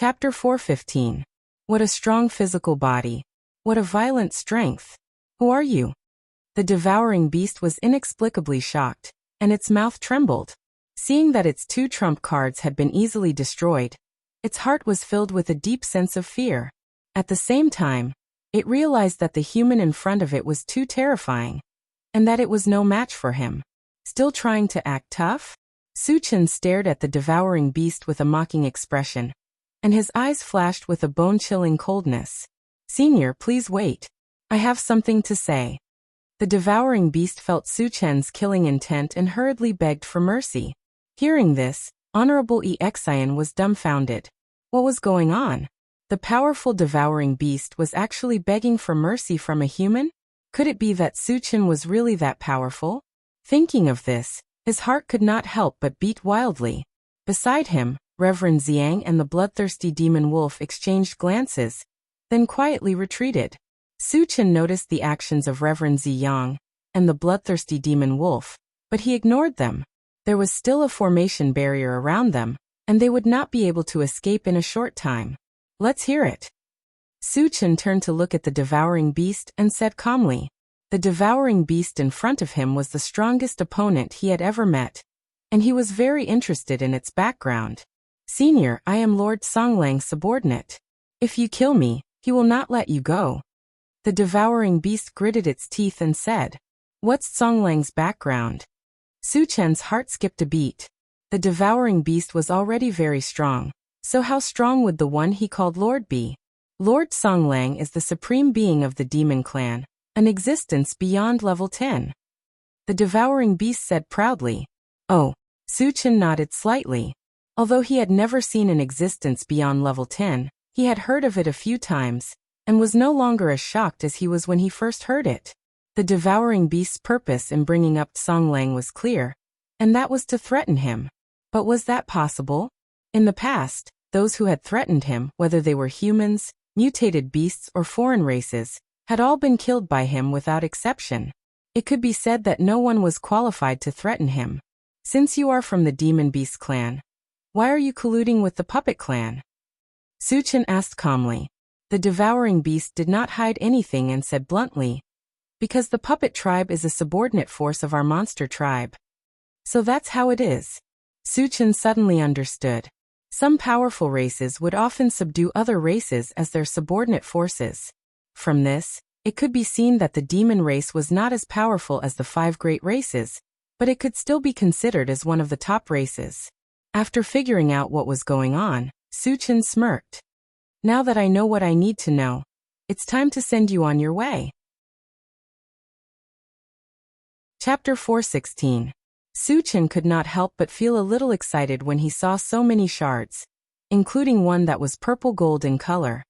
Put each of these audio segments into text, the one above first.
Chapter 4:15. What a strong physical body. What a violent strength. Who are you? The devouring beast was inexplicably shocked, and its mouth trembled. Seeing that its 2 trump cards had been easily destroyed, its heart was filled with a deep sense of fear. At the same time, it realized that the human in front of it was too terrifying, and that it was no match for him. Still trying to act tough? Suchin stared at the devouring beast with a mocking expression, and his eyes flashed with a bone-chilling coldness. "Senior, please wait. I have something to say." The devouring beast felt Suchen's killing intent and hurriedly begged for mercy. Hearing this, Honorable Exian was dumbfounded. What was going on? The powerful devouring beast was actually begging for mercy from a human? Could it be that Suchin was really that powerful? Thinking of this, his heart could not help but beat wildly. Beside him, Reverend Xiang and the bloodthirsty demon wolf exchanged glances, then quietly retreated. Suchin noticed the actions of Reverend Xiang and the bloodthirsty demon wolf, but he ignored them. There was still a formation barrier around them, and they would not be able to escape in a short time. "Let's hear it." Suchin turned to look at the devouring beast and said calmly. The devouring beast in front of him was the strongest opponent he had ever met, and he was very interested in its background. "Senior, I am Lord Songlang's subordinate. If you kill me, he will not let you go." The devouring beast gritted its teeth and said, "What's Songlang's background?" Suchen's heart skipped a beat. The devouring beast was already very strong, so how strong would the one he called Lord be? Lord Songlang is the supreme being of the demon clan, an existence beyond level 10. The devouring beast said proudly. "Oh." Suchin nodded slightly. Although he had never seen an existence beyond level 10, he had heard of it a few times, and was no longer as shocked as he was when he first heard it. The devouring beast's purpose in bringing up Songlang was clear, and that was to threaten him. But was that possible? In the past, those who had threatened him, whether they were humans, mutated beasts or foreign races, had all been killed by him without exception. It could be said that no one was qualified to threaten him. "Since you are from the Demon Beast clan, why are you colluding with the Puppet clan?" Suchin asked calmly. The devouring beast did not hide anything and said bluntly, "Because the Puppet tribe is a subordinate force of our monster tribe." "So that's how it is." Suchin suddenly understood. Some powerful races would often subdue other races as their subordinate forces. From this, it could be seen that the demon race was not as powerful as the 5 great races, but it could still be considered as one of the top races. After figuring out what was going on, Suchin smirked. "Now that I know what I need to know, it's time to send you on your way." Chapter 4:16. Suchin could not help but feel a little excited when he saw so many shards, including one that was purple-gold in color.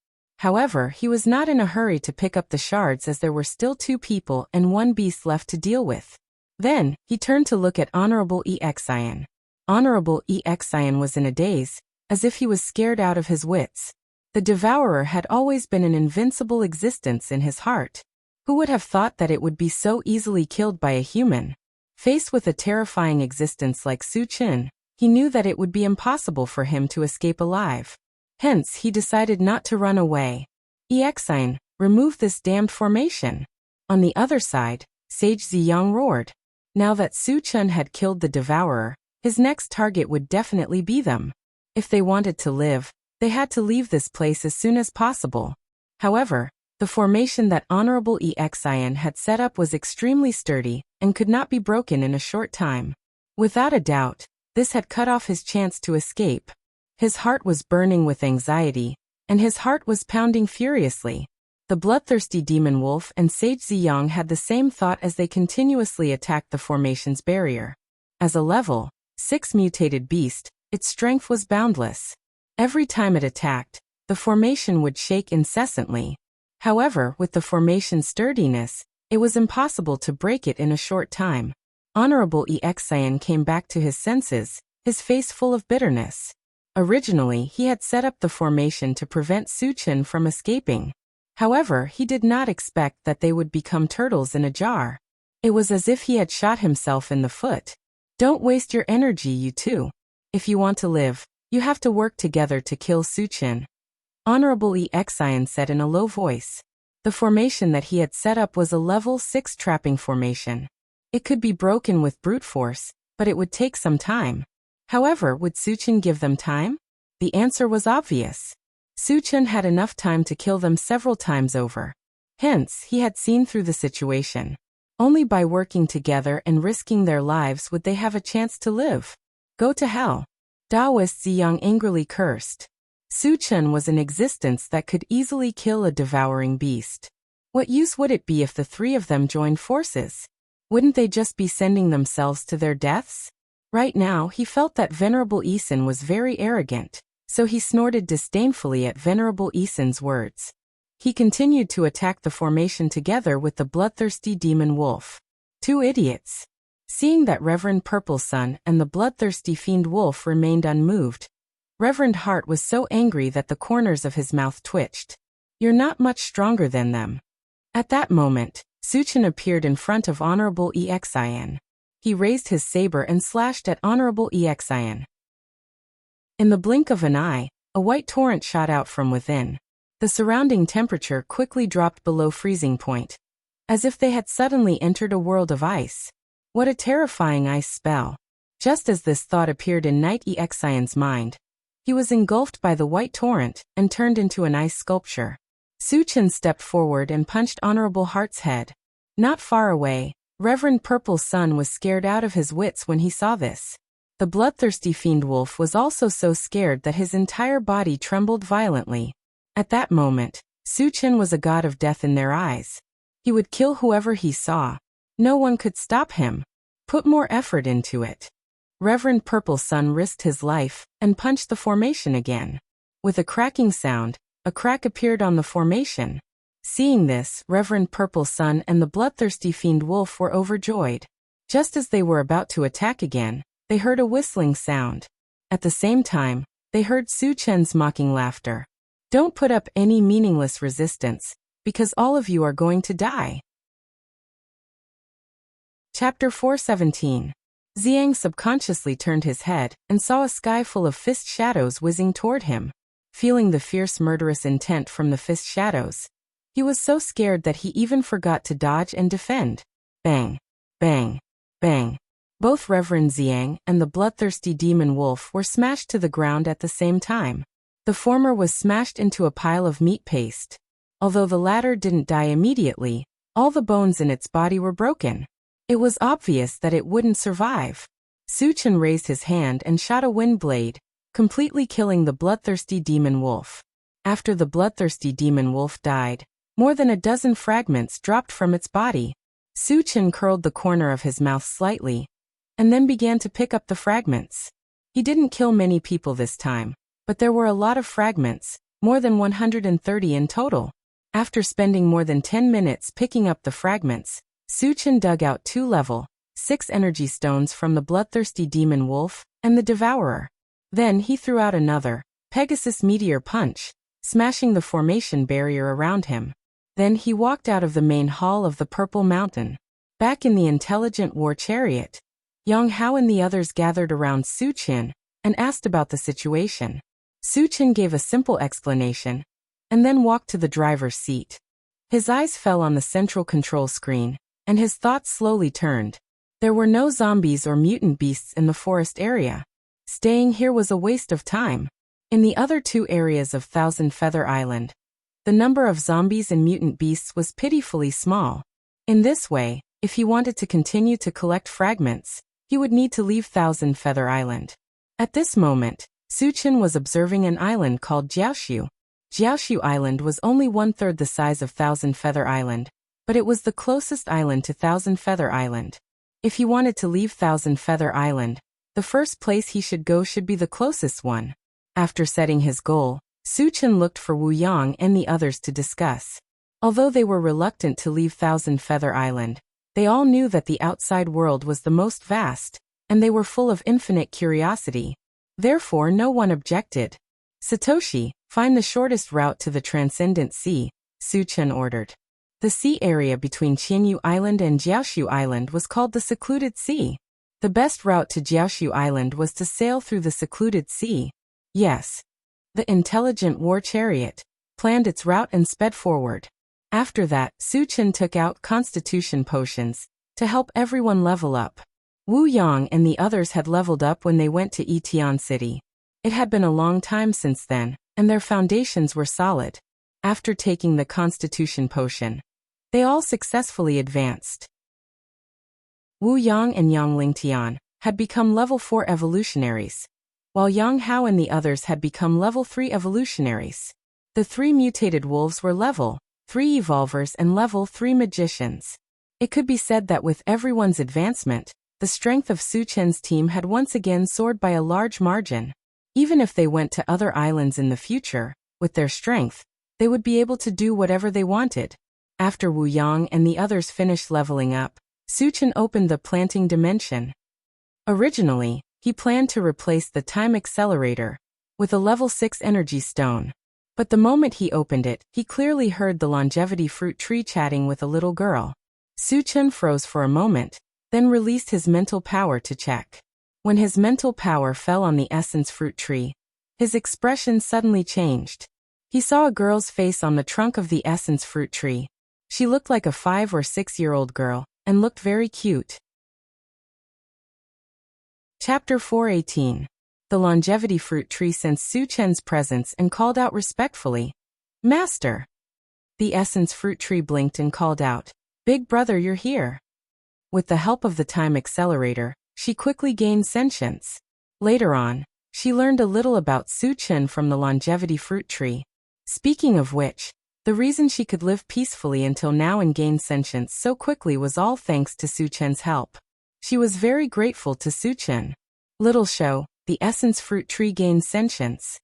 However, he was not in a hurry to pick up the shards as there were still 2 people and 1 beast left to deal with. Then, he turned to look at Honorable Exian. Honorable Exian was in a daze, as if he was scared out of his wits. The Devourer had always been an invincible existence in his heart. Who would have thought that it would be so easily killed by a human? Faced with a terrifying existence like Suchin, he knew that it would be impossible for him to escape alive. Hence, he decided not to run away. "Exian, remove this damned formation." On the other side, Sage Ziyang roared. Now that Suchin had killed the Devourer, his next target would definitely be them. If they wanted to live, they had to leave this place as soon as possible. However, the formation that Honorable Exian had set up was extremely sturdy and could not be broken in a short time. Without a doubt, this had cut off his chance to escape. His heart was burning with anxiety, and his heart was pounding furiously. The bloodthirsty demon wolf and Sage Ziyang had the same thought as they continuously attacked the formation's barrier. As a level 6 mutated beast, its strength was boundless. Every time it attacked, the formation would shake incessantly. However, with the formation's sturdiness, it was impossible to break it in a short time. Honorable Exian came back to his senses, his face full of bitterness. Originally, he had set up the formation to prevent Suchin from escaping. However, he did not expect that they would become turtles in a jar. It was as if he had shot himself in the foot. "Don't waste your energy, you two. If you want to live, You have to work together to kill Suchin, Honorable Exian said in a low voice. The formation that he had set up was a level 6 trapping formation. It could be broken with brute force, but it would take some time. However, would Suchin give them time? The answer was obvious. Suchin had enough time to kill them several times over. Hence, he had seen through the situation. Only by working together and risking their lives would they have a chance to live. Go to hell. Daoist Ziyang angrily cursed. Suchin was an existence that could easily kill a devouring beast. What use would it be if the three of them joined forces? Wouldn't they just be sending themselves to their deaths? Right now, he felt that Venerable Isin was very arrogant, so he snorted disdainfully at Venerable Isin's words. He continued to attack the formation together with the bloodthirsty demon wolf. Two idiots. Seeing that Reverend Purple Sun and the bloodthirsty fiend wolf remained unmoved, Reverend Heart was so angry that the corners of his mouth twitched. You're not much stronger than them. At that moment, Suchin appeared in front of Honorable Exian. He raised his saber and slashed at Honorable Exian. In the blink of an eye, a white torrent shot out from within. The surrounding temperature quickly dropped below freezing point, as if they had suddenly entered a world of ice. What a terrifying ice spell. Just as this thought appeared in Knight Exian's mind, he was engulfed by the white torrent and turned into an ice sculpture. Suchin stepped forward and punched Honorable Heart's head. Not far away, Reverend Purple Sun was scared out of his wits when he saw this. The bloodthirsty fiend wolf was also so scared that his entire body trembled violently. At that moment, Suchin was a god of death in their eyes. He would kill whoever he saw. No one could stop him. Put more effort into it. Reverend Purple Sun risked his life and punched the formation again. With a cracking sound, a crack appeared on the formation. Seeing this, Reverend Purple Sun and the bloodthirsty fiend wolf were overjoyed. Just as they were about to attack again, they heard a whistling sound. At the same time, they heard Suchin's mocking laughter. Don't put up any meaningless resistance, because all of you are going to die. Chapter 417. Ziyang subconsciously turned his head and saw a sky full of fist shadows whizzing toward him. Feeling the fierce murderous intent from the fist shadows, he was so scared that he even forgot to dodge and defend. Bang! Bang! Bang! Both Reverend Ziyang and the bloodthirsty demon wolf were smashed to the ground at the same time. The former was smashed into a pile of meat paste. Although the latter didn't die immediately, all the bones in its body were broken. It was obvious that it wouldn't survive. Suchin raised his hand and shot a wind blade, completely killing the bloodthirsty demon wolf. After the bloodthirsty demon wolf died, more than a dozen fragments dropped from its body. Suchin curled the corner of his mouth slightly, and then began to pick up the fragments. He didn't kill many people this time, but there were a lot of fragments, more than 130 in total. After spending more than 10 minutes picking up the fragments, Suchin dug out 2 level 6 energy stones from the bloodthirsty demon wolf and the devourer. Then he threw out another Pegasus meteor punch, smashing the formation barrier around him. Then he walked out of the main hall of the Purple Mountain. Back in the intelligent war chariot, Yang Hao and the others gathered around Suchin and asked about the situation. Suchin gave a simple explanation and then walked to the driver's seat. His eyes fell on the central control screen, and his thoughts slowly turned. There were no zombies or mutant beasts in the forest area. Staying here was a waste of time. In the other 2 areas of Thousand Feather Island, the number of zombies and mutant beasts was pitifully small. In this way, if he wanted to continue to collect fragments, he would need to leave Thousand Feather Island. At this moment, Suchin was observing an island called Jiaoshu. Jiaoshu Island was only 1/3 the size of Thousand Feather Island, but it was the closest island to Thousand Feather Island. If he wanted to leave Thousand Feather Island, the first place he should go should be the closest one. After setting his goal, Suchin looked for Wu Yang and the others to discuss. Although they were reluctant to leave Thousand Feather Island, they all knew that the outside world was the most vast, and they were full of infinite curiosity. Therefore no one objected. Satoshi, find the shortest route to the Transcendent Sea, Suchin ordered. The sea area between Qinyu Island and Jiaoshu Island was called the Secluded Sea. The best route to Jiaoshu Island was to sail through the Secluded Sea. Yes. The intelligent war chariot planned its route and sped forward. After that, Su Chen took out constitution potions to help everyone level up. Wu Yang and the others had leveled up when they went to Etian City. It had been a long time since then, and their foundations were solid. After taking the constitution potion, they all successfully advanced. Wu Yang and Yang Lingtian had become level 4 evolutionaries, while Yang Hao and the others had become level 3 evolutionaries. The 3 mutated wolves were level 3 evolvers and level 3 magicians. It could be said that with everyone's advancement, the strength of Su Chen's team had once again soared by a large margin. Even if they went to other islands in the future, with their strength, they would be able to do whatever they wanted. After Wu Yang and the others finished leveling up, Su Chen opened the planting dimension. Originally, he planned to replace the time accelerator with a level 6 energy stone. But the moment he opened it, he clearly heard the longevity fruit tree chatting with a little girl. Su Chen froze for a moment, then released his mental power to check. When his mental power fell on the essence fruit tree, his expression suddenly changed. He saw a girl's face on the trunk of the essence fruit tree. She looked like a 5 or 6-year-old girl, and looked very cute. Chapter 4:18. The longevity fruit tree sensed Su Chen's presence and called out respectfully, "Master!" The essence fruit tree blinked and called out, "Big brother, you're here." With the help of the time accelerator, she quickly gained sentience. Later on, she learned a little about Su Chen from the longevity fruit tree. Speaking of which, the reason she could live peacefully until now and gain sentience so quickly was all thanks to Su Chen's help. She was very grateful to Su Chen. Little show, the essence fruit tree gained sentience.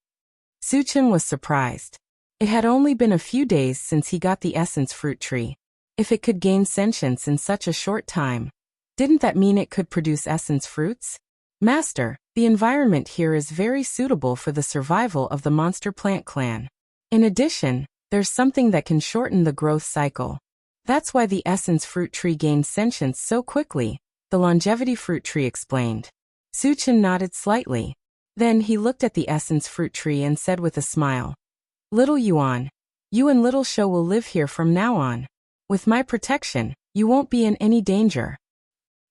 Su Chen was surprised. It had only been a few days since he got the essence fruit tree. If it could gain sentience in such a short time, didn't that mean it could produce essence fruits? Master, the environment here is very suitable for the survival of the monster plant clan. In addition, there's something that can shorten the growth cycle. That's why the essence fruit tree gained sentience so quickly, the longevity fruit tree explained. Su Chen nodded slightly. Then he looked at the essence fruit tree and said with a smile, "Little Yuan, you and Little Shou will live here from now on. With my protection, you won't be in any danger."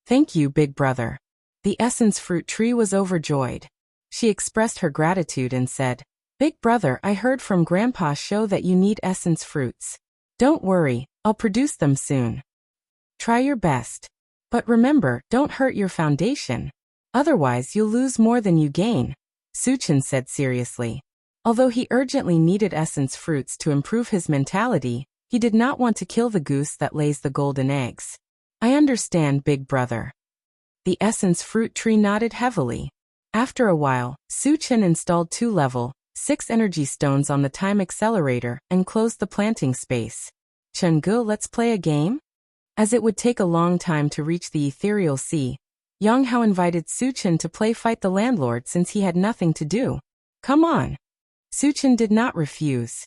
"Thank you, big brother." The essence fruit tree was overjoyed. She expressed her gratitude and said, "Big brother, I heard from Grandpa Shou that you need essence fruits. Don't worry, I'll produce them soon. Try your best. But remember, don't hurt your foundation. Otherwise you'll lose more than you gain," Su Chen said seriously. Although he urgently needed essence fruits to improve his mentality, he did not want to kill the goose that lays the golden eggs. "I understand, big brother." The essence fruit tree nodded heavily. After a while, Su Chen installed 2 level 6 energy stones on the time accelerator and closed the planting space. "Chenggu, let's play a game?" As it would take a long time to reach the ethereal sea, Yang Hao invited Su Chen to play fight the landlord since he had nothing to do. "Come on." Su Chen did not refuse.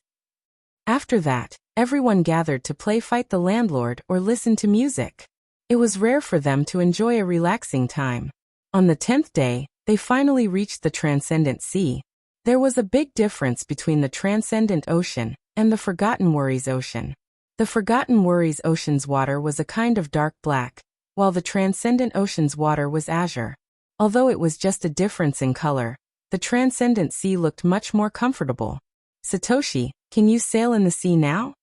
After that, everyone gathered to play fight the landlord or listen to music. It was rare for them to enjoy a relaxing time. On the 10th day, they finally reached the transcendent sea. There was a big difference between the transcendent ocean and the Forgotten Worries Ocean. The Forgotten Worries Ocean's water was a kind of dark black, while the Transcendent Ocean's water was azure. Although it was just a difference in color, the Transcendent Sea looked much more comfortable. "Satoshi, can you sail in the sea now?"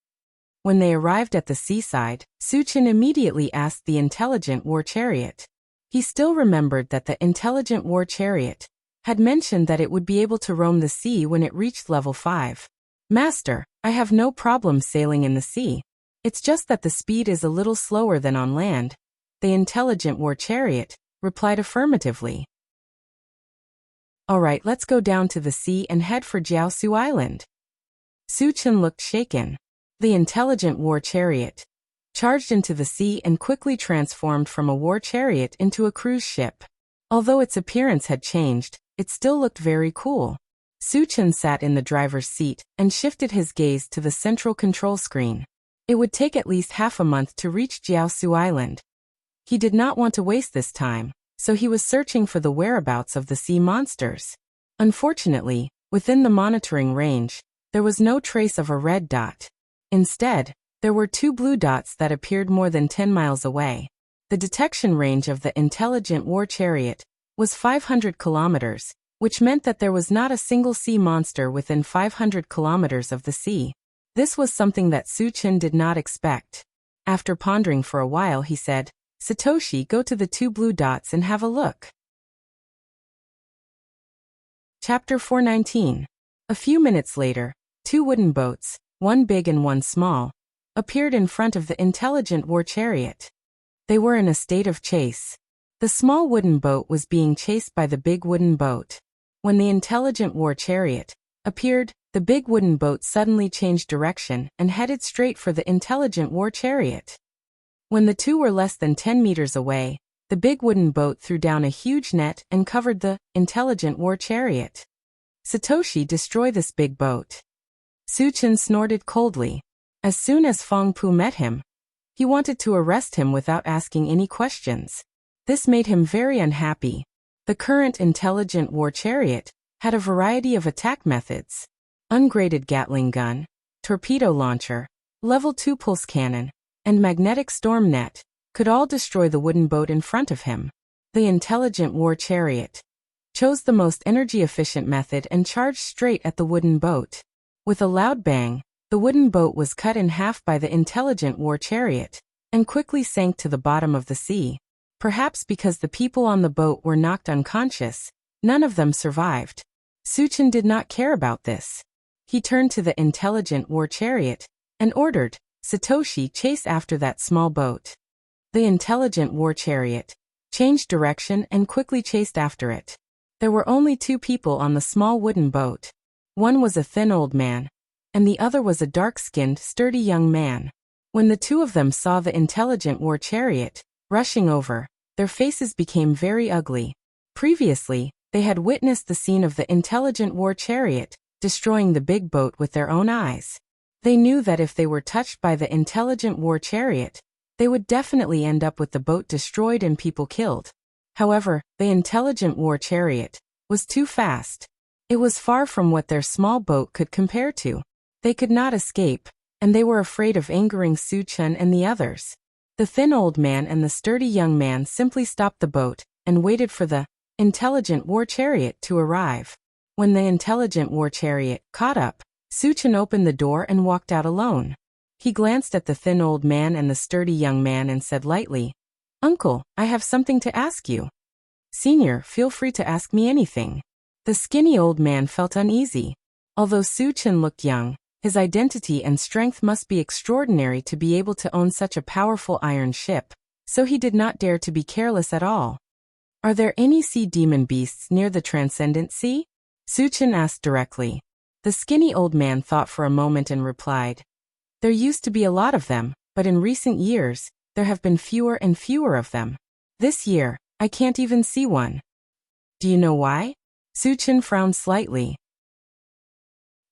When they arrived at the seaside, Su Chen immediately asked the intelligent war chariot. He still remembered that the intelligent war chariot had mentioned that it would be able to roam the sea when it reached level 5. "Master, I have no problem sailing in the sea. It's just that the speed is a little slower than on land." The intelligent war chariot replied affirmatively. "Alright, let's go down to the sea and head for Jiaosu Island." Su Chen looked shaken. The intelligent war chariot charged into the sea and quickly transformed from a war chariot into a cruise ship. Although its appearance had changed, it still looked very cool. Su Chen sat in the driver's seat and shifted his gaze to the central control screen. It would take at least half a month to reach Jiaosu Island. He did not want to waste this time, so he was searching for the whereabouts of the sea monsters. Unfortunately, Within the monitoring range, there was no trace of a red dot. Instead, there were 2 blue dots that appeared more than 10 miles away. The detection range of the intelligent war chariot was 500 kilometers, which meant that there was not a single sea monster within 500 kilometers of the sea. This was something that Su-chin did not expect. After pondering for a while, he said, "Satoshi, go to the 2 blue dots and have a look." Chapter 419. A few minutes later, 2 wooden boats, one big and one small, appeared in front of the intelligent war chariot. They were in a state of chase. The small wooden boat was being chased by the big wooden boat. When the intelligent war chariot appeared, the big wooden boat suddenly changed direction and headed straight for the intelligent war chariot. When the 2 were less than 10 meters away, the big wooden boat threw down a huge net and covered the intelligent war chariot. "Satoshi, destroy this big boat." Su-chin snorted coldly. As soon as Fong Pu met him, he wanted to arrest him without asking any questions. This made him very unhappy. The current intelligent war chariot had a variety of attack methods: ungraded Gatling gun, torpedo launcher, level 2 pulse cannon, and magnetic storm net, could all destroy the wooden boat in front of him. The intelligent war chariot chose the most energy-efficient method and charged straight at the wooden boat. With a loud bang, the wooden boat was cut in half by the intelligent war chariot and quickly sank to the bottom of the sea. Perhaps because the people on the boat were knocked unconscious, none of them survived. Su-chin did not care about this. He turned to the intelligent war chariot and ordered, "Satoshi, chase after that small boat." The intelligent war chariot changed direction and quickly chased after it. There were only 2 people on the small wooden boat. One was a thin old man, and the other was a dark-skinned, sturdy young man. When the 2 of them saw the intelligent war chariot rushing over, their faces became very ugly. Previously, they had witnessed the scene of the intelligent war chariot destroying the big boat with their own eyes. They knew that if they were touched by the intelligent war chariot, they would definitely end up with the boat destroyed and people killed. However, the intelligent war chariot was too fast. It was far from what their small boat could compare to. They could not escape, and they were afraid of angering Su-chin and the others. The thin old man and the sturdy young man simply stopped the boat and waited for the intelligent war chariot to arrive. When the intelligent war chariot caught up, Su-chin opened the door and walked out alone. He glanced at the thin old man and the sturdy young man and said lightly, "Uncle, I have something to ask you." "Senior, feel free to ask me anything." The skinny old man felt uneasy. Although Su-chin looked young, his identity and strength must be extraordinary to be able to own such a powerful iron ship, so he did not dare to be careless at all. "Are there any sea demon beasts near the Transcendent Sea?" Su-chin asked directly. The skinny old man thought for a moment and replied, "There used to be a lot of them, but in recent years, there have been fewer and fewer of them. This year, I can't even see one." "Do you know why?" Su-chin frowned slightly.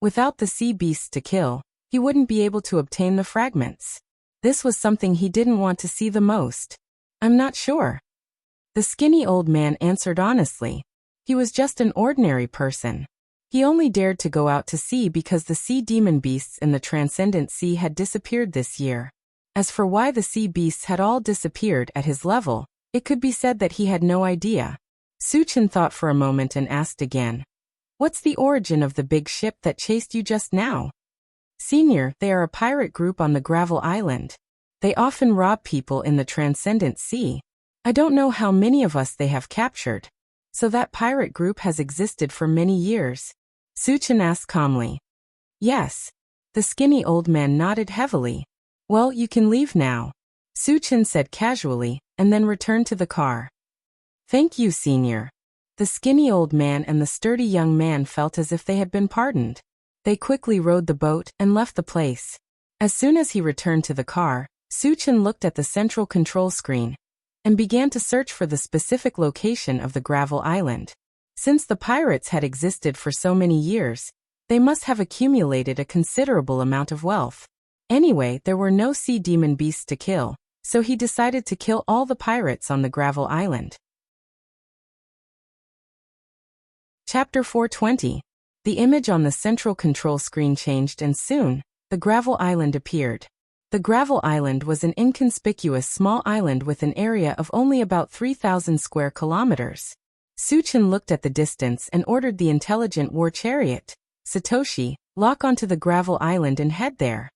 Without the sea beasts to kill, he wouldn't be able to obtain the fragments. This was something he didn't want to see the most. "I'm not sure." The skinny old man answered honestly. He was just an ordinary person. He only dared to go out to sea because the sea demon beasts in the Transcendent Sea had disappeared this year. As for why the sea beasts had all disappeared at his level, it could be said that he had no idea. Su-chin thought for a moment and asked again, "What's the origin of the big ship that chased you just now?" "Senior, they are a pirate group on the Gravel Island. They often rob people in the Transcendent Sea. I don't know how many of us they have captured. So that pirate group has existed for many years?" Su-chin asked calmly. "Yes." The skinny old man nodded heavily. "Well, you can leave now," Su-chin said casually, and then returned to the car. "Thank you, Senior." The skinny old man and the sturdy young man felt as if they had been pardoned. They quickly rowed the boat and left the place. As soon as he returned to the car, Su-chin looked at the central control screen and began to search for the specific location of the Gravel Island. Since the pirates had existed for so many years, they must have accumulated a considerable amount of wealth. Anyway, there were no sea demon beasts to kill, so he decided to kill all the pirates on the Gravel Island. Chapter 420. The image on the central control screen changed and soon, the gravel island appeared. The gravel island was an inconspicuous small island with an area of only about 3,000 square kilometers. Suchin looked at the distance and ordered the intelligent war chariot, Satoshi, lock onto the gravel island and head there.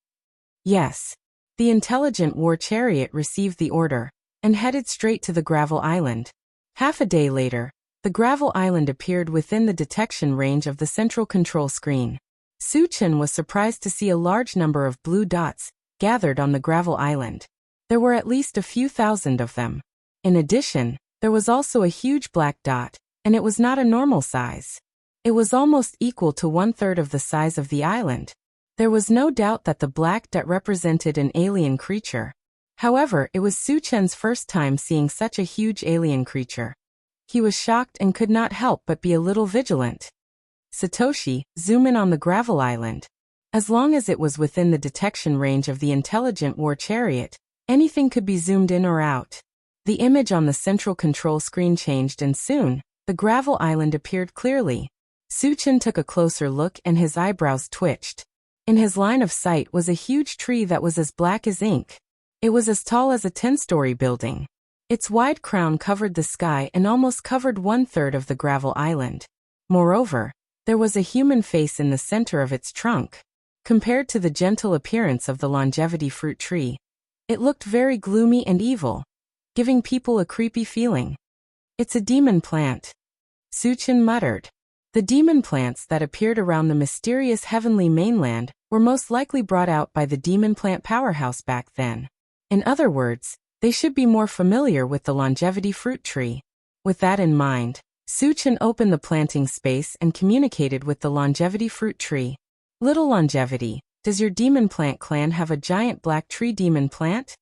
Yes. The intelligent war chariot received the order and headed straight to the gravel island. Half a day later, the gravel island appeared within the detection range of the central control screen. Suchin was surprised to see a large number of blue dots gathered on the gravel island. There were at least a few thousand of them. In addition, there was also a huge black dot, and it was not a normal size. It was almost equal to 1/3 of the size of the island. There was no doubt that the black dot represented an alien creature. However, it was Suchen's first time seeing such a huge alien creature. He was shocked and could not help but be a little vigilant. Satoshi, zoom in on the gravel island. As long as it was within the detection range of the intelligent war chariot, anything could be zoomed in or out. The image on the central control screen changed and soon, the gravel island appeared clearly. Suchin took a closer look and his eyebrows twitched. In his line of sight was a huge tree that was as black as ink. It was as tall as a 10-story building. Its wide crown covered the sky and almost covered 1/3 of the gravel island. Moreover, there was a human face in the center of its trunk. Compared to the gentle appearance of the longevity fruit tree, it looked very gloomy and evil, giving people a creepy feeling. It's a demon plant, Suchin muttered. The demon plants that appeared around the mysterious heavenly mainland were most likely brought out by the demon plant powerhouse back then. In other words, they should be more familiar with the longevity fruit tree. With that in mind, Suchin opened the planting space and communicated with the longevity fruit tree. Little longevity, does your demon plant clan have a giant black tree demon plant?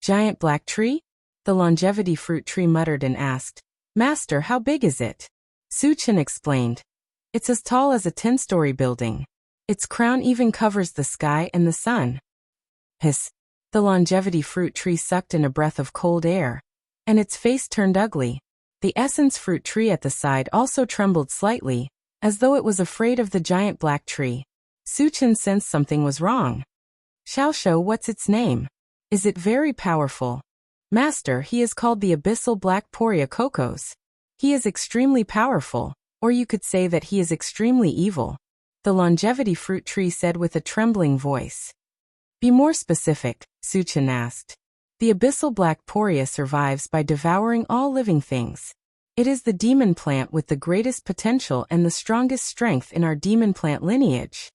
Giant black tree? The longevity fruit tree muttered and asked, Master, how big is it? Suchin explained. It's as tall as a 10-story building. Its crown even covers the sky and the sun. Hiss. The longevity fruit tree sucked in a breath of cold air, and its face turned ugly. The essence fruit tree at the side also trembled slightly, as though it was afraid of the giant black tree. Suchin sensed something was wrong. Xiaoshuo, what's its name? Is it very powerful? Master, he is called the abyssal black poria kokos. He is extremely powerful, or you could say that he is extremely evil. The longevity fruit tree said with a trembling voice. Be more specific, Suchin asked. The abyssal black poria survives by devouring all living things. It is the demon plant with the greatest potential and the strongest strength in our demon plant lineage.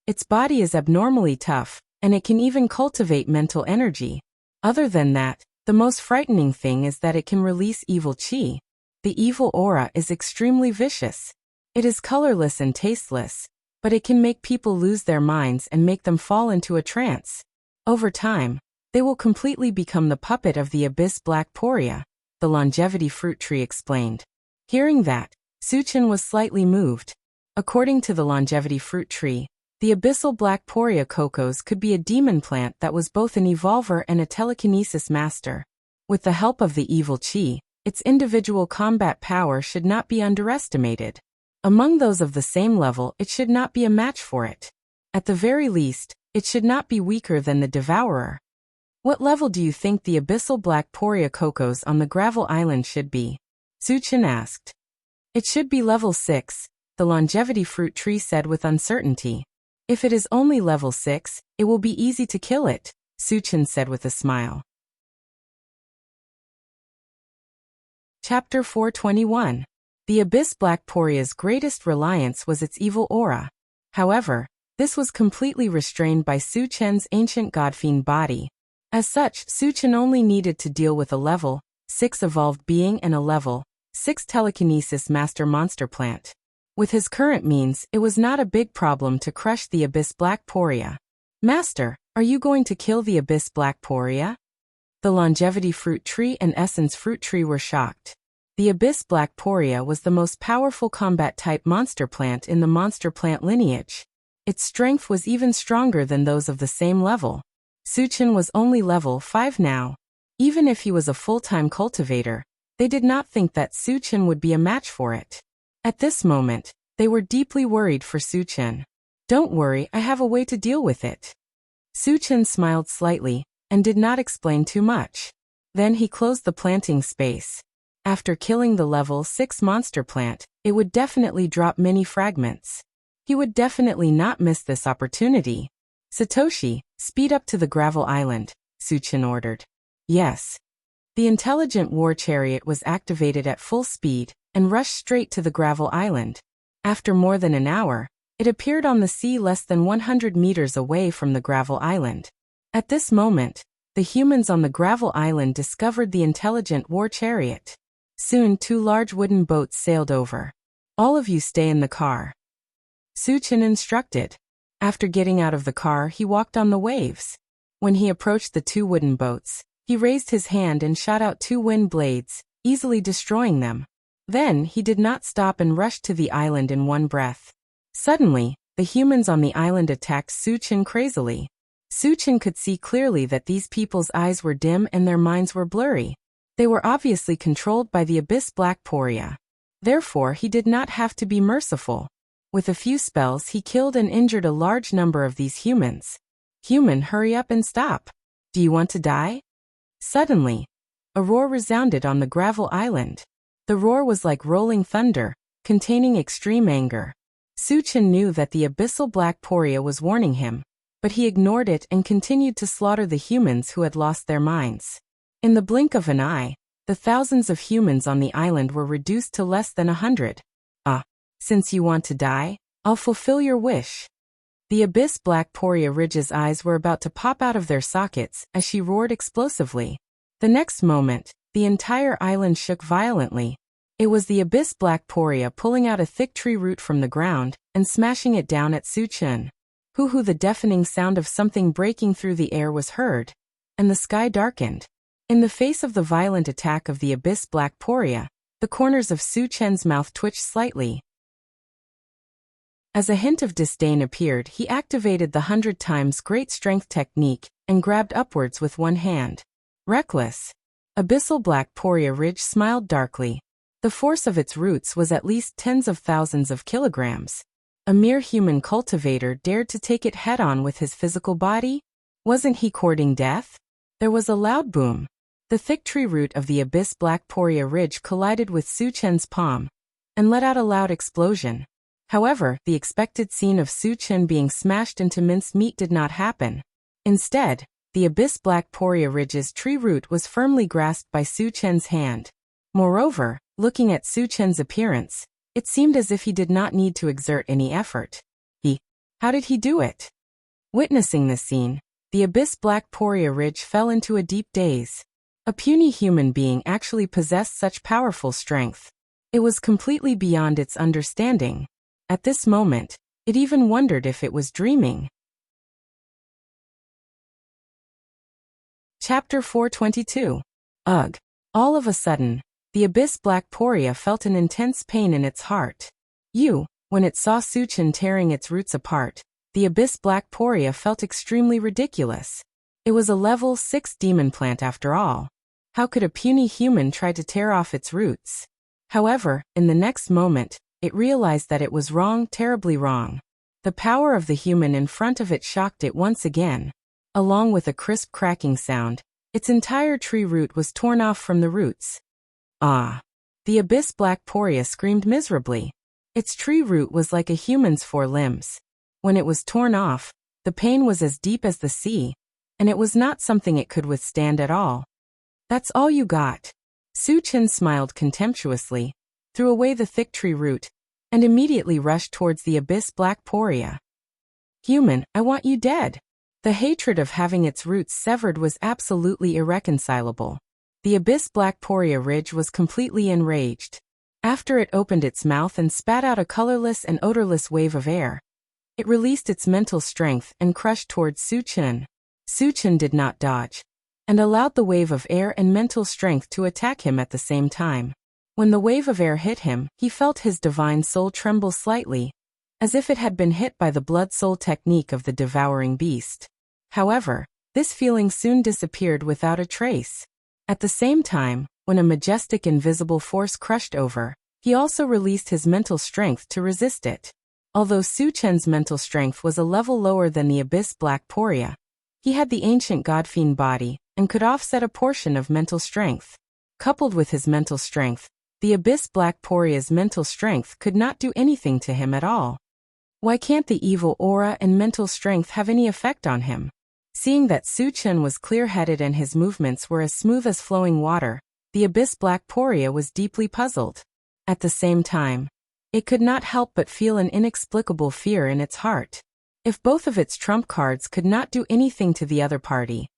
Its body is abnormally tough, and it can even cultivate mental energy. Other than that, the most frightening thing is that it can release evil chi. The evil aura is extremely vicious. It is colorless and tasteless, but it can make people lose their minds and make them fall into a trance. Over time, they will completely become the puppet of the abyss black poria, the longevity fruit tree explained. Hearing that, Suchin was slightly moved. According to the longevity fruit tree, the abyssal black poria kokos could be a demon plant that was both an evolver and a telekinesis master. With the help of the evil chi, its individual combat power should not be underestimated. Among those of the same level, it should not be a match for it. At the very least, it should not be weaker than the devourer. What level do you think the abyssal black poria kokos on the gravel island should be? Suchin asked. It should be level 6, the longevity fruit tree said with uncertainty. If it is only level 6, it will be easy to kill it, Suchin said with a smile. Chapter 421. The abyss black poria's greatest reliance was its evil aura. However, this was completely restrained by Suchin's ancient godfiend body. As such, Suchin only needed to deal with a level 6 evolved being and a level 6 telekinesis master monster plant. With his current means, it was not a big problem to crush the abyss black poria. Master, are you going to kill the abyss black poria? The longevity fruit tree and essence fruit tree were shocked. The abyss black poria was the most powerful combat-type monster plant in the monster plant lineage. Its strength was even stronger than those of the same level. Suchin was only level 5 now. Even if he was a full-time cultivator, they did not think that Suchin would be a match for it. At this moment, they were deeply worried for Su-chin. "Don't worry, I have a way to deal with it." Su-chin smiled slightly and did not explain too much. Then he closed the planting space. After killing the level 6 monster plant, it would definitely drop many fragments. He would definitely not miss this opportunity. "Satoshi, speed up to the gravel island," Su-chin ordered. "Yes." The intelligent war chariot was activated at full speed and rushed straight to the gravel island. After more than an hour, it appeared on the sea less than 100 meters away from the gravel island. At this moment, the humans on the gravel island discovered the intelligent war chariot. Soon 2 large wooden boats sailed over. "All of you stay in the car," Su-chin instructed. After getting out of the car, he walked on the waves. When he approached the 2 wooden boats, he raised his hand and shot out 2 wind blades, easily destroying them. Then he did not stop and rushed to the island in one breath. Suddenly, the humans on the island attacked Su-chin crazily. Su-chin could see clearly that these people's eyes were dim and their minds were blurry. They were obviously controlled by the abyss black Poria. Therefore, he did not have to be merciful. With a few spells, he killed and injured a large number of these humans. "Human, hurry up and stop. Do you want to die?" Suddenly, a roar resounded on the gravel island. The roar was like rolling thunder, containing extreme anger. Su-chin knew that the abyssal black Poria was warning him, but he ignored it and continued to slaughter the humans who had lost their minds. In the blink of an eye, the thousands of humans on the island were reduced to less than 100. Since you want to die, I'll fulfill your wish." The abyss black Poria Ridge's eyes were about to pop out of their sockets as she roared explosively. The next moment, the entire island shook violently. It was the abyss black Poria pulling out a thick tree root from the ground and smashing it down at Su-chin. Hoo-hoo, the deafening sound of something breaking through the air was heard, and the sky darkened. In the face of the violent attack of the abyss black Poria, the corners of Su-chin's mouth twitched slightly. As a hint of disdain appeared, he activated the 100 times great strength technique and grabbed upwards with one hand. Reckless. Abyssal black Poria Ridge smiled darkly. The force of its roots was at least tens of thousands of kilograms. A mere human cultivator dared to take it head-on with his physical body? Wasn't he courting death? There was a loud boom. The thick tree root of the abyss black Poria Ridge collided with Su-chin's palm and let out a loud explosion. However, the expected scene of Su-chin being smashed into minced meat did not happen. Instead, the abyss black Poria Ridge's tree root was firmly grasped by Su-chin's hand. Moreover, looking at Su-chin's appearance, it seemed as if he did not need to exert any effort. How did he do it? Witnessing this scene, the abyss black Poria Ridge fell into a deep daze. A puny human being actually possessed such powerful strength. It was completely beyond its understanding. At this moment, it even wondered if it was dreaming. Chapter 422. Ugh. All of a sudden, the abyss black Poria felt an intense pain in its heart. When it saw Su-chin tearing its roots apart, the abyss black Poria felt extremely ridiculous. It was a level 6 demon plant after all. How could a puny human try to tear off its roots? However, in the next moment, it realized that it was wrong, terribly wrong. The power of the human in front of it shocked it once again. Along with a crisp cracking sound, its entire tree root was torn off from the roots. Ah! The abyss black Poria screamed miserably. Its tree root was like a human's 4 limbs. When it was torn off, the pain was as deep as the sea, and it was not something it could withstand at all. "That's all you got." Su-chin smiled contemptuously, threw away the thick tree root, and immediately rushed towards the abyss black Poria. "Human, I want you dead." The hatred of having its roots severed was absolutely irreconcilable. The abyss black Poria Ridge was completely enraged. After it opened its mouth and spat out a colorless and odorless wave of air, it released its mental strength and crushed towards Su-chin. Su-chin did not dodge, and allowed the wave of air and mental strength to attack him at the same time. When the wave of air hit him, he felt his divine soul tremble slightly, as if it had been hit by the blood-soul technique of the devouring beast. However, this feeling soon disappeared without a trace. At the same time, when a majestic invisible force crushed over, He also released his mental strength to resist it. Although Su Chen's mental strength was a level lower than the Abyss Black Poria, he had the ancient God-fiend body and could offset a portion of mental strength. Coupled with his mental strength, the Abyss Black Poria's mental strength could not do anything to him at all. Why can't the evil aura and mental strength have any effect on him? Seeing that Su Chen was clear-headed and his movements were as smooth as flowing water, the Abyss Black Poria was deeply puzzled. At the same time, it could not help but feel an inexplicable fear in its heart. If both of its trump cards could not do anything to the other party,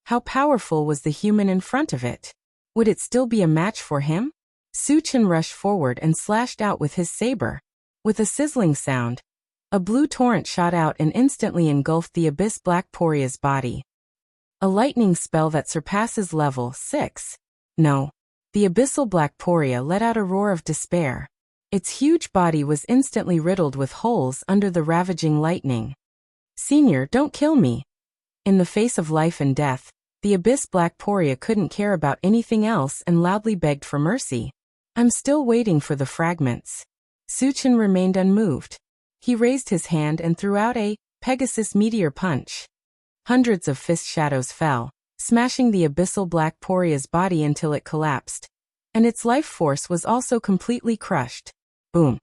how powerful was the human in front of it? Would it still be a match for him? Su Chen rushed forward and slashed out with his saber. With a sizzling sound, a blue torrent shot out and instantly engulfed the Abyss Black Poria's body. A lightning spell that surpasses level 6. No. The Abyssal Black Poria let out a roar of despair. Its huge body was instantly riddled with holes under the ravaging lightning. Senior, don't kill me. In the face of life and death, the Abyss Black Poria couldn't care about anything else and loudly begged for mercy. I'm still waiting for the fragments. Su Chen remained unmoved. He raised his hand and threw out a Pegasus meteor punch. Hundreds of fist shadows fell, smashing the Abyssal Black Poria's body until it collapsed. And its life force was also completely crushed. Boom.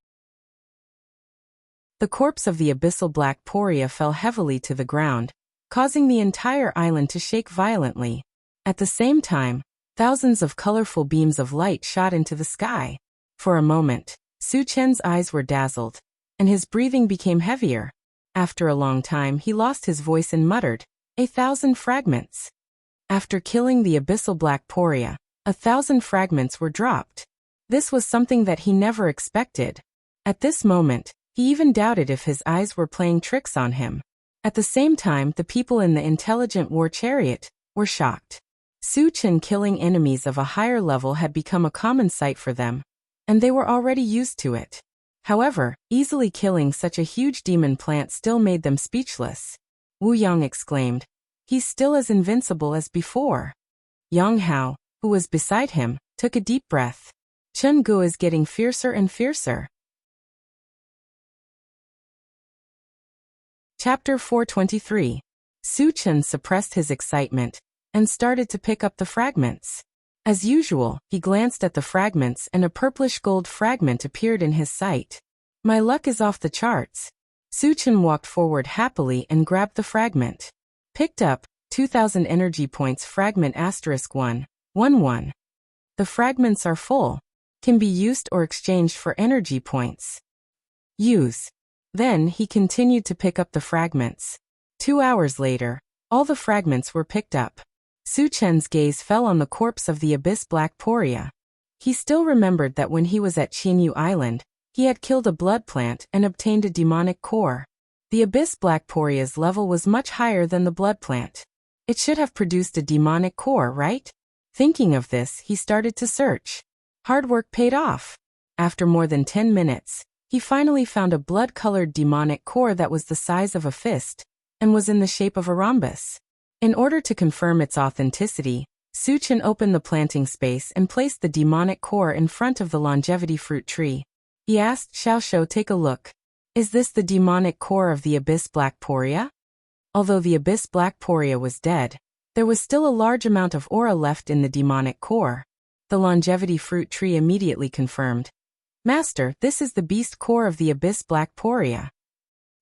The corpse of the Abyssal Black Poria fell heavily to the ground, causing the entire island to shake violently. At the same time, thousands of colorful beams of light shot into the sky. For a moment, Su Chen's eyes were dazzled, and his breathing became heavier. After a long time he lost his voice and muttered, 1,000 fragments. After killing the Abyssal Black Poria, 1,000 fragments were dropped. This was something that he never expected. At this moment, he even doubted if his eyes were playing tricks on him. At the same time, the people in the intelligent war chariot were shocked. Su Chen killing enemies of a higher level had become a common sight for them, and they were already used to it. However, easily killing such a huge demon plant still made them speechless. Wu Yang exclaimed, "He's still as invincible as before." Yang Hao, who was beside him, took a deep breath. Chen Gu is getting fiercer and fiercer. Chapter 423. Su Chen suppressed his excitement and started to pick up the fragments. As usual, he glanced at the fragments and a purplish gold fragment appeared in his sight. My luck is off the charts. Su Chen walked forward happily and grabbed the fragment. Picked up, 2,000 energy points fragment *111. The fragments are full. Can be used or exchanged for energy points. Use. Then he continued to pick up the fragments. 2 hours later, all the fragments were picked up. Su Chen's gaze fell on the corpse of the Abyss Black Poria. He still remembered that when he was at Qinyu Island, he had killed a blood plant and obtained a demonic core. The Abyss Black Poria's level was much higher than the blood plant. It should have produced a demonic core, right? Thinking of this, he started to search. Hard work paid off. After more than 10 minutes, he finally found a blood-colored demonic core that was the size of a fist and was in the shape of a rhombus. In order to confirm its authenticity, Su Chen opened the planting space and placed the demonic core in front of the longevity fruit tree. He asked Xiao Shou, "Take a look. Is this the demonic core of the Abyss Black Poria?" Although the Abyss Black Poria was dead, there was still a large amount of aura left in the demonic core. The longevity fruit tree immediately confirmed, "Master, this is the beast core of the Abyss Black Poria."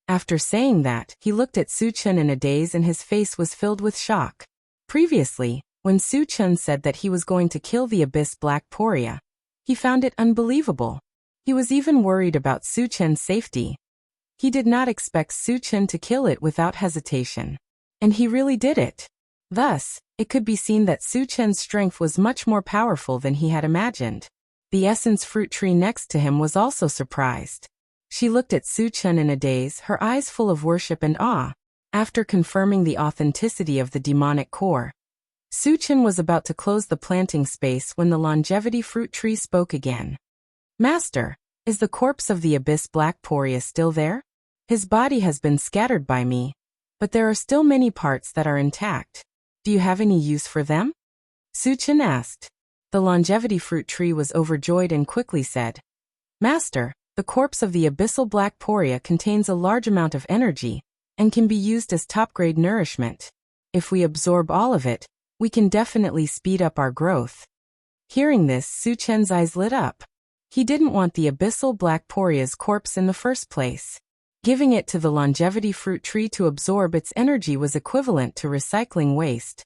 After saying that, he looked at Su Chen in a daze and his face was filled with shock. Previously, when Su Chen said that he was going to kill the Abyss Black Poria, he found it unbelievable. He was even worried about Su Chen's safety. He did not expect Su Chen to kill it without hesitation. And he really did it. Thus, it could be seen that Su Chen's strength was much more powerful than he had imagined. The essence fruit tree next to him was also surprised. She looked at Su Chen in a daze, her eyes full of worship and awe. After confirming the authenticity of the demonic core, Su Chen was about to close the planting space when the longevity fruit tree spoke again. "Master, is the corpse of the Abyss Black Poria still there? His body has been scattered by me, but there are still many parts that are intact. Do you have any use for them?" Su Chen asked. The longevity fruit tree was overjoyed and quickly said, Master, the corpse of the abyssal black poria contains a large amount of energy and can be used as top-grade nourishment. If we absorb all of it, we can definitely speed up our growth. Hearing this, Su Chen's eyes lit up. He didn't want the abyssal black poria's corpse in the first place. Giving it to the longevity fruit tree to absorb its energy was equivalent to recycling waste.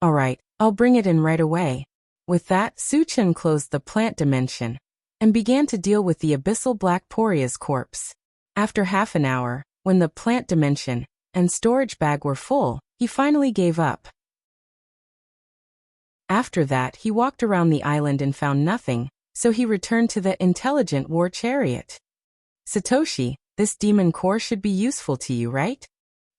Alright, I'll bring it in right away. With that, Su Chen closed the plant dimension and began to deal with the abyssal black poria's corpse. After half an hour, when the plant dimension and storage bag were full, he finally gave up. After that, he walked around the island and found nothing, so he returned to the intelligent war chariot. Satoshi, this demon core should be useful to you, right?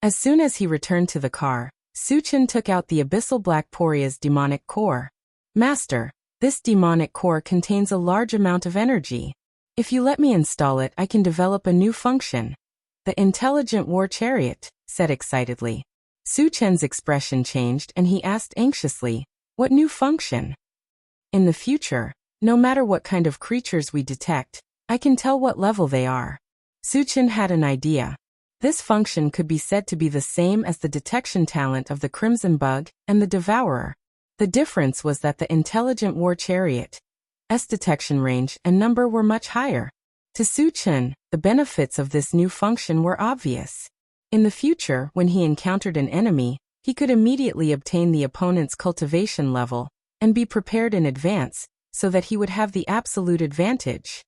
As soon as he returned to the car, Su Chen took out the abyssal black poria's demonic core. Master, this demonic core contains a large amount of energy. If you let me install it, I can develop a new function. The intelligent war chariot said excitedly. Su Chen's expression changed and he asked anxiously, what new function? In the future, no matter what kind of creatures we detect, I can tell what level they are. Su Chen had an idea. This function could be said to be the same as the detection talent of the Crimson Bug and the Devourer. The difference was that the intelligent war chariot's detection range and number were much higher. To Su Chen, the benefits of this new function were obvious. In the future, when he encountered an enemy, he could immediately obtain the opponent's cultivation level and be prepared in advance so that he would have the absolute advantage.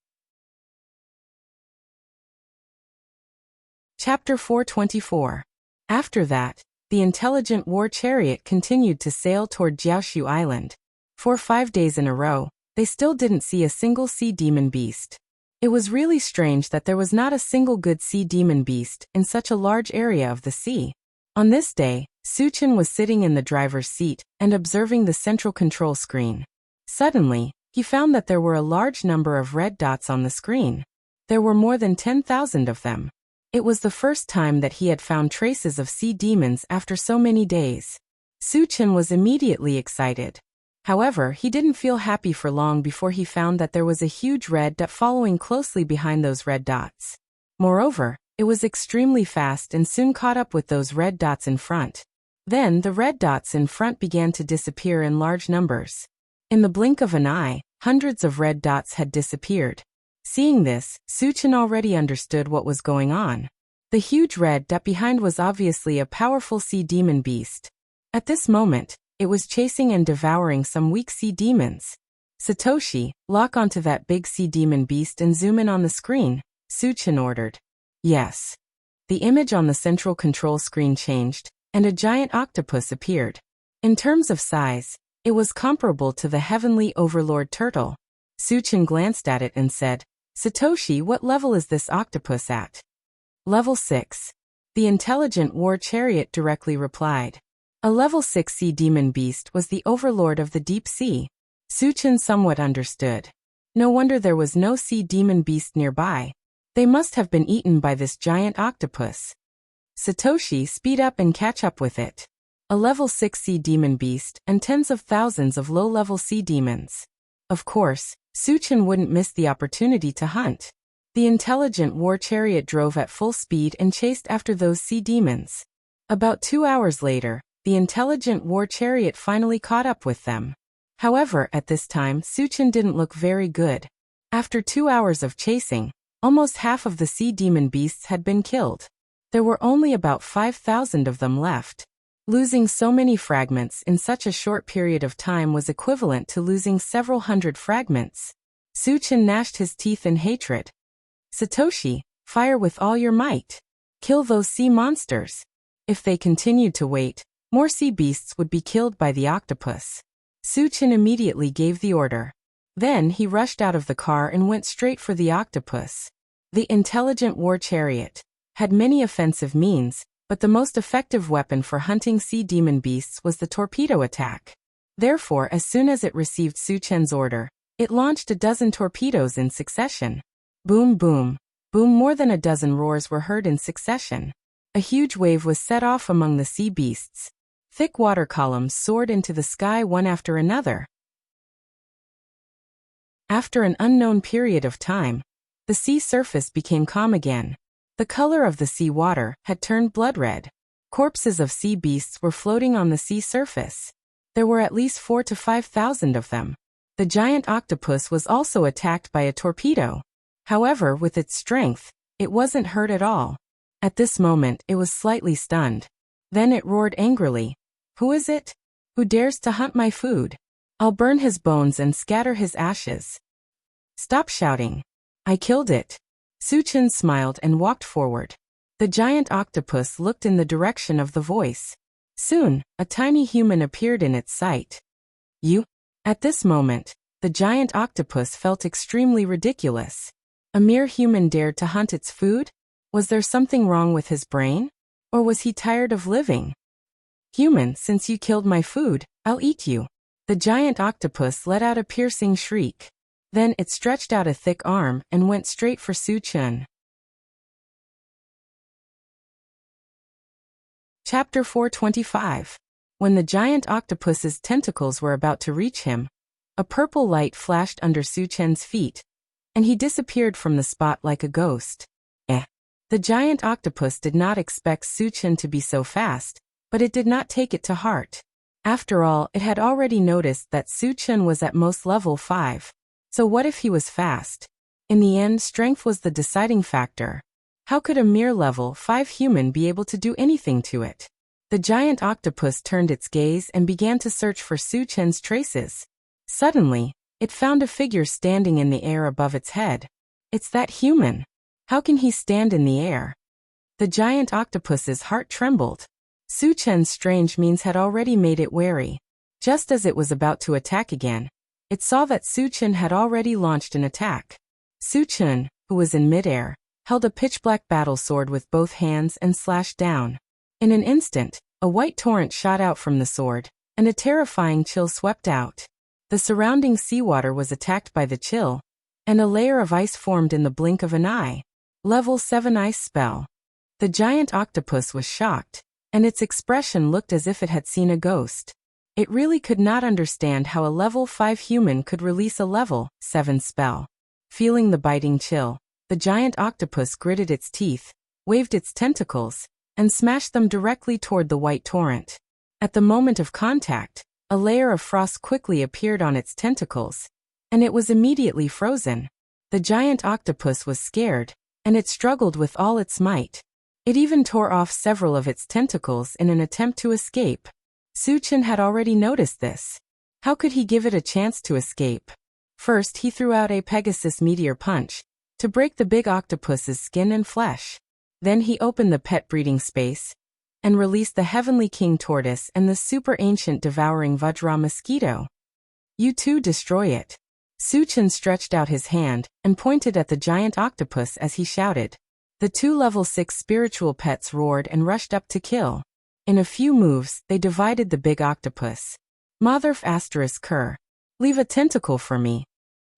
Chapter 424. After that, the intelligent war chariot continued to sail toward Jiaoshu Island. For 5 days in a row, they still didn't see a single sea demon beast. It was really strange that there was not a single good sea demon beast in such a large area of the sea. On this day, Su Chen was sitting in the driver's seat and observing the central control screen. Suddenly, he found that there were a large number of red dots on the screen. There were more than 10,000 of them. It was the first time that he had found traces of sea demons after so many days. Su Chen was immediately excited. However, he didn't feel happy for long before he found that there was a huge red dot following closely behind those red dots. Moreover, it was extremely fast and soon caught up with those red dots in front. Then the red dots in front began to disappear in large numbers. In the blink of an eye, hundreds of red dots had disappeared. Seeing this, Su Chen already understood what was going on. The huge red dot behind was obviously a powerful sea demon beast. At this moment, it was chasing and devouring some weak sea demons. Satoshi, lock onto that big sea demon beast and zoom in on the screen, Su Chen ordered. Yes. The image on the central control screen changed, and a giant octopus appeared. In terms of size, it was comparable to the heavenly overlord turtle. Su Chen glanced at it and said, Satoshi, what level is this octopus at? Level 6. The intelligent war chariot directly replied. A level 6 sea demon beast was the overlord of the deep sea. Su Chen somewhat understood. No wonder there was no sea demon beast nearby. They must have been eaten by this giant octopus. Satoshi, speed up and catch up with it. A level 6 sea demon beast and tens of thousands of low-level sea demons. Of course, Su Chen wouldn't miss the opportunity to hunt. The intelligent war chariot drove at full speed and chased after those sea demons. About 2 hours later, the intelligent war chariot finally caught up with them. However, at this time, Su Chen didn't look very good. After 2 hours of chasing, almost half of the sea demon beasts had been killed. There were only about 5,000 of them left. Losing so many fragments in such a short period of time was equivalent to losing several hundred fragments. Su Chen gnashed his teeth in hatred. Satoshi, fire with all your might. Kill those sea monsters. If they continued to wait, more sea beasts would be killed by the octopus. Su Chen immediately gave the order. Then he rushed out of the car and went straight for the octopus. The intelligent war chariot had many offensive means, but the most effective weapon for hunting sea demon beasts was the torpedo attack. Therefore, as soon as it received Su Chen's order, it launched a dozen torpedoes in succession. Boom, boom, boom. More than a dozen roars were heard in succession. A huge wave was set off among the sea beasts. Thick water columns soared into the sky one after another. After an unknown period of time, the sea surface became calm again. The color of the sea water had turned blood red. Corpses of sea beasts were floating on the sea surface. There were at least 4,000 to 5,000 of them. The giant octopus was also attacked by a torpedo. However, with its strength, it wasn't hurt at all. At this moment, it was slightly stunned. Then it roared angrily. "Who is it? Who dares to hunt my food? I'll burn his bones and scatter his ashes." "Stop shouting. I killed it." Suchin smiled and walked forward. The giant octopus looked in the direction of the voice. Soon, a tiny human appeared in its sight. "You?" At this moment, the giant octopus felt extremely ridiculous. A mere human dared to hunt its food? Was there something wrong with his brain? Or was he tired of living? "Human, since you killed my food, I'll eat you." The giant octopus let out a piercing shriek. Then it stretched out a thick arm and went straight for Suchin. Chapter 425. When the giant octopus's tentacles were about to reach him, a purple light flashed under Suchin's feet, and he disappeared from the spot like a ghost. The giant octopus did not expect Suchin to be so fast, but it did not take it to heart. After all, it had already noticed that Suchin was at most level 5. So what if he was fast? In the end, strength was the deciding factor. How could a mere level 5 human be able to do anything to it? The giant octopus turned its gaze and began to search for Suchin's traces. Suddenly, it found a figure standing in the air above its head. It's that human. How can he stand in the air? The giant octopus's heart trembled. Suchin's strange means had already made it wary. Just as it was about to attack again, it saw that Suchin had already launched an attack. Suchin, who was in midair, held a pitch-black battle sword with both hands and slashed down. In an instant, a white torrent shot out from the sword, and a terrifying chill swept out. The surrounding seawater was attacked by the chill, and a layer of ice formed in the blink of an eye. Level 7 ice spell. The giant octopus was shocked, and its expression looked as if it had seen a ghost. It really could not understand how a level 5 human could release a level 7 spell. Feeling the biting chill, the giant octopus gritted its teeth, waved its tentacles, and smashed them directly toward the white torrent. At the moment of contact, a layer of frost quickly appeared on its tentacles, and it was immediately frozen. The giant octopus was scared, and it struggled with all its might. It even tore off several of its tentacles in an attempt to escape. Suchin had already noticed this. How could he give it a chance to escape? First, he threw out a Pegasus meteor punch to break the big octopus's skin and flesh. Then he opened the pet breeding space and released the Heavenly King tortoise and the super ancient devouring Vajra mosquito. "You too destroy it." Suchin stretched out his hand and pointed at the giant octopus as he shouted. The 2 level 6 spiritual pets roared and rushed up to kill. In a few moves, they divided the big octopus. "Motherf asterisk cur. Leave a tentacle for me."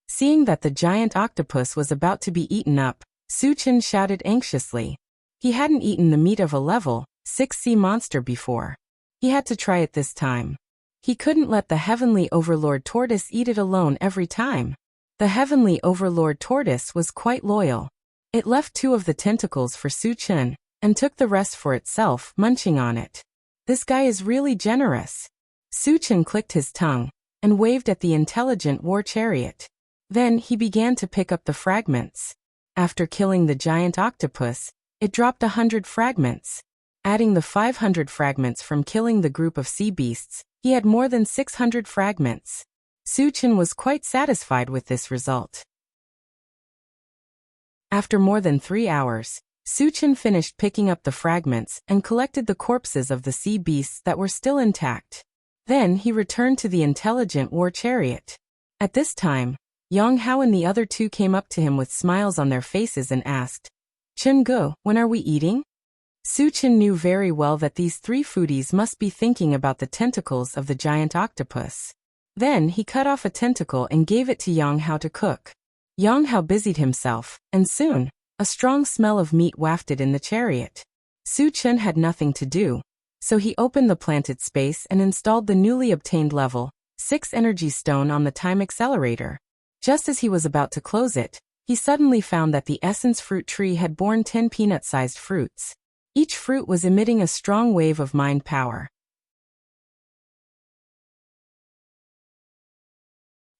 Seeing that the giant octopus was about to be eaten up, Suchin shouted anxiously. He hadn't eaten the meat of a level 6 sea monster before. He had to try it this time. He couldn't let the Heavenly Overlord tortoise eat it alone every time. The Heavenly Overlord tortoise was quite loyal. It left 2 of the tentacles for Suchin, and took the rest for itself, munching on it. This guy is really generous. Suchin clicked his tongue, and waved at the intelligent war chariot. Then he began to pick up the fragments. After killing the giant octopus, it dropped 100 fragments. Adding the 500 fragments from killing the group of sea beasts, he had more than 600 fragments. Suchin was quite satisfied with this result. After more than 3 hours, Suchin finished picking up the fragments and collected the corpses of the sea beasts that were still intact. Then he returned to the intelligent war chariot. At this time, Yang Hao and the other 2 came up to him with smiles on their faces and asked, "Chungu, when are we eating?" Suchin knew very well that these 3 foodies must be thinking about the tentacles of the giant octopus. Then he cut off a tentacle and gave it to Yang Hao to cook. Yang Hao busied himself, and soon, a strong smell of meat wafted in the chariot. Suchin had nothing to do, so he opened the planted space and installed the newly obtained level 6 energy stone on the time accelerator. Just as he was about to close it, he suddenly found that the essence fruit tree had borne 10 peanut-sized fruits. Each fruit was emitting a strong wave of mind power.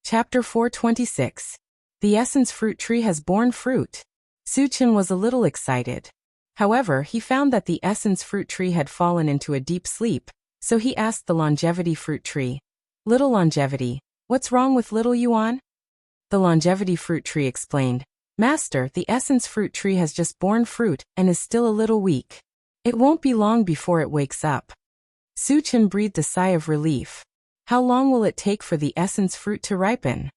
Chapter 426. The essence fruit tree has borne fruit. Suchin was a little excited. However, he found that the essence fruit tree had fallen into a deep sleep, so he asked the longevity fruit tree, "Little longevity, what's wrong with little Yuan?" The longevity fruit tree explained, "Master, the essence fruit tree has just borne fruit and is still a little weak. It won't be long before it wakes up." Suchin breathed a sigh of relief. How long will it take for the essence fruit to ripen?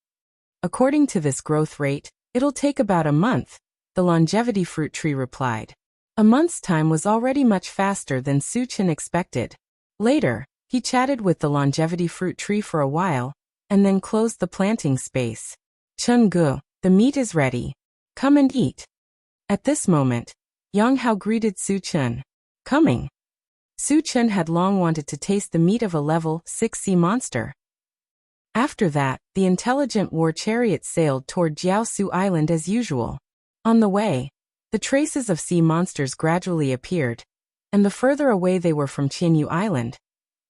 According to this growth rate, it'll take about a month, the longevity fruit tree replied. A month's time was already much faster than Suchin expected. Later, he chatted with the longevity fruit tree for a while, and then closed the planting space. "Chun-gu, the meat is ready. Come and eat." At this moment, Yang Hao greeted Suchin. "Coming." Suchin had long wanted to taste the meat of a level 6 sea monster. After that, the intelligent war chariot sailed toward Jiaosu Island as usual. On the way, the traces of sea monsters gradually appeared, and the further away they were from Qianyu Island,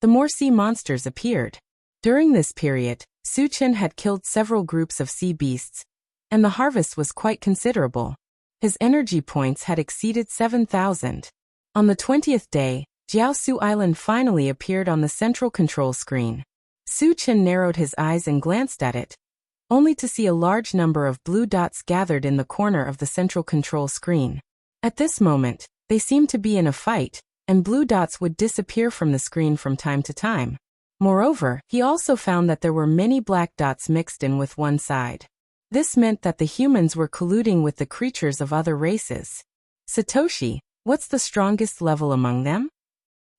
the more sea monsters appeared. During this period, Suchin had killed several groups of sea beasts, and the harvest was quite considerable. His energy points had exceeded 7,000. On the 20th day, Jiaosu Island finally appeared on the central control screen. Suchin narrowed his eyes and glanced at it, only to see a large number of blue dots gathered in the corner of the central control screen. At this moment, they seemed to be in a fight, and blue dots would disappear from the screen from time to time. Moreover, he also found that there were many black dots mixed in with one side. This meant that the humans were colluding with the creatures of other races. "Satoshi, what's the strongest level among them?"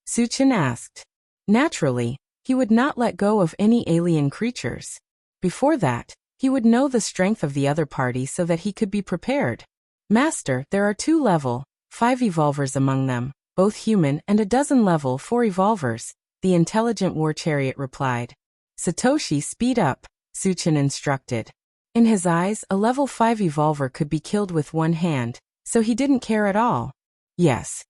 Suchin asked. Naturally, he would not let go of any alien creatures. Before that, he would know the strength of the other party so that he could be prepared. "Master, there are 2 level 5 evolvers among them, both human, and a dozen level 4 evolvers," the intelligent war chariot replied. "Satoshi, speed up," Suchin instructed. In his eyes, a level 5 evolver could be killed with one hand, so he didn't care at all. "Yes."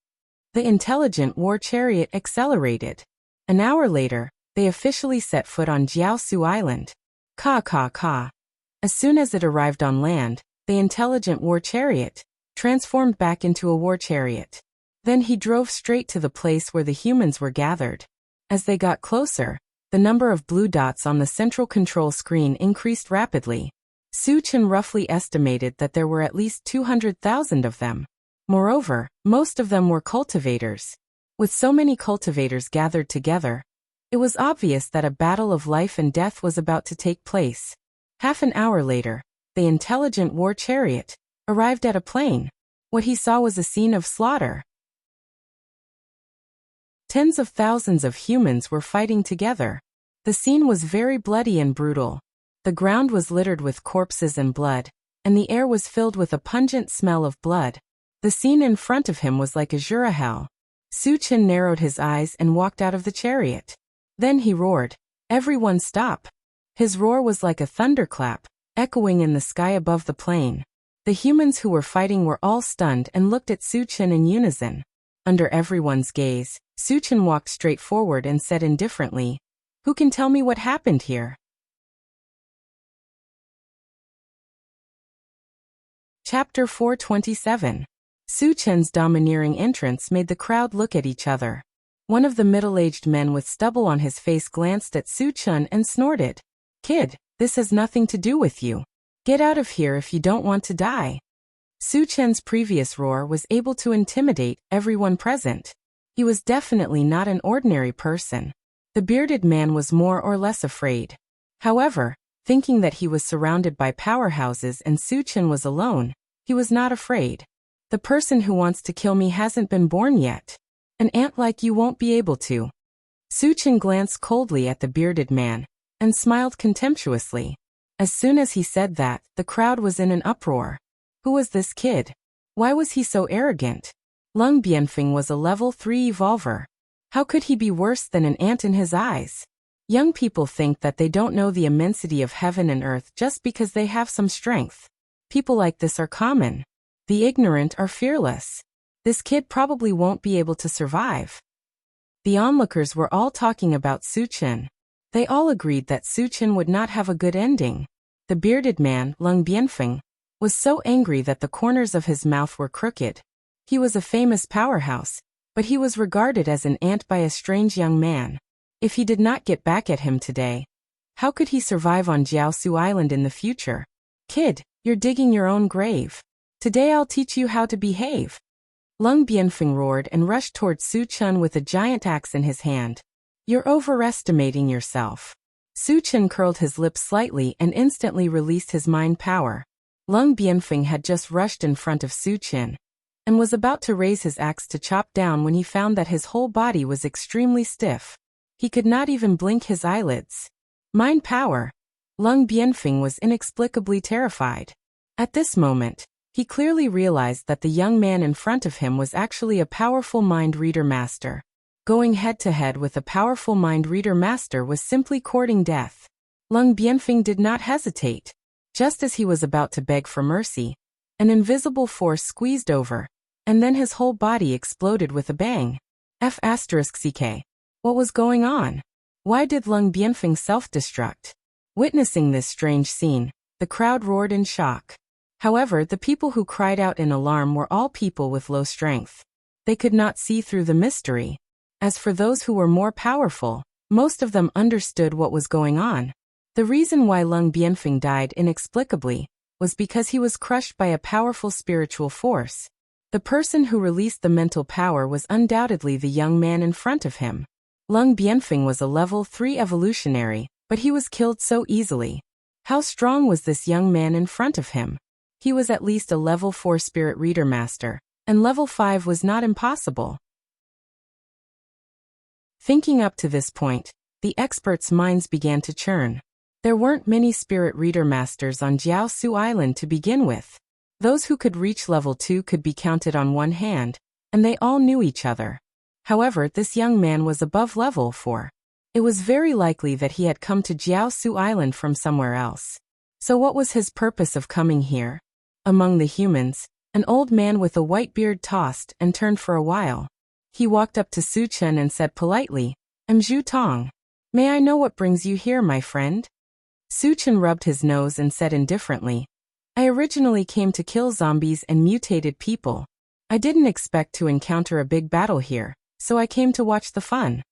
The intelligent war chariot accelerated. An hour later, they officially set foot on Jiaosu Island. Ka. As soon as it arrived on land, the intelligent war chariot transformed back into a war chariot. Then he drove straight to the place where the humans were gathered. As they got closer, the number of blue dots on the central control screen increased rapidly. Suchin roughly estimated that there were at least 200,000 of them. Moreover, most of them were cultivators. With so many cultivators gathered together, it was obvious that a battle of life and death was about to take place. Half an hour later, the intelligent war chariot arrived at a plain. What he saw was a scene of slaughter. Tens of thousands of humans were fighting together. The scene was very bloody and brutal. The ground was littered with corpses and blood, and the air was filled with a pungent smell of blood. The scene in front of him was like a hell. Suchin narrowed his eyes and walked out of the chariot. Then he roared, "Everyone stop!" His roar was like a thunderclap, echoing in the sky above the plain. The humans who were fighting were all stunned and looked at Suchin in unison. Under everyone's gaze, Suchin walked straight forward and said indifferently, "Who can tell me what happened here?" Chapter 427. Suchin's domineering entrance made the crowd look at each other. One of the middle-aged men with stubble on his face glanced at Suchin and snorted, "Kid, this has nothing to do with you. Get out of here if you don't want to die." Suchin's previous roar was able to intimidate everyone present. He was definitely not an ordinary person. The bearded man was more or less afraid. However, thinking that he was surrounded by powerhouses and Suchin was alone, he was not afraid. "The person who wants to kill me hasn't been born yet. An ant like you won't be able to." Suchin glanced coldly at the bearded man and smiled contemptuously. As soon as he said that, the crowd was in an uproar. Who was this kid? Why was he so arrogant? Lung Bianfeng was a level 3 evolver. How could he be worse than an ant in his eyes? Young people think that they don't know the immensity of heaven and earth just because they have some strength. People like this are common. The ignorant are fearless. This kid probably won't be able to survive. The onlookers were all talking about Suchen. They all agreed that Suchen would not have a good ending. The bearded man, Lung Bianfeng, was so angry that the corners of his mouth were crooked. He was a famous powerhouse, but he was regarded as an ant by a strange young man. If he did not get back at him today, how could he survive on Jiaosu Island in the future? Kid, you're digging your own grave. Today I'll teach you how to behave. Lung Bianfeng roared and rushed toward Su Chun with a giant axe in his hand. You're overestimating yourself. Su Chun curled his lips slightly and instantly released his mind power. Lung Bianfeng had just rushed in front of Su Chun and was about to raise his axe to chop down when he found that his whole body was extremely stiff. He could not even blink his eyelids. Mind power. Lung Bianfeng was inexplicably terrified. At this moment, he clearly realized that the young man in front of him was actually a powerful mind reader master. Going head-to-head with a powerful mind reader master was simply courting death. Lung Bianfeng did not hesitate. Just as he was about to beg for mercy, an invisible force squeezed over, and then his whole body exploded with a bang. F***ck. What was going on? Why did Lung Bianfeng self-destruct? Witnessing this strange scene, the crowd roared in shock. However, the people who cried out in alarm were all people with low strength. They could not see through the mystery. As for those who were more powerful, most of them understood what was going on. The reason why Lung Bianfeng died inexplicably was because he was crushed by a powerful spiritual force. The person who released the mental power was undoubtedly the young man in front of him. Lung Bianfeng was a level 3 evolutionary, but he was killed so easily. How strong was this young man in front of him? He was at least a level 4 spirit reader master, and level 5 was not impossible. Thinking up to this point, the experts' minds began to churn. There weren't many spirit reader masters on Jiaosu Island to begin with. Those who could reach level 2 could be counted on one hand, and they all knew each other. However, this young man was above level 4. It was very likely that he had come to Jiaosu Island from somewhere else. So what was his purpose of coming here? Among the humans, an old man with a white beard tossed and turned for a while. He walked up to Su Chun and said politely, I'm Zhu Tong. May I know what brings you here, my friend? Su Chun rubbed his nose and said indifferently, I originally came to kill zombies and mutated people. I didn't expect to encounter a big battle here, so I came to watch the fun.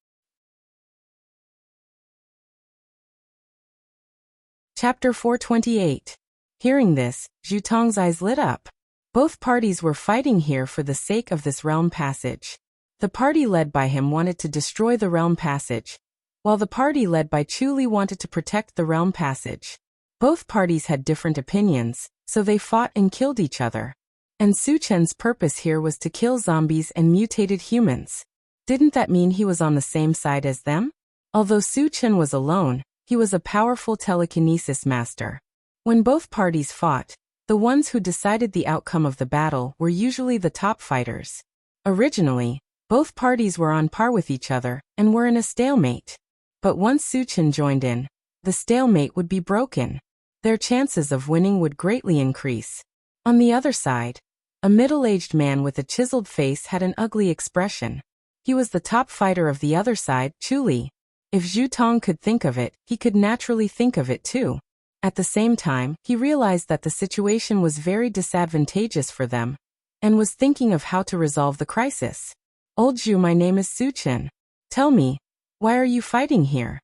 Chapter 428. Hearing this, Zhu Tong's eyes lit up. Both parties were fighting here for the sake of this realm passage. The party led by him wanted to destroy the realm passage, while the party led by Chu Li wanted to protect the realm passage. Both parties had different opinions, so they fought and killed each other. And Su Chen's purpose here was to kill zombies and mutated humans. Didn't that mean he was on the same side as them? Although Su Chen was alone, he was a powerful telekinesis master. When both parties fought, the ones who decided the outcome of the battle were usually the top fighters. Originally, both parties were on par with each other and were in a stalemate. But once Su Chen joined in, the stalemate would be broken. Their chances of winning would greatly increase. On the other side, a middle-aged man with a chiseled face had an ugly expression. He was the top fighter of the other side, Chu Li. If Zhu Tong could think of it, he could naturally think of it too. At the same time, he realized that the situation was very disadvantageous for them, and was thinking of how to resolve the crisis. Old Zhu, my name is Su Chen. Tell me, why are you fighting here?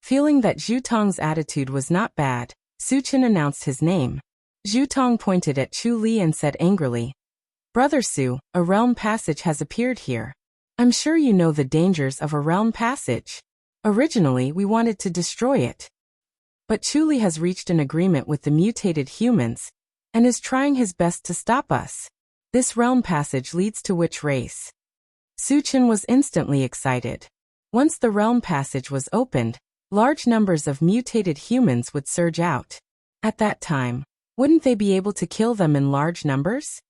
Feeling that Zhu Tong's attitude was not bad, Su Chen announced his name. Zhu Tong pointed at Chu Li and said angrily, Brother Su, a realm passage has appeared here. I'm sure you know the dangers of a realm passage. Originally, we wanted to destroy it. But Chu Li has reached an agreement with the mutated humans, and is trying his best to stop us. This realm passage leads to which race? Su Chen was instantly excited. Once the realm passage was opened, large numbers of mutated humans would surge out. At that time, wouldn't they be able to kill them in large numbers?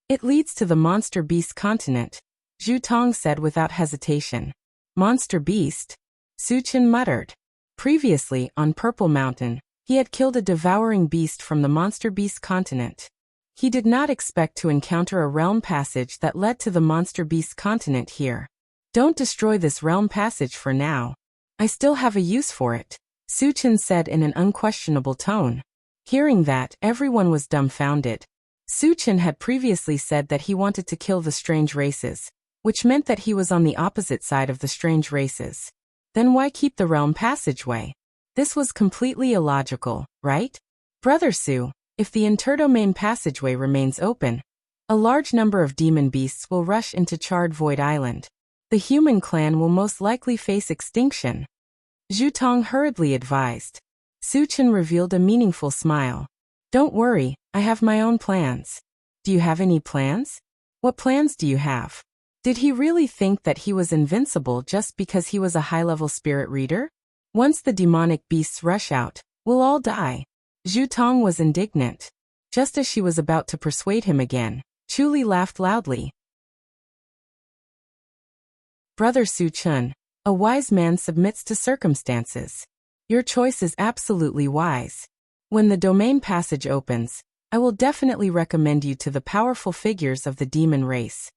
It leads to the monster beast continent, Zhu Tong said without hesitation. Monster beast? Su Chen muttered. Previously, on Purple Mountain, he had killed a devouring beast from the Monster Beast continent. He did not expect to encounter a realm passage that led to the Monster Beast continent here. Don't destroy this realm passage for now. I still have a use for it, Suchin said in an unquestionable tone. Hearing that, everyone was dumbfounded. Suchin had previously said that he wanted to kill the strange races, which meant that he was on the opposite side of the strange races. Then why keep the realm passageway? This was completely illogical, right? Brother Su, if the interdomain passageway remains open, a large number of demon beasts will rush into Charred Void Island. The human clan will most likely face extinction, Zhu Tong hurriedly advised. Suchin revealed a meaningful smile. Don't worry, I have my own plans. Do you have any plans? What plans do you have? Did he really think that he was invincible just because he was a high-level spirit reader? Once the demonic beasts rush out, we'll all die. Zhu Tong was indignant. Just as she was about to persuade him again, Chuli laughed loudly. Brother Suchun, a wise man submits to circumstances. Your choice is absolutely wise. When the domain passage opens, I will definitely recommend you to the powerful figures of the demon race.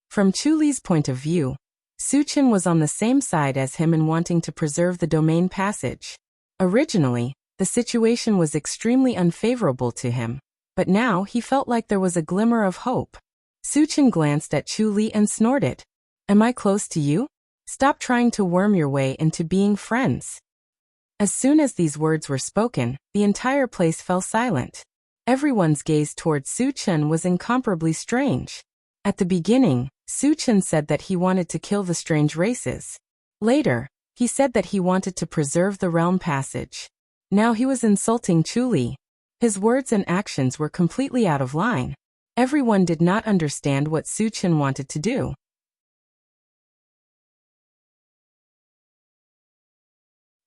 From Chuli's point of view, Suchin was on the same side as him in wanting to preserve the domain passage. Originally, the situation was extremely unfavorable to him, but now he felt like there was a glimmer of hope. Suchin glanced at Chuli and snorted. Am I close to you? Stop trying to worm your way into being friends. As soon as these words were spoken, the entire place fell silent. Everyone's gaze towards Suchin was incomparably strange. At the beginning, Suchin said that he wanted to kill the strange races. Later, he said that he wanted to preserve the realm passage. Now he was insulting Chuli. His words and actions were completely out of line. Everyone did not understand what Suchin wanted to do.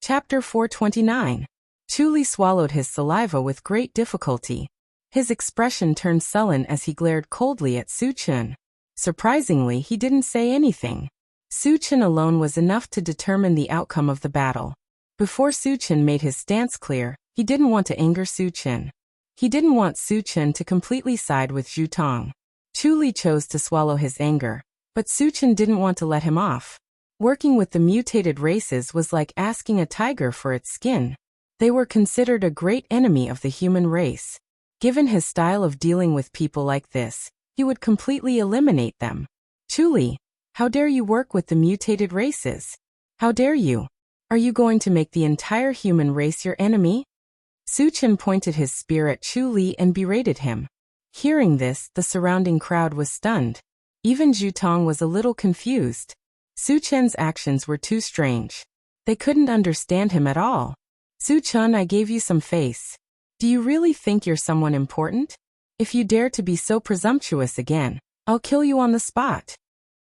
Chapter 429. Chuli swallowed his saliva with great difficulty. His expression turned sullen as he glared coldly at Suchin. Surprisingly, he didn't say anything. Suchin alone was enough to determine the outcome of the battle. Before Suchin made his stance clear, he didn't want to anger Suchin. He didn't want Suchin to completely side with Zhu Tong. Chuli chose to swallow his anger, but Suchin didn't want to let him off. Working with the mutated races was like asking a tiger for its skin. They were considered a great enemy of the human race. Given his style of dealing with people like this, he would completely eliminate them. Chuli, how dare you work with the mutated races? How dare you? Are you going to make the entire human race your enemy? Suchin pointed his spear at Chuli and berated him. Hearing this, the surrounding crowd was stunned. Even Zhu Tong was a little confused. Suchin's actions were too strange. They couldn't understand him at all. Suchun, I gave you some face. Do you really think you're someone important? If you dare to be so presumptuous again, I'll kill you on the spot.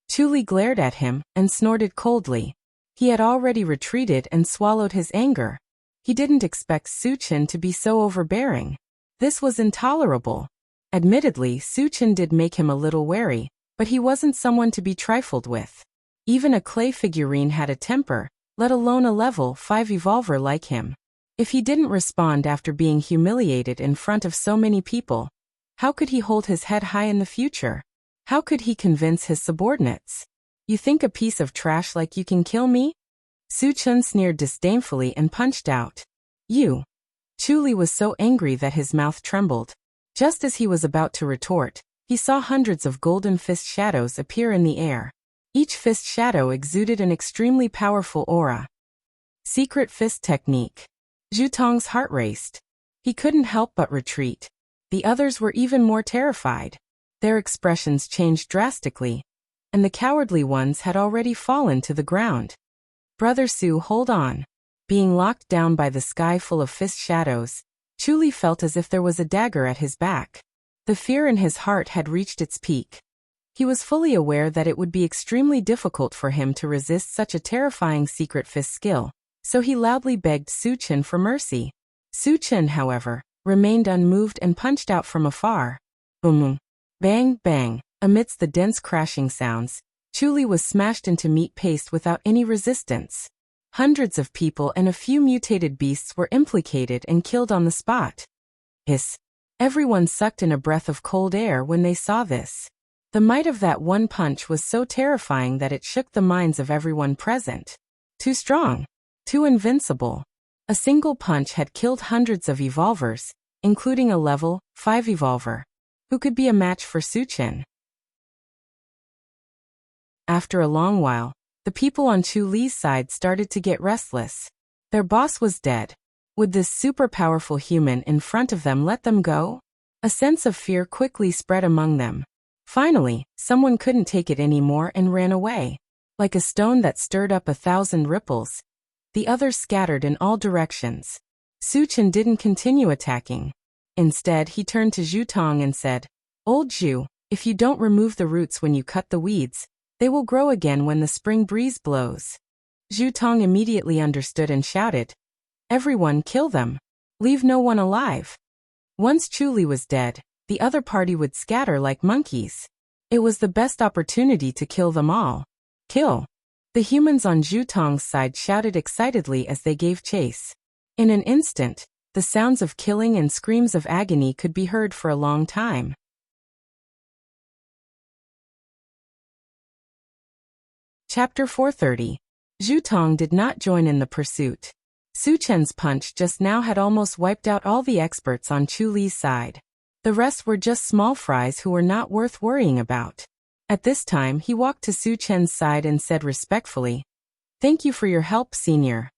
Chuli glared at him and snorted coldly. He had already retreated and swallowed his anger. He didn't expect Suchin to be so overbearing. This was intolerable. Admittedly, Suchin did make him a little wary, but he wasn't someone to be trifled with. Even a clay figurine had a temper, let alone a level 5 evolver like him. If he didn't respond after being humiliated in front of so many people, how could he hold his head high in the future? How could he convince his subordinates? You think a piece of trash like you can kill me? Suchun sneered disdainfully and punched out. You. Chuli was so angry that his mouth trembled. Just as he was about to retort, he saw hundreds of golden fist shadows appear in the air. Each fist shadow exuded an extremely powerful aura. Secret fist technique. Zhu Tong's heart raced. He couldn't help but retreat. The others were even more terrified. Their expressions changed drastically, and the cowardly ones had already fallen to the ground. Brother Su, hold on. Being locked down by the sky full of fist shadows, Chuli felt as if there was a dagger at his back. The fear in his heart had reached its peak. He was fully aware that it would be extremely difficult for him to resist such a terrifying secret fist skill, so he loudly begged Suchin for mercy. Suchin, however, remained unmoved and punched out from afar. Boom! Bang, bang! Amidst the dense crashing sounds, Chuli was smashed into meat paste without any resistance. Hundreds of people and a few mutated beasts were implicated and killed on the spot. Hiss. Everyone sucked in a breath of cold air when they saw this. The might of that one punch was so terrifying that it shook the minds of everyone present. Too strong. Too invincible. A single punch had killed hundreds of evolvers, including a level 5 evolver. Who could be a match for Suchen? After a long while, the people on Chu Li's side started to get restless. Their boss was dead. Would this super powerful human in front of them let them go? A sense of fear quickly spread among them. Finally, someone couldn't take it anymore and ran away. Like a stone that stirred up 1,000 ripples, the others scattered in all directions. Suchen didn't continue attacking. Instead, he turned to Zhu Tong and said, "Old Zhu, if you don't remove the roots when you cut the weeds, they will grow again when the spring breeze blows." Zhu Tong immediately understood and shouted, "Everyone kill them. Leave no one alive." Once Chu Li was dead, the other party would scatter like monkeys. It was the best opportunity to kill them all. Kill. The humans on Zhu Tong's side shouted excitedly as they gave chase. In an instant, the sounds of killing and screams of agony could be heard for a long time. Chapter 430. Zhu Tong did not join in the pursuit. Suchen's punch just now had almost wiped out all the experts on Chu Li's side. The rest were just small fries who were not worth worrying about. At this time he walked to Suchen's side and said respectfully, "Thank you for your help, senior."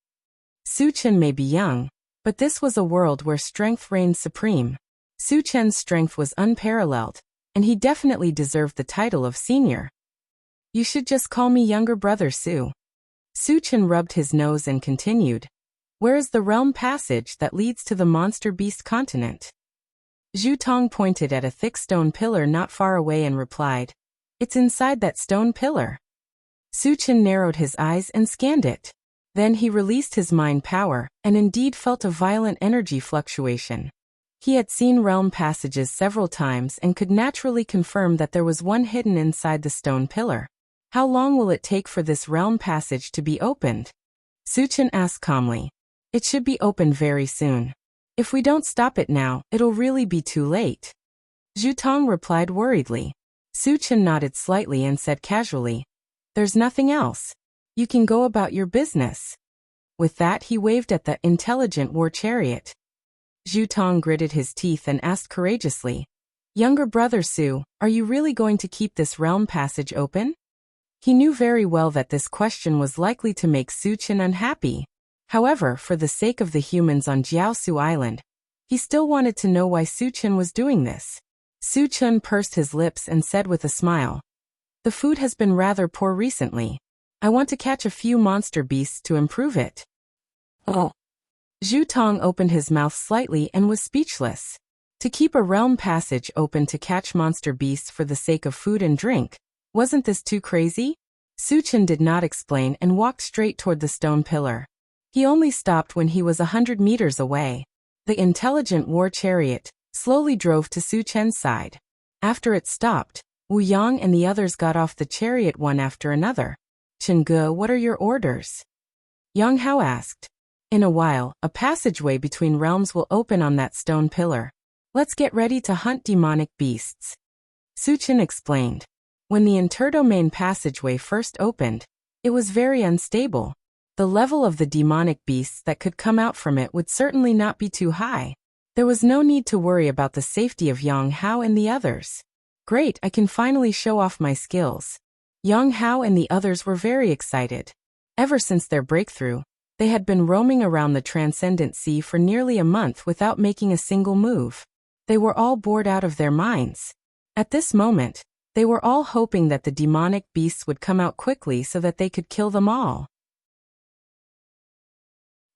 Suchen may be young, but this was a world where strength reigned supreme. Suchen's strength was unparalleled, and he definitely deserved the title of senior. "You should just call me younger brother Su." Suchen rubbed his nose and continued, "Where is the realm passage that leads to the monster beast continent?" Zhu Tong pointed at a thick stone pillar not far away and replied, "It's inside that stone pillar." Suchen narrowed his eyes and scanned it. Then he released his mind power, and indeed felt a violent energy fluctuation. He had seen realm passages several times and could naturally confirm that there was one hidden inside the stone pillar. How long will it take for this realm passage to be opened? Suchen asked calmly. "It should be opened very soon. If we don't stop it now, it'll really be too late." Zhu Tong replied worriedly. Suchen nodded slightly and said casually, "There's nothing else. You can go about your business." With that he waved at the intelligent war chariot. Zhu Tong gritted his teeth and asked courageously, "Younger brother Su, are you really going to keep this realm passage open?" He knew very well that this question was likely to make Suchen unhappy. However, for the sake of the humans on Jiaosu Island, he still wanted to know why Suchen was doing this. Suchen pursed his lips and said with a smile, "The food has been rather poor recently. I want to catch a few monster beasts to improve it." Oh. Zhu Tong opened his mouth slightly and was speechless. To keep a realm passage open to catch monster beasts for the sake of food and drink, wasn't this too crazy? Suchen did not explain and walked straight toward the stone pillar. He only stopped when he was 100 meters away. The intelligent war chariot slowly drove to Suchen's side. After it stopped, Wu Yang and the others got off the chariot one after another. "Chengge, what are your orders?" Yang Hao asked. "In a while, a passageway between realms will open on that stone pillar. Let's get ready to hunt demonic beasts." Suchen explained. When the interdomain passageway first opened, it was very unstable. The level of the demonic beasts that could come out from it would certainly not be too high. There was no need to worry about the safety of Yang Hao and the others. Great, I can finally show off my skills. Yang Hao and the others were very excited. Ever since their breakthrough, they had been roaming around the Transcendent Sea for nearly a month without making a single move. They were all bored out of their minds. At this moment, they were all hoping that the demonic beasts would come out quickly so that they could kill them all.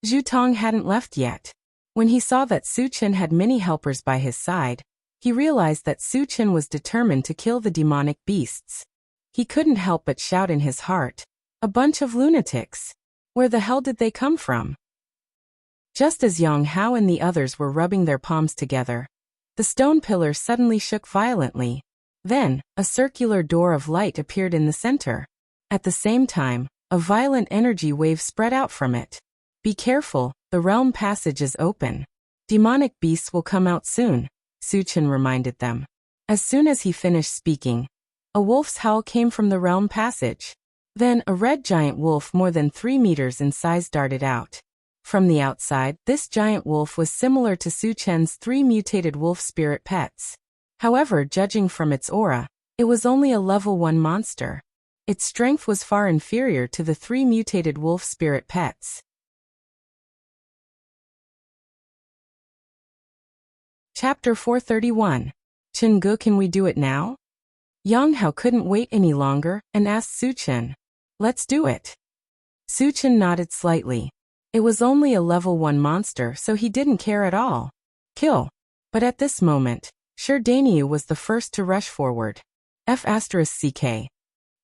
Zhu Tong hadn't left yet. When he saw that Suchen had many helpers by his side, he realized that Suchen was determined to kill the demonic beasts. He couldn't help but shout in his heart, "A bunch of lunatics! Where the hell did they come from?" Just as Yang Hao and the others were rubbing their palms together, the stone pillar suddenly shook violently. Then, a circular door of light appeared in the center. At the same time, A violent energy wave spread out from it. Be careful, the realm passage is open. Demonic beasts will come out soon, Suchen reminded them. As soon as he finished speaking, a wolf's howl came from the realm passage. Then a red giant wolf more than 3 meters in size darted out. From the outside, this giant wolf was similar to Suchen's 3 mutated wolf spirit pets. However, judging from its aura, it was only a level 1 monster. Its strength was far inferior to the 3 mutated wolf spirit pets. Chapter 431. Chengu, can we do it now? Yang Hao couldn't wait any longer and asked Suchen. Let's do it. Suchen nodded slightly. It was only a level 1 monster, so he didn't care at all. Kill. But at this moment, Sherdaniu was the first to rush forward. F***CK.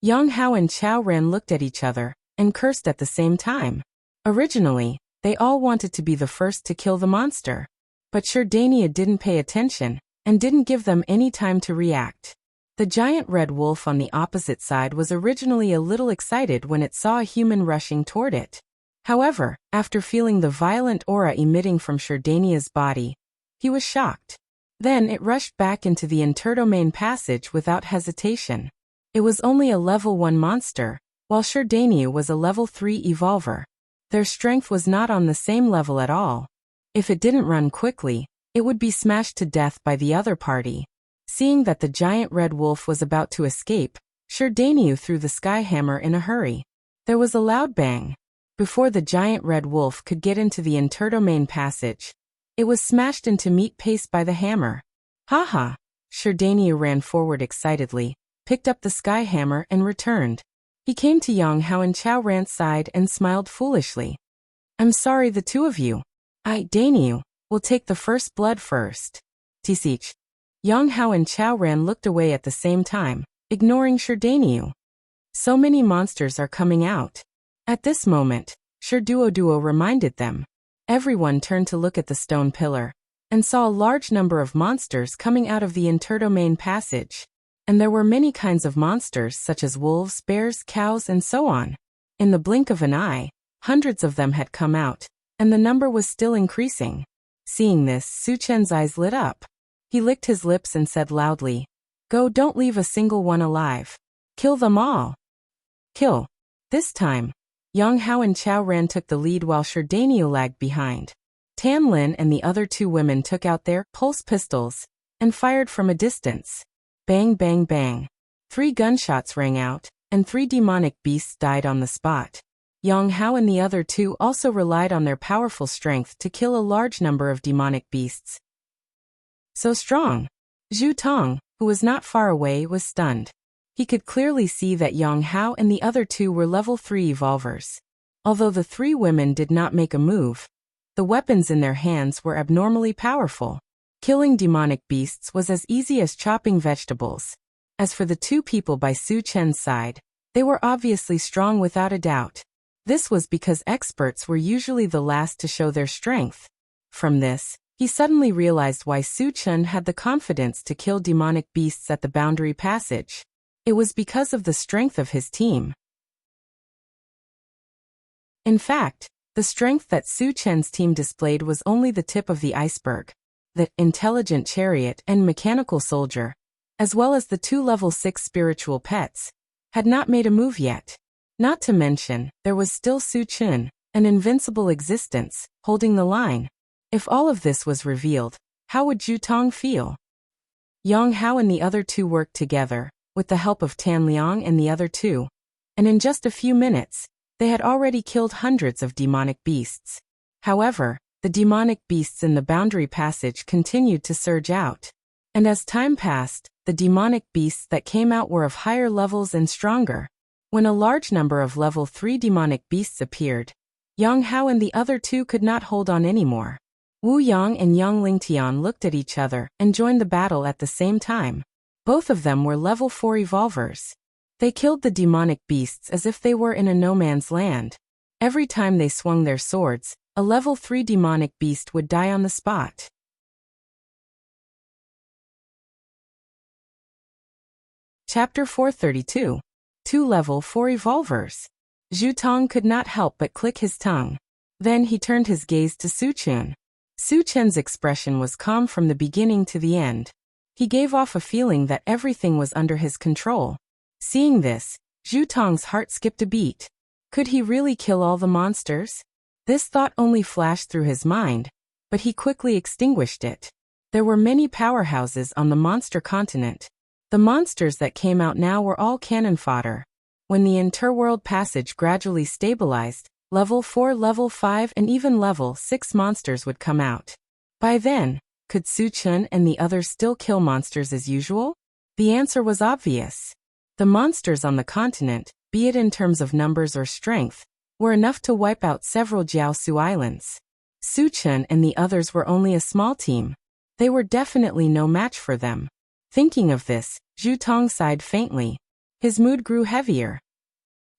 Yang Hao and Chao Ran looked at each other and cursed at the same time. Originally, they all wanted to be the first to kill the monster. But Sherdania didn't pay attention and didn't give them any time to react. The giant red wolf on the opposite side was originally a little excited when it saw a human rushing toward it. However, after feeling the violent aura emitting from Sherdania's body, he was shocked. Then it rushed back into the interdomain passage without hesitation. It was only a level 1 monster, while Sherdania was a level 3 evolver. Their strength was not on the same level at all. If it didn't run quickly, it would be smashed to death by the other party. Seeing that the giant red wolf was about to escape, Sherdaniu threw the sky hammer in a hurry. There was a loud bang. Before the giant red wolf could get into the interdomain passage, it was smashed into meat paste by the hammer. Haha! Sherdaniu ran forward excitedly, picked up the sky hammer and returned. He came to Yang Hao and Chao Ran's side and smiled foolishly. I'm sorry, the two of you. Daniu, will take the first blood first. Tisich. Yang Hao and Chao Ran looked away at the same time, ignoring Sherdaniu. So many monsters are coming out. At this moment, Sherduoduo reminded them. Everyone turned to look at the stone pillar, and saw a large number of monsters coming out of the interdomain passage. And there were many kinds of monsters such as wolves, bears, cows, and so on. In the blink of an eye, hundreds of them had come out, and the number was still increasing. Seeing this, Suchen's eyes lit up. He licked his lips and said loudly, Go, don't leave a single one alive. Kill them all. Kill. This time, Yang Hao and Chao Ran took the lead while Sherdaniu lagged behind. Tan Lin and the other 2 women took out their pulse pistols and fired from a distance. Bang, bang, bang. 3 gunshots rang out, and 3 demonic beasts died on the spot. Yang Hao and the other 2 also relied on their powerful strength to kill a large number of demonic beasts. So strong. Zhu Tong, who was not far away, was stunned. He could clearly see that Yang Hao and the other 2 were level 3 evolvers. Although the 3 women did not make a move, the weapons in their hands were abnormally powerful. Killing demonic beasts was as easy as chopping vegetables. As for the 2 people by Su Chen's side, they were obviously strong without a doubt. This was because experts were usually the last to show their strength. From this, he suddenly realized why Su Chen had the confidence to kill demonic beasts at the boundary passage. It was because of the strength of his team. In fact, the strength that Su Chen's team displayed was only the tip of the iceberg. The intelligent chariot and mechanical soldier, as well as the 2 level 6 spiritual pets, had not made a move yet. Not to mention, there was still Su Chen, an invincible existence, holding the line. If all of this was revealed, how would Zhu Tong feel? Yang Hao and the other 2 worked together, with the help of Tan Liang and the other 2, and in just a few minutes, they had already killed hundreds of demonic beasts. However, the demonic beasts in the boundary passage continued to surge out. And as time passed, the demonic beasts that came out were of higher levels and stronger. When a large number of level 3 demonic beasts appeared, Yang Hao and the other 2 could not hold on anymore. Wu Yang and Yang Lingtian looked at each other and joined the battle at the same time. Both of them were level 4 evolvers. They killed the demonic beasts as if they were in a no man's land. Every time they swung their swords, a level 3 demonic beast would die on the spot. Chapter 432. 2 level 4 evolvers. Zhu Tong could not help but click his tongue. Then he turned his gaze to Su Chen. Su Chen's expression was calm from the beginning to the end. He gave off a feeling that everything was under his control. Seeing this, Zhu Tong's heart skipped a beat. Could he really kill all the monsters? This thought only flashed through his mind, but he quickly extinguished it. There were many powerhouses on the monster continent. The monsters that came out now were all cannon fodder. When the interworld passage gradually stabilized, level 4, level 5 and even level 6 monsters would come out. By then, could Su Chen and the others still kill monsters as usual? The answer was obvious. The monsters on the continent, be it in terms of numbers or strength, were enough to wipe out several Jiaosu islands. Su Chen and the others were only a small team. They were definitely no match for them. Thinking of this, Zhu Tong sighed faintly. His mood grew heavier.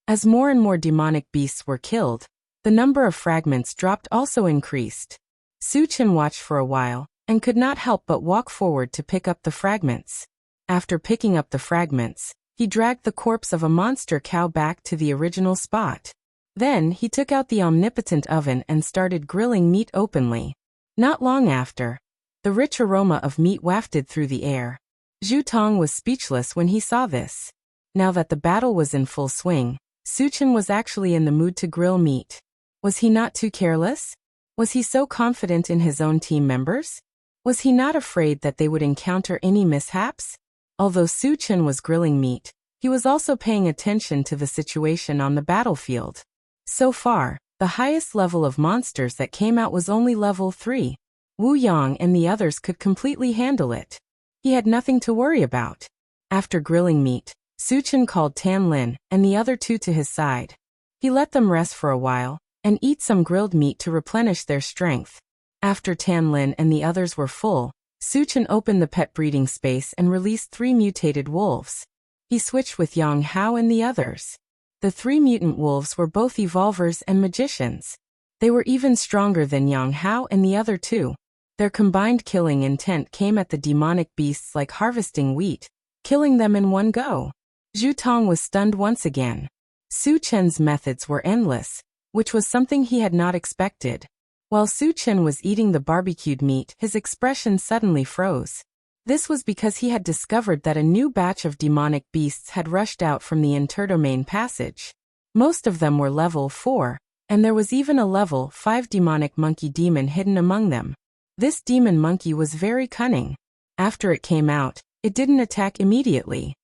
As more and more demonic beasts were killed, the number of fragments dropped also increased. Su Chen watched for a while, and could not help but walk forward to pick up the fragments. After picking up the fragments, he dragged the corpse of a monster cow back to the original spot. Then he took out the omnipotent oven and started grilling meat openly. Not long after, the rich aroma of meat wafted through the air. Zhu Tong was speechless when he saw this. Now that the battle was in full swing, Su Chen was actually in the mood to grill meat. Was he not too careless? Was he so confident in his own team members? Was he not afraid that they would encounter any mishaps? Although Su Chen was grilling meat, he was also paying attention to the situation on the battlefield. So far, the highest level of monsters that came out was only level 3. Wu Yang and the others could completely handle it. He had nothing to worry about. After grilling meat, Su Chen called Tan Lin and the other two to his side. He let them rest for a while and eat some grilled meat to replenish their strength. After Tan Lin and the others were full, Su Chen opened the pet breeding space and released 3 mutated wolves. He switched with Yang Hao and the others. The 3 mutant wolves were both evolvers and magicians. They were even stronger than Yang Hao and the other two. Their combined killing intent came at the demonic beasts like harvesting wheat, killing them in one go. Zhu Tong was stunned once again. Su Chen's methods were endless, which was something he had not expected. While Su Chen was eating the barbecued meat, his expression suddenly froze. This was because he had discovered that a new batch of demonic beasts had rushed out from the interdomain passage. Most of them were level 4, and there was even a level 5 demonic monkey demon hidden among them. This demon monkey was very cunning. After it came out, it didn't attack immediately.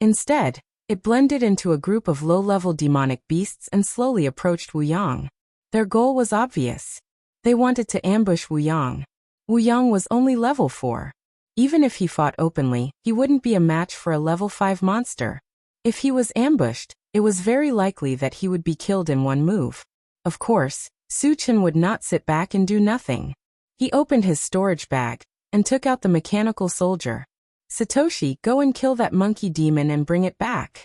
Instead, it blended into a group of low-level demonic beasts and slowly approached Wu Yang. Their goal was obvious. They wanted to ambush Wu Yang. Wu Yang was only level 4. Even if he fought openly, he wouldn't be a match for a level 5 monster. If he was ambushed, it was very likely that he would be killed in one move. Of course, Su Chen would not sit back and do nothing. He opened his storage bag and took out the mechanical soldier. Satoshi, go and kill that monkey demon and bring it back.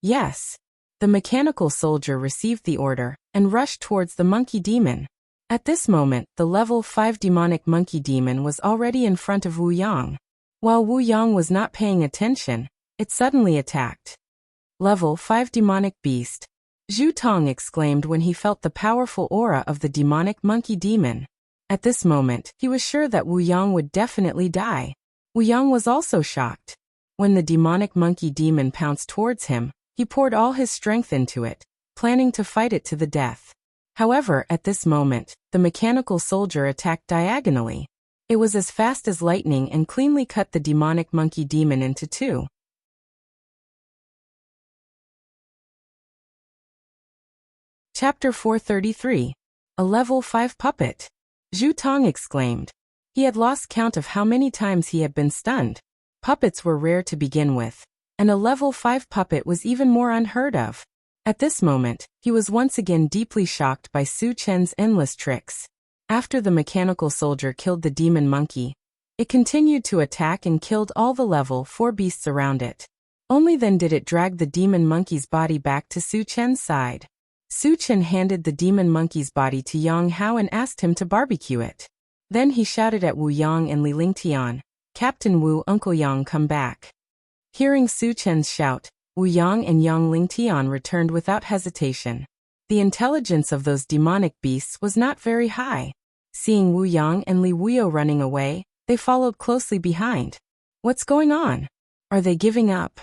Yes. The mechanical soldier received the order and rushed towards the monkey demon. At this moment, the level 5 demonic monkey demon was already in front of Wu Yang. While Wu Yang was not paying attention, it suddenly attacked. Level 5 demonic beast. Zhu Tong exclaimed when he felt the powerful aura of the demonic monkey demon. At this moment, he was sure that Wu Yang would definitely die. Wu Yang was also shocked. When the demonic monkey demon pounced towards him, he poured all his strength into it, planning to fight it to the death. However, at this moment, the mechanical soldier attacked diagonally. It was as fast as lightning and cleanly cut the demonic monkey demon into 2. Chapter 433. A level 5 puppet. Zhu Tong exclaimed. He had lost count of how many times he had been stunned. Puppets were rare to begin with, and a level 5 puppet was even more unheard of. At this moment, he was once again deeply shocked by Su Chen's endless tricks. After the mechanical soldier killed the demon monkey, it continued to attack and killed all the level 4 beasts around it. Only then did it drag the demon monkey's body back to Su Chen's side. Su Chen handed the demon monkey's body to Yang Hao and asked him to barbecue it. Then he shouted at Wu Yang and Li Lingtian, "Captain Wu, Uncle Yang, come back." Hearing Su Chen's shout, Wu Yang and Yang Lingtian returned without hesitation. The intelligence of those demonic beasts was not very high. Seeing Wu Yang and Li Wuyo running away, they followed closely behind. What's going on? Are they giving up?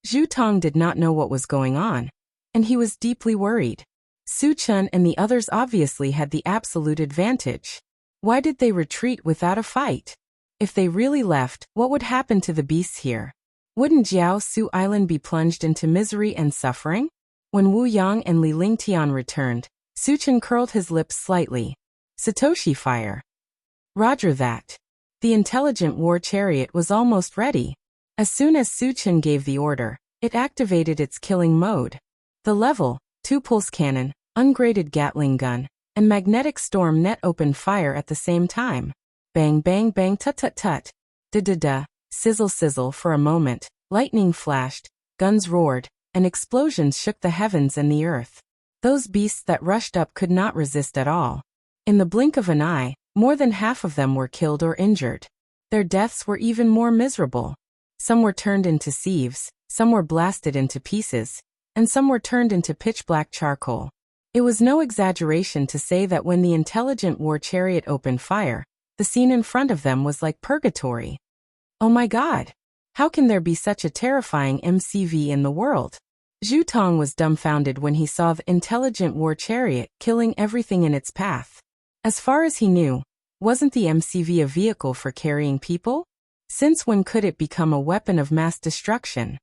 Zhu Tong did not know what was going on, and he was deeply worried. Su Chen and the others obviously had the absolute advantage. Why did they retreat without a fight? If they really left, what would happen to the beasts here? Wouldn't Jiaosu Island be plunged into misery and suffering? When Wu Yang and Li Lingtian returned, Su Chen curled his lips slightly. Satoshi fire. Roger that. The intelligent war chariot was almost ready. As soon as Su Chen gave the order, it activated its killing mode. The level 2 pulse cannon, ungraded Gatling gun, and magnetic storm net opened fire at the same time. Bang bang bang tut tut tut. Da-da-da, sizzle sizzle for a moment, lightning flashed, guns roared, and explosions shook the heavens and the earth. Those beasts that rushed up could not resist at all. In the blink of an eye, more than half of them were killed or injured. Their deaths were even more miserable. Some were turned into sieves, some were blasted into pieces, and some were turned into pitch-black charcoal. It was no exaggeration to say that when the intelligent war chariot opened fire, the scene in front of them was like purgatory. Oh my God! How can there be such a terrifying MCV in the world? Zhu Tong was dumbfounded when he saw the intelligent war chariot killing everything in its path. As far as he knew, wasn't the MCV a vehicle for carrying people? Since when could it become a weapon of mass destruction?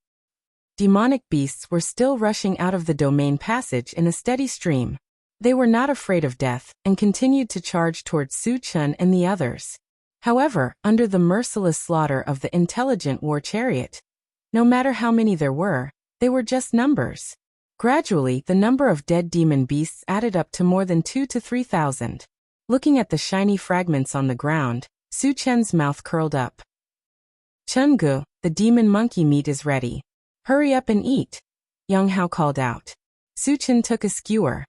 Demonic beasts were still rushing out of the domain passage in a steady stream. They were not afraid of death and continued to charge towards Su Chen and the others. However, under the merciless slaughter of the intelligent war chariot, no matter how many there were, they were just numbers. Gradually, the number of dead demon beasts added up to more than 2,000 to 3,000. Looking at the shiny fragments on the ground, Su Chen's mouth curled up. Chungu, the demon monkey meat is ready. Hurry up and eat, Yang Hao called out. Su Chen took a skewer.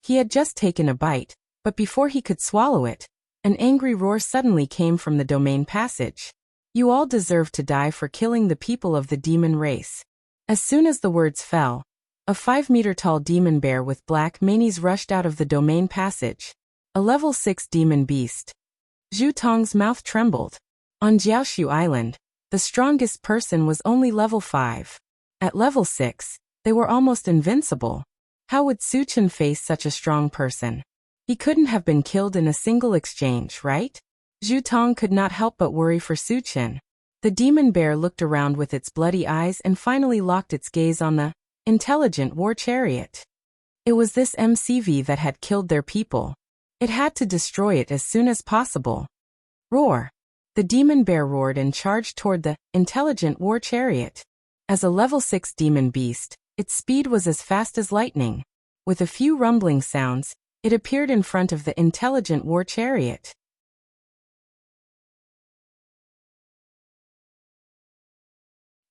He had just taken a bite, but before he could swallow it, an angry roar suddenly came from the domain passage. You all deserve to die for killing the people of the demon race. As soon as the words fell, a 5-meter-tall demon bear with black manes rushed out of the domain passage. A level 6 demon beast. Zhu Tong's mouth trembled. On Jiaoshu Island, the strongest person was only level 5. At level 6, they were almost invincible. How would Su Chen face such a strong person? He couldn't have been killed in a single exchange, right? Zhu Tong could not help but worry for Su Chen. The demon bear looked around with its bloody eyes and finally locked its gaze on the intelligent war chariot. It was this MCV that had killed their people. It had to destroy it as soon as possible. Roar! The demon bear roared and charged toward the intelligent war chariot. As a level 6 demon beast, its speed was as fast as lightning. With a few rumbling sounds, it appeared in front of the intelligent war chariot.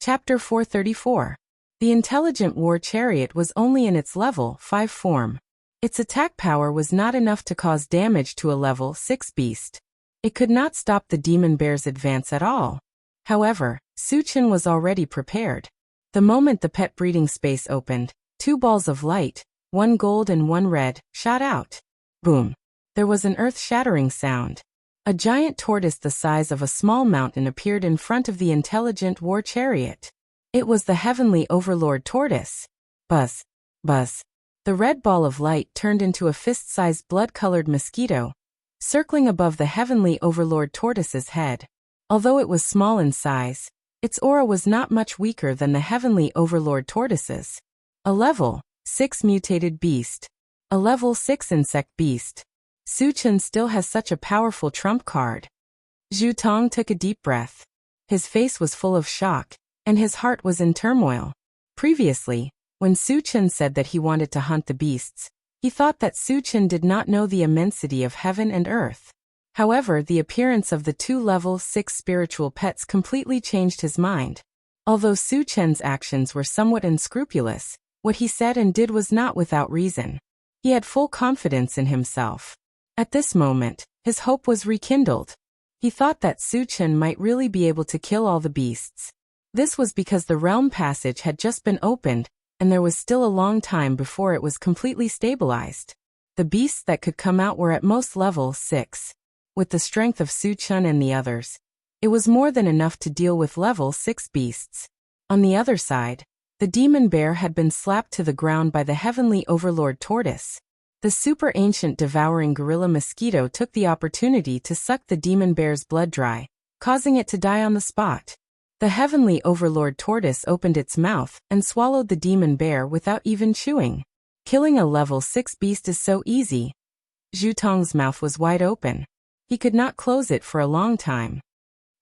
Chapter 434. The intelligent war chariot was only in its level 5 form. Its attack power was not enough to cause damage to a level 6 beast. It could not stop the demon bear's advance at all. However, Su Chen was already prepared. The moment the pet breeding space opened, 2 balls of light, one gold and one red, shot out. Boom! There was an earth-shattering sound. A giant tortoise the size of a small mountain appeared in front of the intelligent war chariot. It was the heavenly overlord tortoise. Buzz! Buzz! The red ball of light turned into a fist-sized blood-colored mosquito, circling above the heavenly overlord tortoise's head. Although it was small in size, its aura was not much weaker than the heavenly overlord tortoise's. A level 6 mutated beast. A level 6 insect beast. Su Chen still has such a powerful trump card. Zhu Tong took a deep breath. His face was full of shock, and his heart was in turmoil. Previously, when Su Chen said that he wanted to hunt the beasts, he thought that Su Chen did not know the immensity of heaven and earth. However, the appearance of the 2 level 6 spiritual pets completely changed his mind. Although Su Chen's actions were somewhat unscrupulous, what he said and did was not without reason. He had full confidence in himself. At this moment, his hope was rekindled. He thought that Su Chen might really be able to kill all the beasts. This was because the realm passage had just been opened, and there was still a long time before it was completely stabilized. The beasts that could come out were at most level 6. With the strength of Su Chun and the others, it was more than enough to deal with level 6 beasts. On the other side, the demon bear had been slapped to the ground by the heavenly overlord tortoise. The super ancient devouring gorilla mosquito took the opportunity to suck the demon bear's blood dry, causing it to die on the spot. The heavenly overlord tortoise opened its mouth and swallowed the demon bear without even chewing. Killing a level 6 beast is so easy. Zhu Tong's mouth was wide open. He could not close it for a long time.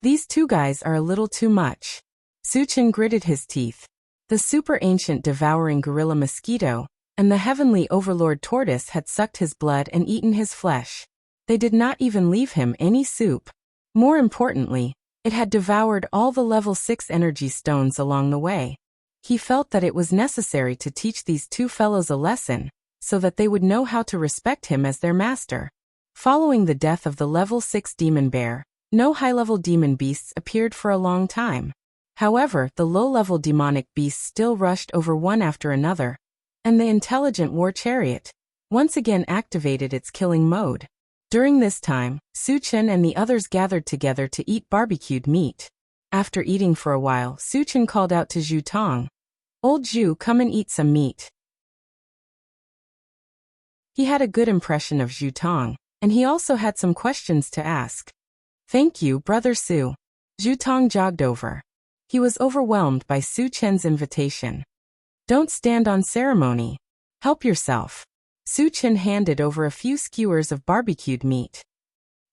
These two guys are a little too much. Su Chen gritted his teeth. The super ancient devouring gorilla mosquito and the heavenly overlord tortoise had sucked his blood and eaten his flesh. They did not even leave him any soup. More importantly, it had devoured all the level 6 energy stones along the way. He felt that it was necessary to teach these two fellows a lesson, so that they would know how to respect him as their master. Following the death of the level 6 demon bear, no high-level demon beasts appeared for a long time. However, the low-level demonic beasts still rushed over one after another, and the intelligent war chariot once again activated its killing mode. During this time, Su Chen and the others gathered together to eat barbecued meat. After eating for a while, Su Chen called out to Zhu Tong, "Old Zhu, come and eat some meat." He had a good impression of Zhu Tong, and he also had some questions to ask. "Thank you, Brother Su." Zhu Tong jogged over. He was overwhelmed by Su Chen's invitation. "Don't stand on ceremony. Help yourself." Su Chen handed over a few skewers of barbecued meat.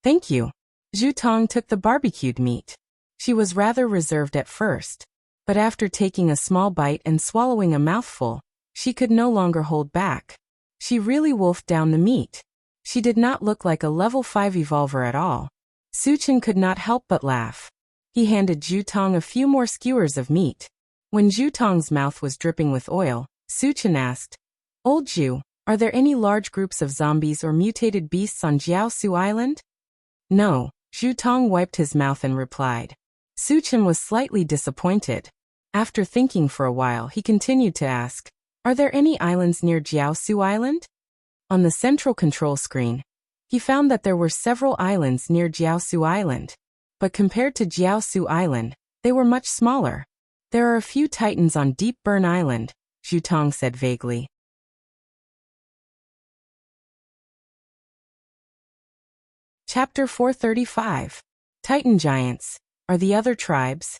"Thank you." Zhu Tong took the barbecued meat. She was rather reserved at first, but after taking a small bite and swallowing a mouthful, she could no longer hold back. She really wolfed down the meat. She did not look like a level 5 evolver at all. Su Chen could not help but laugh. He handed Zhu Tong a few more skewers of meat. When Zhu Tong's mouth was dripping with oil, Su Chen asked, "Old Zhu, are there any large groups of zombies or mutated beasts on Jiaosu Island?" "No," Zhu Tong wiped his mouth and replied. Su Chen was slightly disappointed. After thinking for a while, he continued to ask, "Are there any islands near Jiaosu Island?" On the central control screen, he found that there were several islands near Jiaosu Island, but compared to Jiaosu Island, they were much smaller. "There are a few titans on Deep Burn Island," Zhu Tong said vaguely. Chapter 435. Titan Giants. Are the other tribes?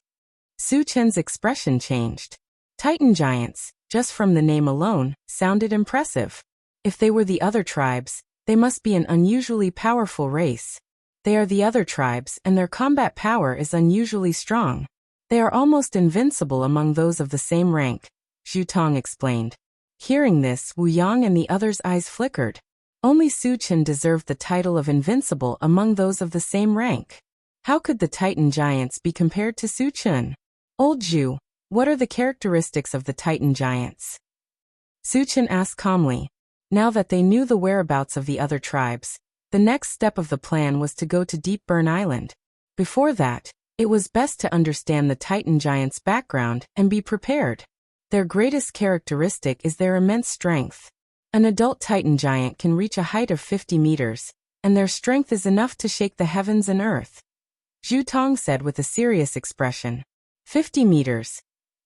Su Chen's expression changed. Titan Giants, just from the name alone, sounded impressive. If they were the other tribes, they must be an unusually powerful race. They are the other tribes and their combat power is unusually strong. They are almost invincible among those of the same rank, Zhu Tong explained. Hearing this, Wu Yang and the others' eyes flickered. Only Su Chen deserved the title of invincible among those of the same rank. How could the Titan Giants be compared to Su Chen? "Old Zhu, what are the characteristics of the Titan Giants?" Su Chen asked calmly. Now that they knew the whereabouts of the other tribes, the next step of the plan was to go to Deep Burn Island. Before that, it was best to understand the Titan Giants' background and be prepared. Their greatest characteristic is their immense strength. An adult Titan Giant can reach a height of 50 meters, and their strength is enough to shake the heavens and earth. Zhu Tong said with a serious expression. 50 meters.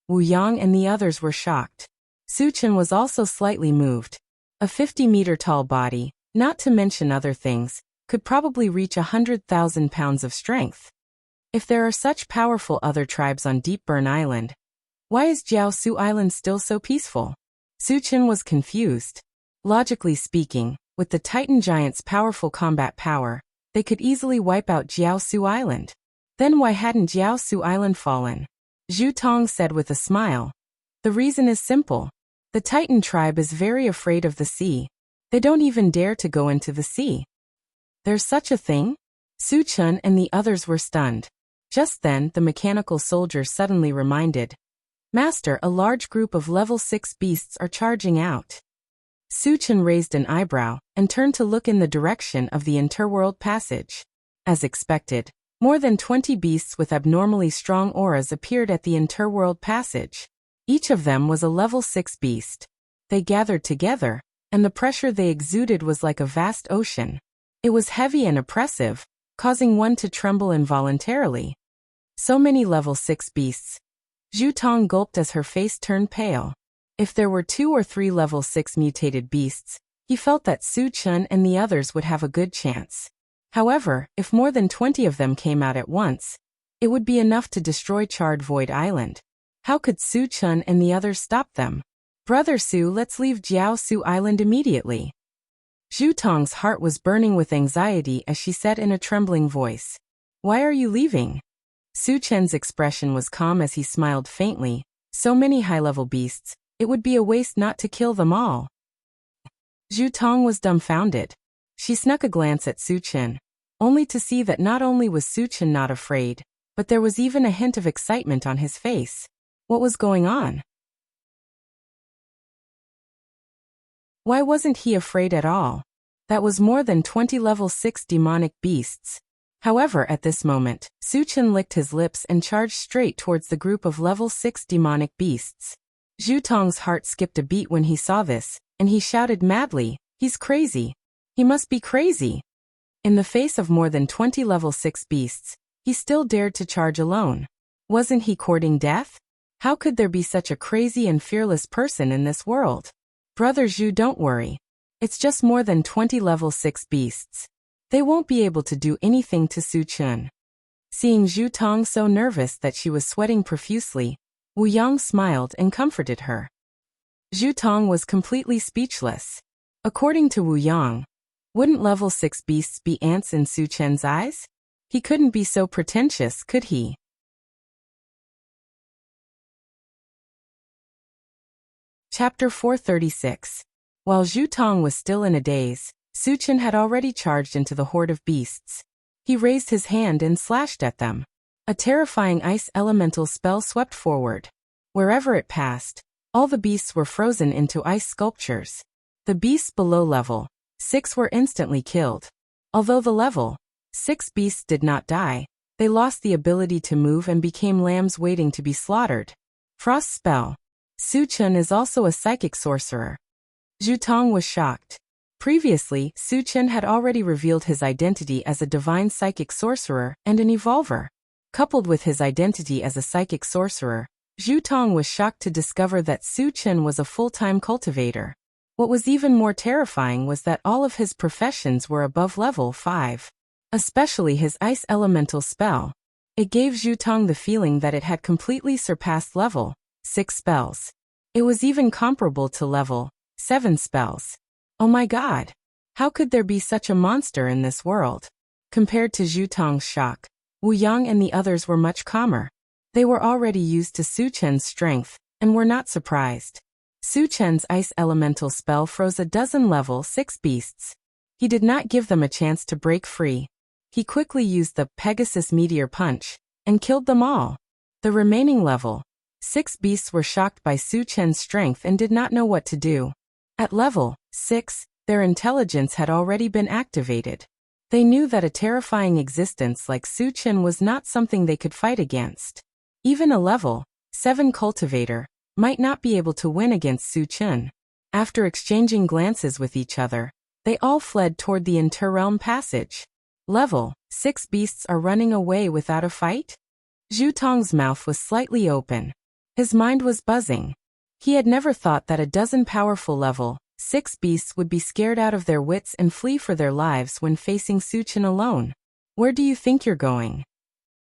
Wu Yang and the others were shocked. Su Chen was also slightly moved. A 50-meter tall body, not to mention other things, could probably reach 100,000 pounds of strength. If there are such powerful other tribes on Deep Burn Island, why is Jiaosu Island still so peaceful? Su Chen was confused. Logically speaking, with the Titan Giants' powerful combat power, they could easily wipe out Jiaosu Island. Then why hadn't Jiaosu Island fallen? Zhu Tong said with a smile. The reason is simple. The Titan tribe is very afraid of the sea. They don't even dare to go into the sea. There's such a thing? Su Chen and the others were stunned. Just then, the mechanical soldier suddenly reminded. Master, a large group of level 6 beasts are charging out. Su Chen raised an eyebrow and turned to look in the direction of the interworld passage. As expected, More than 20 beasts with abnormally strong auras appeared at the interworld passage. Each of them was a level 6 beast. They gathered together, and the pressure they exuded was like a vast ocean. It was heavy and oppressive, causing one to tremble involuntarily. So many level 6 beasts. Zhu Tong gulped as her face turned pale. If there were 2 or 3 level 6 mutated beasts, he felt that Su Chun and the others would have a good chance. However, if more than 20 of them came out at once, it would be enough to destroy Charred Void Island. How could Su Chun and the others stop them? Brother Su, let's leave Jiao Su Island immediately. Zhu Tong's heart was burning with anxiety as she said in a trembling voice. Why are you leaving? Su Chen's expression was calm as he smiled faintly. So many high-level beasts, it would be a waste not to kill them all. Zhu Tong was dumbfounded. She snuck a glance at Su Chen, only to see that not only was Su Chen not afraid, but there was even a hint of excitement on his face. What was going on? Why wasn't he afraid at all? That was more than 20 level 6 demonic beasts. However, at this moment, Su Chen licked his lips and charged straight towards the group of level 6 demonic beasts. Zhu Tong's heart skipped a beat when he saw this, and he shouted madly, "He's crazy! He must be crazy!" In the face of more than 20 level 6 beasts, he still dared to charge alone. Wasn't he courting death? How could there be such a crazy and fearless person in this world? Brother Zhu, don't worry. It's just more than 20 level 6 beasts. They won't be able to do anything to Su Chun. Seeing Zhu Tong so nervous that she was sweating profusely, Wu Yang smiled and comforted her. Zhu Tong was completely speechless. According to Wu Yang, wouldn't level 6 beasts be ants in Su Chen's eyes? He couldn't be so pretentious, could he? Chapter 436. While Zhu Tong was still in a daze, Su Chen had already charged into the horde of beasts. He raised his hand and slashed at them. A terrifying ice elemental spell swept forward. Wherever it passed, all the beasts were frozen into ice sculptures. The beasts below level 6 were instantly killed. Although the level 6 beasts did not die, they lost the ability to move and became lambs waiting to be slaughtered. Frost spell. Su Chun is also a psychic sorcerer. Zhu Tong was shocked. Previously, Su Chen had already revealed his identity as a divine psychic sorcerer and an evolver. Coupled with his identity as a psychic sorcerer, Zhu Tong was shocked to discover that Su Chen was a full-time cultivator. What was even more terrifying was that all of his professions were above level 5. Especially his ice elemental spell. It gave Zhu Tong the feeling that it had completely surpassed level 6 spells. It was even comparable to level 7 spells. Oh my god! How could there be such a monster in this world? Compared to Zhu Tong's shock, Wu Yang and the others were much calmer. They were already used to Su Chen's strength, and were not surprised. Su Chen's ice elemental spell froze a dozen level 6 beasts. He did not give them a chance to break free. He quickly used the Pegasus Meteor Punch, and killed them all. The remaining level 6 beasts were shocked by Su Chen's strength and did not know what to do. At level 6, their intelligence had already been activated. They knew that a terrifying existence like Su Chen was not something they could fight against. Even a level 7 cultivator might not be able to win against Su Chen. After exchanging glances with each other, they all fled toward the interrealm passage. Level 6 beasts are running away without a fight? Zhu Tong's mouth was slightly open. His mind was buzzing. He had never thought that a dozen powerful level 6 beasts would be scared out of their wits and flee for their lives when facing Su Chen alone. Where do you think you're going?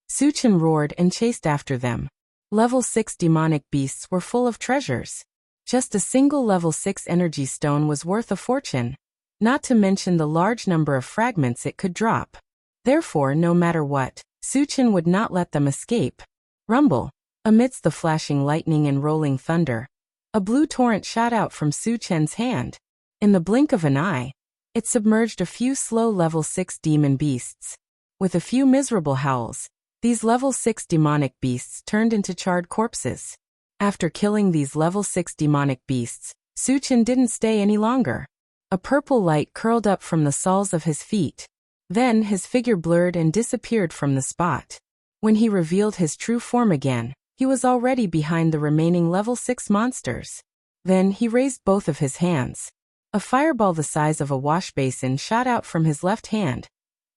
Su Chen roared and chased after them. Level 6 demonic beasts were full of treasures. Just a single level 6 energy stone was worth a fortune, not to mention the large number of fragments it could drop. Therefore, no matter what, Su Chen would not let them escape. Rumble. Amidst the flashing lightning and rolling thunder, a blue torrent shot out from Su Chen's hand. In the blink of an eye, it submerged a few slow level 6 demon beasts. With a few miserable howls, these level 6 demonic beasts turned into charred corpses. After killing these level 6 demonic beasts, Su Chen didn't stay any longer. A purple light curled up from the soles of his feet. Then his figure blurred and disappeared from the spot. When he revealed his true form again, he was already behind the remaining level 6 monsters. Then he raised both of his hands. A fireball the size of a wash basin shot out from his left hand,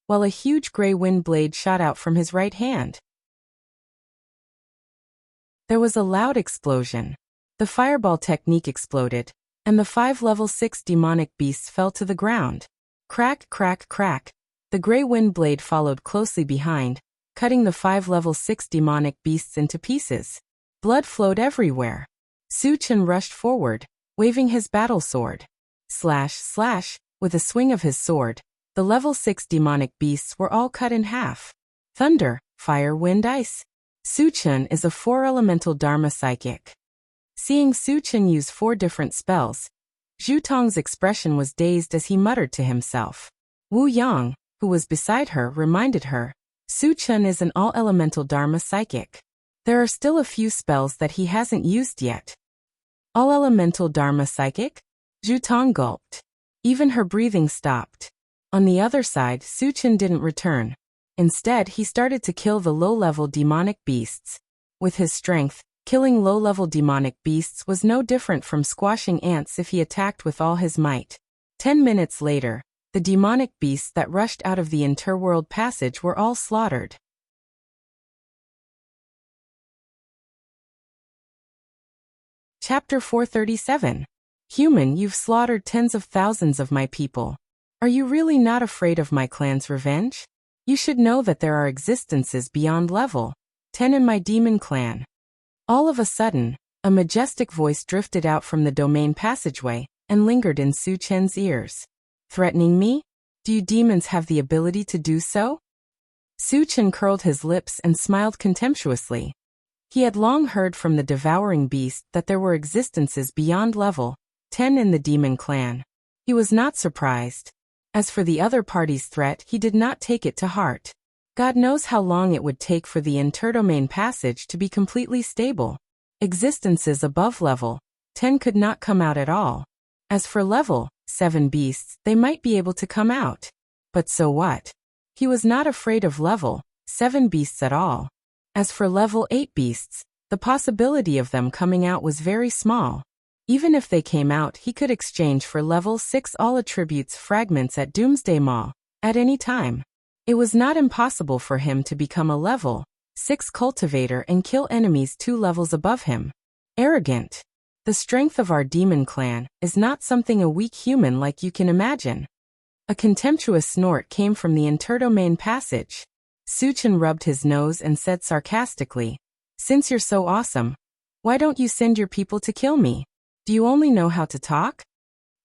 while a huge gray wind blade shot out from his right hand. There was a loud explosion. The fireball technique exploded, and the 5 level 6 demonic beasts fell to the ground. Crack, crack, crack. The gray wind blade followed closely behind, cutting the 5 level 6 demonic beasts into pieces. Blood flowed everywhere. Su Chen rushed forward, waving his battle sword. Slash, slash, with a swing of his sword, the level 6 demonic beasts were all cut in half. Thunder, fire, wind, ice. Su Chen is a 4-elemental Dharma psychic. Seeing Su Chen use 4 different spells, Zhu Tong's expression was dazed as he muttered to himself. Wu Yang, who was beside her, reminded her, Su Chen is an all-elemental Dharma psychic. There are still a few spells that he hasn't used yet. All-elemental Dharma psychic? Zhu Tong gulped. Even her breathing stopped. On the other side, Su Chen didn't return. Instead, he started to kill the low-level demonic beasts. With his strength, killing low-level demonic beasts was no different from squashing ants if he attacked with all his might. 10 minutes later, the demonic beasts that rushed out of the interworld passage were all slaughtered. Chapter 437. Human, you've slaughtered tens of thousands of my people. Are you really not afraid of my clan's revenge? You should know that there are existences beyond level 10 in my demon clan. All of a sudden, a majestic voice drifted out from the domain passageway and lingered in Su Chen's ears. Threatening me? Do you demons have the ability to do so? Su Chen curled his lips and smiled contemptuously. He had long heard from the devouring beast that there were existences beyond level 10 in the demon clan. He was not surprised. As for the other party's threat, he did not take it to heart. God knows how long it would take for the interdomain passage to be completely stable. Existences above level 10 could not come out at all. As for level 7 beasts, they might be able to come out. But so what? He was not afraid of level 7 beasts at all. As for level 8 beasts, the possibility of them coming out was very small. Even if they came out, he could exchange for level 6 all attributes fragments at Doomsday Mall, at any time. It was not impossible for him to become a level 6 cultivator and kill enemies 2 levels above him. Arrogant. The strength of our demon clan is not something a weak human like you can imagine. A contemptuous snort came from the interdomain passage. Su Chen rubbed his nose and said sarcastically, "Since you're so awesome, why don't you send your people to kill me? Do you only know how to talk?"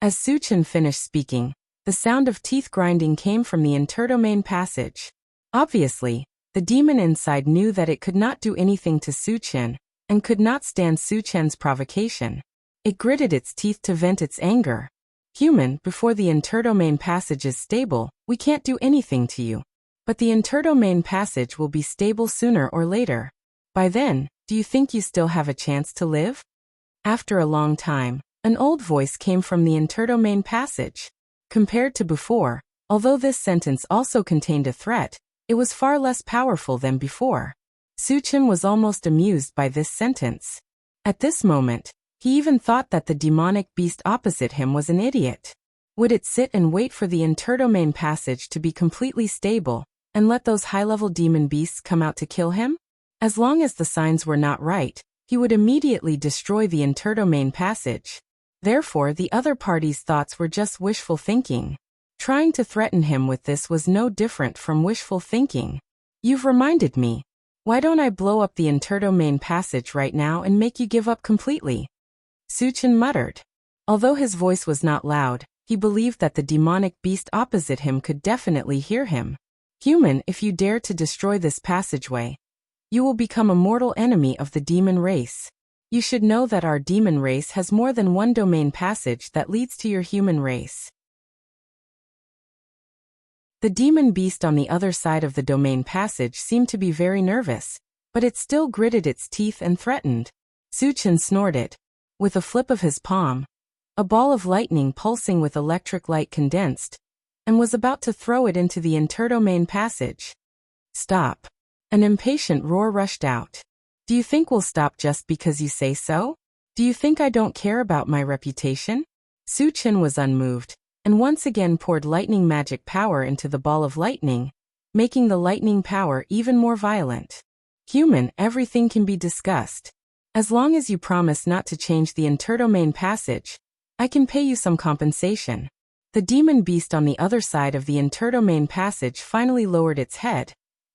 As Su Chen finished speaking, the sound of teeth grinding came from the interdomain passage. Obviously, the demon inside knew that it could not do anything to Su Chen, and could not stand Su Chen's provocation. It gritted its teeth to vent its anger. "Human, before the interdomain passage is stable, we can't do anything to you. But the interdomain passage will be stable sooner or later. By then, do you think you still have a chance to live?" After a long time, an old voice came from the interdomain passage. Compared to before, although this sentence also contained a threat, it was far less powerful than before. Su Chen was almost amused by this sentence. At this moment, he even thought that the demonic beast opposite him was an idiot. Would it sit and wait for the interdomain passage to be completely stable, and let those high-level demon beasts come out to kill him? As long as the signs were not right, he would immediately destroy the interdomain passage. Therefore, the other party's thoughts were just wishful thinking. Trying to threaten him with this was no different from wishful thinking. "You've reminded me. Why don't I blow up the interdomain passage right now and make you give up completely?" Su Chen muttered. Although his voice was not loud, he believed that the demonic beast opposite him could definitely hear him. "Human, if you dare to destroy this passageway, you will become a mortal enemy of the demon race. You should know that our demon race has more than one domain passage that leads to your human race." The demon beast on the other side of the domain passage seemed to be very nervous, but it still gritted its teeth and threatened. Su Chen snorted. With a flip of his palm, a ball of lightning pulsing with electric light condensed, and was about to throw it into the interdomain passage. Stop. An impatient roar rushed out. Do you think we'll stop just because you say so? Do you think I don't care about my reputation? Su Chen was unmoved, and once again poured lightning magic power into the ball of lightning, making the lightning power even more violent. Human, everything can be discussed. As long as you promise not to change the interdomain passage, I can pay you some compensation. The demon beast on the other side of the interdomain passage finally lowered its head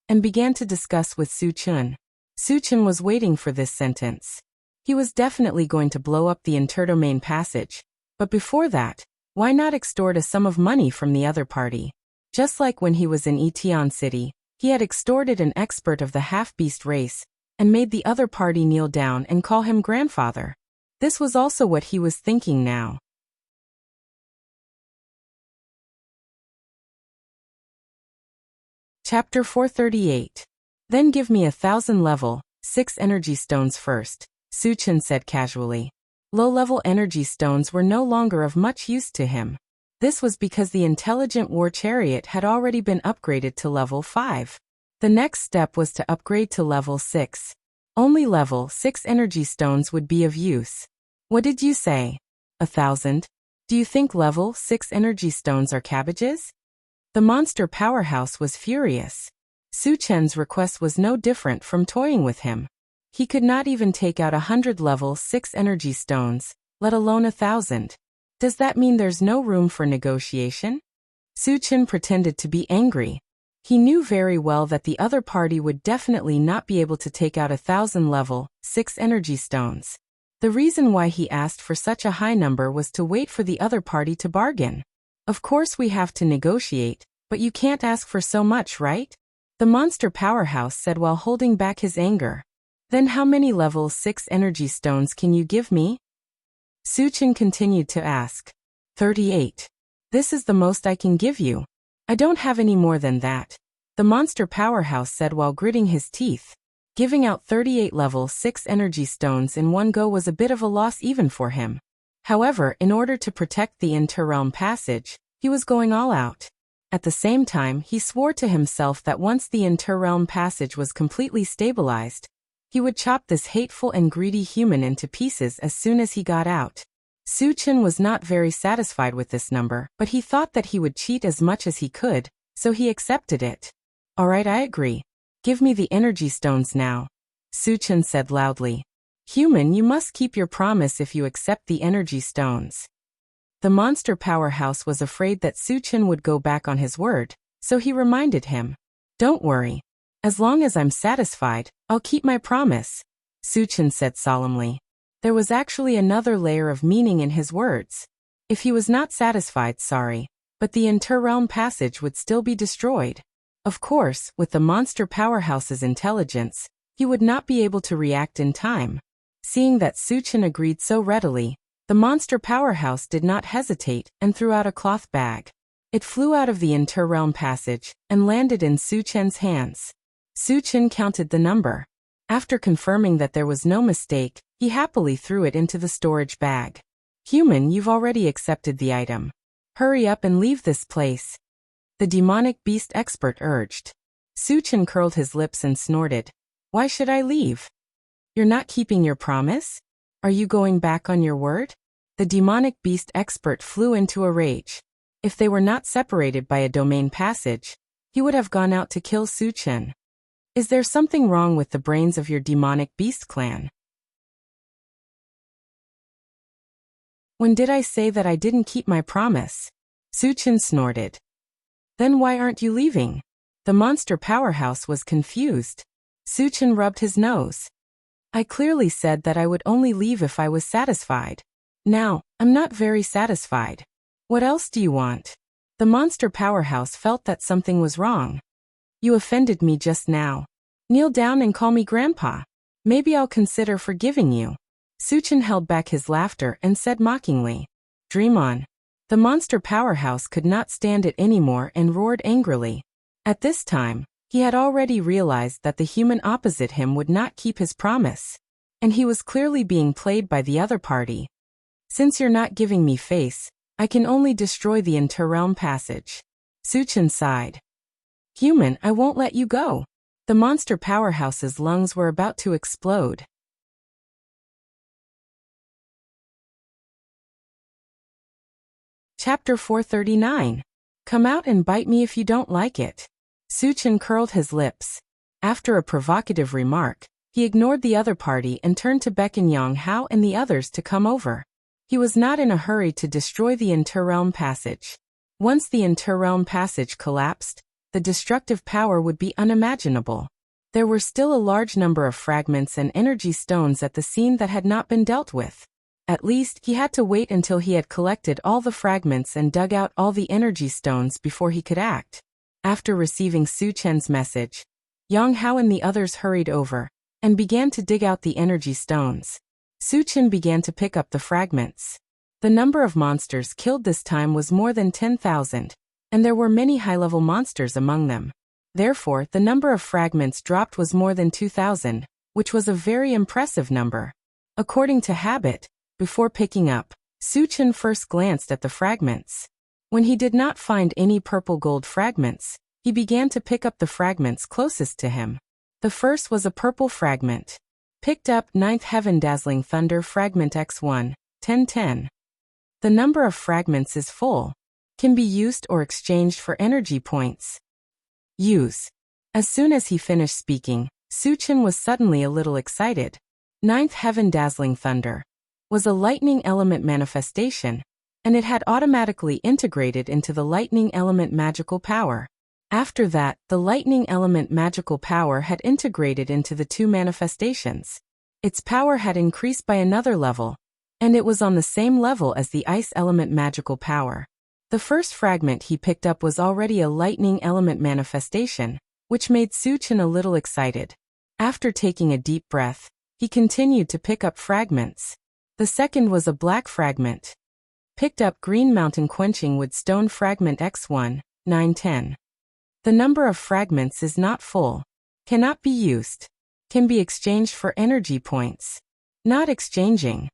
and began to discuss with Su Chen. Su Chen was waiting for this sentence. He was definitely going to blow up the interdomain passage, but before that, why not extort a sum of money from the other party? Just like when he was in Etion City, he had extorted an expert of the half-beast race and made the other party kneel down and call him grandfather. This was also what he was thinking now. Chapter 438. Then give me 1,000 level 6 energy stones first, Su Chen said casually. Low-level energy stones were no longer of much use to him. This was because the intelligent war chariot had already been upgraded to level 5. The next step was to upgrade to level 6. Only level 6 energy stones would be of use. What did you say? 1,000? Do you think level 6 energy stones are cabbages? The monster powerhouse was furious. Su Chen's request was no different from toying with him. He could not even take out 100 level 6 energy stones, let alone 1,000. Does that mean there's no room for negotiation? Su Chen pretended to be angry. He knew very well that the other party would definitely not be able to take out 1,000 level 6 energy stones. The reason why he asked for such a high number was to wait for the other party to bargain. Of course we have to negotiate, but you can't ask for so much, right? The monster powerhouse said while holding back his anger. Then how many level 6 energy stones can you give me? Su Chen continued to ask. 38. This is the most I can give you. I don't have any more than that. The monster powerhouse said while gritting his teeth. Giving out 38 level 6 energy stones in one go was a bit of a loss even for him. However, in order to protect the interrealm passage, he was going all out. At the same time, he swore to himself that once the interrealm passage was completely stabilized, he would chop this hateful and greedy human into pieces as soon as he got out. Su Chen was not very satisfied with this number, but he thought that he would cheat as much as he could, so he accepted it. Alright, I agree. Give me the energy stones now, Su Chen said loudly. Human, you must keep your promise if you accept the energy stones. The monster powerhouse was afraid that Su Chen would go back on his word, so he reminded him. Don't worry. As long as I'm satisfied, I'll keep my promise, Su Chen said solemnly. There was actually another layer of meaning in his words. If he was not satisfied, sorry, but the interrealm passage would still be destroyed. Of course, with the monster powerhouse's intelligence, he would not be able to react in time. Seeing that Su Chen agreed so readily, the monster powerhouse did not hesitate and threw out a cloth bag. It flew out of the interrealm passage and landed in Su Chen's hands. Su Chen counted the number. After confirming that there was no mistake, he happily threw it into the storage bag. Human, you've already accepted the item. Hurry up and leave this place, the demonic beast expert urged. Su Chen curled his lips and snorted. Why should I leave? You're not keeping your promise? Are you going back on your word? The demonic beast expert flew into a rage. If they were not separated by a domain passage, he would have gone out to kill Su Chen. Is there something wrong with the brains of your demonic beast clan? When did I say that I didn't keep my promise? Su Chen snorted. Then why aren't you leaving? The monster powerhouse was confused. Su Chen rubbed his nose. I clearly said that I would only leave if I was satisfied. Now, I'm not very satisfied. What else do you want? The monster powerhouse felt that something was wrong. You offended me just now. Kneel down and call me Grandpa. Maybe I'll consider forgiving you. Su Chen held back his laughter and said mockingly. Dream on. The monster powerhouse could not stand it anymore and roared angrily. At this time, he had already realized that the human opposite him would not keep his promise, and he was clearly being played by the other party. Since you're not giving me face, I can only destroy the interrealm passage. Suchin sighed. Human, I won't let you go. The monster powerhouse's lungs were about to explode. Chapter 439. Come out and bite me if you don't like it. Suchin curled his lips. After a provocative remark, he ignored the other party and turned to beckon Yang Hao and the others to come over. He was not in a hurry to destroy the Interrealm Passage. Once the Interrealm Passage collapsed, the destructive power would be unimaginable. There were still a large number of fragments and energy stones at the scene that had not been dealt with. At least, he had to wait until he had collected all the fragments and dug out all the energy stones before he could act. After receiving Su Chen's message, Yang Hao and the others hurried over and began to dig out the energy stones. Su Chen began to pick up the fragments. The number of monsters killed this time was more than 10,000, and there were many high-level monsters among them. Therefore, the number of fragments dropped was more than 2,000, which was a very impressive number. According to habit, before picking up, Su Chen first glanced at the fragments. When he did not find any purple gold fragments, he began to pick up the fragments closest to him. The first was a purple fragment. Picked up 9th Heaven Dazzling Thunder Fragment X1, 1010. The number of fragments is full. Can be used or exchanged for energy points. Use. As soon as he finished speaking, Su Chen was suddenly a little excited. 9th Heaven Dazzling Thunder was a lightning element manifestation, and it had automatically integrated into the lightning element magical power. After that, the lightning element magical power had integrated into the two manifestations. Its power had increased by another level, and it was on the same level as the ice element magical power. The first fragment he picked up was already a lightning element manifestation, which made Su Chen a little excited. After taking a deep breath, he continued to pick up fragments. The second was a black fragment. Picked up Green Mountain Quenching Wood Stone Fragment X1, 910. The number of fragments is not full. Cannot be used. Can be exchanged for energy points. Not exchanging.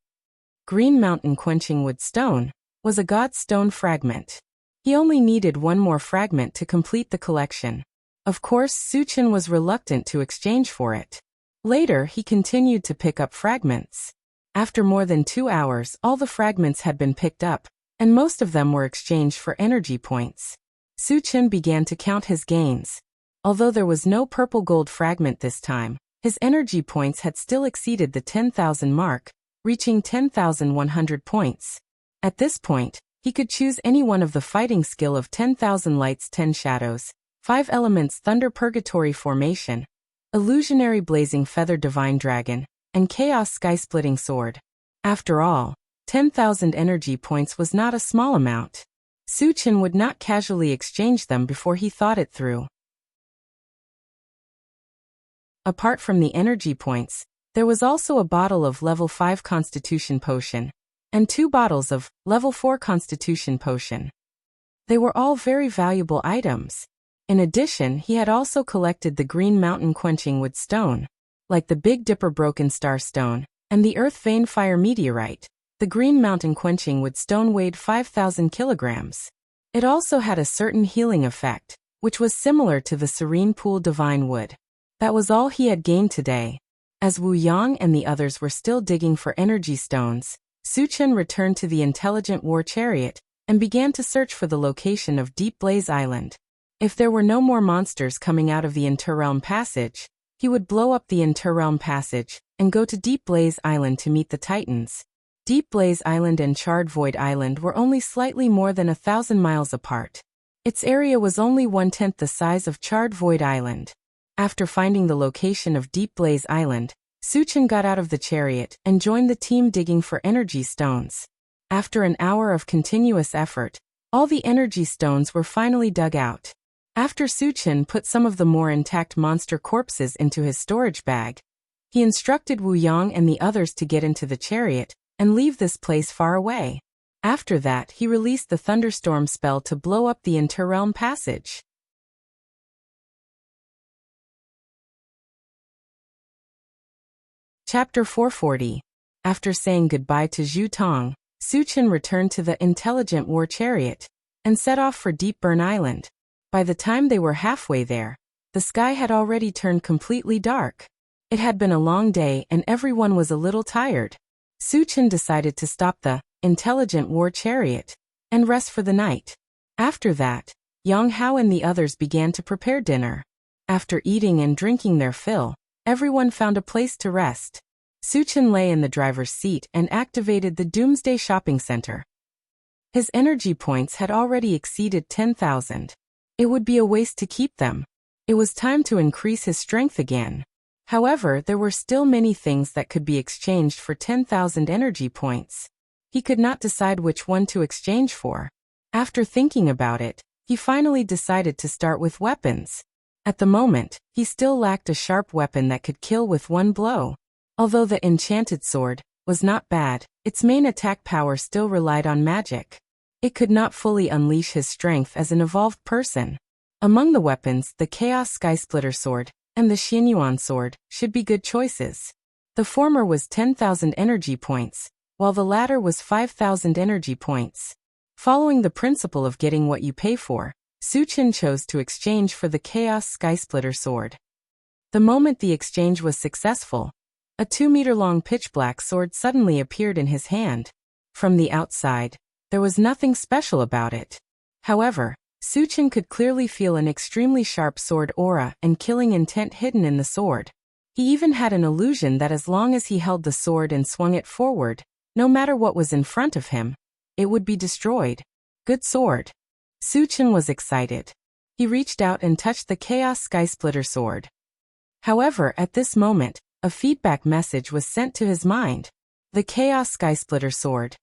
Green Mountain Quenching Wood Stone was a god stone fragment. He only needed one more fragment to complete the collection. Of course, Su Chen was reluctant to exchange for it. Later, he continued to pick up fragments. After more than 2 hours, all the fragments had been picked up, and most of them were exchanged for energy points. Su Chen began to count his gains. Although there was no purple gold fragment this time, his energy points had still exceeded the 10,000 mark, reaching 10,100 points. At this point, he could choose any one of the fighting skill of 10,000 Lights 10 Shadows, 5 Elements Thunder Purgatory Formation, Illusionary Blazing Feather Divine Dragon, and Chaos Sky-Splitting Sword. After all, 10,000 energy points was not a small amount. Su Chen would not casually exchange them before he thought it through. Apart from the energy points, there was also a bottle of level 5 Constitution Potion, and 2 bottles of level 4 Constitution Potion. They were all very valuable items. In addition, he had also collected the Green Mountain Quenching Wood Stone, like the Big Dipper Broken Star Stone, and the Earth Vein Fire Meteorite. The Green Mountain Quenching Wood Stone weighed 5,000 kilograms. It also had a certain healing effect, which was similar to the Serene Pool Divine Wood. That was all he had gained today. As Wu Yang and the others were still digging for energy stones, Su Chen returned to the Intelligent War Chariot and began to search for the location of Deep Blaze Island. If there were no more monsters coming out of the Interrealm Passage, he would blow up the Interrealm Passage and go to Deep Blaze Island to meet the Titans. Deep Blaze Island and Charred Void Island were only slightly more than 1,000 miles apart. Its area was only 1/10 the size of Charred Void Island. After finding the location of Deep Blaze Island, Su Chen got out of the chariot and joined the team digging for energy stones. After an hour of continuous effort, all the energy stones were finally dug out. After Su Chen put some of the more intact monster corpses into his storage bag, he instructed Wu Yang and the others to get into the chariot and leave this place far away. After that, he released the thunderstorm spell to blow up the Interrealm Passage. Chapter 440. After saying goodbye to Zhu Tong, Su Chen returned to the Intelligent War Chariot and set off for Deep Burn Island. By the time they were halfway there, the sky had already turned completely dark. It had been a long day and everyone was a little tired. Suchin decided to stop the intelligent war chariot and rest for the night. After that, Yang Hao and the others began to prepare dinner. After eating and drinking their fill, everyone found a place to rest. Suchin lay in the driver's seat and activated the Doomsday Shopping Center. His energy points had already exceeded 10,000. It would be a waste to keep them. It was time to increase his strength again. However, there were still many things that could be exchanged for 10,000 energy points. He could not decide which one to exchange for. After thinking about it, he finally decided to start with weapons. At the moment, he still lacked a sharp weapon that could kill with one blow. Although the enchanted sword was not bad, its main attack power still relied on magic. It could not fully unleash his strength as an evolved person. Among the weapons, the Chaos Skysplitter sword and the Xianyuan sword should be good choices. The former was 10,000 energy points, while the latter was 5,000 energy points. Following the principle of getting what you pay for, Suchin chose to exchange for the Chaos Skysplitter sword. The moment the exchange was successful, a 2-meter-long pitch-black sword suddenly appeared in his hand. From the outside, there was nothing special about it. However, Suchin could clearly feel an extremely sharp sword aura and killing intent hidden in the sword. He even had an illusion that as long as he held the sword and swung it forward, no matter what was in front of him, it would be destroyed. Good sword. Suchin was excited. He reached out and touched the Chaos Skysplitter sword. However, at this moment, a feedback message was sent to his mind. The Chaos Skysplitter sword's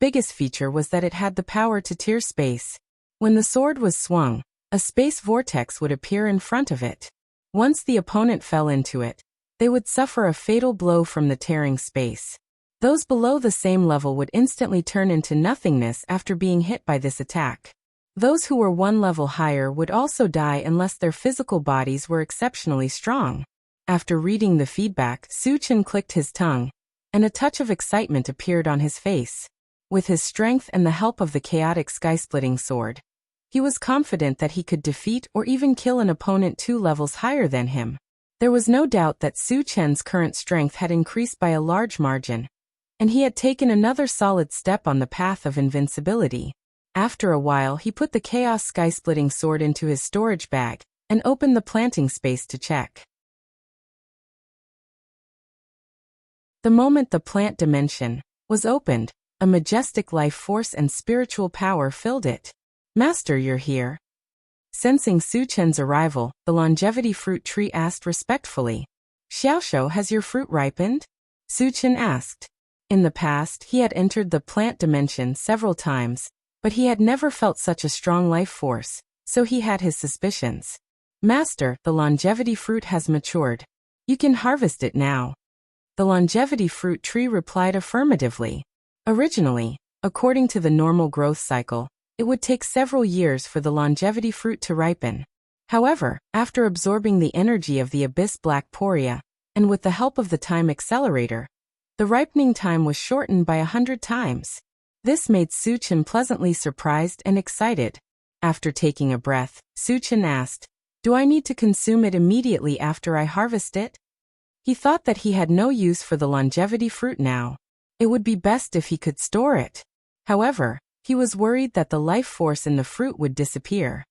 biggest feature was that it had the power to tear space. When the sword was swung, a space vortex would appear in front of it. Once the opponent fell into it, they would suffer a fatal blow from the tearing space. Those below the same level would instantly turn into nothingness after being hit by this attack. Those who were one level higher would also die unless their physical bodies were exceptionally strong. After reading the feedback, Suchin clicked his tongue, and a touch of excitement appeared on his face. With his strength and the help of the chaotic sky-splitting sword, he was confident that he could defeat or even kill an opponent 2 levels higher than him. There was no doubt that Suchin's current strength had increased by a large margin, and he had taken another solid step on the path of invincibility. After a while, he put the Chaos Sky-Splitting sword into his storage bag and opened the planting space to check. The moment the plant dimension was opened, a majestic life force and spiritual power filled it. "Master, you're here." Sensing Suchin's arrival, the longevity fruit tree asked respectfully, "Xiaoshou, has your fruit ripened?" Suchin asked. In the past, he had entered the plant dimension several times, but he had never felt such a strong life force, so he had his suspicions. "Master, the longevity fruit has matured. You can harvest it now." The longevity fruit tree replied affirmatively. Originally, according to the normal growth cycle, it would take several years for the longevity fruit to ripen. However, after absorbing the energy of the abyss black poria, and with the help of the time accelerator, the ripening time was shortened by 100 times. This made Suchin pleasantly surprised and excited. After taking a breath, Suchin asked, "Do I need to consume it immediately after I harvest it?" He thought that he had no use for the longevity fruit now. It would be best if he could store it. However, he was worried that the life force in the fruit would disappear.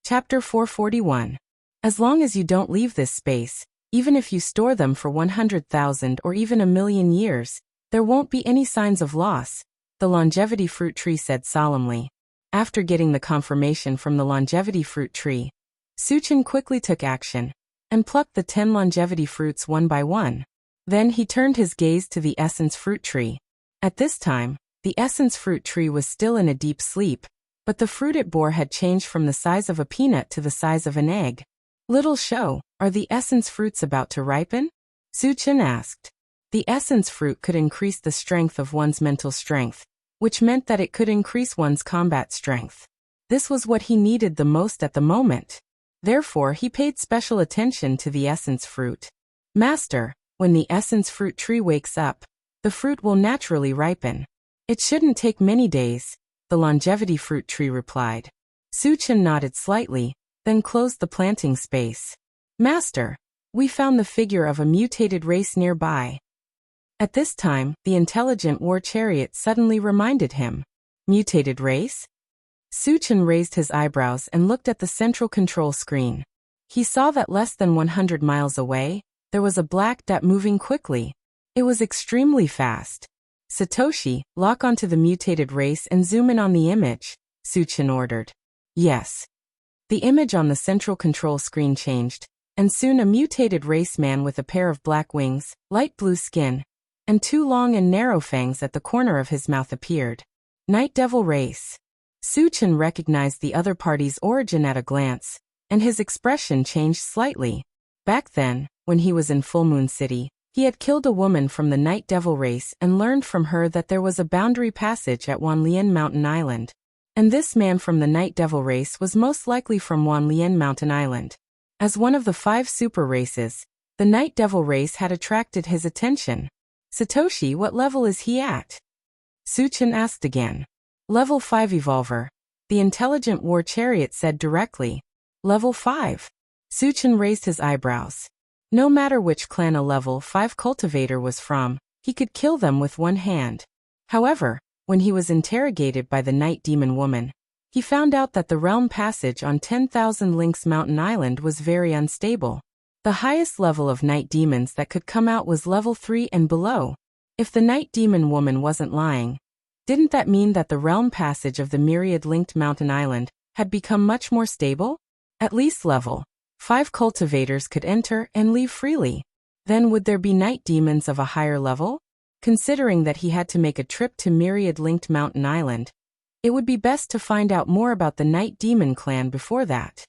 Chapter 441. As long as you don't leave this space, even if you store them for 100,000 or even 1,000,000 years, there won't be any signs of loss, the longevity fruit tree said solemnly. After getting the confirmation from the longevity fruit tree, Suchin quickly took action and plucked the 10 longevity fruits one by one. Then he turned his gaze to the essence fruit tree. At this time, the essence fruit tree was still in a deep sleep, but the fruit it bore had changed from the size of a peanut to the size of an egg. "Little show, are the essence fruits about to ripen?" Suchin asked. The essence fruit could increase the strength of one's mental strength, which meant that it could increase one's combat strength. This was what he needed the most at the moment. Therefore, he paid special attention to the essence fruit. "Master, when the essence fruit tree wakes up, the fruit will naturally ripen. It shouldn't take many days, the longevity fruit tree replied. Suchin nodded slightly, then closed the planting space. Master, we found the figure of a mutated race nearby. At this time, the intelligent war chariot suddenly reminded him. Mutated race? Suchin raised his eyebrows and looked at the central control screen. He saw that less than 100 miles away, there was a black dot moving quickly. It was extremely fast. Satoshi, lock onto the mutated race and zoom in on the image, Suchin ordered. Yes. The image on the central control screen changed, and soon a mutated race man with a pair of black wings, light blue skin, and two long and narrow fangs at the corner of his mouth appeared. Night Devil race. Suchin recognized the other party's origin at a glance, and his expression changed slightly. Back then, when he was in Full Moon City, he had killed a woman from the Night Devil race and learned from her that there was a boundary passage at Wanlian Mountain Island. And this man from the Night Devil race was most likely from Wanlian Mountain Island. As one of the 5 super races, the Night Devil race had attracted his attention. Satoshi, what level is he at? Suchin asked again. Level 5 Evolver. The intelligent war chariot said directly. Level 5. Suchin raised his eyebrows. No matter which clan a level 5 cultivator was from, he could kill them with one hand. However, when he was interrogated by the Night Demon woman, he found out that the realm passage on 10,000 Links Mountain Island was very unstable. The highest level of night demons that could come out was level 3 and below. If the Night Demon woman wasn't lying, didn't that mean that the realm passage of the myriad linked mountain island had become much more stable? At least level 5 cultivators could enter and leave freely. Then would there be night demons of a higher level? Considering that he had to make a trip to myriad linked mountain island, it would be best to find out more about the Night Demon clan before that.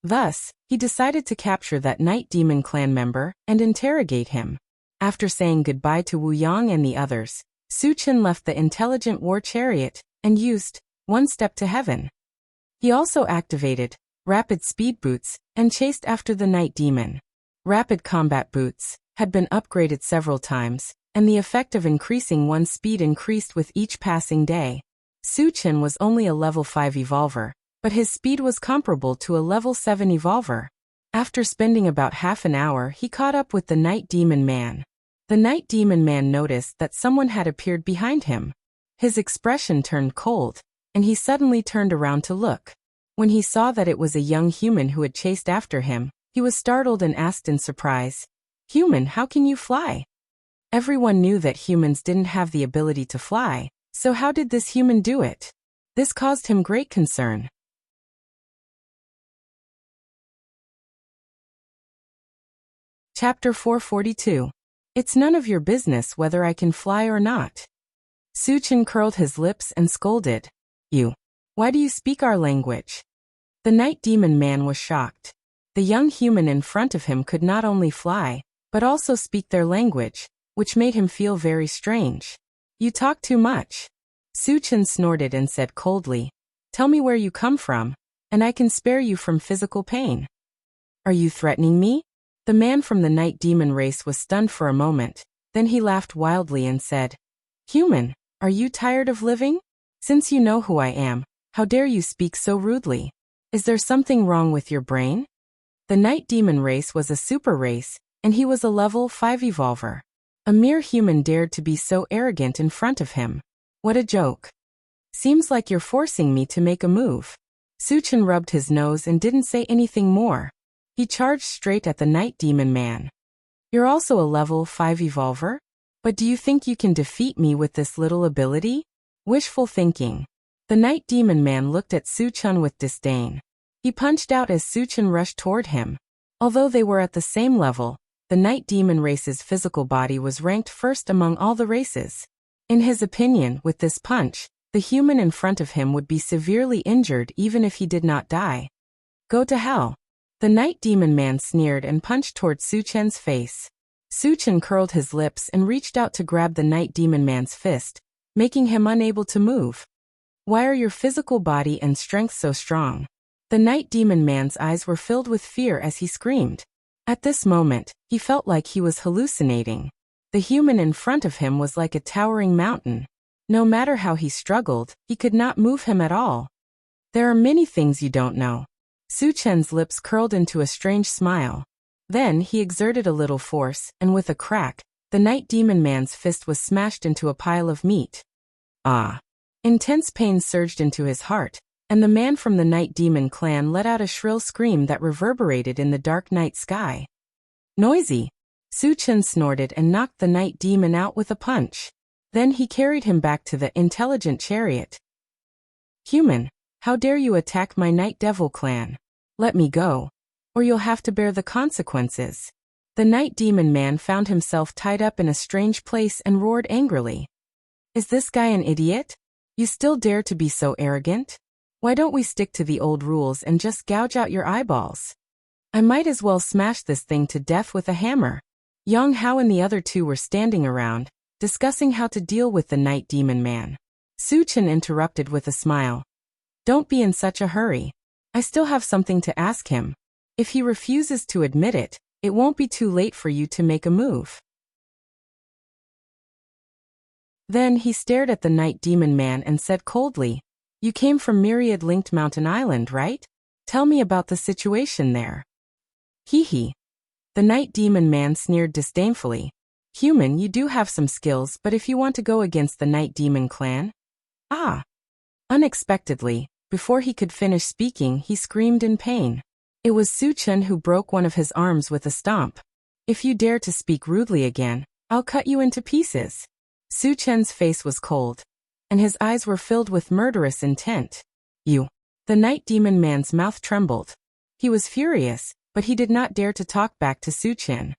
Thus, he decided to capture that Night Demon clan member and interrogate him. After saying goodbye to Wu Yang and the others, Suchin left the intelligent war chariot and used One Step to Heaven. He also activated Rapid Speed Boots and chased after the Night Demon. Rapid Combat Boots had been upgraded several times, and the effect of increasing one's speed increased with each passing day. Suchin was only a level 5 evolver, but his speed was comparable to a level 7 evolver. After spending about half an hour, he caught up with the Night Demon man. The Night Demon man noticed that someone had appeared behind him. His expression turned cold, and he suddenly turned around to look. When he saw that it was a young human who had chased after him, he was startled and asked in surprise, "Human, how can you fly?" Everyone knew that humans didn't have the ability to fly, so how did this human do it? This caused him great concern. Chapter 442. It's none of your business whether I can fly or not. Suchin curled his lips and scolded. You. Why do you speak our language? The Night Demon man was shocked. The young human in front of him could not only fly, but also speak their language, which made him feel very strange. You talk too much. Suchin snorted and said coldly, "Tell me where you come from, and I can spare you from physical pain." Are you threatening me? The man from the Night Demon race was stunned for a moment, then he laughed wildly and said, "Human, are you tired of living? Since you know who I am, how dare you speak so rudely? Is there something wrong with your brain?" The Night Demon race was a super race, and he was a level 5 evolver. A mere human dared to be so arrogant in front of him. What a joke. Seems like you're forcing me to make a move. Suchin rubbed his nose and didn't say anything more. He charged straight at the Night Demon man. You're also a level 5 evolver? But do you think you can defeat me with this little ability? Wishful thinking. The Night Demon man looked at Suchin with disdain. He punched out as Suchin rushed toward him. Although they were at the same level, the Night Demon race's physical body was ranked first among all the races. In his opinion, with this punch, the human in front of him would be severely injured even if he did not die. Go to hell. The Night Demon man sneered and punched toward Suchin's face. Suchin curled his lips and reached out to grab the Night Demon man's fist, making him unable to move. Why are your physical body and strength so strong? The Night Demon man's eyes were filled with fear as he screamed. At this moment, he felt like he was hallucinating. The human in front of him was like a towering mountain. No matter how he struggled, he could not move him at all. There are many things you don't know. Su Chen's lips curled into a strange smile. Then he exerted a little force, and with a crack, the night demon man's fist was smashed into a pile of meat. Ah! Intense pain surged into his heart, and the man from the night demon clan let out a shrill scream that reverberated in the dark night sky. Noisy! Su Chen snorted and knocked the night demon out with a punch. Then he carried him back to the intelligent chariot. Human, how dare you attack my night devil clan? Let me go, or you'll have to bear the consequences. The night demon man found himself tied up in a strange place and roared angrily. Is this guy an idiot? You still dare to be so arrogant? Why don't we stick to the old rules and just gouge out your eyeballs? I might as well smash this thing to death with a hammer. Yang Hao and the other two were standing around, discussing how to deal with the night demon man. Su Chen interrupted with a smile. Don't be in such a hurry. I still have something to ask him. If he refuses to admit it, it won't be too late for you to make a move. Then he stared at the night demon man and said coldly, You came from Myriad-linked Mountain Island, right? Tell me about the situation there. Hee hee. The night demon man sneered disdainfully. Human, you do have some skills, but if you want to go against the night demon clan? Ah! Unexpectedly, before he could finish speaking, he screamed in pain. It was Su Chen who broke one of his arms with a stomp. If you dare to speak rudely again, I'll cut you into pieces. Su Chen's face was cold, and his eyes were filled with murderous intent. You. The night demon man's mouth trembled. He was furious, but he did not dare to talk back to Su Chen.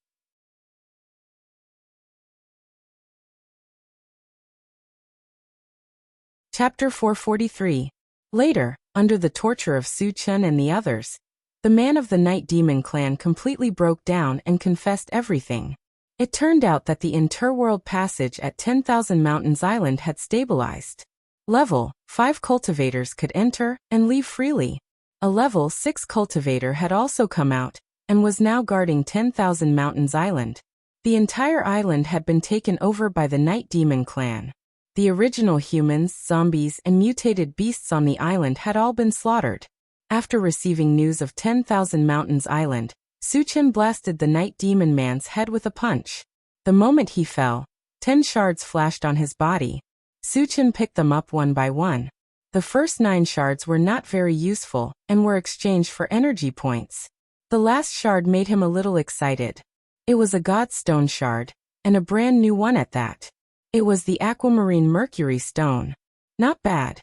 Chapter 443. Later, under the torture of Su Chen and the others, the man of the night demon clan completely broke down and confessed everything. It turned out that the interworld passage at 10,000 Mountains Island had stabilized. Level 5 cultivators could enter and leave freely. A level 6 cultivator had also come out and was now guarding 10,000 Mountains Island. The entire island had been taken over by the night demon clan. The original humans, zombies, and mutated beasts on the island had all been slaughtered. After receiving news of 10,000 Mountains Island, Su Chen blasted the night demon man's head with a punch. The moment he fell, 10 shards flashed on his body. Su Chen picked them up one by one. The first 9 shards were not very useful and were exchanged for energy points. The last shard made him a little excited. It was a godstone shard, and a brand new one at that. It was the aquamarine mercury stone. Not bad.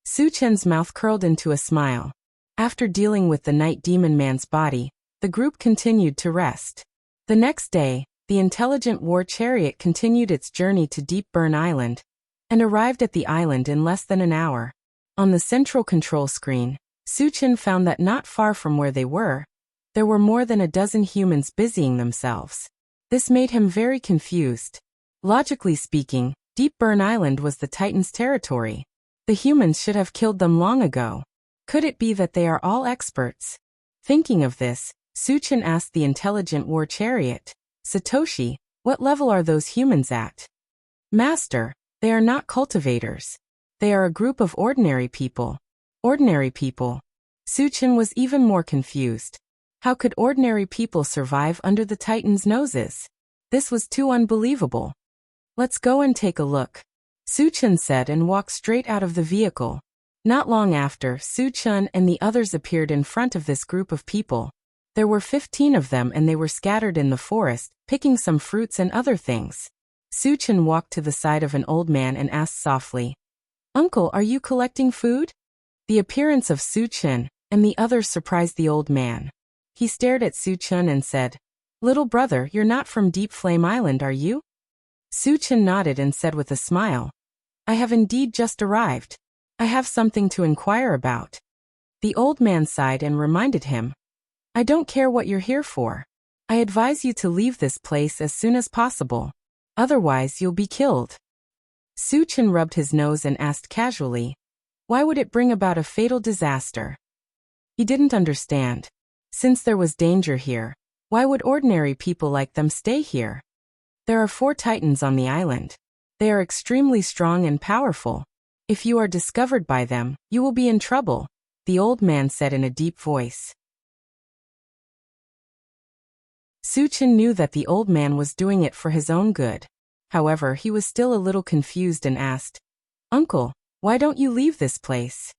Su Chen's mouth curled into a smile. After dealing with the night demon man's body, the group continued to rest. The next day, the intelligent war chariot continued its journey to Deep Burn Island, and arrived at the island in less than an hour. On the central control screen, Su Chen found that not far from where they were, there were more than a dozen humans busying themselves. This made him very confused. Logically speaking, Deep Burn Island was the Titans' territory. The humans should have killed them long ago. Could it be that they are all experts? Thinking of this, Su Chen asked the intelligent war chariot, Satoshi, what level are those humans at? Master, they are not cultivators. They are a group of ordinary people. Ordinary people. Su Chen was even more confused. How could ordinary people survive under the Titans' noses? This was too unbelievable. Let's go and take a look, Su Chen said and walked straight out of the vehicle. Not long after, Su Chen and the others appeared in front of this group of people. There were 15 of them and they were scattered in the forest, picking some fruits and other things. Su Chen walked to the side of an old man and asked softly, Uncle, are you collecting food? The appearance of Su Chen and the others surprised the old man. He stared at Su Chen and said, Little brother, you're not from Deep Flame Island, are you? Su Chen nodded and said with a smile, I have indeed just arrived. I have something to inquire about. The old man sighed and reminded him, I don't care what you're here for. I advise you to leave this place as soon as possible. Otherwise you'll be killed. Su Chen rubbed his nose and asked casually, Why would it bring about a fatal disaster? He didn't understand. Since there was danger here, why would ordinary people like them stay here? There are 4 titans on the island. They are extremely strong and powerful. If you are discovered by them, you will be in trouble, the old man said in a deep voice. Suchin knew that the old man was doing it for his own good. However, he was still a little confused and asked, "Uncle, why don't you leave this place?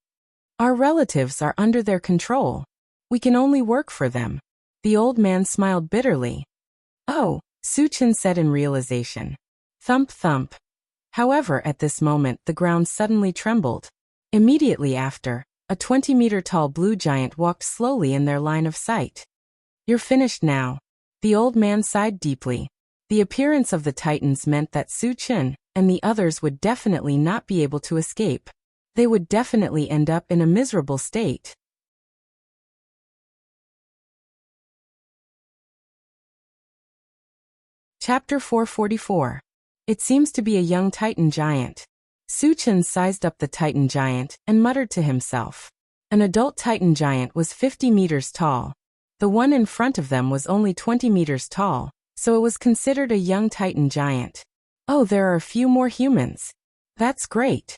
Our relatives are under their control. We can only work for them." The old man smiled bitterly. "Oh," Suchin said in realization. Thump thump. However, at this moment the ground suddenly trembled. Immediately after, a 20-meter-tall blue giant walked slowly in their line of sight. "You're finished now." The old man sighed deeply. The appearance of the titans meant that Suchin and the others would definitely not be able to escape. They would definitely end up in a miserable state. Chapter 444. It seems to be a young titan giant. Suchin sized up the titan giant and muttered to himself. An adult titan giant was 50 meters tall. The one in front of them was only 20 meters tall, so it was considered a young titan giant. Oh, there are a few more humans. That's great.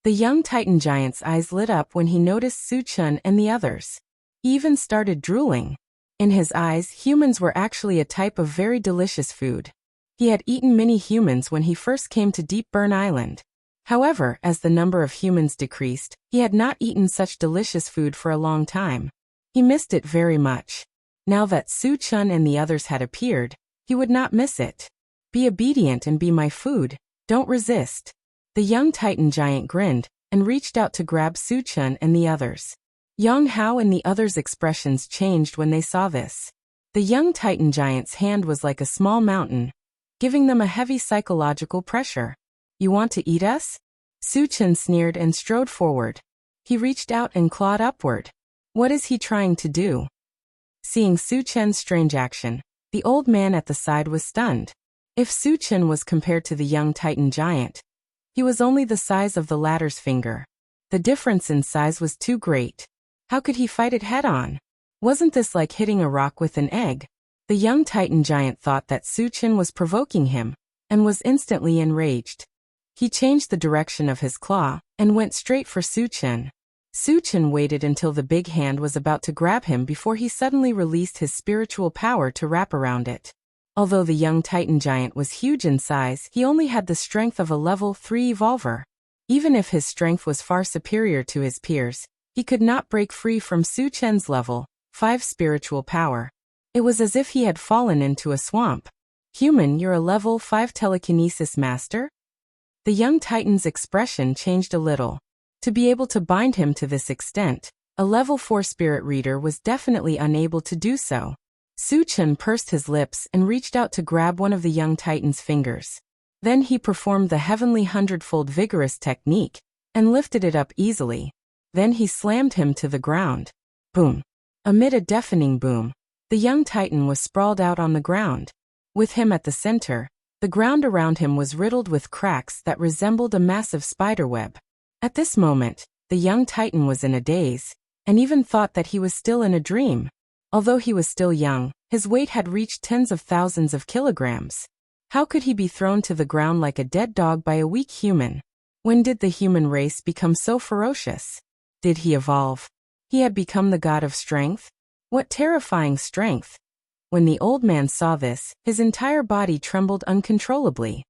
The young titan giant's eyes lit up when he noticed Suchin and the others. He even started drooling. In his eyes, humans were actually a type of very delicious food. He had eaten many humans when he first came to Deep Burn Island. However, as the number of humans decreased, he had not eaten such delicious food for a long time. He missed it very much. Now that Suchin and the others had appeared, he would not miss it. "Be obedient and be my food. Don't resist." The young titan giant grinned and reached out to grab Suchin and the others. Yang Hao and the others' expressions changed when they saw this. The young titan giant's hand was like a small mountain, giving them a heavy psychological pressure. "You want to eat us?" Suchin sneered and strode forward. He reached out and clawed upward. What is he trying to do? Seeing Suchin's strange action, the old man at the side was stunned. If Suchin was compared to the young titan giant, he was only the size of the latter's finger. The difference in size was too great. How could he fight it head-on? Wasn't this like hitting a rock with an egg? The young titan giant thought that Suchin was provoking him, and was instantly enraged. He changed the direction of his claw, and went straight for Suchin. Suchin waited until the big hand was about to grab him before he suddenly released his spiritual power to wrap around it. Although the young titan giant was huge in size, he only had the strength of a level 3 evolver. Even if his strength was far superior to his peers, he could not break free from Suchin's level 5 spiritual power. It was as if he had fallen into a swamp. "Human, you're a level 5 telekinesis master?" The young titan's expression changed a little. To be able to bind him to this extent, a level 4 spirit reader was definitely unable to do so. Suchin pursed his lips and reached out to grab one of the young titan's fingers. Then he performed the heavenly hundredfold vigorous technique, and lifted it up easily. Then he slammed him to the ground. Boom! Amid a deafening boom, the young titan was sprawled out on the ground. With him at the center, the ground around him was riddled with cracks that resembled a massive spiderweb. At this moment, the young titan was in a daze, and even thought that he was still in a dream. Although he was still young, his weight had reached tens of thousands of kilograms. How could he be thrown to the ground like a dead dog by a weak human? When did the human race become so ferocious? Did he evolve? He had become the god of strength? What terrifying strength! When the old man saw this, his entire body trembled uncontrollably.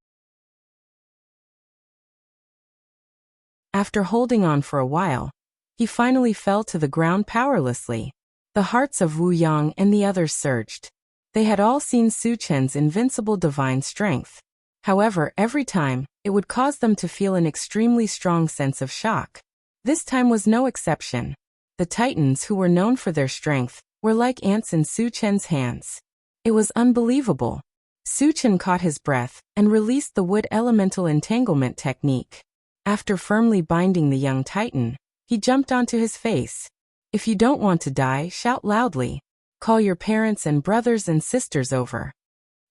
After holding on for a while, he finally fell to the ground powerlessly. The hearts of Wu Yang and the others surged. They had all seen Suchin's invincible divine strength. However, every time, it would cause them to feel an extremely strong sense of shock. This time was no exception. The titans, who were known for their strength, were like ants in Suchin's hands. It was unbelievable. Suchin caught his breath and released the wood elemental entanglement technique. After firmly binding the young titan, he jumped onto his face. "If you don't want to die, shout loudly. Call your parents and brothers and sisters over."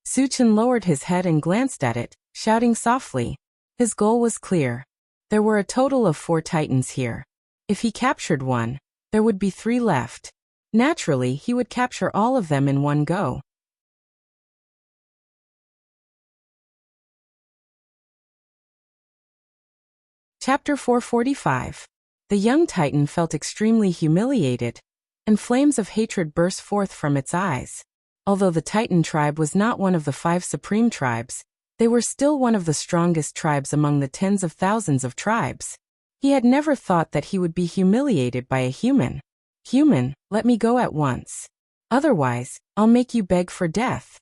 Suchin lowered his head and glanced at it, shouting softly. His goal was clear. There were a total of 4 titans here. If he captured one, there would be 3 left. Naturally, he would capture all of them in one go. Chapter 445. The young Titan felt extremely humiliated, and flames of hatred burst forth from its eyes. Although the Titan tribe was not one of the 5 supreme tribes, they were still one of the strongest tribes among the tens of thousands of tribes. He had never thought that he would be humiliated by a human. Human, let me go at once. Otherwise, I'll make you beg for death.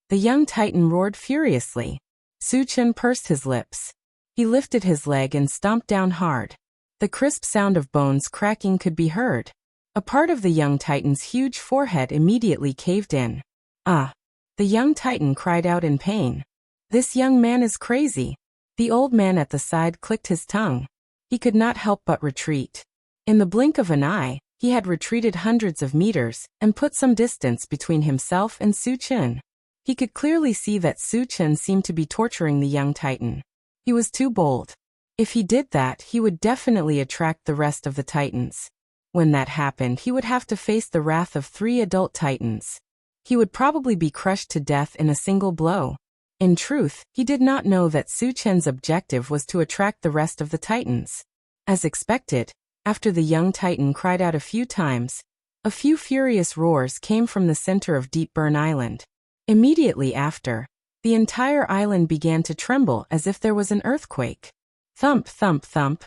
The young Titan roared furiously. Su Chen pursed his lips. He lifted his leg and stomped down hard. The crisp sound of bones cracking could be heard. A part of the young Titan's huge forehead immediately caved in. Ah! The young Titan cried out in pain. This young man is crazy. The old man at the side clicked his tongue. He could not help but retreat. In the blink of an eye, he had retreated hundreds of meters and put some distance between himself and Su Chen. He could clearly see that Su Chen seemed to be torturing the young Titan. He was too bold. If he did that, he would definitely attract the rest of the Titans. When that happened, he would have to face the wrath of 3 adult Titans. He would probably be crushed to death in a single blow. In truth, he did not know that Su Chen's objective was to attract the rest of the Titans. As expected, after the young Titan cried out a few times, a few furious roars came from the center of Deep Burn Island. Immediately after, the entire island began to tremble as if there was an earthquake. Thump, thump, thump.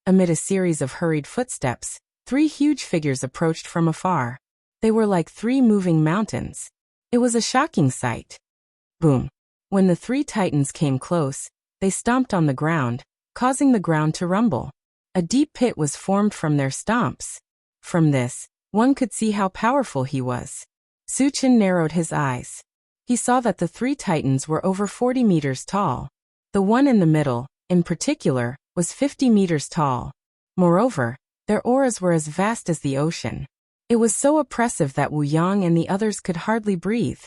Amid a series of hurried footsteps, 3 huge figures approached from afar. They were like 3 moving mountains. It was a shocking sight. Boom. When the 3 Titans came close, they stomped on the ground, causing the ground to rumble. A deep pit was formed from their stomps. From this, one could see how powerful he was. Su Chen narrowed his eyes. He saw that the 3 Titans were over 40 meters tall. The one in the middle, in particular, was 50 meters tall. Moreover, their auras were as vast as the ocean. It was so oppressive that Wu Yang and the others could hardly breathe.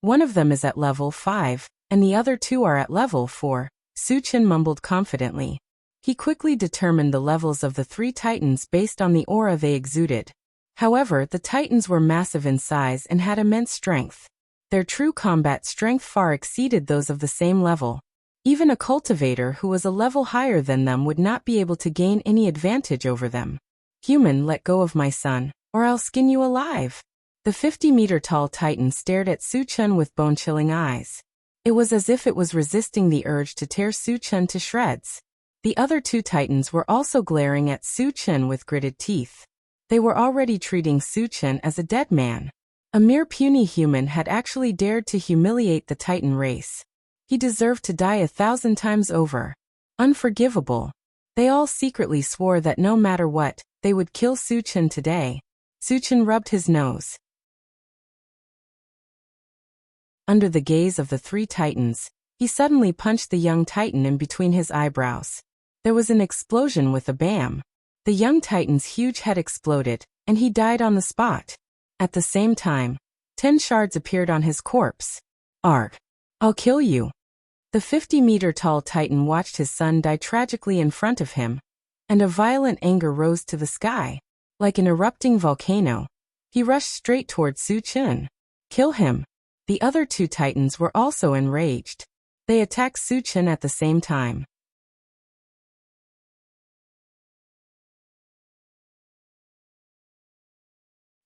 One of them is at level 5, and the other 2 are at level 4, Su Chen mumbled confidently. He quickly determined the levels of the 3 Titans based on the aura they exuded. However, the Titans were massive in size and had immense strength. Their true combat strength far exceeded those of the same level. Even a cultivator who was a level higher than them would not be able to gain any advantage over them. Human, let go of my son, or I'll skin you alive. The 50-meter-tall Titan stared at Su Chen with bone-chilling eyes. It was as if it was resisting the urge to tear Su Chen to shreds. The other 2 Titans were also glaring at Su Chen with gritted teeth. They were already treating Su Chen as a dead man. A mere puny human had actually dared to humiliate the Titan race. He deserved to die 1,000 times over. Unforgivable. They all secretly swore that no matter what, they would kill Su Chen today. Su Chen rubbed his nose. Under the gaze of the 3 Titans, he suddenly punched the young Titan in between his eyebrows. There was an explosion with a bam. The young Titan's huge head exploded, and he died on the spot. At the same time, 10 shards appeared on his corpse. Arg! I'll kill you. The 50-meter-tall Titan watched his son die tragically in front of him, and a violent anger rose to the sky. Like an erupting volcano, he rushed straight toward Su Chen. Kill him. The other 2 Titans were also enraged. They attacked Su Chen at the same time.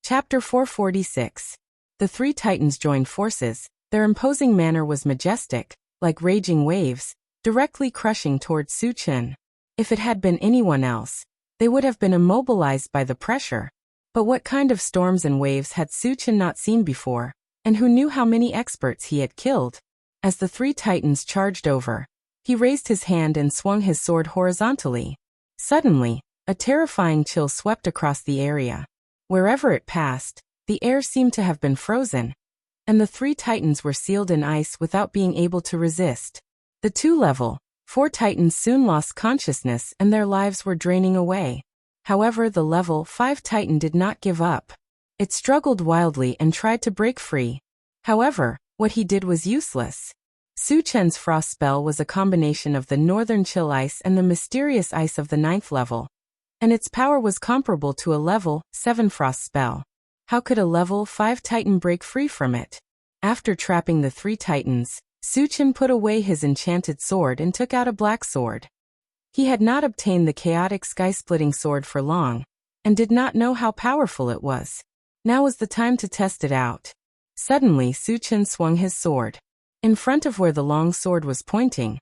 Chapter 446. The 3 Titans joined forces. Their imposing manner was majestic, like raging waves, directly crushing toward Su Chen. If it had been anyone else, they would have been immobilized by the pressure. But what kind of storms and waves had Su Chen not seen before, and who knew how many experts he had killed? As the 3 Titans charged over, he raised his hand and swung his sword horizontally. Suddenly, a terrifying chill swept across the area. Wherever it passed, the air seemed to have been frozen, and the 3 Titans were sealed in ice without being able to resist. The 2 level 4 Titans soon lost consciousness and their lives were draining away. However, the level 5 Titan did not give up. It struggled wildly and tried to break free. However, what he did was useless. Su Chen's frost spell was a combination of the northern chill ice and the mysterious ice of the 9th level, and its power was comparable to a level 7 frost spell. How could a level 5 Titan break free from it? After trapping the 3 Titans, Su Chen put away his enchanted sword and took out a black sword. He had not obtained the chaotic sky-splitting sword for long, and did not know how powerful it was. Now was the time to test it out. Suddenly Su-Chen swung his sword. In front of where the long sword was pointing,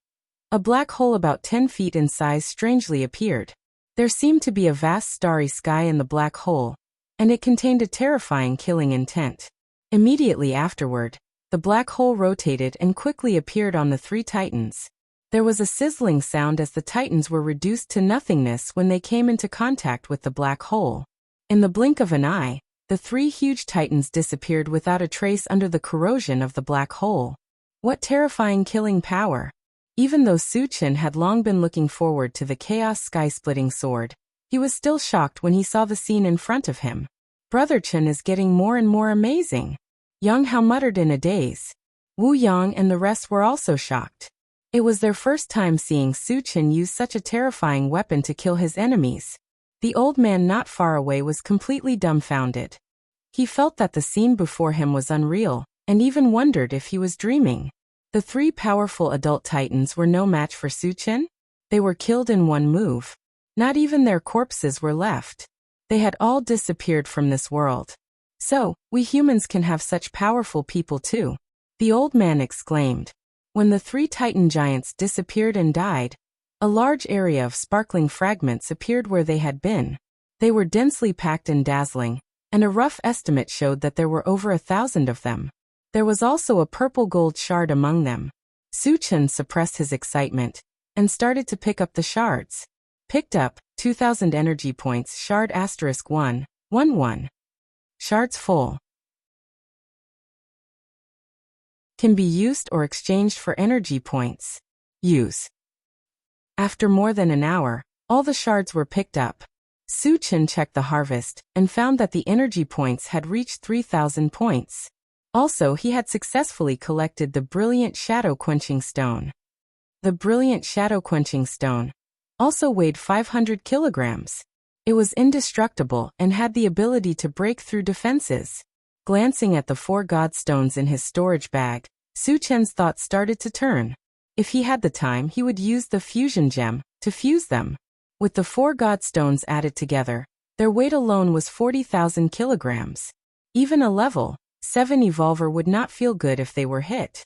a black hole about 10 feet in size strangely appeared. There seemed to be a vast starry sky in the black hole, and it contained a terrifying killing intent. Immediately afterward, the black hole rotated and quickly appeared on the three titans. There was a sizzling sound as the titans were reduced to nothingness when they came into contact with the black hole. In the blink of an eye, the three huge titans disappeared without a trace under the corrosion of the black hole. What terrifying killing power! Even though Su-Chen had long been looking forward to the chaos sky-splitting sword, he was still shocked when he saw the scene in front of him. Brother Chen is getting more and more amazing. Yang Hao muttered in a daze. Wu Yang and the rest were also shocked. It was their first time seeing Su-Chen use such a terrifying weapon to kill his enemies. The old man not far away was completely dumbfounded. He felt that the scene before him was unreal, and even wondered if he was dreaming. The three powerful adult titans were no match for Su-Chen. They were killed in one move. Not even their corpses were left. They had all disappeared from this world. So, we humans can have such powerful people too, the old man exclaimed. When the three titan giants disappeared and died, a large area of sparkling fragments appeared where they had been. They were densely packed and dazzling, and a rough estimate showed that there were over 1,000 of them. There was also a purple gold shard among them. Su-Chen suppressed his excitement and started to pick up the shards. Picked up 2,000 energy points. Shard *111. Shards full. Can be used or exchanged for energy points. Use. After more than an hour, all the shards were picked up. Su-Chen checked the harvest and found that the energy points had reached 3,000 points. Also, he had successfully collected the brilliant shadow-quenching stone. The brilliant shadow-quenching stone also weighed 500 kilograms. It was indestructible and had the ability to break through defenses. Glancing at the 4 god stones in his storage bag, Su-Chen's thoughts started to turn. If he had the time, he would use the fusion gem to fuse them. With the 4 god stones added together, their weight alone was 40,000 kilograms. Even a level 7 evolver would not feel good if they were hit.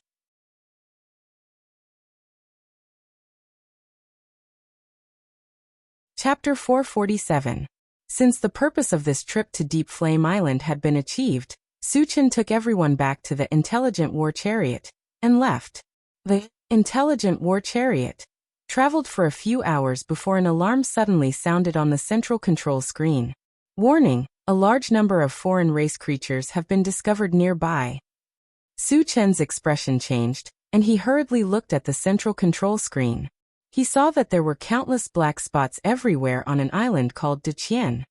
Chapter 447. Since the purpose of this trip to Deep Flame Island had been achieved, Su-Chen took everyone back to the Intelligent War Chariot and left. The Intelligent War Chariot traveled for a few hours before an alarm suddenly sounded on the central control screen. Warning: a large number of foreign race creatures have been discovered nearby. Su-Chen's expression changed, and he hurriedly looked at the central control screen. He saw that there were countless black spots everywhere on an island called Deqian.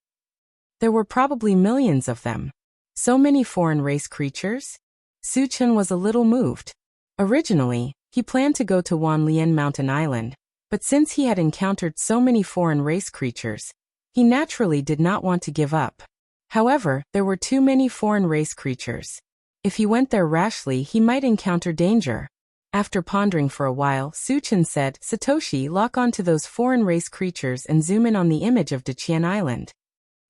There were probably millions of them. So many foreign race creatures? Su-Chen was a little moved. Originally, he planned to go to Wanlian Mountain Island, but since he had encountered so many foreign race creatures, he naturally did not want to give up. However, there were too many foreign race creatures. If he went there rashly, he might encounter danger. After pondering for a while, Su-Chen said, "Satoshi, lock onto those foreign race creatures and zoom in on the image of Deqian Island."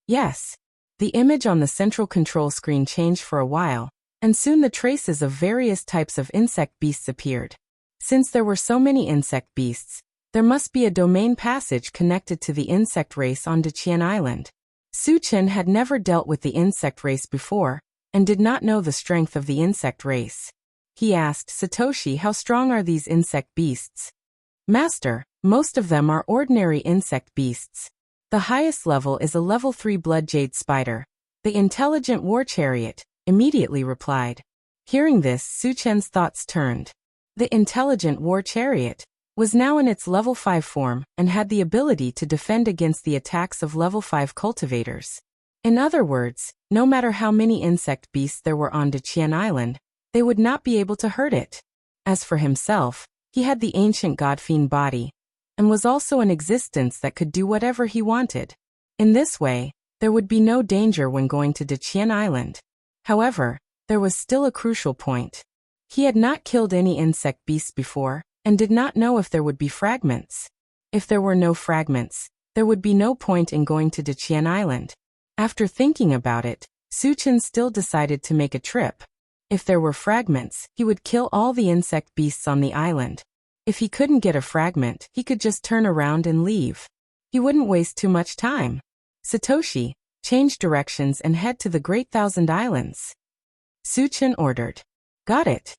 Yes. The image on the central control screen changed for a while, and soon the traces of various types of insect beasts appeared. Since there were so many insect beasts, there must be a domain passage connected to the insect race on Deqian Island. Su-Chen had never dealt with the insect race before, and did not know the strength of the insect race. He asked, "Satoshi, how strong are these insect beasts?" "Master, most of them are ordinary insect beasts. The highest level is a level 3 blood jade spider," the Intelligent War Chariot immediately replied. Hearing this, Su-Chen's thoughts turned. The Intelligent War Chariot was now in its level 5 form and had the ability to defend against the attacks of level 5 cultivators. In other words, no matter how many insect beasts there were on Deqian Island, they would not be able to hurt it. As for himself, he had the ancient god-fiend body, and was also an existence that could do whatever he wanted. In this way, there would be no danger when going to Deqian Island. However, there was still a crucial point. He had not killed any insect beasts before, and did not know if there would be fragments. If there were no fragments, there would be no point in going to Daqian Island. After thinking about it, Su Chen still decided to make a trip. If there were fragments, he would kill all the insect beasts on the island. If he couldn't get a fragment, he could just turn around and leave. He wouldn't waste too much time. Satoshi, change directions and head to the Great Thousand Islands. Su Chen ordered. Got it.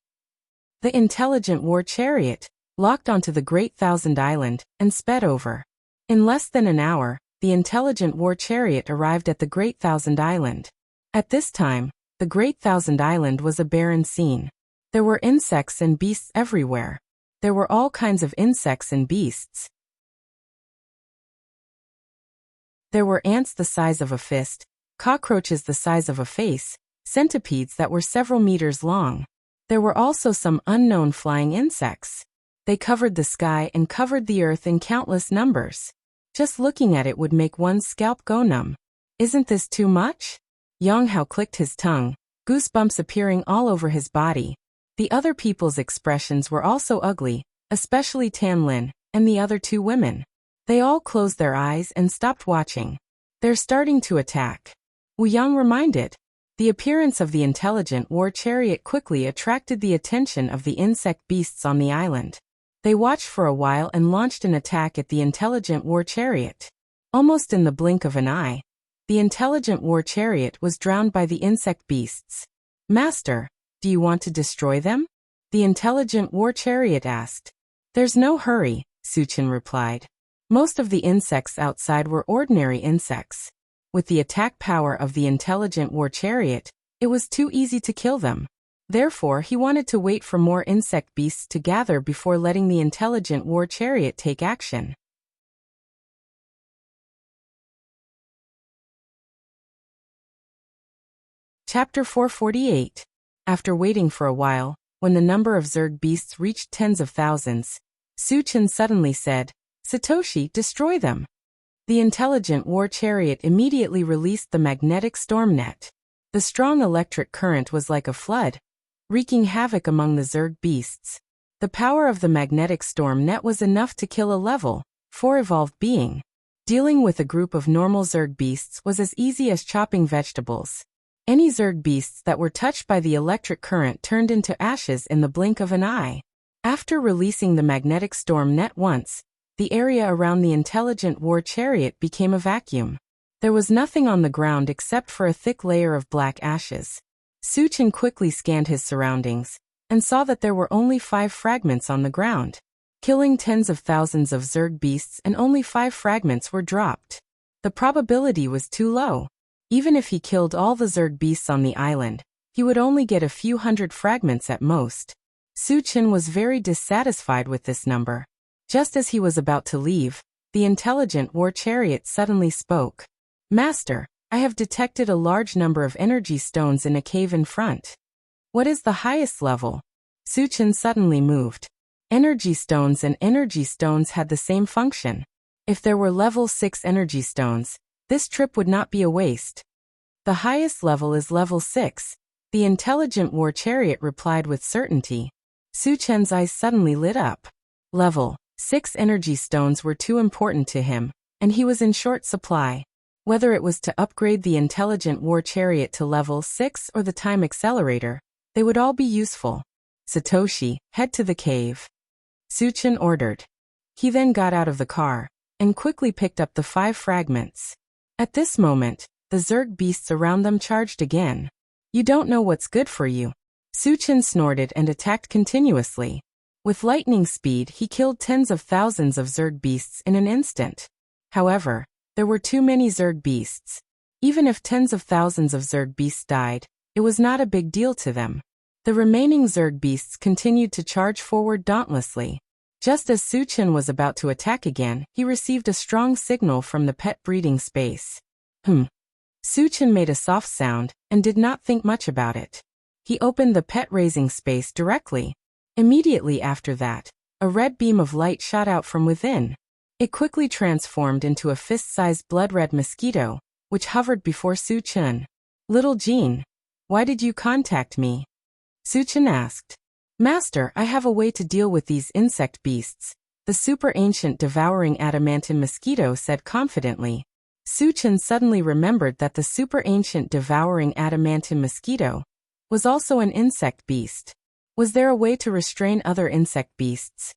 The intelligent war chariot locked onto the Great Thousand Island and sped over. In less than an hour, the intelligent war chariot arrived at the Great Thousand Island. At this time, the Great Thousand Island was a barren scene. There were insects and beasts everywhere. There were all kinds of insects and beasts. There were ants the size of a fist, cockroaches the size of a face, centipedes that were several meters long. There were also some unknown flying insects. They covered the sky and covered the earth in countless numbers. Just looking at it would make one's scalp go numb. Isn't this too much? Yang Hao clicked his tongue, goosebumps appearing all over his body. The other people's expressions were also ugly, especially Tan Lin and the other two women. They all closed their eyes and stopped watching. They're starting to attack. Wu Yang reminded. The appearance of the intelligent war chariot quickly attracted the attention of the insect beasts on the island. They watched for a while and launched an attack at the intelligent war chariot. Almost in the blink of an eye, the intelligent war chariot was drowned by the insect beasts. Master, do you want to destroy them? The intelligent war chariot asked. There's no hurry, Su Chen replied. Most of the insects outside were ordinary insects. With the attack power of the intelligent war chariot, it was too easy to kill them. Therefore, he wanted to wait for more insect beasts to gather before letting the intelligent war chariot take action. Chapter 448. After waiting for a while, when the number of Zerg beasts reached tens of thousands, Su Chen suddenly said, Satoshi, destroy them. The intelligent war chariot immediately released the magnetic storm net. The strong electric current was like a flood, wreaking havoc among the Zerg beasts. The power of the magnetic storm net was enough to kill a level 4 evolved being. Dealing with a group of normal Zerg beasts was as easy as chopping vegetables. Any Zerg beasts that were touched by the electric current turned into ashes in the blink of an eye. After releasing the magnetic storm net once, the area around the intelligent war chariot became a vacuum. There was nothing on the ground except for a thick layer of black ashes. Su Chen quickly scanned his surroundings and saw that there were only 5 fragments on the ground. Killing tens of thousands of Zerg beasts and only 5 fragments were dropped. The probability was too low. Even if he killed all the Zerg beasts on the island, he would only get a few hundred fragments at most. Su Chen was very dissatisfied with this number. Just as he was about to leave, the intelligent war chariot suddenly spoke. Master, I have detected a large number of energy stones in a cave in front. What is the highest level? Su Chen suddenly moved. Energy stones and energy stones had the same function. If there were level 6 energy stones, this trip would not be a waste. The highest level is level 6, the intelligent war chariot replied with certainty. Su Chen's eyes suddenly lit up. Level 6 energy stones were too important to him, and he was in short supply. Whether it was to upgrade the intelligent war chariot to level 6 or the time accelerator, they would all be useful. Satoshi, head to the cave. Su Chen ordered. He then got out of the car and quickly picked up the 5 fragments. At this moment, the Zerg beasts around them charged again. You don't know what's good for you. Su Chen snorted and attacked continuously. With lightning speed, he killed tens of thousands of Zerg beasts in an instant. However, there were too many Zerg beasts. Even if tens of thousands of Zerg beasts died, it was not a big deal to them. The remaining Zerg beasts continued to charge forward dauntlessly. Just as Su Chen was about to attack again, he received a strong signal from the pet breeding space. Su Chen made a soft sound and did not think much about it. He opened the pet raising space directly. Immediately after that, a red beam of light shot out from within. It quickly transformed into a fist-sized blood-red mosquito, which hovered before Su Chen. Little Jean, why did you contact me? Su Chen asked. Master, I have a way to deal with these insect beasts. The the super ancient devouring adamantine mosquito said confidently. Su-Chen suddenly remembered that the super ancient devouring adamantine mosquito was also an insect beast. Was there a way to restrain other insect beasts?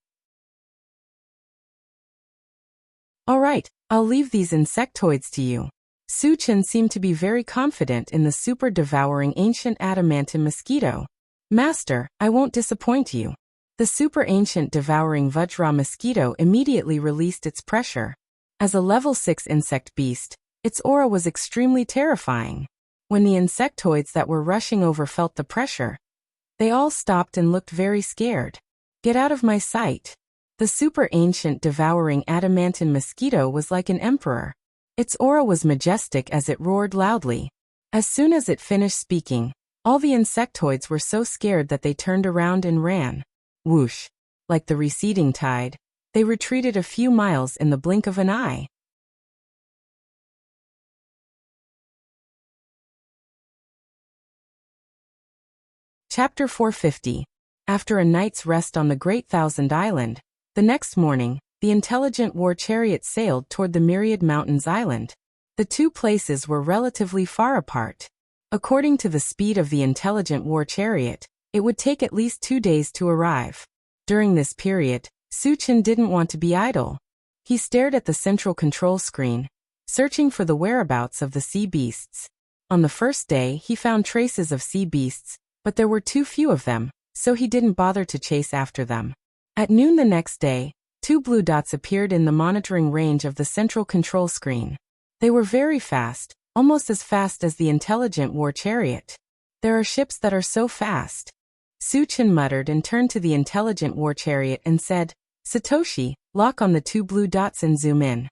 All right, I'll leave these insectoids to you. Su-Chen seemed to be very confident in the super devouring ancient adamantine mosquito. Master, I won't disappoint you. The super ancient devouring Vajra mosquito immediately released its pressure. As a level 6 insect beast, its aura was extremely terrifying. When the insectoids that were rushing over felt the pressure, they all stopped and looked very scared. Get out of my sight. The super ancient devouring adamantine mosquito was like an emperor. Its aura was majestic as it roared loudly. As soon as it finished speaking, all the insectoids were so scared that they turned around and ran. Whoosh! Like the receding tide, they retreated a few miles in the blink of an eye. Chapter 450. After a night's rest on the Great Thousand Island, the next morning, the intelligent war chariot sailed toward the Myriad Mountains Island. The two places were relatively far apart. According to the speed of the intelligent war chariot, it would take at least 2 days to arrive. During this period, Su-Chen didn't want to be idle. He stared at the central control screen, searching for the whereabouts of the sea beasts. On the first day, he found traces of sea beasts, but there were too few of them, so he didn't bother to chase after them. At noon the next day, 2 blue dots appeared in the monitoring range of the central control screen. They were very fast, almost as fast as the intelligent war chariot. There are ships that are so fast. Su-Chen muttered and turned to the intelligent war chariot and said, Satoshi, lock on the 2 blue dots and zoom in.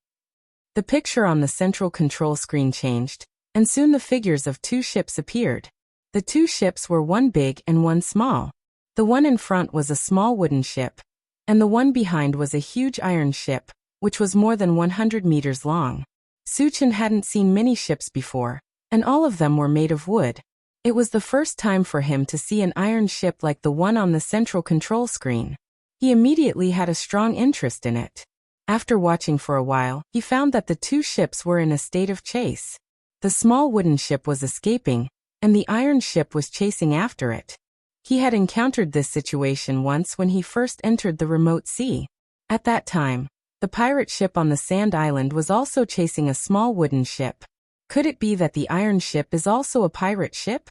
The picture on the central control screen changed, and soon the figures of 2 ships appeared. The 2 ships were one big and one small. The one in front was a small wooden ship, and the one behind was a huge iron ship, which was more than 100 meters long. Su-Chen hadn't seen many ships before, and all of them were made of wood. It was the first time for him to see an iron ship like the one on the central control screen. He immediately had a strong interest in it. After watching for a while, he found that the 2 ships were in a state of chase. The small wooden ship was escaping, and the iron ship was chasing after it. He had encountered this situation once when he first entered the remote sea. At that time, the pirate ship on the sand island was also chasing a small wooden ship. Could it be that the iron ship is also a pirate ship?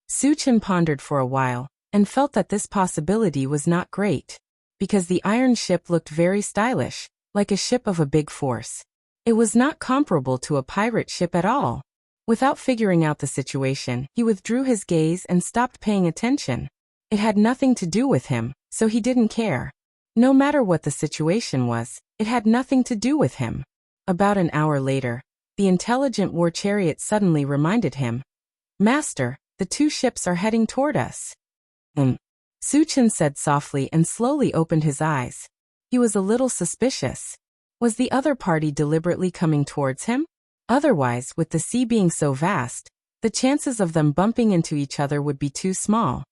Su-Chen pondered for a while, and felt that this possibility was not great, because the iron ship looked very stylish, like a ship of a big force. It was not comparable to a pirate ship at all. Without figuring out the situation, he withdrew his gaze and stopped paying attention. It had nothing to do with him, so he didn't care. No matter what the situation was, it had nothing to do with him. About an hour later, the intelligent war chariot suddenly reminded him, Master, the 2 ships are heading toward us. Su-Chen said softly and slowly opened his eyes. He was a little suspicious. Was the other party deliberately coming towards him? Otherwise, with the sea being so vast, the chances of them bumping into each other would be too small.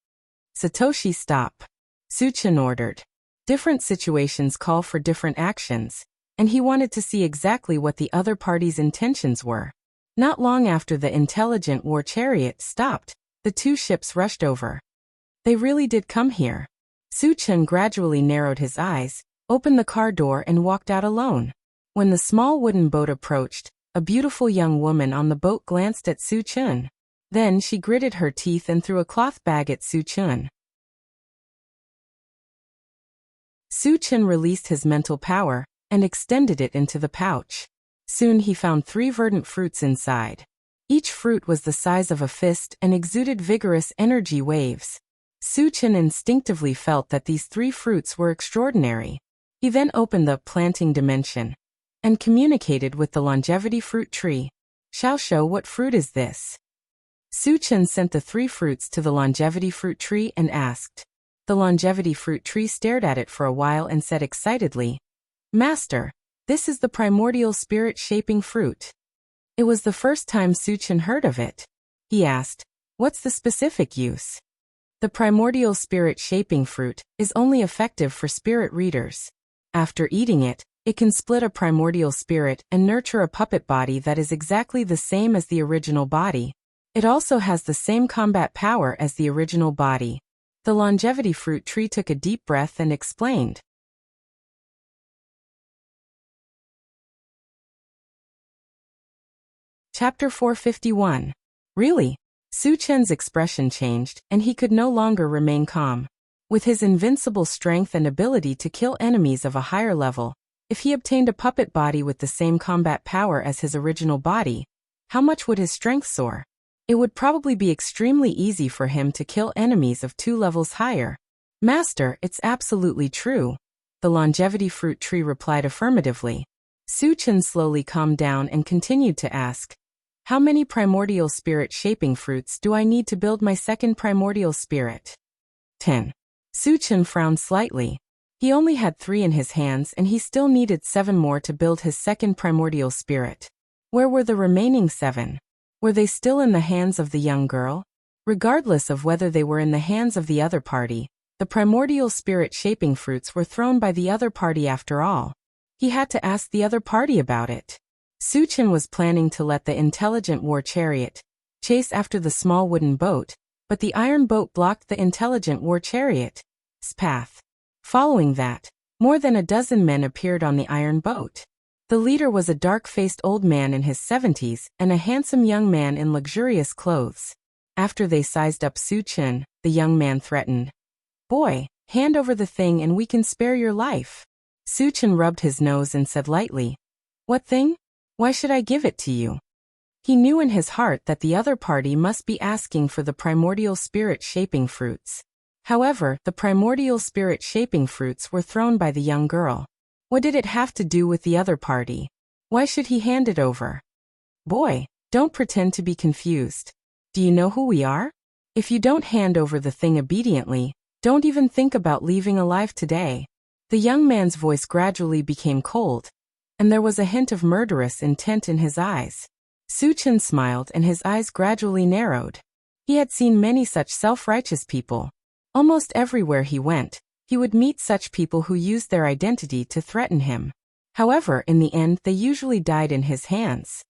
Satoshi, stop. Su-Chen ordered. Different situations call for different actions, and he wanted to see exactly what the other party's intentions were. Not long after the intelligent war chariot stopped, the 2 ships rushed over. They really did come here. Su-Chen gradually narrowed his eyes, opened the car door and walked out alone. When the small wooden boat approached, a beautiful young woman on the boat glanced at Su-Chen. Then she gritted her teeth and threw a cloth bag at Su-Chen. Su-Chen released his mental power and extended it into the pouch. Soon he found 3 verdant fruits inside. Each fruit was the size of a fist and exuded vigorous energy waves. Su-Chen instinctively felt that these 3 fruits were extraordinary. He then opened the planting dimension and communicated with the longevity fruit tree. Xiao, what fruit is this? Su-Chen sent the 3 fruits to the longevity fruit tree and asked. The longevity fruit tree stared at it for a while and said excitedly, Master, this is the primordial spirit-shaping fruit. It was the first time Su-Chen heard of it. He asked, what's the specific use? The primordial spirit-shaping fruit is only effective for spirit readers. After eating it, it can split a primordial spirit and nurture a puppet body that is exactly the same as the original body. It also has the same combat power as the original body. The longevity fruit tree took a deep breath and explained. Chapter 451. Really? Su Chen's expression changed, and he could no longer remain calm. With his invincible strength and ability to kill enemies of a higher level, if he obtained a puppet body with the same combat power as his original body, how much would his strength soar? It would probably be extremely easy for him to kill enemies of 2 levels higher. Master, it's absolutely true. The longevity fruit tree replied affirmatively. Su Chen slowly calmed down and continued to ask, how many primordial spirit-shaping fruits do I need to build my second primordial spirit? 10. Su Chen frowned slightly. He only had 3 in his hands and he still needed 7 more to build his second primordial spirit. Where were the remaining 7? Were they still in the hands of the young girl? Regardless of whether they were in the hands of the other party, the primordial spirit-shaping fruits were thrown by the other party after all. He had to ask the other party about it. Su Chen was planning to let the intelligent war chariot chase after the small wooden boat, but the iron boat blocked the intelligent war chariot's path. Following that, more than a dozen men appeared on the iron boat. The leader was a dark-faced old man in his 70s and a handsome young man in luxurious clothes. After they sized up Su Chen, the young man threatened, "Boy, hand over the thing and we can spare your life." Su Chen rubbed his nose and said lightly, "What thing? Why should I give it to you?" He knew in his heart that the other party must be asking for the primordial spirit-shaping fruits. However, the primordial spirit-shaping fruits were thrown by the young girl. What did it have to do with the other party? Why should he hand it over? "Boy, don't pretend to be confused. Do you know who we are? If you don't hand over the thing obediently, don't even think about leaving alive today." The young man's voice gradually became cold, and there was a hint of murderous intent in his eyes. Su Chen smiled and his eyes gradually narrowed. He had seen many such self-righteous people. Almost everywhere he went, he would meet such people who used their identity to threaten him. However, in the end they usually died in his hands.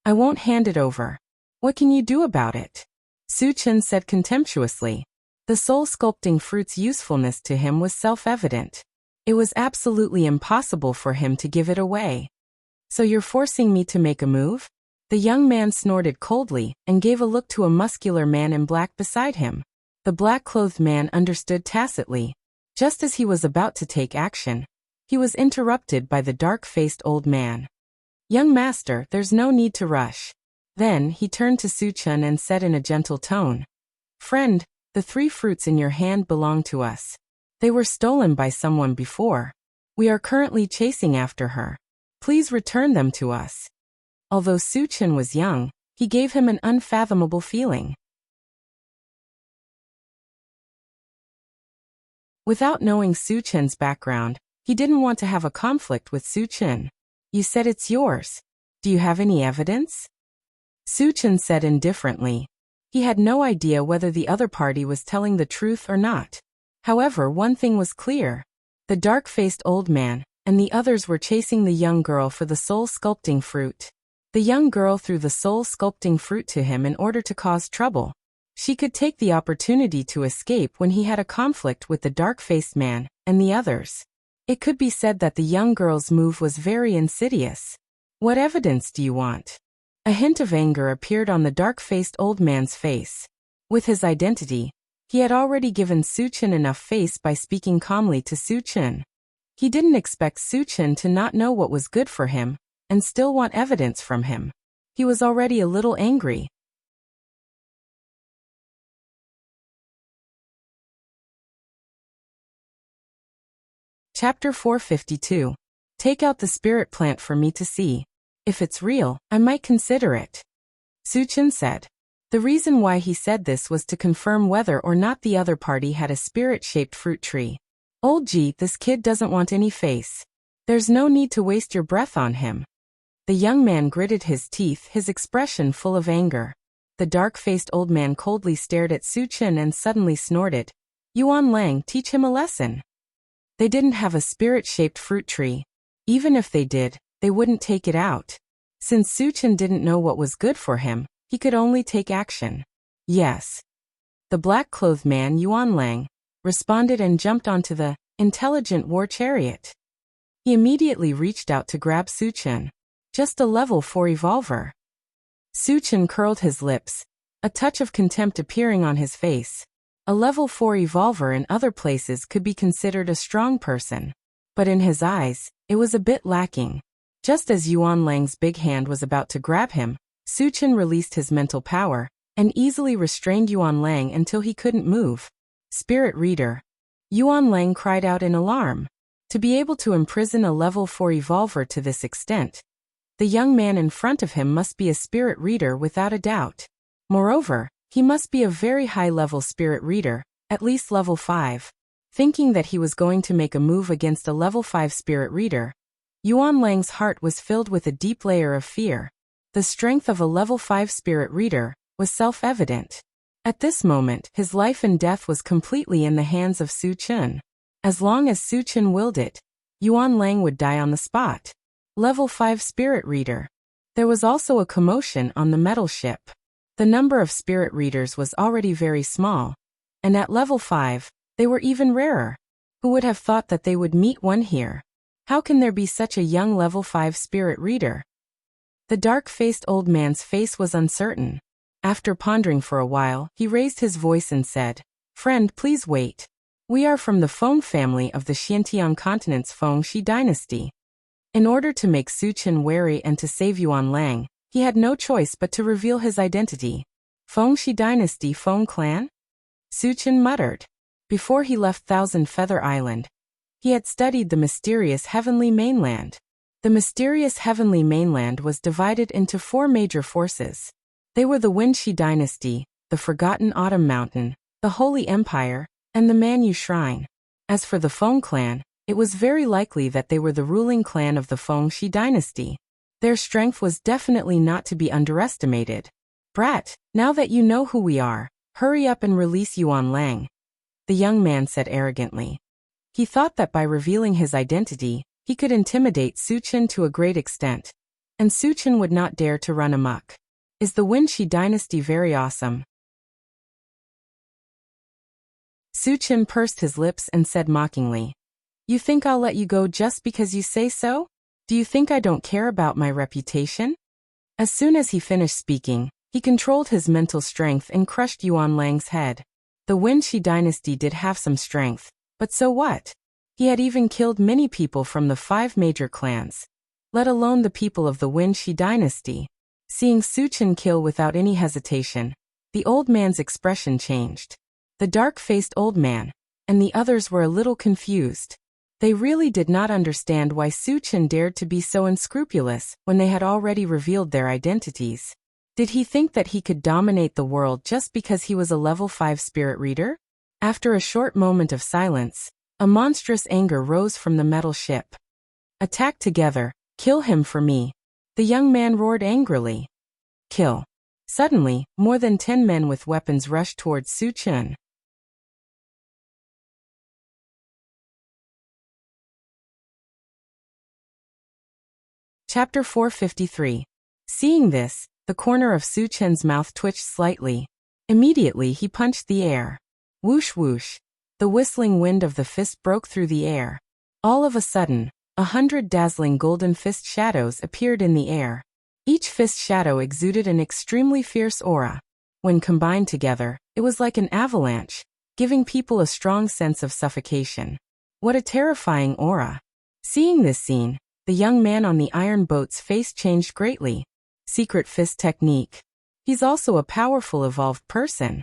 "I won't hand it over. What can you do about it?" Su Chen said contemptuously. The soul-sculpting fruit's usefulness to him was self-evident. It was absolutely impossible for him to give it away. "So you're forcing me to make a move?" The young man snorted coldly and gave a look to a muscular man in black beside him. The black-clothed man understood tacitly. Just as he was about to take action, he was interrupted by the dark-faced old man. "Young master, there's no need to rush." Then he turned to Su Chen and said in a gentle tone, "Friend, the 3 fruits in your hand belong to us. They were stolen by someone before. We are currently chasing after her. Please return them to us." Although Su Chen was young, he gave him an unfathomable feeling. Without knowing Su Chen's background, he didn't want to have a conflict with Su Chen. "You said it's yours. Do you have any evidence?" Su Chen said indifferently. He had no idea whether the other party was telling the truth or not. However, one thing was clear. The dark-faced old man and the others were chasing the young girl for the soul-sculpting fruit. The young girl threw the soul-sculpting fruit to him in order to cause trouble. She could take the opportunity to escape when he had a conflict with the dark-faced man and the others. It could be said that the young girl's move was very insidious. "What evidence do you want?" A hint of anger appeared on the dark-faced old man's face. With his identity, he had already given Su Chen enough face by speaking calmly to Su Chen. He didn't expect Su Chen to not know what was good for him and still want evidence from him. He was already a little angry. Chapter 452. Take out the spirit plant for me to see. If it's real, I might consider it. Su Chen said. The reason why he said this was to confirm whether or not the other party had a spirit-shaped fruit tree. "Old G, this kid doesn't want any face. There's no need to waste your breath on him." The young man gritted his teeth, his expression full of anger. The dark-faced old man coldly stared at Su Chen and suddenly snorted. "Yuan Lang, teach him a lesson." They didn't have a spirit-shaped fruit tree. Even if they did, they wouldn't take it out. Since Suchin didn't know what was good for him, he could only take action. Yes. The black-clothed man Yuan Lang responded and jumped onto the intelligent war chariot. He immediately reached out to grab Suchin. Just a level 4 revolver. Suchin curled his lips, a touch of contempt appearing on his face. A level 4 revolver in other places could be considered a strong person. But in his eyes, it was a bit lacking. Just as Yuan Lang's big hand was about to grab him, Suchin released his mental power and easily restrained Yuan Lang until he couldn't move. Spirit Reader. Yuan Lang cried out in alarm. To be able to imprison a level 4 revolver to this extent, the young man in front of him must be a spirit reader without a doubt. Moreover, he must be a very high-level spirit reader, at least level 5. Thinking that he was going to make a move against a level 5 spirit reader, Yuan Lang's heart was filled with a deep layer of fear. The strength of a level 5 spirit reader was self-evident. At this moment, his life and death was completely in the hands of Suchin. As long as Suchin willed it, Yuan Lang would die on the spot. Level 5 spirit reader. There was also a commotion on the metal ship. The number of spirit readers was already very small, and at level 5, they were even rarer. Who would have thought that they would meet one here? How can there be such a young level 5 spirit reader? The dark-faced old man's face was uncertain. After pondering for a while, he raised his voice and said, "Friend, please wait. We are from the Feng family of the Xiantian continent's Feng Shi dynasty." In order to make Suchin wary and to save Yuan Lang, he had no choice but to reveal his identity. Feng Shi dynasty Feng clan? Suchin muttered. Before he left Thousand Feather Island, he had studied the mysterious heavenly mainland. The mysterious heavenly mainland was divided into 4 major forces. They were the Wenxi dynasty, the Forgotten Autumn Mountain, the Holy Empire, and the Manyu Shrine. As for the Feng clan, it was very likely that they were the ruling clan of the Feng Shi dynasty. Their strength was definitely not to be underestimated. "Brat, now that you know who we are, hurry up and release Yuan Lang," the young man said arrogantly. He thought that by revealing his identity, he could intimidate Suchin to a great extent, and Suchin would not dare to run amok. Is the Wenxi dynasty very awesome? Suchin pursed his lips and said mockingly, "You think I'll let you go just because you say so? Do you think I don't care about my reputation?" As soon as he finished speaking, he controlled his mental strength and crushed Yuan Lang's head. The Wenxi dynasty did have some strength, but so what? He had even killed many people from the 5 major clans, let alone the people of the Wenxi dynasty. Seeing Suchin kill without any hesitation, the old man's expression changed. The dark-faced old man and the others were a little confused. They really did not understand why Suchin dared to be so unscrupulous when they had already revealed their identities. Did he think that he could dominate the world just because he was a level 5 spirit reader? After a short moment of silence, a monstrous anger rose from the metal ship. "Attack together, kill him for me," the young man roared angrily. "Kill." Suddenly, more than 10 men with weapons rushed towards Suchin. Chapter 453. Seeing this, the corner of Suchin's mouth twitched slightly. Immediately he punched the air. Whoosh whoosh. The whistling wind of the fist broke through the air. All of a sudden, 100 dazzling golden fist shadows appeared in the air. Each fist shadow exuded an extremely fierce aura. When combined together, it was like an avalanche, giving people a strong sense of suffocation. What a terrifying aura. Seeing this scene, the young man on the iron boat's face changed greatly. Secret fist technique. He's also a powerful evolved person.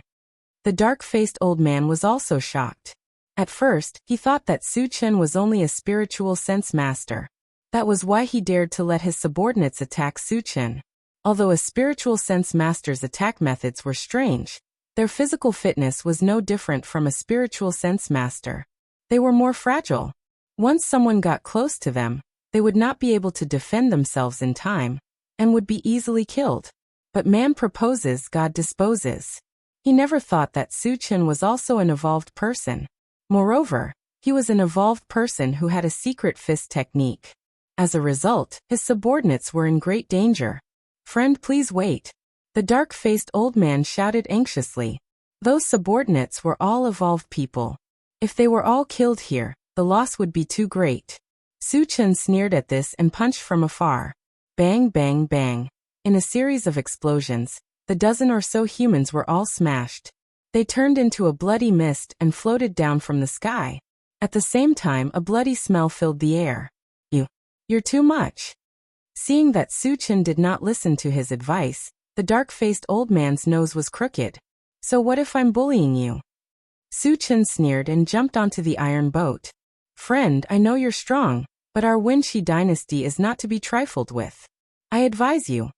The dark-faced old man was also shocked. At first, he thought that Suchin was only a spiritual sense master. That was why he dared to let his subordinates attack Suchin. Although a spiritual sense master's attack methods were strange, their physical fitness was no different from a spiritual sense master. They were more fragile. Once someone got close to them, they would not be able to defend themselves in time, and would be easily killed. But man proposes, God disposes. He never thought that Suchin was also an evolved person. Moreover, He was an evolved person who had a secret fist technique. As a result, his subordinates were in great danger. "Friend, please wait," the dark-faced old man shouted anxiously. Those subordinates were all evolved people. If they were all killed here, the loss would be too great. Su Chen sneered at this and punched from afar. Bang, bang, bang. In a series of explosions, the dozen or so humans were all smashed. They turned into a bloody mist and floated down from the sky. At the same time, a bloody smell filled the air. You're too much." Seeing that Su Chen did not listen to his advice, the dark-faced old man's nose was crooked. "So what if I'm bullying you?" Su Chen sneered and jumped onto the iron boat. "Friend, I know you're strong, but our Wenshi dynasty is not to be trifled with. I advise you."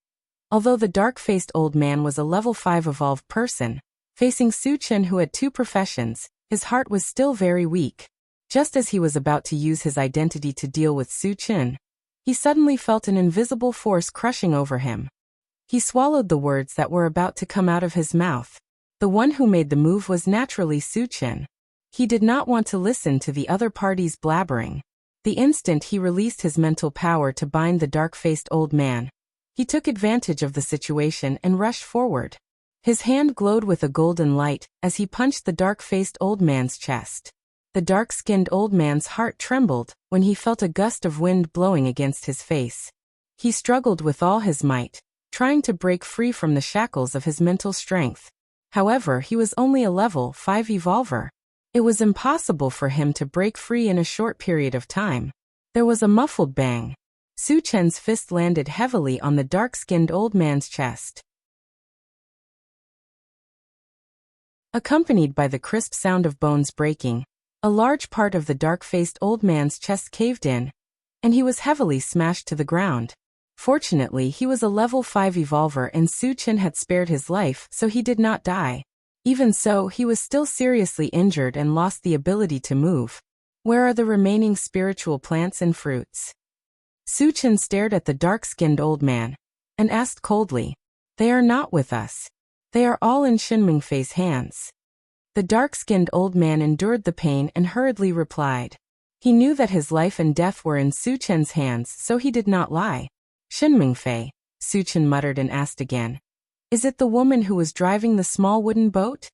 Although the dark-faced old man was a level 5 evolved person, facing Su Chen who had 2 professions, his heart was still very weak. Just as he was about to use his identity to deal with Su Chen, he suddenly felt an invisible force crushing over him. He swallowed the words that were about to come out of his mouth. The one who made the move was naturally Su Chen. He did not want to listen to the other party's blabbering. The instant he released his mental power to bind the dark-faced old man, he took advantage of the situation and rushed forward. His hand glowed with a golden light as he punched the dark-faced old man's chest. The dark-skinned old man's heart trembled when he felt a gust of wind blowing against his face. He struggled with all his might, trying to break free from the shackles of his mental strength. However, he was only a level 5 evolver. It was impossible for him to break free in a short period of time. There was a muffled bang. Su Chen's fist landed heavily on the dark-skinned old man's chest, accompanied by the crisp sound of bones breaking. A large part of the dark-faced old man's chest caved in, and he was heavily smashed to the ground. Fortunately, he was a level 5 evolver and Su Chen had spared his life, so he did not die. Even so, he was still seriously injured and lost the ability to move. "Where are the remaining spiritual plants and fruits?" Su Chen stared at the dark-skinned old man and asked coldly. "They are not with us. They are all in Shinmingfei's hands." The dark-skinned old man endured the pain and hurriedly replied. He knew that his life and death were in Su Chen's hands, so he did not lie. "Shinmingfei," Su Chen muttered and asked again. "Is it the woman who was driving the small wooden boat?"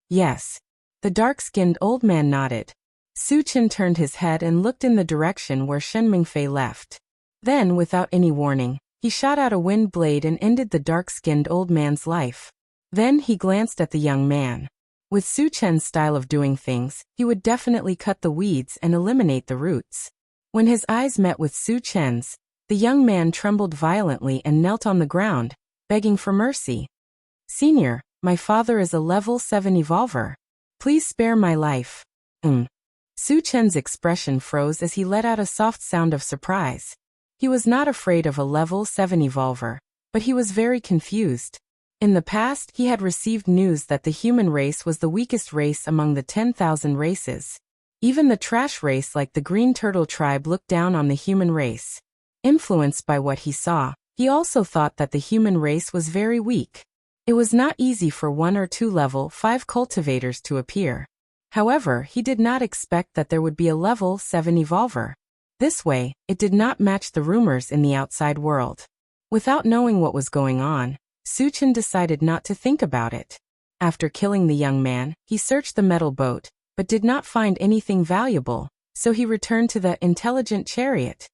"Yes." The dark-skinned old man nodded. Su Chen turned his head and looked in the direction where Shinmingfei left. Then, without any warning, he shot out a wind blade and ended the dark-skinned old man's life. Then he glanced at the young man. With Su Chen's style of doing things, he would definitely cut the weeds and eliminate the roots. When his eyes met with Su Chen's, the young man trembled violently and knelt on the ground, begging for mercy. "Senior, my father is a level 7 evolver. Please spare my life." Su Chen's expression froze as he let out a soft sound of surprise. He was not afraid of a level 7 evolver, but he was very confused. In the past, he had received news that the human race was the weakest race among the 10,000 races. Even the trash race like the Green Turtle tribe looked down on the human race. Influenced by what he saw, he also thought that the human race was very weak. It was not easy for 1 or 2 level 5 cultivators to appear. However, he did not expect that there would be a level 7 evolver. This way, it did not match the rumors in the outside world. Without knowing what was going on, Su Chen decided not to think about it. After killing the young man, he searched the metal boat, but did not find anything valuable, so he returned to the intelligent chariot.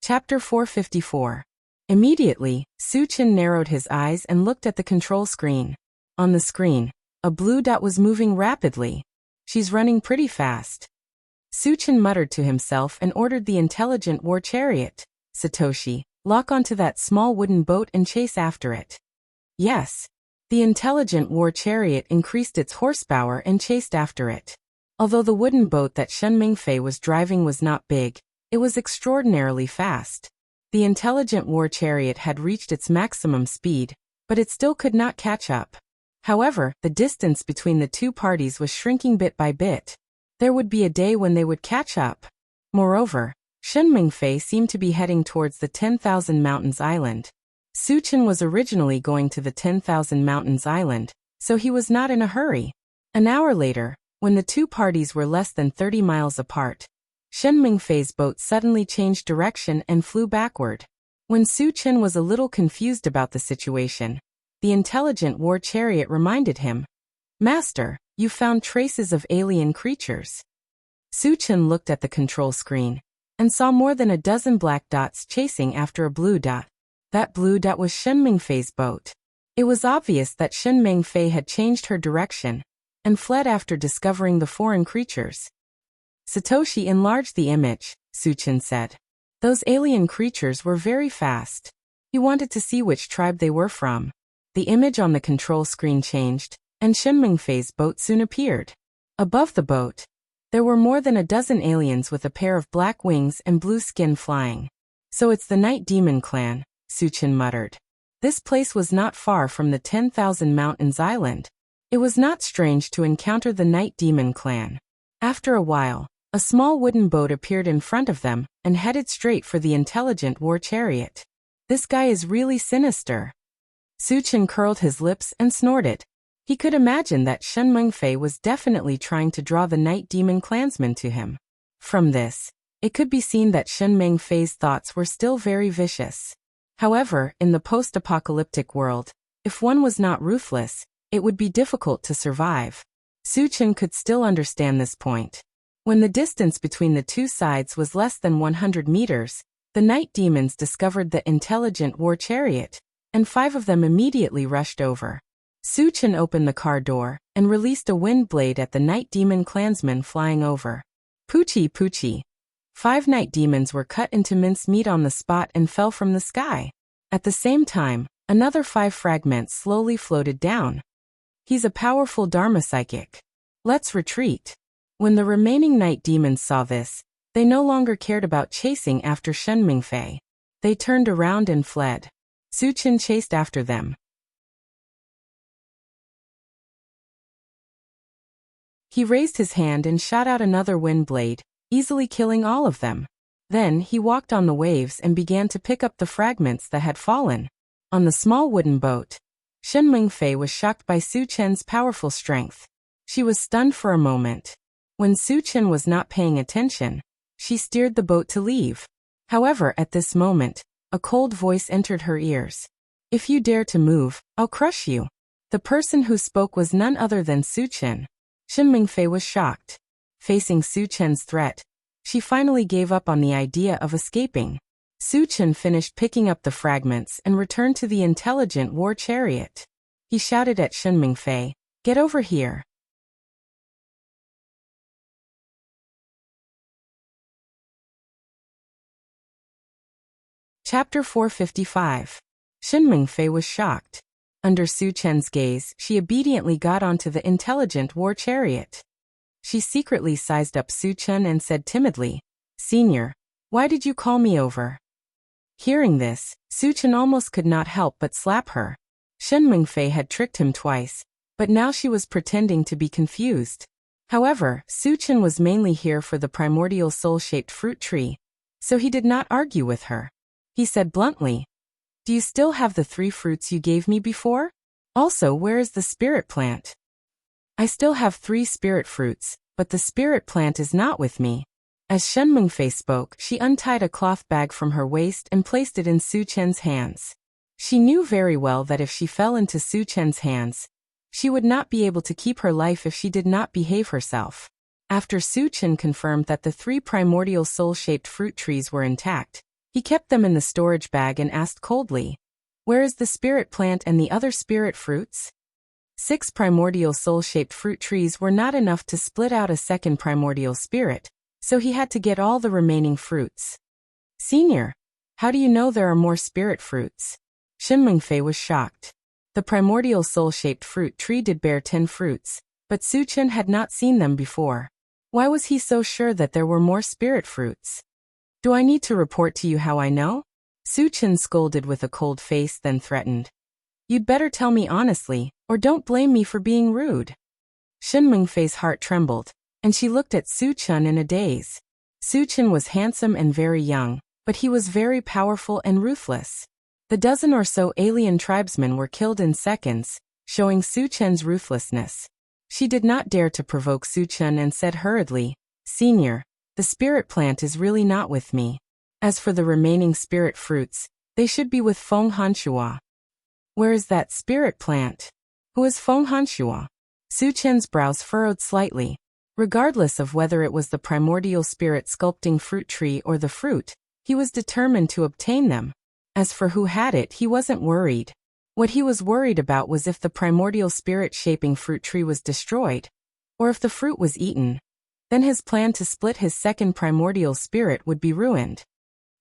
Chapter 454. Immediately, Su Chen narrowed his eyes and looked at the control screen. On the screen, a blue dot was moving rapidly. "She's running pretty fast." Su Chen muttered to himself and ordered the intelligent war chariot. "Satoshi, lock onto that small wooden boat and chase after it." Yes. The intelligent war chariot increased its horsepower and chased after it. Although the wooden boat that Shen Mingfei was driving was not big, it was extraordinarily fast. The intelligent war chariot had reached its maximum speed, but it still could not catch up. However, the distance between the two parties was shrinking bit by bit. There would be a day when they would catch up. Moreover, Shen Mingfei seemed to be heading towards the 10,000 Mountains Island. Su Chen was originally going to the 10,000 Mountains Island, so he was not in a hurry. An hour later, when the two parties were less than 30 miles apart, Shen Mingfei's boat suddenly changed direction and flew backward. When Su Chen was a little confused about the situation, the intelligent war chariot reminded him, "Master, you found traces of alien creatures." Su Chen looked at the control screen and saw more than a dozen black dots chasing after a blue dot. That blue dot was Shen Mingfei's boat. It was obvious that Shen Mingfei had changed her direction and fled after discovering the foreign creatures. "Satoshi enlarged the image," Su Chen said. "Those alien creatures were very fast." He wanted to see which tribe they were from. The image on the control screen changed, and Shen Mingfei's boat soon appeared. Above the boat, there were more than a dozen aliens with a pair of black wings and blue skin flying. "So it's the Night Demon clan," Su Chen muttered. This place was not far from the 10,000 Mountains Island. It was not strange to encounter the Night Demon clan. After a while, a small wooden boat appeared in front of them and headed straight for the intelligent war chariot. "This guy is really sinister." Su Chen curled his lips and snorted. He could imagine that Shen Mingfei was definitely trying to draw the Night Demon clansmen to him. From this, it could be seen that Shen Mingfei's thoughts were still very vicious. However, in the post-apocalyptic world, if one was not ruthless, it would be difficult to survive. Su Chen could still understand this point. When the distance between the two sides was less than 100 meters, the night demons discovered the intelligent war chariot, and 5 of them immediately rushed over. Su Chen opened the car door and released a wind blade at the night demon clansmen flying over. Poochie poochie. 5 night demons were cut into mincemeat on the spot and fell from the sky. At the same time, another 5 fragments slowly floated down. "He's a powerful Dharma psychic. Let's retreat." When the remaining night demons saw this, they no longer cared about chasing after Shen Mingfei. They turned around and fled. Su Chen chased after them. He raised his hand and shot out another wind blade, easily killing all of them. Then he walked on the waves and began to pick up the fragments that had fallen. On the small wooden boat, Shen Mingfei was shocked by Su Chen's powerful strength. She was stunned for a moment. When Su Chen was not paying attention, she steered the boat to leave. However, at this moment, a cold voice entered her ears. "If you dare to move, I'll crush you." The person who spoke was none other than Su Chen. Shen Mingfei was shocked. Facing Su Chen's threat, she finally gave up on the idea of escaping. Su Chen finished picking up the fragments and returned to the intelligent war chariot. He shouted at Shen Mingfei, "Get over here." Chapter 455. Shen Mingfei was shocked. Under Su Chen's gaze, she obediently got onto the intelligent war chariot. She secretly sized up Su Chen and said timidly, "Senior, why did you call me over?" Hearing this, Su Chen almost could not help but slap her. Shen Mingfei had tricked him twice, but now she was pretending to be confused. However, Su Chen was mainly here for the primordial soul-shaped fruit tree, so he did not argue with her. He said bluntly, "Do you still have the 3 fruits you gave me before? Also, where is the spirit plant?" "I still have 3 spirit fruits, but the spirit plant is not with me." As Shen Mingfei spoke, she untied a cloth bag from her waist and placed it in Su Chen's hands. She knew very well that if she fell into Su Chen's hands, she would not be able to keep her life if she did not behave herself. After Su Chen confirmed that the 3 primordial soul-shaped fruit trees were intact, he kept them in the storage bag and asked coldly, "Where is the spirit plant and the other spirit fruits?" 6 primordial soul-shaped fruit trees were not enough to split out a second primordial spirit, so he had to get all the remaining fruits. "Senior, how do you know there are more spirit fruits?" Shen Mingfei was shocked. The primordial soul-shaped fruit tree did bear 10 fruits, but Su Chen had not seen them before. Why was he so sure that there were more spirit fruits? "Do I need to report to you how I know?" Su Chen scolded with a cold face, then threatened, "You'd better tell me honestly, or don't blame me for being rude." Shen Mingfei's heart trembled, and she looked at Su Chen in a daze. Su Chen was handsome and very young, but he was very powerful and ruthless. The dozen or so alien tribesmen were killed in seconds, showing Su Chen's ruthlessness. She did not dare to provoke Su Chen and said hurriedly, "Senior, the spirit plant is really not with me. As for the remaining spirit fruits, they should be with Feng Hanshua." "Where is that spirit plant? Who is Feng Hanshua?" Su Chen's brows furrowed slightly. Regardless of whether it was the primordial spirit sculpting fruit tree or the fruit, he was determined to obtain them. As for who had it, he wasn't worried. What he was worried about was if the primordial spirit shaping fruit tree was destroyed, or if the fruit was eaten. Then his plan to split his second primordial spirit would be ruined.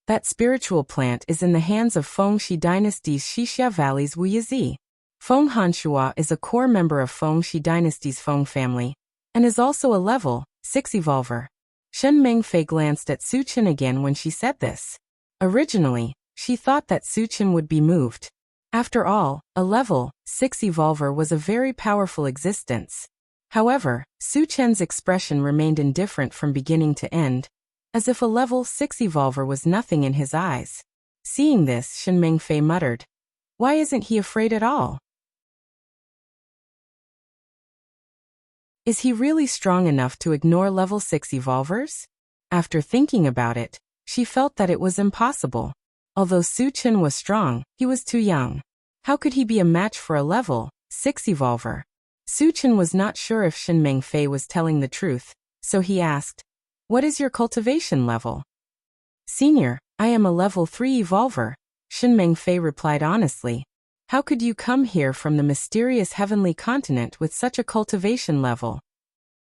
That spiritual plant is in the hands of Feng Shi Dynasty's Xixia Valley's Wu Yizi. Feng Hanshua is a core member of Feng Shi Dynasty's Feng family, and is also a level 6 evolver. Shen Mengfei glanced at Su Chen again when she said this. Originally, she thought that Su Chen would be moved. After all, a level 6 evolver was a very powerful existence. However, Su Chen's expression remained indifferent from beginning to end, as if a level 6 evolver was nothing in his eyes. Seeing this, Shen Mengfei muttered, "Why isn't he afraid at all? Is he really strong enough to ignore level 6 evolvers?" After thinking about it, she felt that it was impossible. Although Su Chen was strong, he was too young. How could he be a match for a level 6 evolver? Su Chen was not sure if Shen Mengfei was telling the truth, so he asked, "What is your cultivation level?" "Senior, I am a level 3 evolver," Shen Mengfei replied honestly. "How could you come here from the mysterious heavenly continent with such a cultivation level?"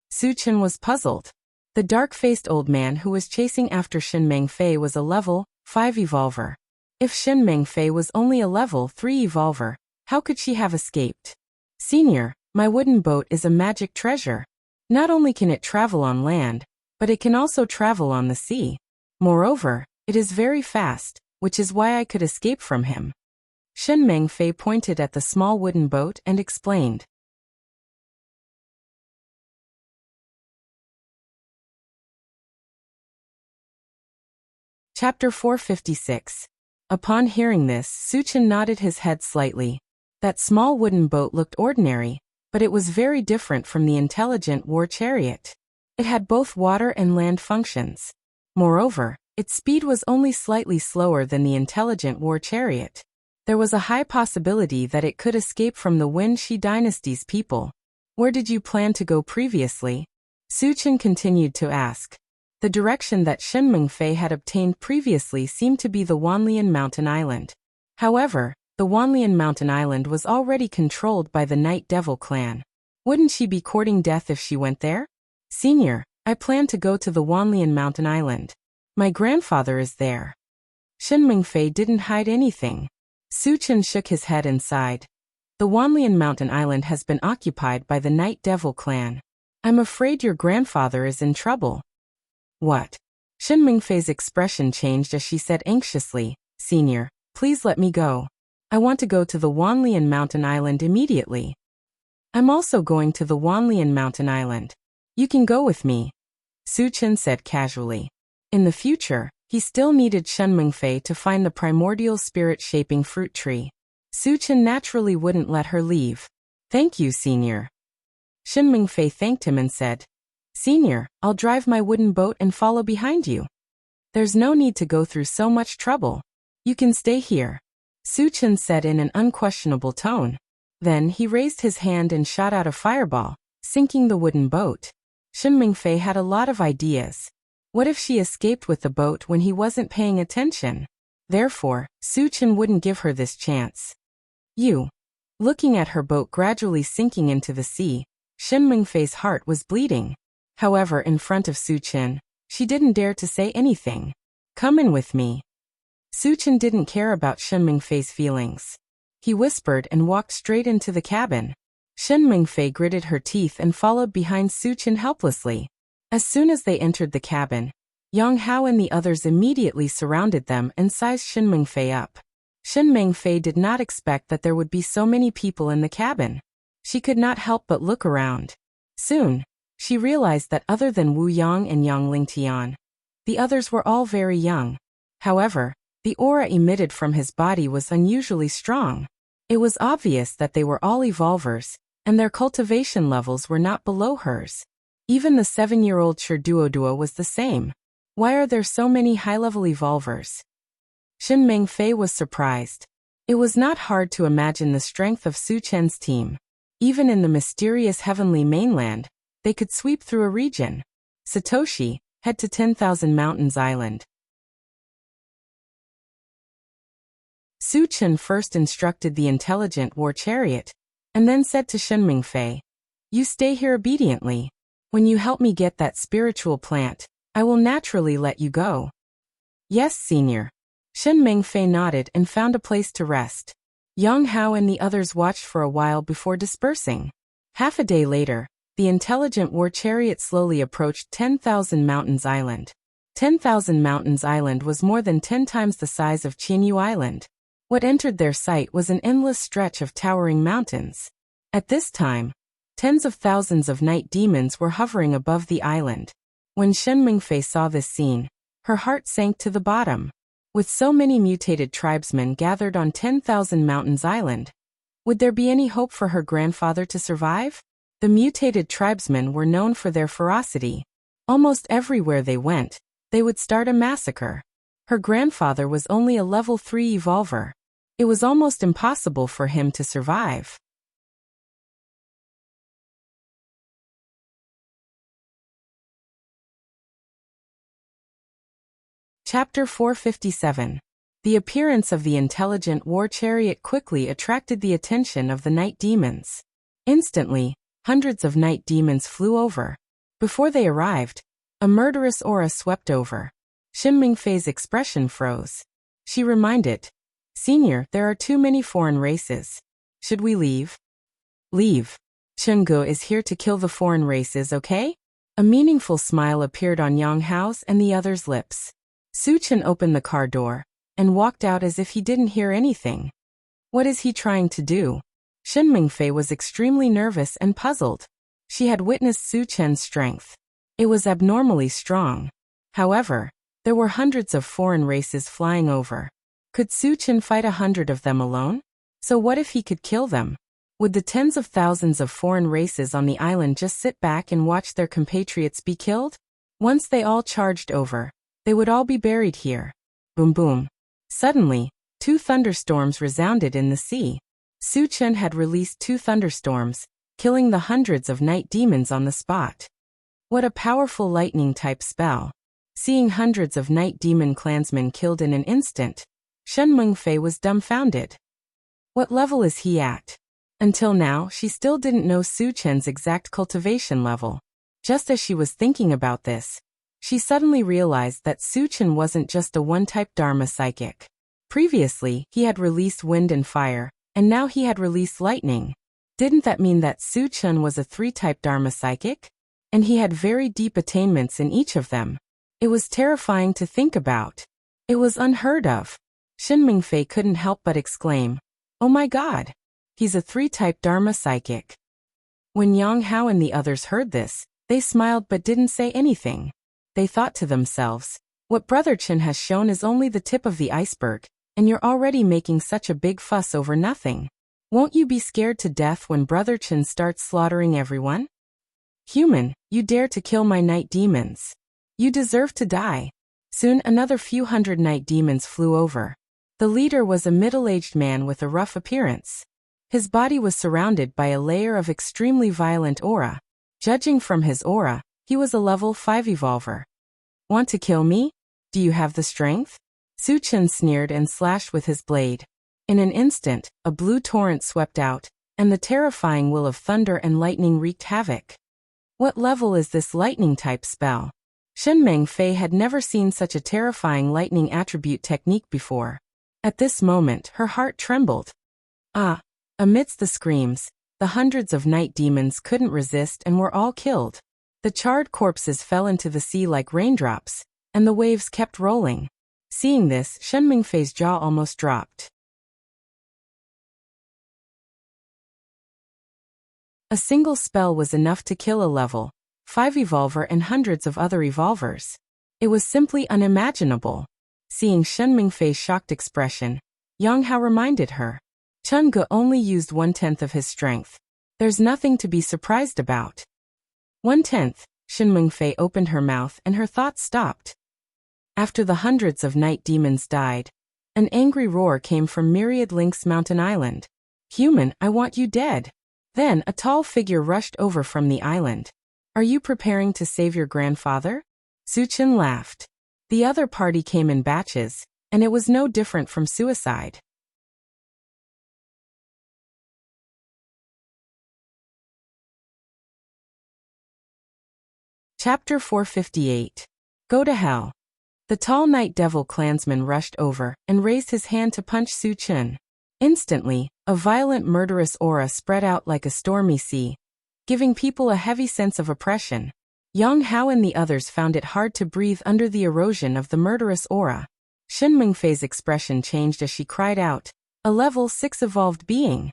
Su Chen was puzzled. The dark-faced old man who was chasing after Shen Mengfei was a level 5 evolver. If Shen Mengfei was only a level 3 evolver, how could she have escaped? "Senior, my wooden boat is a magic treasure. Not only can it travel on land, but it can also travel on the sea. Moreover, it is very fast, which is why I could escape from him." Shen Mengfei pointed at the small wooden boat and explained. Chapter 456. Upon hearing this, Su Chen nodded his head slightly. That small wooden boat looked ordinary, but it was very different from the intelligent war chariot. It had both water and land functions. Moreover, its speed was only slightly slower than the intelligent war chariot. There was a high possibility that it could escape from the Wen Shi dynasty's people. "Where did you plan to go previously?" Su Chen continued to ask. The direction that Shen Mengfei had obtained previously seemed to be the Wanlian Mountain Island. However, the Wanlian Mountain Island was already controlled by the Night Devil clan. Wouldn't she be courting death if she went there? "Senior, I plan to go to the Wanlian Mountain Island. My grandfather is there." Shen Mengfei didn't hide anything. Su Chen shook his head and sighed. "The Wanlian Mountain Island has been occupied by the Night Devil clan. I'm afraid your grandfather is in trouble." "What?" Shen Mengfei's expression changed as she said anxiously, "Senior, please let me go. I want to go to the Wanlian Mountain Island immediately." "I'm also going to the Wanlian Mountain Island. You can go with me," Su Chen said casually. In the future, he still needed Shen Mengfei to find the primordial spirit-shaping fruit tree. Su Chen naturally wouldn't let her leave. "Thank you, Senior." Shen Mengfei thanked him and said, "Senior, I'll drive my wooden boat and follow behind you. There's no need to go through so much trouble. You can stay here," Su Chen said in an unquestionable tone. Then he raised his hand and shot out a fireball, sinking the wooden boat. Shen Mengfei had a lot of ideas. What if she escaped with the boat when he wasn't paying attention? Therefore, Su Chen wouldn't give her this chance. Looking at her boat gradually sinking into the sea, Shen Mengfei's heart was bleeding. However, in front of Su Chen, she didn't dare to say anything. "Come in with me." Su Chen didn't care about Shen Mengfei's feelings. He whispered and walked straight into the cabin. Shen Mengfei gritted her teeth and followed behind Su Chen helplessly. As soon as they entered the cabin, Yang Hao and the others immediately surrounded them and sized Shen Mengfei up. Shen Mengfei did not expect that there would be so many people in the cabin. She could not help but look around. Soon, she realized that other than Wu Yang and Yang Lingtian, the others were all very young. However, The aura emitted from his body was unusually strong. It was obvious that they were all evolvers, and their cultivation levels were not below hers. Even the 7-year-old Sherduodua was the same. Why are there so many high-level evolvers? Shen Mengfei was surprised. It was not hard to imagine the strength of Su Chen's team. Even in the mysterious heavenly mainland, they could sweep through a region. Satoshi, head to 10,000 Mountains Island. Su Chen first instructed the intelligent war chariot, and then said to Shen Mengfei, "You stay here obediently. When you help me get that spiritual plant, I will naturally let you go." "Yes, senior." Shen Mengfei nodded and found a place to rest. Yang Hao and the others watched for a while before dispersing. Half a day later, the intelligent war chariot slowly approached 10,000 Mountains Island. 10,000 Mountains Island was more than 10 times the size of Qianyu Island. What entered their sight was an endless stretch of towering mountains. At this time, tens of thousands of night demons were hovering above the island. When Shen Mengfei saw this scene, her heart sank to the bottom. With so many mutated tribesmen gathered on 10,000 Mountains Island, would there be any hope for her grandfather to survive? The mutated tribesmen were known for their ferocity. Almost everywhere they went, they would start a massacre. Her grandfather was only a level 3 evolver. It was almost impossible for him to survive. Chapter 457. The appearance of the intelligent war chariot quickly attracted the attention of the night demons. Instantly, hundreds of night demons flew over. Before they arrived, a murderous aura swept over. Shen Mengfei's expression froze. She reminded, "Senior, there are too many foreign races. Should we leave?" "Leave. Chenggu is here to kill the foreign races, okay?" A meaningful smile appeared on Yang Hao's and the others' lips. Su Chen opened the car door and walked out as if he didn't hear anything. What is he trying to do? Shen Mengfei was extremely nervous and puzzled. She had witnessed Su Chen's strength. It was abnormally strong. However, there were hundreds of foreign races flying over. Could Su Chen fight 100 of them alone? So what if he could kill them? Would the tens of thousands of foreign races on the island just sit back and watch their compatriots be killed? Once they all charged over, they would all be buried here. Boom boom. Suddenly, 2 thunderstorms resounded in the sea. Su Chen had released 2 thunderstorms, killing the hundreds of night demons on the spot. What a powerful lightning-type spell. Seeing hundreds of night demon clansmen killed in an instant, Shen Mengfei was dumbfounded. What level is he at? Until now, she still didn't know Su Chen's exact cultivation level. Just as she was thinking about this, she suddenly realized that Su Chen wasn't just a one-type Dharma psychic. Previously, he had released wind and fire, and now he had released lightning. Didn't that mean that Su Chen was a 3-type Dharma psychic? And he had very deep attainments in each of them. It was terrifying to think about. It was unheard of. Shen Mengfei couldn't help but exclaim, "Oh my god! He's a 3-type Dharma psychic." When Yang Hao and the others heard this, they smiled but didn't say anything. They thought to themselves, "What Brother Chen has shown is only the tip of the iceberg, and you're already making such a big fuss over nothing. Won't you be scared to death when Brother Chen starts slaughtering everyone? Human, you dare to kill my night demons. You deserve to die." Soon another few hundred night demons flew over. The leader was a middle-aged man with a rough appearance. His body was surrounded by a layer of extremely violent aura. Judging from his aura, he was a level 5 evolver. "Want to kill me? Do you have the strength?" Su Chen sneered and slashed with his blade. In an instant, a blue torrent swept out, and the terrifying will of thunder and lightning wreaked havoc. What level is this lightning-type spell? Shen Mengfei had never seen such a terrifying lightning attribute technique before. At this moment, her heart trembled. Ah! Amidst the screams, the hundreds of night demons couldn't resist and were all killed. The charred corpses fell into the sea like raindrops, and the waves kept rolling. Seeing this, Shen Mengfei's jaw almost dropped. A single spell was enough to kill a level 5 evolver and hundreds of other evolvers. It was simply unimaginable. Seeing Shen Mingfei's shocked expression, Yang Hao reminded her. Chen Ge only used 1/10 of his strength. There's nothing to be surprised about. 1/10, Shen Mingfei opened her mouth and her thoughts stopped. After the hundreds of night demons died, an angry roar came from Myriad Link's mountain island. Human, I want you dead. Then a tall figure rushed over from the island. Are you preparing to save your grandfather? Su Chen laughed. The other party came in batches, and it was no different from suicide. Chapter 458. Go to Hell. The tall Night Devil clansman rushed over and raised his hand to punch Su Chen. Instantly, a violent murderous aura spread out like a stormy sea, giving people a heavy sense of oppression. Yang Hao and the others found it hard to breathe under the erosion of the murderous aura. Shen Mingfei's expression changed as she cried out, a level 6 evolved being.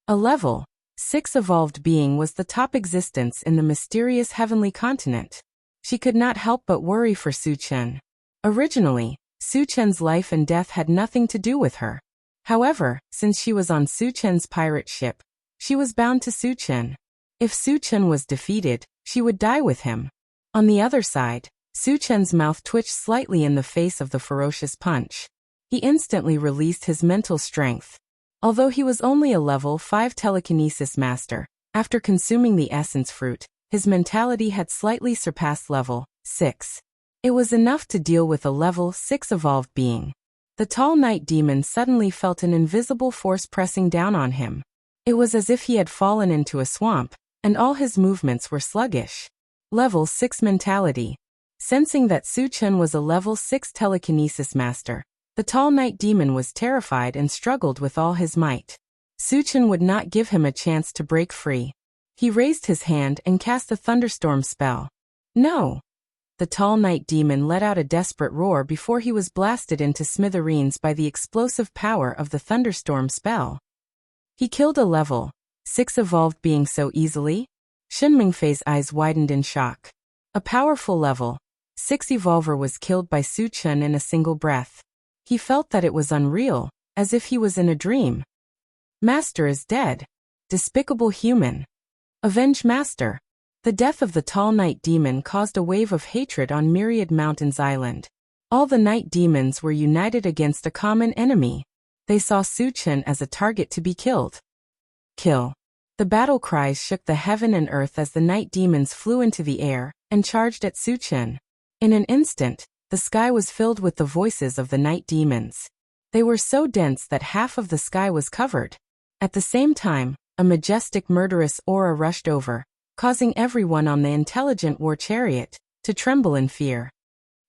A level 6 evolved being was the top existence in the mysterious heavenly continent. She could not help but worry for Su Chen. Originally, Su Chen's life and death had nothing to do with her. However, since she was on Su Chen's pirate ship, she was bound to Su Chen. If Su Chen was defeated, she would die with him. On the other side, Su Chen's mouth twitched slightly in the face of the ferocious punch. He instantly released his mental strength. Although he was only a level 5 telekinesis master, after consuming the essence fruit, his mentality had slightly surpassed level 6. It was enough to deal with a level 6 evolved being. The tall night demon suddenly felt an invisible force pressing down on him. It was as if he had fallen into a swamp, and all his movements were sluggish. Level 6 mentality. Sensing that Su Chen was a level 6 telekinesis master, the tall night demon was terrified and struggled with all his might. Su Chen would not give him a chance to break free. He raised his hand and cast a thunderstorm spell. No! The tall night demon let out a desperate roar before he was blasted into smithereens by the explosive power of the thunderstorm spell. He killed a level 6 evolved being so easily? Shen Mingfei's eyes widened in shock. A powerful level 6 evolver was killed by Su Chen in a single breath. He felt that it was unreal, as if he was in a dream. Master is dead. Despicable human. Avenge Master. The death of the tall night demon caused a wave of hatred on Myriad Mountains Island. All the night demons were united against a common enemy. They saw Su Chen as a target to be killed. Kill. The battle cries shook the heaven and earth as the night demons flew into the air and charged at Su Chen. In an instant, the sky was filled with the voices of the night demons. They were so dense that half of the sky was covered. At the same time, a majestic murderous aura rushed over, causing everyone on the intelligent war chariot to tremble in fear.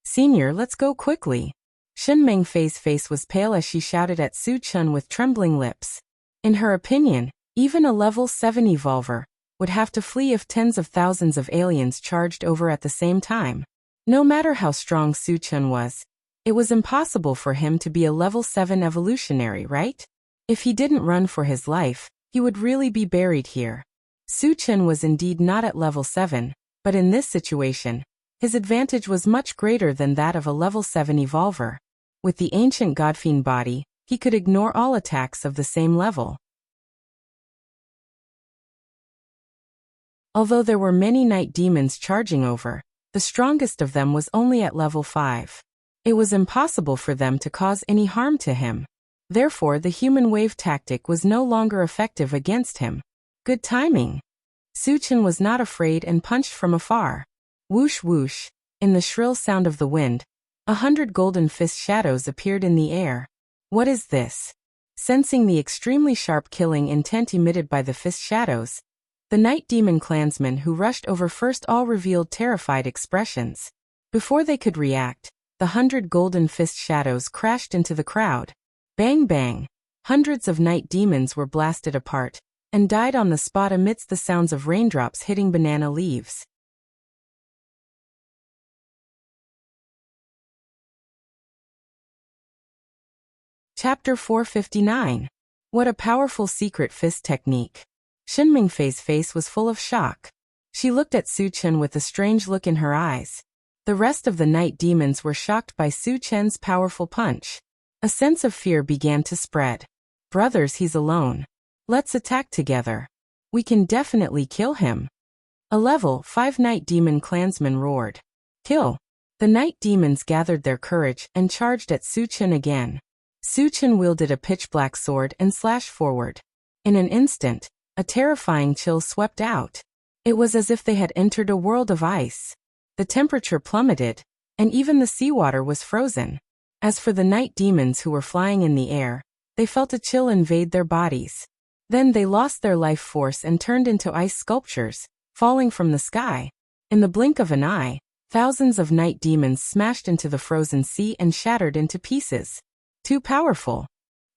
Senior, let's go quickly. Shen Mingfei's face was pale as she shouted at Su Chen with trembling lips. In her opinion, even a level 7 evolver would have to flee if tens of thousands of aliens charged over at the same time. No matter how strong Su Chen was, it was impossible for him to be a level 7 evolutionary, right? If he didn't run for his life, he would really be buried here. Su Chen was indeed not at level 7, but in this situation, his advantage was much greater than that of a level 7 evolver. With the ancient Godfiend body, he could ignore all attacks of the same level. Although there were many night demons charging over, the strongest of them was only at level 5. It was impossible for them to cause any harm to him. Therefore, the human wave tactic was no longer effective against him. Good timing. Su Chen was not afraid and punched from afar. Whoosh whoosh, in the shrill sound of the wind, 100 golden fist shadows appeared in the air. What is this? Sensing the extremely sharp killing intent emitted by the fist shadows, the night demon clansmen who rushed over first all revealed terrified expressions. Before they could react, the 100 golden fist shadows crashed into the crowd. Bang bang! Hundreds of night demons were blasted apart and died on the spot amidst the sounds of raindrops hitting banana leaves. Chapter 459. What a powerful secret fist technique. Shen Mingfei's face was full of shock. She looked at Su Chen with a strange look in her eyes. The rest of the night demons were shocked by Su Chen's powerful punch. A sense of fear began to spread. Brothers, he's alone. Let's attack together. We can definitely kill him. A level 5 night demon clansman roared. Kill. The night demons gathered their courage and charged at Su Chen again. Su Chen wielded a pitch-black sword and slashed forward. In an instant, a terrifying chill swept out. It was as if they had entered a world of ice. The temperature plummeted, and even the seawater was frozen. As for the night demons who were flying in the air, they felt a chill invade their bodies. Then they lost their life force and turned into ice sculptures, falling from the sky. In the blink of an eye, thousands of night demons smashed into the frozen sea and shattered into pieces. Too powerful.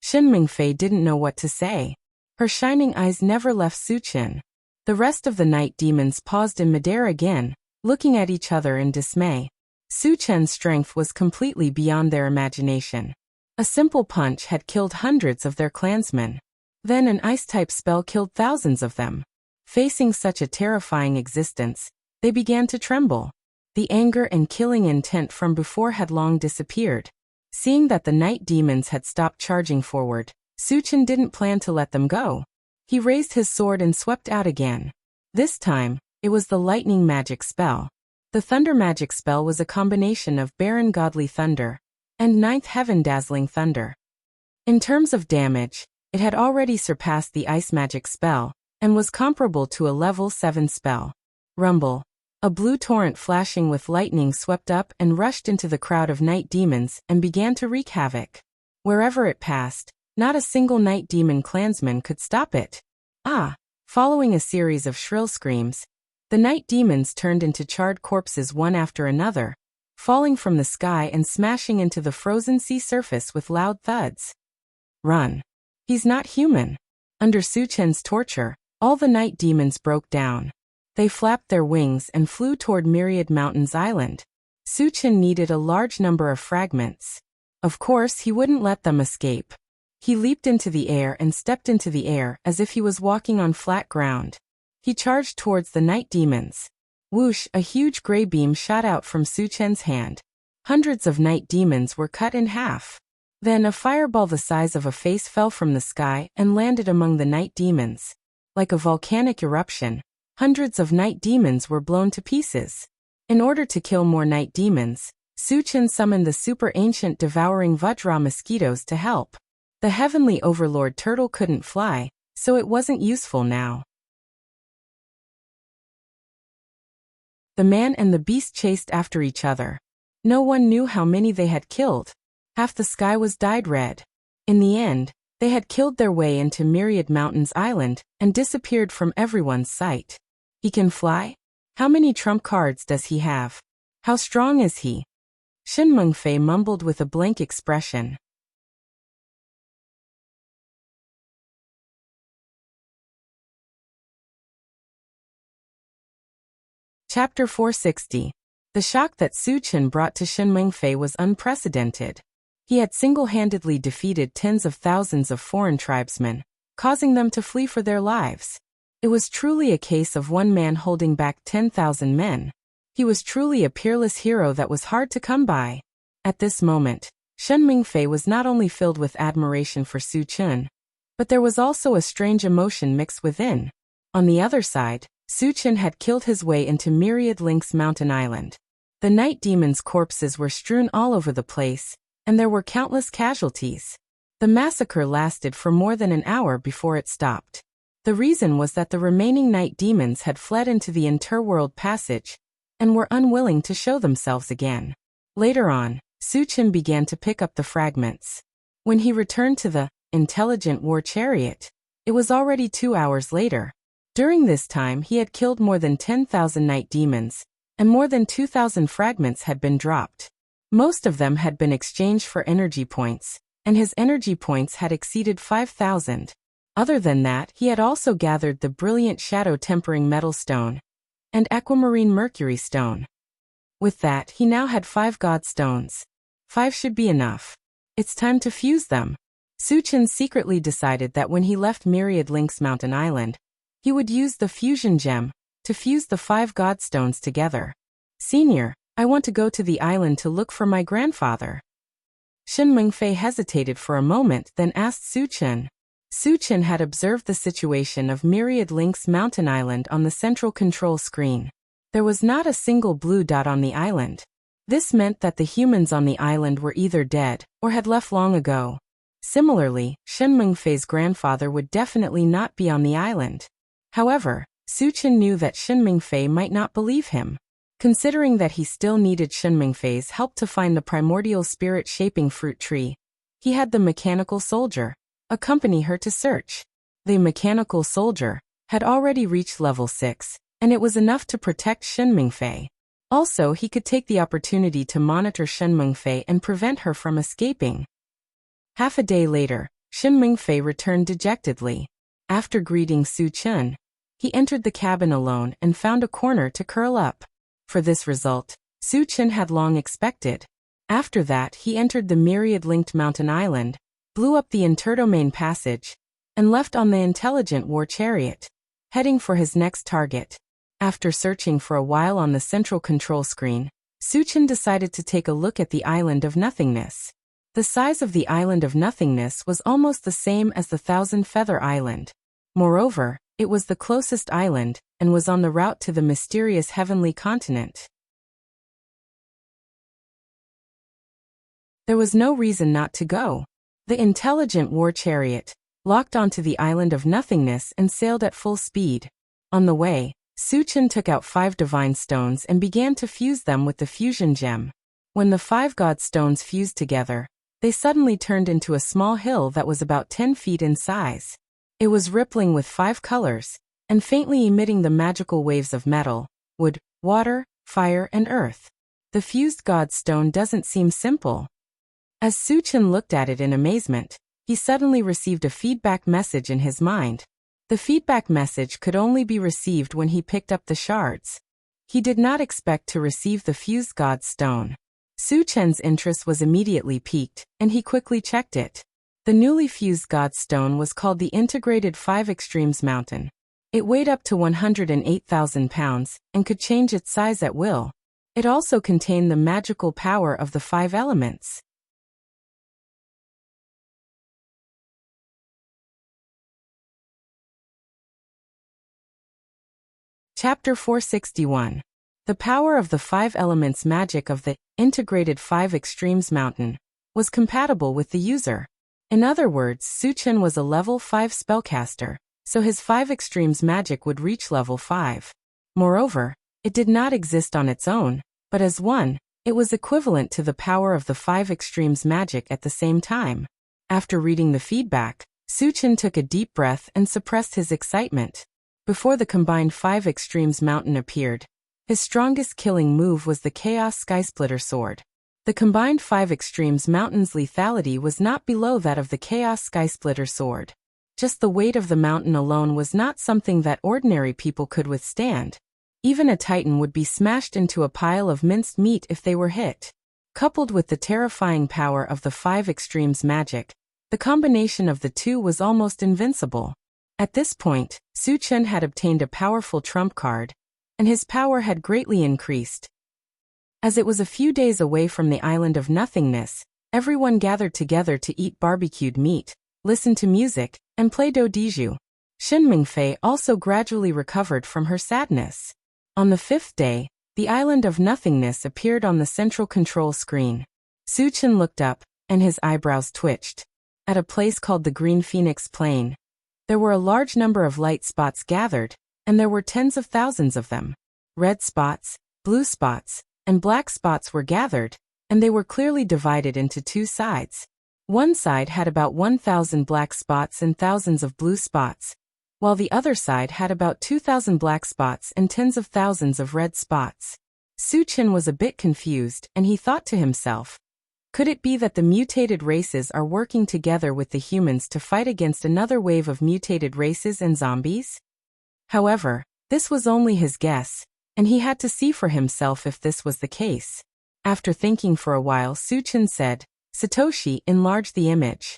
Shin Mingfei didn't know what to say. Her shining eyes never left Su Chen. The rest of the night demons paused in midair again, looking at each other in dismay. Su Chen's strength was completely beyond their imagination. A simple punch had killed hundreds of their clansmen. Then an ice-type spell killed thousands of them. Facing such a terrifying existence, they began to tremble. The anger and killing intent from before had long disappeared. Seeing that the night demons had stopped charging forward, Su Chen didn't plan to let them go. He raised his sword and swept out again. This time, it was the lightning magic spell. The thunder magic spell was a combination of barren godly thunder and ninth heaven dazzling thunder. In terms of damage, it had already surpassed the ice magic spell and was comparable to a level 7 spell. Rumble. A blue torrent flashing with lightning swept up and rushed into the crowd of night demons and began to wreak havoc. Wherever it passed, not a single night demon clansman could stop it. Ah! Following a series of shrill screams, the night demons turned into charred corpses one after another, falling from the sky and smashing into the frozen sea surface with loud thuds. Run. He's not human. Under Su Chen's torture, all the night demons broke down. They flapped their wings and flew toward Myriad Mountains Island. Su Chen needed a large number of fragments. Of course, he wouldn't let them escape. He leaped into the air and stepped into the air as if he was walking on flat ground. He charged towards the night demons. Whoosh! A huge gray beam shot out from Su Chen's hand. Hundreds of night demons were cut in half. Then a fireball the size of a face fell from the sky and landed among the night demons. Like a volcanic eruption, hundreds of night demons were blown to pieces. In order to kill more night demons, Su Chen summoned the super ancient devouring Vajra mosquitoes to help. The heavenly overlord turtle couldn't fly, so it wasn't useful now. The man and the beast chased after each other. No one knew how many they had killed. Half the sky was dyed red. In the end, they had killed their way into Myriad Mountains Island and disappeared from everyone's sight. He can fly? How many trump cards does he have? How strong is he? Shin Mengfei mumbled with a blank expression. Chapter 460. The shock that Su Chen brought to Shin Mengfei was unprecedented. He had single-handedly defeated tens of thousands of foreign tribesmen, causing them to flee for their lives. It was truly a case of one man holding back 10,000 men. He was truly a peerless hero that was hard to come by. At this moment, Shin Mengfei was not only filled with admiration for Su Chen, but there was also a strange emotion mixed within. On the other side, Su Chen had killed his way into Myriad Lynx Mountain Island. The night demons' corpses were strewn all over the place, and there were countless casualties. The massacre lasted for more than an hour before it stopped. The reason was that the remaining night demons had fled into the interworld passage and were unwilling to show themselves again. Later on, Su Chen began to pick up the fragments. When he returned to the intelligent war chariot, it was already 2 hours later. During this time he had killed more than 10,000 night demons, and more than 2,000 fragments had been dropped. Most of them had been exchanged for energy points, and his energy points had exceeded 5,000. Other than that, he had also gathered the brilliant shadow tempering metal stone and aquamarine mercury stone. With that, he now had 5 god stones. 5 should be enough. It's time to fuse them. Su Chen secretly decided that when he left Myriad Lynx Mountain Island, he would use the fusion gem to fuse the 5 godstones together. Senior, I want to go to the island to look for my grandfather. Shen Mengfei hesitated for a moment, then asked Su Chen. Su Chen had observed the situation of Myriad Link's mountain island on the central control screen. There was not a single blue dot on the island. This meant that the humans on the island were either dead or had left long ago. Similarly, Shen Mengfei's grandfather would definitely not be on the island. However, Su Chen knew that Shen Mengfei might not believe him. Considering that he still needed Shen Mengfei's help to find the primordial spirit-shaping fruit tree, he had the mechanical soldier accompany her to search. The mechanical soldier had already reached level 6, and it was enough to protect Shen Mengfei. Also, he could take the opportunity to monitor Shen Mengfei and prevent her from escaping. Half a day later, Shen Mengfei returned dejectedly. After greeting Su Chen, he entered the cabin alone and found a corner to curl up. For this result, Su Chen had long expected. After that, he entered the Myriad-linked mountain island, blew up the interdomain passage, and left on the intelligent war chariot, heading for his next target. After searching for a while on the central control screen, Su Chen decided to take a look at the island of nothingness. The size of the island of nothingness was almost the same as the Thousand Feather Island. Moreover, it was the closest island, and was on the route to the mysterious heavenly continent. There was no reason not to go. The intelligent war chariot locked onto the island of nothingness and sailed at full speed. On the way, Su Chen took out 5 divine stones and began to fuse them with the fusion gem. When the 5 god stones fused together, they suddenly turned into a small hill that was about 10 feet in size. It was rippling with 5 colors, and faintly emitting the magical waves of metal, wood, water, fire, and earth. The fused god stone doesn't seem simple. As Su Chen looked at it in amazement, he suddenly received a feedback message in his mind. The feedback message could only be received when he picked up the shards. He did not expect to receive the fused god stone. Su Chen's interest was immediately piqued, and he quickly checked it. The newly fused god stone was called the Integrated 5 Extremes Mountain. It weighed up to 108,000 pounds, and could change its size at will. It also contained the magical power of the 5 elements. Chapter 461. The power of the 5 elements magic of the Integrated 5 Extremes Mountain was compatible with the user. In other words, Su Chen was a level 5 spellcaster, so his 5 extremes magic would reach level 5. Moreover, it did not exist on its own, but as one, it was equivalent to the power of the 5 extremes magic at the same time. After reading the feedback, Su Chen took a deep breath and suppressed his excitement. Before the combined 5 extremes mountain appeared, his strongest killing move was the Chaos Skysplitter Sword. The combined 5 extremes mountain's lethality was not below that of the Chaos Skysplitter Sword. Just the weight of the mountain alone was not something that ordinary people could withstand. Even a titan would be smashed into a pile of minced meat if they were hit. Coupled with the terrifying power of the 5 extremes magic, the combination of the two was almost invincible. At this point, Su Chen had obtained a powerful trump card, and his power had greatly increased. As it was a few days away from the island of nothingness, everyone gathered together to eat barbecued meat, listen to music, and play dodiju. Shen Mengfei also gradually recovered from her sadness. On the 5th day, the island of nothingness appeared on the central control screen. Su Chen looked up, and his eyebrows twitched. At a place called the Green Phoenix Plain, there were a large number of light spots gathered, and there were tens of thousands of them. Red spots, blue spots, and black spots were gathered, and they were clearly divided into 2 sides. One side had about 1,000 black spots and thousands of blue spots, while the other side had about 2,000 black spots and tens of thousands of red spots. Su Chen was a bit confused, and he thought to himself, could it be that the mutated races are working together with the humans to fight against another wave of mutated races and zombies? However, this was only his guess, and he had to see for himself if this was the case. After thinking for a while, Su Chen said, Satoshi, enlarge the image.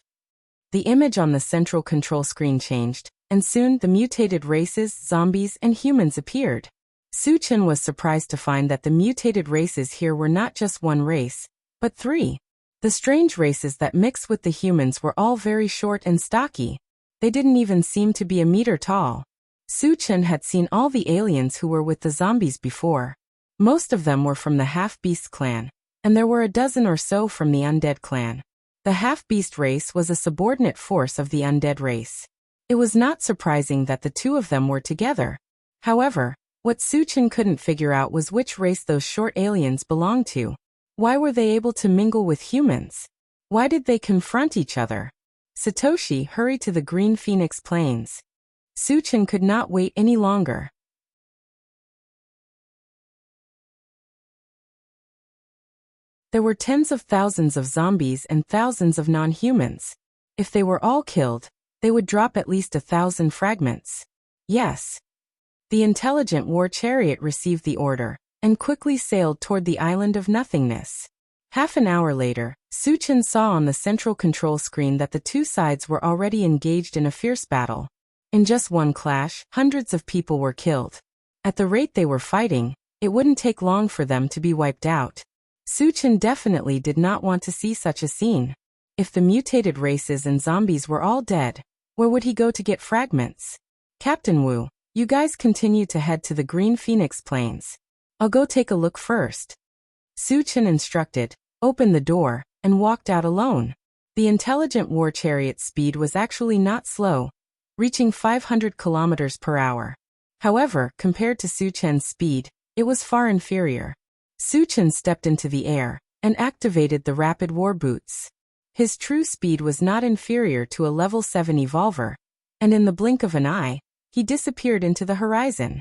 The image on the central control screen changed, and soon the mutated races, zombies, and humans appeared. Su Chen was surprised to find that the mutated races here were not just one race, but three. The strange races that mixed with the humans were all very short and stocky. They didn't even seem to be a meter tall. Su Chen had seen all the aliens who were with the zombies before. Most of them were from the half-beast clan, and there were a dozen or so from the undead clan. The half-beast race was a subordinate force of the undead race. It was not surprising that the two of them were together. However, what Su Chen couldn't figure out was which race those short aliens belonged to. Why were they able to mingle with humans? Why did they confront each other? Satoshi hurried to the Green Phoenix Plains. Su Chen could not wait any longer. There were tens of thousands of zombies and thousands of non-humans. If they were all killed, they would drop at least 1,000 fragments. Yes. The intelligent war chariot received the order and quickly sailed toward the island of nothingness. Half an hour later, Su Chen saw on the central control screen that the two sides were already engaged in a fierce battle. In just one clash, hundreds of people were killed. At the rate they were fighting, it wouldn't take long for them to be wiped out. Su Chen definitely did not want to see such a scene. If the mutated races and zombies were all dead, where would he go to get fragments? Captain Wu, you guys continue to head to the Green Phoenix Plains. I'll go take a look first. Su Chen instructed, opened the door, and walked out alone. The intelligent war chariot's speed was actually not slow, reaching 500 kilometers per hour. However, compared to Su Chen's speed, it was far inferior. Su Chen stepped into the air and activated the rapid war boots. His true speed was not inferior to a level 7 evolver, and in the blink of an eye, he disappeared into the horizon.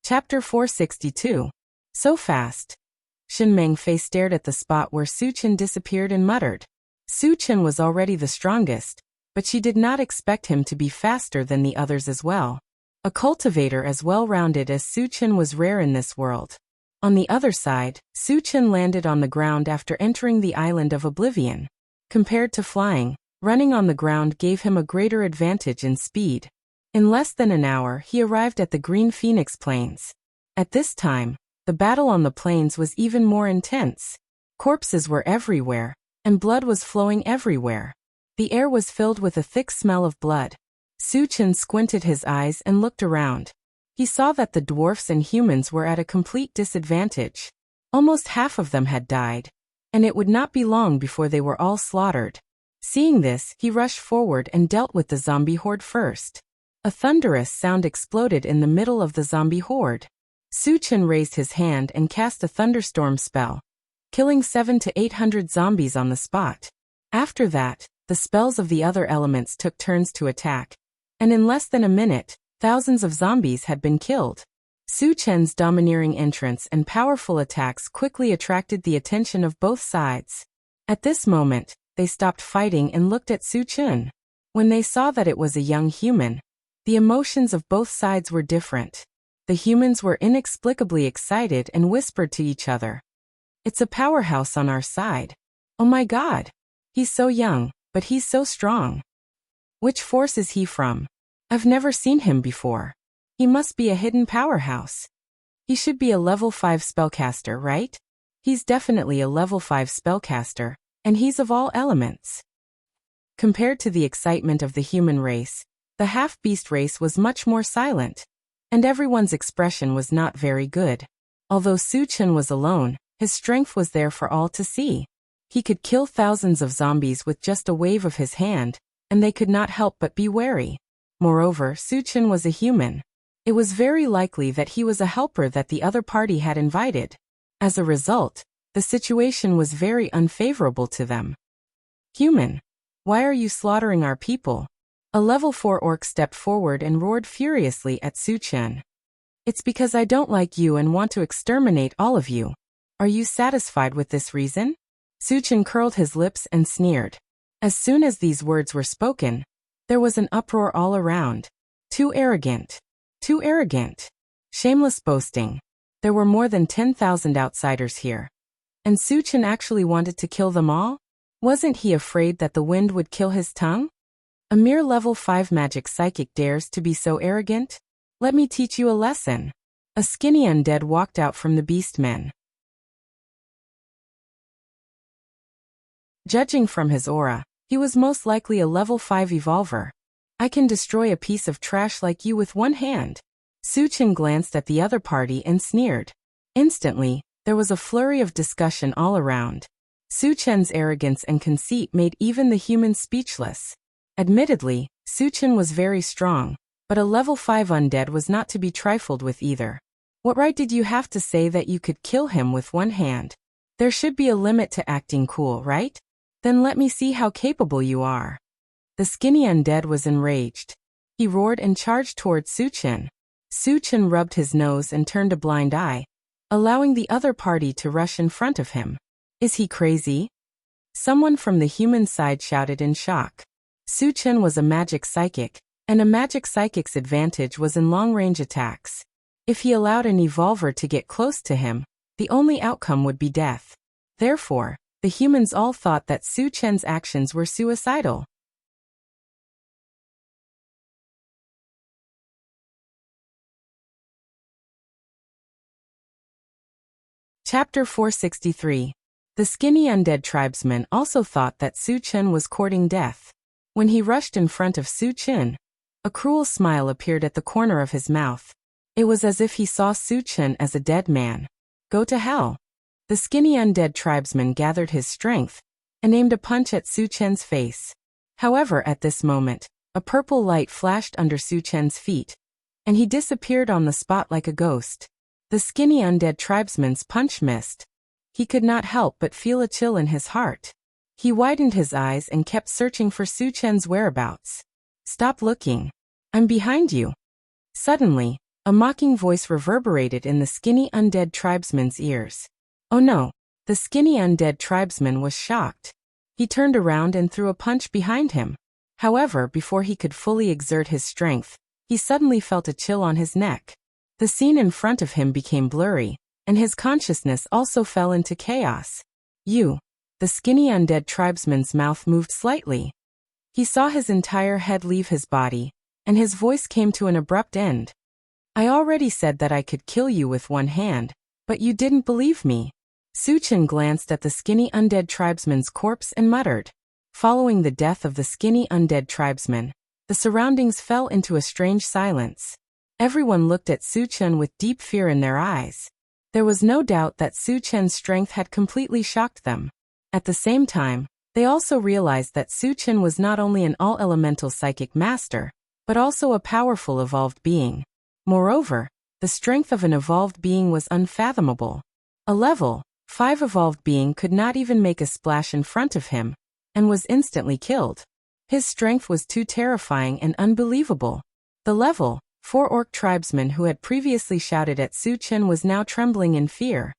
Chapter 462. So fast. Shin Mengfei stared at the spot where Su Chen disappeared and muttered. Su Chen was already the strongest, but she did not expect him to be faster than the others as well. A cultivator as well-rounded as Su Chen was rare in this world. On the other side, Su Chen landed on the ground after entering the island of Oblivion. Compared to flying, running on the ground gave him a greater advantage in speed. In less than an hour, he arrived at the Green Phoenix Plains. At this time, the battle on the plains was even more intense. Corpses were everywhere, and blood was flowing everywhere. The air was filled with a thick smell of blood. Su Chen squinted his eyes and looked around. He saw that the dwarfs and humans were at a complete disadvantage. Almost half of them had died, and it would not be long before they were all slaughtered. Seeing this, he rushed forward and dealt with the zombie horde first. A thunderous sound exploded in the middle of the zombie horde. Su Chen raised his hand and cast a thunderstorm spell, killing 700 to 800 zombies on the spot. After that, the spells of the other elements took turns to attack, and in less than a minute, thousands of zombies had been killed. Su Chen's domineering entrance and powerful attacks quickly attracted the attention of both sides. At this moment, they stopped fighting and looked at Su Chen. When they saw that it was a young human, the emotions of both sides were different. The humans were inexplicably excited and whispered to each other. It's a powerhouse on our side. Oh my God! He's so young, but he's so strong. Which force is he from? I've never seen him before. He must be a hidden powerhouse. He should be a level 5 spellcaster, right? He's definitely a level 5 spellcaster, and he's of all elements. Compared to the excitement of the human race, the half-beast race was much more silent, and everyone's expression was not very good. Although Su Chen was alone, his strength was there for all to see. He could kill thousands of zombies with just a wave of his hand, and they could not help but be wary. Moreover, Su Chen was a human. It was very likely that he was a helper that the other party had invited. As a result, the situation was very unfavorable to them. Human, why are you slaughtering our people? A level 4 orc stepped forward and roared furiously at Su Chen. It's because I don't like you and want to exterminate all of you. Are you satisfied with this reason? Su Chen curled his lips and sneered. As soon as these words were spoken, there was an uproar all around. Too arrogant. Too arrogant. Shameless boasting. There were more than 10,000 outsiders here. And Su Chen actually wanted to kill them all? Wasn't he afraid that the wind would kill his tongue? A mere level 5 magic psychic dares to be so arrogant? Let me teach you a lesson. A skinny undead walked out from the beastmen. Judging from his aura, he was most likely a level 5 evolver. I can destroy a piece of trash like you with one hand. Su-Chen glanced at the other party and sneered. Instantly, there was a flurry of discussion all around. Su-Chen's arrogance and conceit made even the humans speechless. Admittedly, Su-Chen was very strong, but a level 5 undead was not to be trifled with either. What right did you have to say that you could kill him with one hand? There should be a limit to acting cool, right? Then let me see how capable you are. The skinny undead was enraged. He roared and charged toward Su-Chen. Su-Chen rubbed his nose and turned a blind eye, allowing the other party to rush in front of him. Is he crazy? Someone from the human side shouted in shock. Su-Chen was a magic psychic, and a magic psychic's advantage was in long-range attacks. If he allowed an evolver to get close to him, the only outcome would be death. Therefore, the humans all thought that Su-Chen's actions were suicidal. Chapter 463. The skinny undead tribesman also thought that Su-Chen was courting death. When he rushed in front of Su-Chen, a cruel smile appeared at the corner of his mouth. It was as if he saw Su-Chen as a dead man. Go to hell. The skinny undead tribesman gathered his strength and aimed a punch at Su-Chen's face. However, at this moment, a purple light flashed under Su-Chen's feet, and he disappeared on the spot like a ghost. The skinny undead tribesman's punch missed. He could not help but feel a chill in his heart. He widened his eyes and kept searching for Su-Chen's whereabouts. Stop looking. I'm behind you. Suddenly, a mocking voice reverberated in the skinny undead tribesman's ears. Oh no, the skinny undead tribesman was shocked. He turned around and threw a punch behind him. However, before he could fully exert his strength, he suddenly felt a chill on his neck. The scene in front of him became blurry, and his consciousness also fell into chaos. The skinny undead tribesman's mouth moved slightly. He saw his entire head leave his body, and his voice came to an abrupt end. I already said that I could kill you with one hand, but you didn't believe me. Su-Chen glanced at the skinny undead tribesman's corpse and muttered. Following the death of the skinny undead tribesman, the surroundings fell into a strange silence. Everyone looked at Su-Chen with deep fear in their eyes. There was no doubt that Su-Chen's strength had completely shocked them. At the same time, they also realized that Su-Chen was not only an all-elemental psychic master, but also a powerful evolved being. Moreover, the strength of an evolved being was unfathomable. A level 5 evolved being could not even make a splash in front of him, and was instantly killed. His strength was too terrifying and unbelievable. The level 4 orc tribesman who had previously shouted at Su-Chen was now trembling in fear.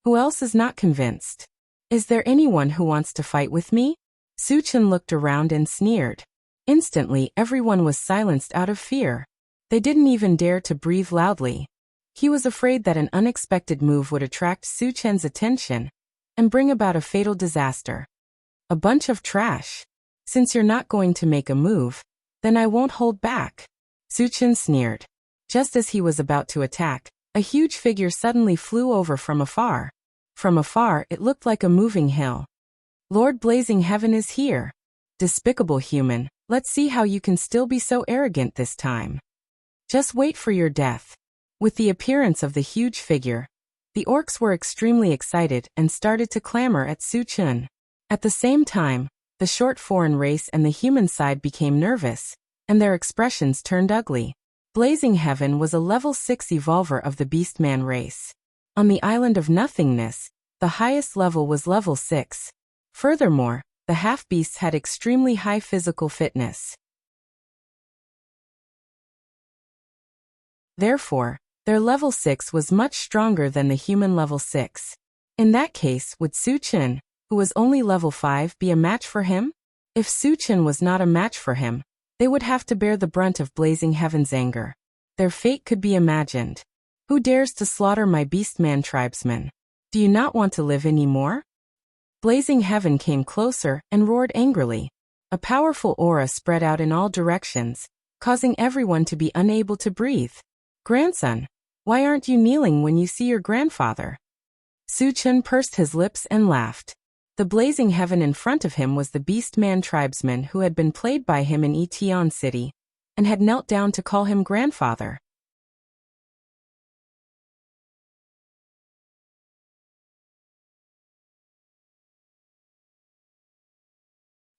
Who else is not convinced? Is there anyone who wants to fight with me? Su-Chen looked around and sneered. Instantly, everyone was silenced out of fear. They didn't even dare to breathe loudly. He was afraid that an unexpected move would attract Su-Chen's attention and bring about a fatal disaster. A bunch of trash. Since you're not going to make a move, then I won't hold back. Su-Chen sneered. Just as he was about to attack, a huge figure suddenly flew over from afar. From afar, it looked like a moving hill. Lord Blazing Heaven is here. Despicable human, let's see how you can still be so arrogant this time. Just wait for your death. With the appearance of the huge figure, the orcs were extremely excited and started to clamor at Su-Chen. At the same time, the short foreign race and the human side became nervous, and their expressions turned ugly. Blazing Heaven was a level 6 evolver of the Beastman race. On the Island of Nothingness, the highest level was level 6. Furthermore, the half-beasts had extremely high physical fitness. Therefore, their level 6 was much stronger than the human level 6. In that case, would Su-Chen, who was only level 5, be a match for him? If Su-Chen was not a match for him, they would have to bear the brunt of Blazing Heaven's anger. Their fate could be imagined. Who dares to slaughter my Beastman tribesmen? Do you not want to live anymore? Blazing Heaven came closer and roared angrily. A powerful aura spread out in all directions, causing everyone to be unable to breathe. Grandson, why aren't you kneeling when you see your grandfather? Su Chen pursed his lips and laughed. The Blazing Heaven in front of him was the Beastman tribesman who had been played by him in Etion City, and had knelt down to call him grandfather.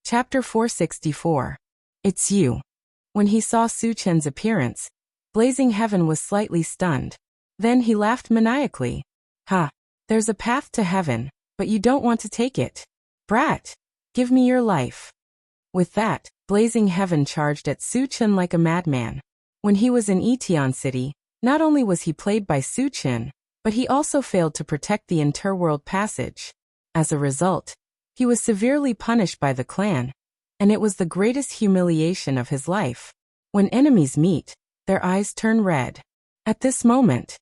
Chapter 464. It's you. When he saw Su Chen's appearance, Blazing Heaven was slightly stunned. Then he laughed maniacally. Ha! There's a path to heaven, but you don't want to take it. Brat! Give me your life. With that, Blazing Heaven charged at Su Chen like a madman. When he was in Etion City, not only was he played by Su Chen, but he also failed to protect the interworld passage. As a result, he was severely punished by the clan, and it was the greatest humiliation of his life. When enemies meet, their eyes turn red. At this moment,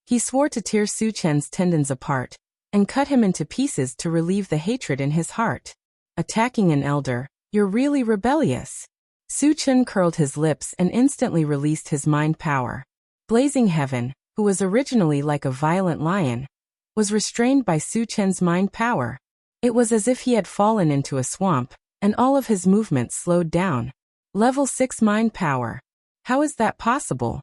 he swore to tear Su Chen's tendons apart and cut him into pieces to relieve the hatred in his heart. Attacking an elder, you're really rebellious. Su Chen curled his lips and instantly released his mind power. Blazing Heaven, who was originally like a violent lion, was restrained by Su Chen's mind power. It was as if he had fallen into a swamp, and all of his movements slowed down. Level 6 mind power. How is that possible?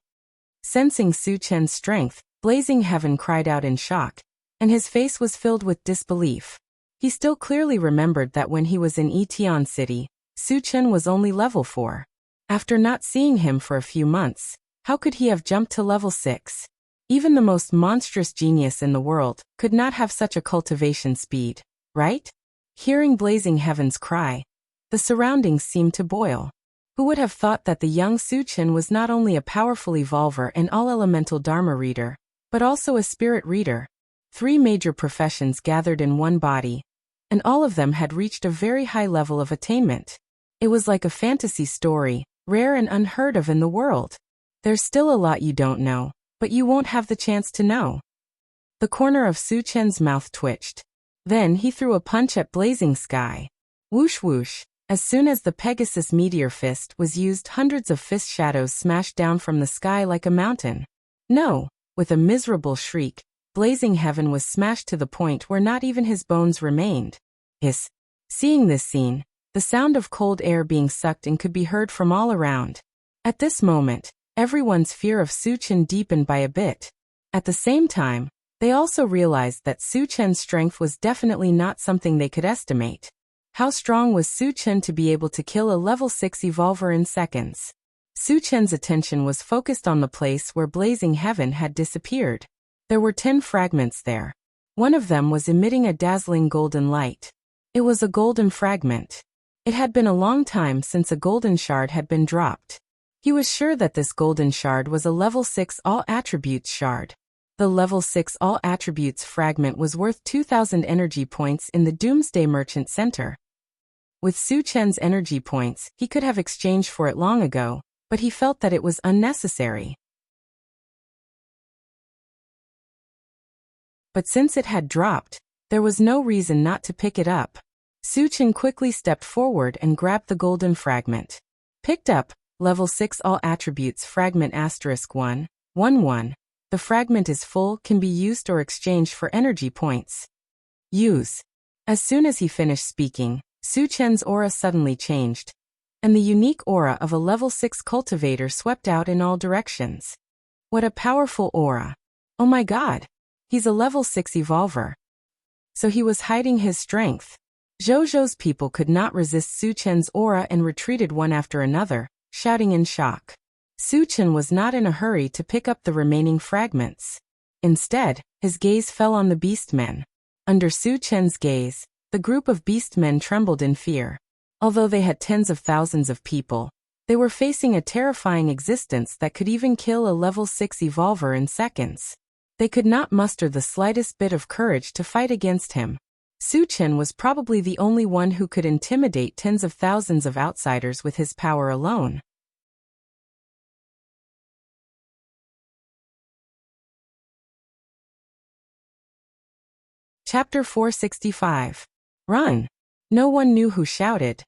Sensing Su Chen's strength, Blazing Heaven cried out in shock, and his face was filled with disbelief. He still clearly remembered that when he was in Etion City, Su Chen was only level 4. After not seeing him for a few months, how could he have jumped to level 6? Even the most monstrous genius in the world could not have such a cultivation speed, right? Hearing Blazing Heaven's cry, the surroundings seemed to boil. Who would have thought that the young Su Chen was not only a powerful evolver and all-elemental Dharma reader, but also a spirit reader? 3 major professions gathered in one body, and all of them had reached a very high level of attainment. It was like a fantasy story, rare and unheard of in the world. There's still a lot you don't know, but you won't have the chance to know. The corner of Su Chen's mouth twitched. Then he threw a punch at Blazing Sky. Whoosh whoosh. As soon as the Pegasus Meteor Fist was used, hundreds of fist shadows smashed down from the sky like a mountain. No! With a miserable shriek, Blazing Heaven was smashed to the point where not even his bones remained. Hiss! Seeing this scene, the sound of cold air being sucked in could be heard from all around. At this moment, everyone's fear of Su Chen deepened by a bit. At the same time, they also realized that Su Chen's strength was definitely not something they could estimate. How strong was Su Chen to be able to kill a level 6 evolver in seconds? Su Chen's attention was focused on the place where Blazing Heaven had disappeared. There were 10 fragments there. One of them was emitting a dazzling golden light. It was a golden fragment. It had been a long time since a golden shard had been dropped. He was sure that this golden shard was a level 6 all attributes shard. The level 6 all attributes fragment was worth 2,000 energy points in the Doomsday Merchant Center. With Su Chen's energy points, he could have exchanged for it long ago, but he felt that it was unnecessary. But since it had dropped, there was no reason not to pick it up. Su Chen quickly stepped forward and grabbed the golden fragment. Picked up, level 6 all attributes fragment *1, 1. The fragment is full, can be used or exchanged for energy points. Use. As soon as he finished speaking, Su Chen's aura suddenly changed, and the unique aura of a level 6 cultivator swept out in all directions. What a powerful aura. Oh my god. He's a level 6 evolver. So he was hiding his strength. Zhou's people could not resist Su Chen's aura and retreated one after another, shouting in shock. Su Chen was not in a hurry to pick up the remaining fragments. Instead, his gaze fell on the beastmen. Under Su Chen's gaze, the group of beastmen trembled in fear. Although they had tens of thousands of people, they were facing a terrifying existence that could even kill a level 6 evolver in seconds. They could not muster the slightest bit of courage to fight against him. Su Chen was probably the only one who could intimidate tens of thousands of outsiders with his power alone. Chapter 465. Run! No one knew who shouted,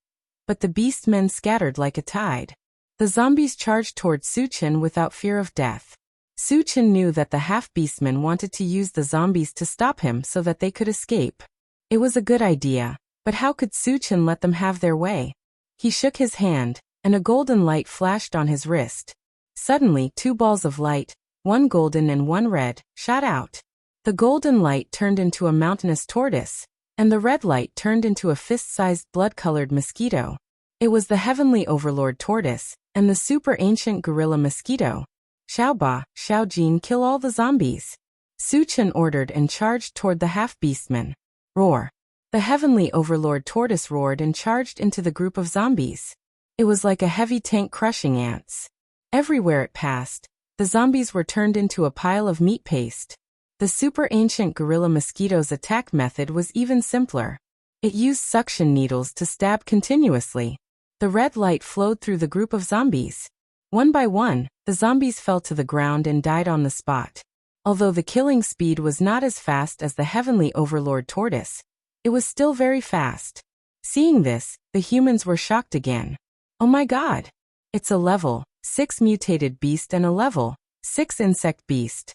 but the beastmen scattered like a tide. The zombies charged toward Suchin without fear of death. Suchin knew that the half-beastmen wanted to use the zombies to stop him so that they could escape. It was a good idea, but how could Suchin let them have their way? He shook his hand, and a golden light flashed on his wrist. Suddenly 2 balls of light, one golden and one red, shot out. The golden light turned into a mountainous tortoise, and the red light turned into a fist-sized blood-colored mosquito. It was the heavenly overlord tortoise, and the super-ancient gorilla mosquito. Xiaoba, Xiaojin, kill all the zombies. Suchin ordered and charged toward the half-beastmen. Roar. The heavenly overlord tortoise roared and charged into the group of zombies. It was like a heavy tank crushing ants. Everywhere it passed, the zombies were turned into a pile of meat paste. The super-ancient gorilla mosquito's attack method was even simpler. It used suction needles to stab continuously. The red light flowed through the group of zombies. One by one, the zombies fell to the ground and died on the spot. Although the killing speed was not as fast as the heavenly overlord tortoise, it was still very fast. Seeing this, the humans were shocked again. Oh my god! It's a level 6 mutated beast and a level 6 insect beast.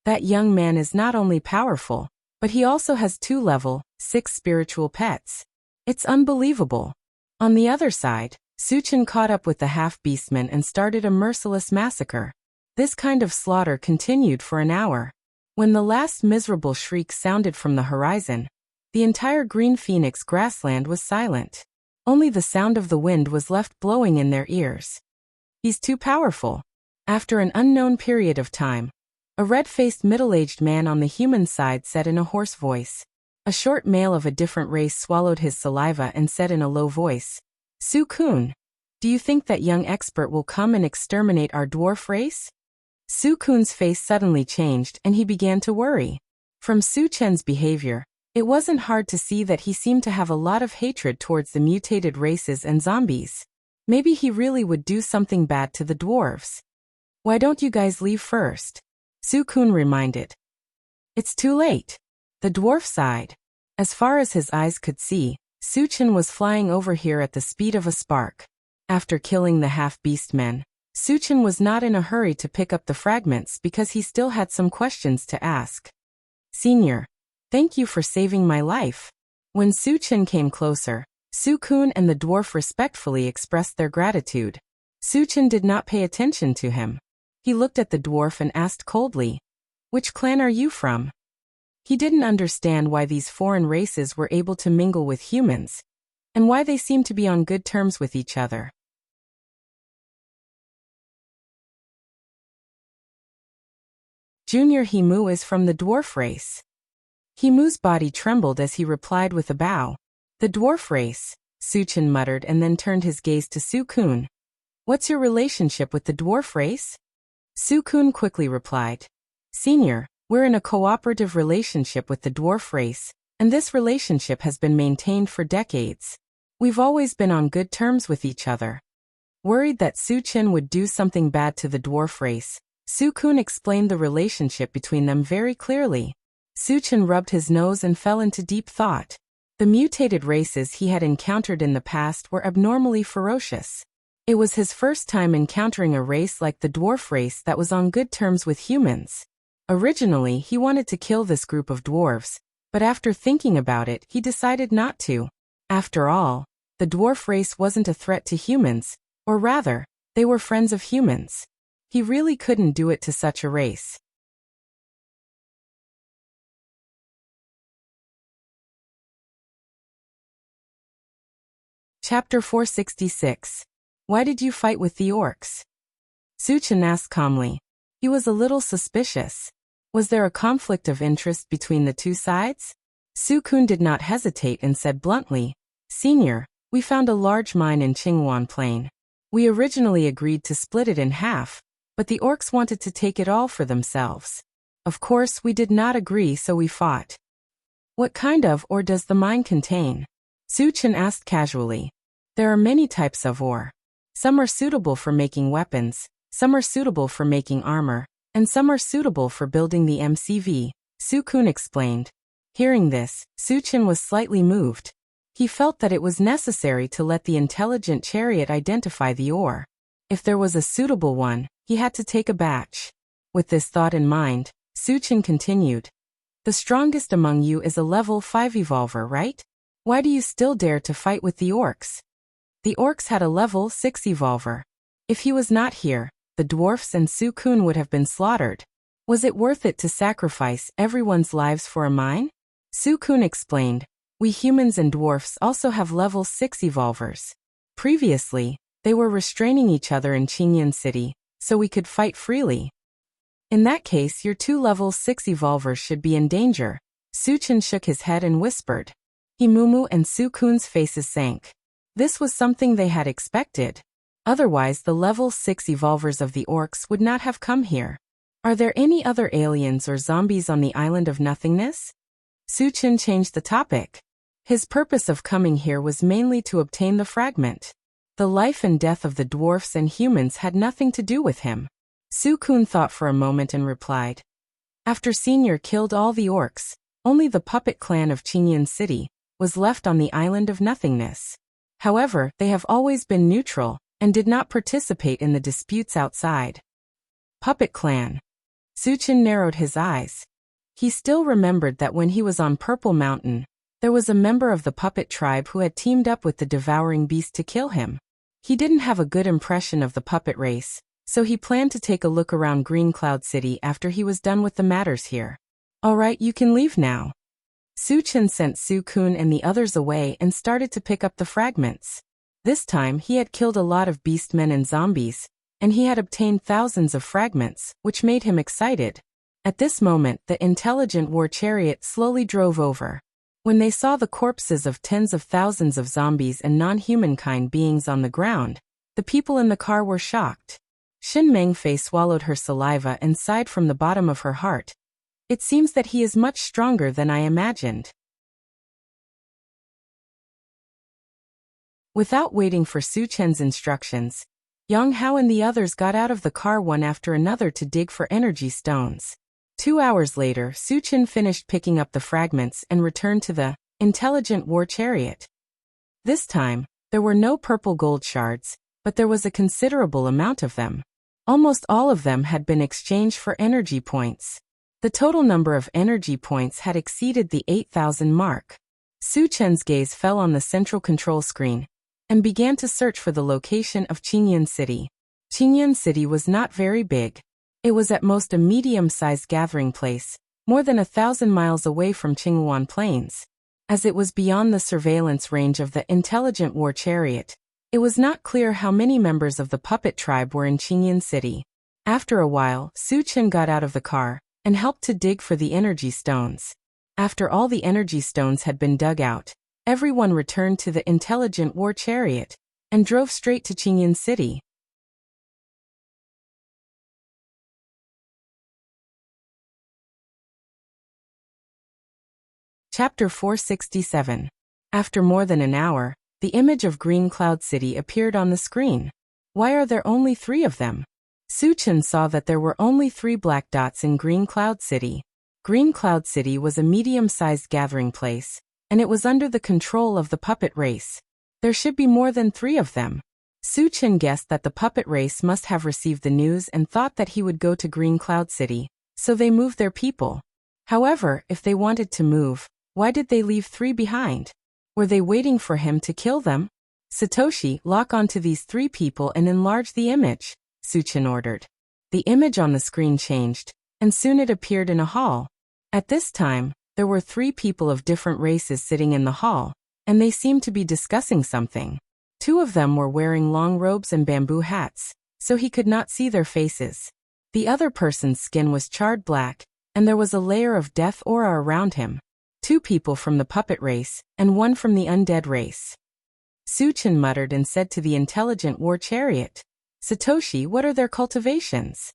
That young man is not only powerful, but he also has 2 level 6 spiritual pets. It's unbelievable. On the other side, Suchin caught up with the half-beastmen and started a merciless massacre. This kind of slaughter continued for an hour. When the last miserable shriek sounded from the horizon, the entire green phoenix grassland was silent. Only the sound of the wind was left blowing in their ears. He's too powerful. After an unknown period of time, a red-faced middle-aged man on the human side said in a hoarse voice. A short male of a different race swallowed his saliva and said in a low voice, Su-kun, do you think that young expert will come and exterminate our dwarf race? Su-kun's face suddenly changed and he began to worry. From Su-chen's behavior, it wasn't hard to see that he seemed to have a lot of hatred towards the mutated races and zombies. Maybe he really would do something bad to the dwarves. Why don't you guys leave first? Su-kun reminded. It's too late. The dwarf sighed. As far as his eyes could see, Suchin was flying over here at the speed of a spark. After killing the half-beast men, Suchin was not in a hurry to pick up the fragments because he still had some questions to ask. Senior, thank you for saving my life. When Suchin came closer, Su-kun and the dwarf respectfully expressed their gratitude. Suchin did not pay attention to him. He looked at the dwarf and asked coldly, Which clan are you from? He didn't understand why these foreign races were able to mingle with humans, and why they seemed to be on good terms with each other. Junior Himu is from the dwarf race. Himu's body trembled as he replied with a bow. The dwarf race, Suchin muttered and then turned his gaze to Su-kun. What's your relationship with the dwarf race? Su-kun quickly replied. Senior, we're in a cooperative relationship with the dwarf race, and this relationship has been maintained for decades. We've always been on good terms with each other. Worried that Suchin would do something bad to the dwarf race, Su-kun explained the relationship between them very clearly. Suchin rubbed his nose and fell into deep thought. The mutated races he had encountered in the past were abnormally ferocious. It was his first time encountering a race like the dwarf race that was on good terms with humans. Originally, he wanted to kill this group of dwarves, but after thinking about it, he decided not to. After all, the dwarf race wasn't a threat to humans, or rather, they were friends of humans. He really couldn't do it to such a race. Chapter 466. Why did you fight with the orcs? Suchin asked calmly. He was a little suspicious. Was there a conflict of interest between the two sides? Su-kun did not hesitate and said bluntly, Senior, we found a large mine in Qingwan Plain. We originally agreed to split it in half, but the orcs wanted to take it all for themselves. Of course, we did not agree, so we fought. What kind of ore does the mine contain? Suchin asked casually. There are many types of ore. Some are suitable for making weapons, some are suitable for making armor, and some are suitable for building the MCV, Su-kun explained. Hearing this, Suchin was slightly moved. He felt that it was necessary to let the intelligent chariot identify the ore. If there was a suitable one, he had to take a batch. With this thought in mind, Suchin continued. The strongest among you is a level 5 evolver, right? Why do you still dare to fight with the orcs? The orcs had a level 6 evolver. If he was not here, the dwarfs and Sukun would have been slaughtered. Was it worth it to sacrifice everyone's lives for a mine? Sukun explained, we humans and dwarfs also have level 6 evolvers. Previously, they were restraining each other in Qingyan City, so we could fight freely. In that case, your 2 level 6 evolvers should be in danger. Suchin shook his head and whispered. Himumu and Sukun's faces sank. This was something they had expected. Otherwise, the level 6 evolvers of the orcs would not have come here. Are there any other aliens or zombies on the island of nothingness? Suchin changed the topic. His purpose of coming here was mainly to obtain the fragment. The life and death of the dwarfs and humans had nothing to do with him. Sukun thought for a moment and replied. After Senior killed all the orcs, only the puppet clan of Qingyan City was left on the island of nothingness. However, they have always been neutral and did not participate in the disputes outside. Puppet clan. Suchin narrowed his eyes. He still remembered that when he was on Purple Mountain, there was a member of the puppet tribe who had teamed up with the devouring beast to kill him. He didn't have a good impression of the puppet race, so he planned to take a look around Green Cloud City after he was done with the matters here. All right, you can leave now. Suchin sent Sukun and the others away and started to pick up the fragments. This time he had killed a lot of beastmen and zombies, and he had obtained thousands of fragments, which made him excited. At this moment, the intelligent war chariot slowly drove over. When they saw the corpses of tens of thousands of zombies and non-humankind beings on the ground, the people in the car were shocked. Xin Mengfei swallowed her saliva and sighed from the bottom of her heart. It seems that he is much stronger than I imagined. Without waiting for Su Chen's instructions, Yang Hao and the others got out of the car one after another to dig for energy stones. 2 hours later, Su Chen finished picking up the fragments and returned to the intelligent war chariot. This time, there were no purple gold shards, but there was a considerable amount of them. Almost all of them had been exchanged for energy points. The total number of energy points had exceeded the 8,000 mark. Su Chen's gaze fell on the central control screen and began to search for the location of Qingyan City. Qingyan City was not very big. It was at most a medium-sized gathering place, more than 1,000 miles away from Qinghuan Plains. As it was beyond the surveillance range of the intelligent war chariot, it was not clear how many members of the puppet tribe were in Qingyan City. After a while, Su Chen got out of the car and helped to dig for the energy stones. After all the energy stones had been dug out, everyone returned to the intelligent war chariot and drove straight to Qingyan City. Chapter 467. After more than an hour, the image of Green Cloud City appeared on the screen. Why are there only 3 of them? Su Chen saw that there were only 3 black dots in Green Cloud City. Green Cloud City was a medium-sized gathering place, and it was under the control of the puppet race. There should be more than 3 of them. Su Chen guessed that the puppet race must have received the news and thought that he would go to Green Cloud City, so they moved their people. However, if they wanted to move, why did they leave 3 behind? Were they waiting for him to kill them? Satoshi, lock onto these 3 people and enlarge the image, Su Chen ordered. The image on the screen changed, and soon it appeared in a hall. At this time, there were 3 people of different races sitting in the hall, and they seemed to be discussing something. 2 of them were wearing long robes and bamboo hats, so he could not see their faces. The other person's skin was charred black, and there was a layer of death aura around him. 2 people from the puppet race, and 1 from the undead race. Su Chen muttered and said to the intelligent war chariot, Satoshi, what are their cultivations?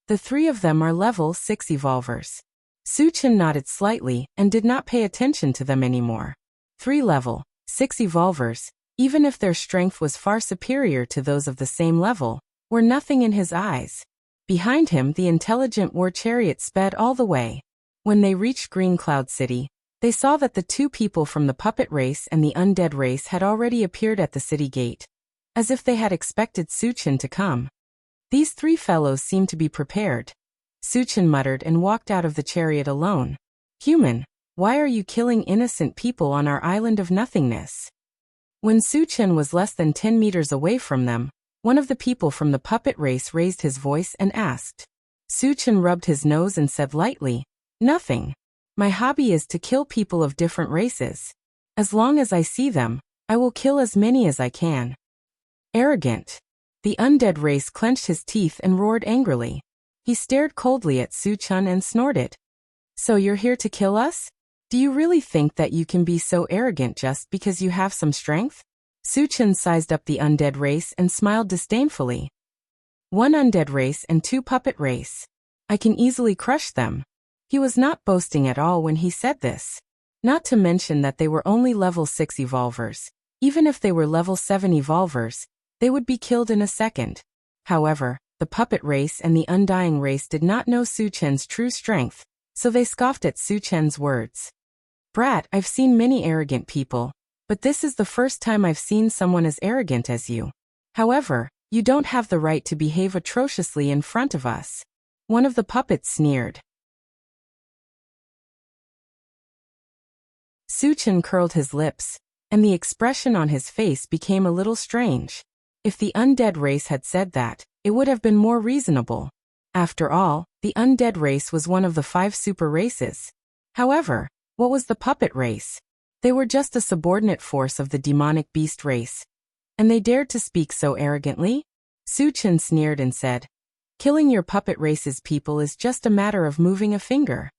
The 3 of them are level 6 evolvers. Su Chen nodded slightly and did not pay attention to them anymore. 3 level 6 evolvers, even if their strength was far superior to those of the same level, were nothing in his eyes. Behind him, the intelligent war chariot sped all the way. When they reached Green Cloud City, They saw that the two people from the puppet race and the undead race had already appeared at the city gate, as if they had expected Suchin to come. These three fellows seemed to be prepared. Suchin muttered and walked out of the chariot alone. Human, why are you killing innocent people on our island of nothingness? When Suchin was less than 10 meters away from them, one of the people from the puppet race raised his voice and asked. Suchin rubbed his nose and said lightly, "Nothing. My hobby is to kill people of different races. As long as I see them, I will kill as many as I can." Arrogant. The undead race clenched his teeth and roared angrily. He stared coldly at Suchin and snorted. So you're here to kill us? Do you really think that you can be so arrogant just because you have some strength? Suchin sized up the undead race and smiled disdainfully. One undead race and two puppet race. I can easily crush them. He was not boasting at all when he said this. Not to mention that they were only level 6 evolvers. Even if they were level 7 evolvers, they would be killed in a second. However, the puppet race and the undying race did not know Suchin's true strength, so they scoffed at Suchin's words. Brat, I've seen many arrogant people, but this is the first time I've seen someone as arrogant as you. However, you don't have the right to behave atrociously in front of us. One of the puppets sneered. Suchin curled his lips, and the expression on his face became a little strange. If the undead race had said that, it would have been more reasonable. After all, the undead race was one of the 5 super races. However, what was the puppet race? They were just a subordinate force of the demonic beast race. And they dared to speak so arrogantly? Suchin sneered and said, "Killing your puppet race's people is just a matter of moving a finger.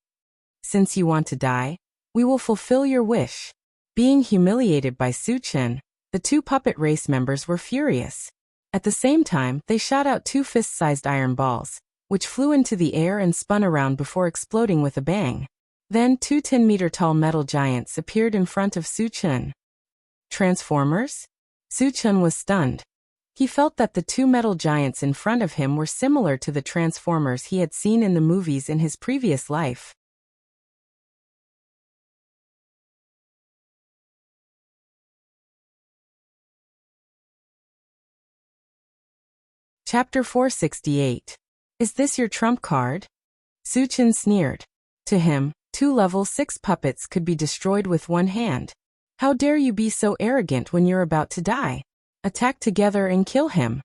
Since you want to die, we will fulfill your wish." Being humiliated by Suchin, the 2 puppet race members were furious. At the same time, they shot out 2 fist-sized iron balls, which flew into the air and spun around before exploding with a bang. Then 2 10-meter-tall metal giants appeared in front of Suchin. Transformers? Suchin was stunned. He felt that the 2 metal giants in front of him were similar to the Transformers he had seen in the movies in his previous life. Chapter 468. Is this your trump card? Suchin sneered. To him, 2 level 6 puppets could be destroyed with one hand. How dare you be so arrogant when you're about to die? Attack together and kill him.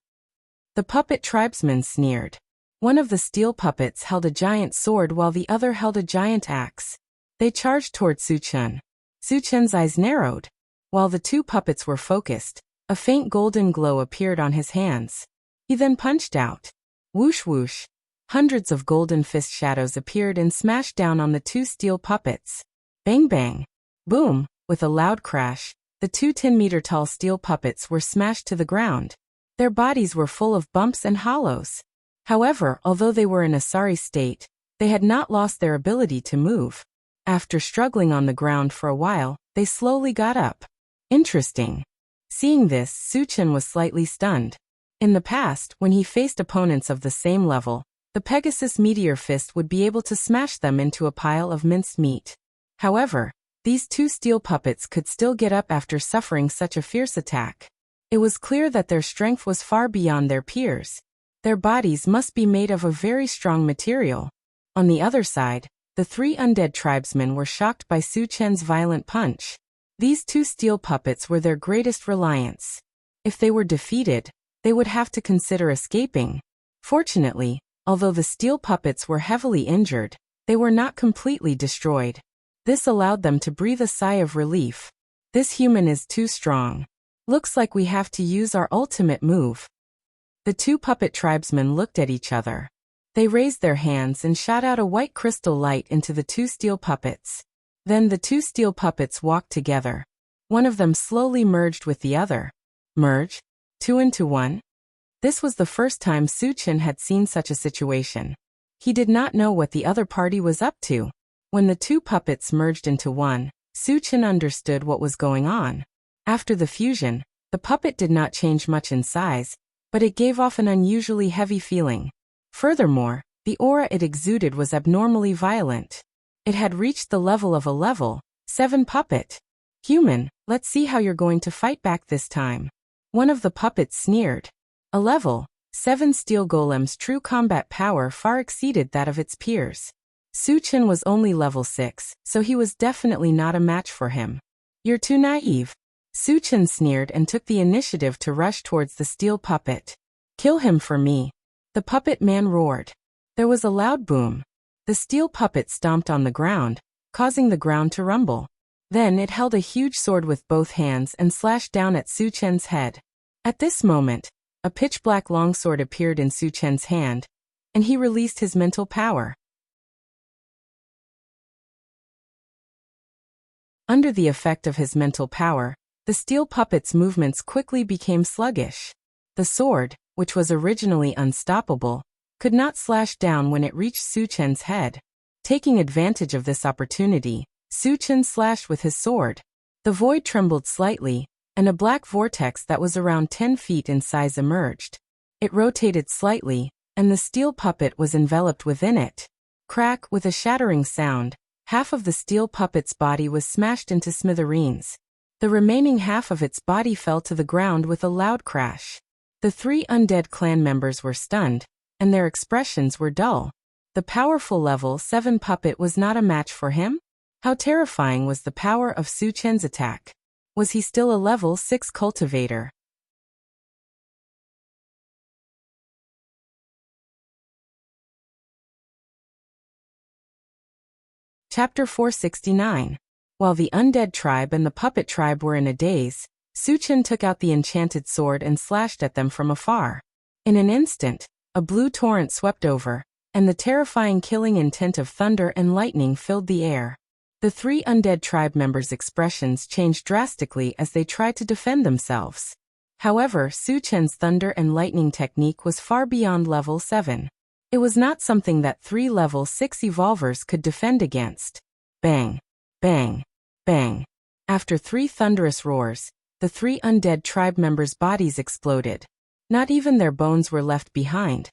The puppet tribesman sneered. One of the steel puppets held a giant sword while the other held a giant axe. They charged toward Suchin. Suchin's eyes narrowed. While the 2 puppets were focused, a faint golden glow appeared on his hands. He then punched out. Whoosh whoosh. Hundreds of golden fist shadows appeared and smashed down on the 2 steel puppets. Bang bang. Boom. With a loud crash, the 2 10-meter-tall steel puppets were smashed to the ground. Their bodies were full of bumps and hollows. However, although they were in a sorry state, they had not lost their ability to move. After struggling on the ground for a while, they slowly got up. Interesting. Seeing this, Suchin was slightly stunned. In the past, when he faced opponents of the same level, the Pegasus Meteor Fist would be able to smash them into a pile of minced meat. However, these 2 steel puppets could still get up after suffering such a fierce attack. It was clear that their strength was far beyond their peers. Their bodies must be made of a very strong material. On the other side, the 3 undead tribesmen were shocked by Suchin's violent punch. These 2 steel puppets were their greatest reliance. If they were defeated, they would have to consider escaping. Fortunately, although the steel puppets were heavily injured, they were not completely destroyed. This allowed them to breathe a sigh of relief. This human is too strong. Looks like we have to use our ultimate move. The 2 puppet tribesmen looked at each other. They raised their hands and shot out a white crystal light into the 2 steel puppets. Then the 2 steel puppets walked together. One of them slowly merged with the other. Merge? 2 into 1? This was the first time Suchin had seen such a situation. He did not know what the other party was up to. When the 2 puppets merged into one, Suchin understood what was going on. After the fusion, the puppet did not change much in size, but it gave off an unusually heavy feeling. Furthermore, the aura it exuded was abnormally violent. It had reached the level of a level, 7 puppet. Human, let's see how you're going to fight back this time. One of the puppets sneered. A level 7 steel golem's true combat power far exceeded that of its peers. Su-Chen was only level 6, so he was definitely not a match for him. You're too naive. Su-Chen sneered and took the initiative to rush towards the steel puppet. Kill him for me. The puppet man roared. There was a loud boom. The steel puppet stomped on the ground, causing the ground to rumble. Then it held a huge sword with both hands and slashed down at Su-Chen's head. At this moment, a pitch-black longsword appeared in Su-Chen's hand, and he released his mental power. Under the effect of his mental power, the steel puppet's movements quickly became sluggish. The sword, which was originally unstoppable, could not slash down when it reached Su-Chen's head. Taking advantage of this opportunity, Su-Chen slashed with his sword. The void trembled slightly, and a black vortex that was around 10 feet in size emerged. It rotated slightly, and the steel puppet was enveloped within it. Crack, with a shattering sound, half of the steel puppet's body was smashed into smithereens. The remaining half of its body fell to the ground with a loud crash. The 3 undead clan members were stunned, and their expressions were dull. The powerful level 7 puppet was not a match for him? How terrifying was the power of Su-Chen's attack? Was he still a level 6 cultivator? Chapter 469. While the undead tribe and the puppet tribe were in a daze, Su-Chen took out the enchanted sword and slashed at them from afar. In an instant, a blue torrent swept over, and the terrifying killing intent of thunder and lightning filled the air. The 3 undead tribe members' expressions changed drastically as they tried to defend themselves. However, Su-Chen's thunder and lightning technique was far beyond level 7. It was not something that 3 level 6 evolvers could defend against. Bang! Bang! Bang! After 3 thunderous roars, the 3 undead tribe members' bodies exploded. Not even their bones were left behind,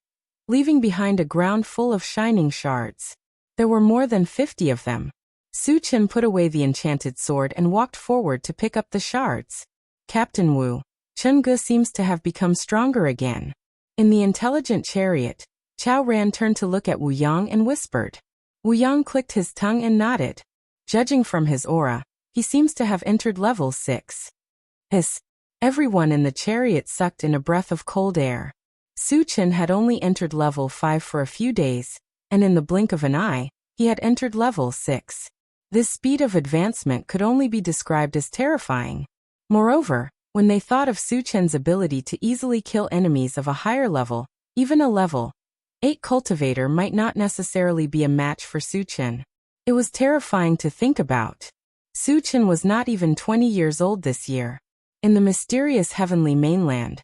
leaving behind a ground full of shining shards. There were more than 50 of them. Su-Chen put away the enchanted sword and walked forward to pick up the shards. Captain Wu, Cheng-Ge seems to have become stronger again. In the intelligent chariot, Chao Ran turned to look at Wu Yang and whispered. Wu Yang clicked his tongue and nodded. Judging from his aura, he seems to have entered level 6. Hiss! Everyone in the chariot sucked in a breath of cold air. Su-Chen had only entered level 5 for a few days, and in the blink of an eye, he had entered level 6. This speed of advancement could only be described as terrifying. Moreover, when they thought of Su-Chen's ability to easily kill enemies of a higher level, even a level 8 cultivator might not necessarily be a match for Su-Chen. It was terrifying to think about. Su-Chen was not even 20 years old this year. In the mysterious heavenly mainland,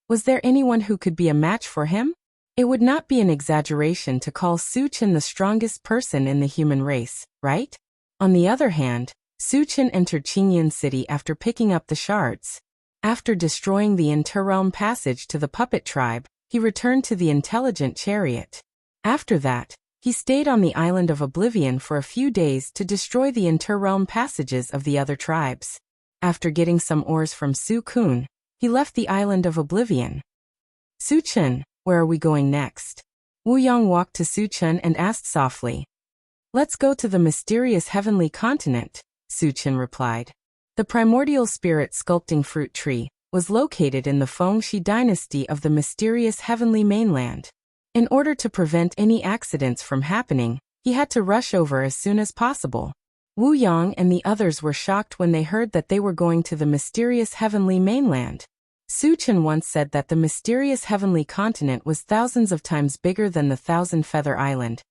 was there anyone who could be a match for him? It would not be an exaggeration to call Su-Chen the strongest person in the human race, right? On the other hand, Su-Chen entered Qingyan City after picking up the shards. After destroying the interrealm passage to the puppet tribe, he returned to the intelligent chariot. After that, he stayed on the island of Oblivion for a few days to destroy the interrealm passages of the other tribes. After getting some ores from Su-Kun, he left the island of Oblivion. Su-Chen, where are we going next? Wu Yang walked to Su-Chen and asked softly. Let's go to the mysterious heavenly continent, Su-Chen replied. The primordial spirit sculpting fruit tree was located in the Fengxi dynasty of the mysterious heavenly mainland. In order to prevent any accidents from happening, he had to rush over as soon as possible. Wu Yang and the others were shocked when they heard that they were going to the mysterious heavenly mainland. Su-Chen once said that the mysterious heavenly continent was thousands of times bigger than the Thousand Feather Island,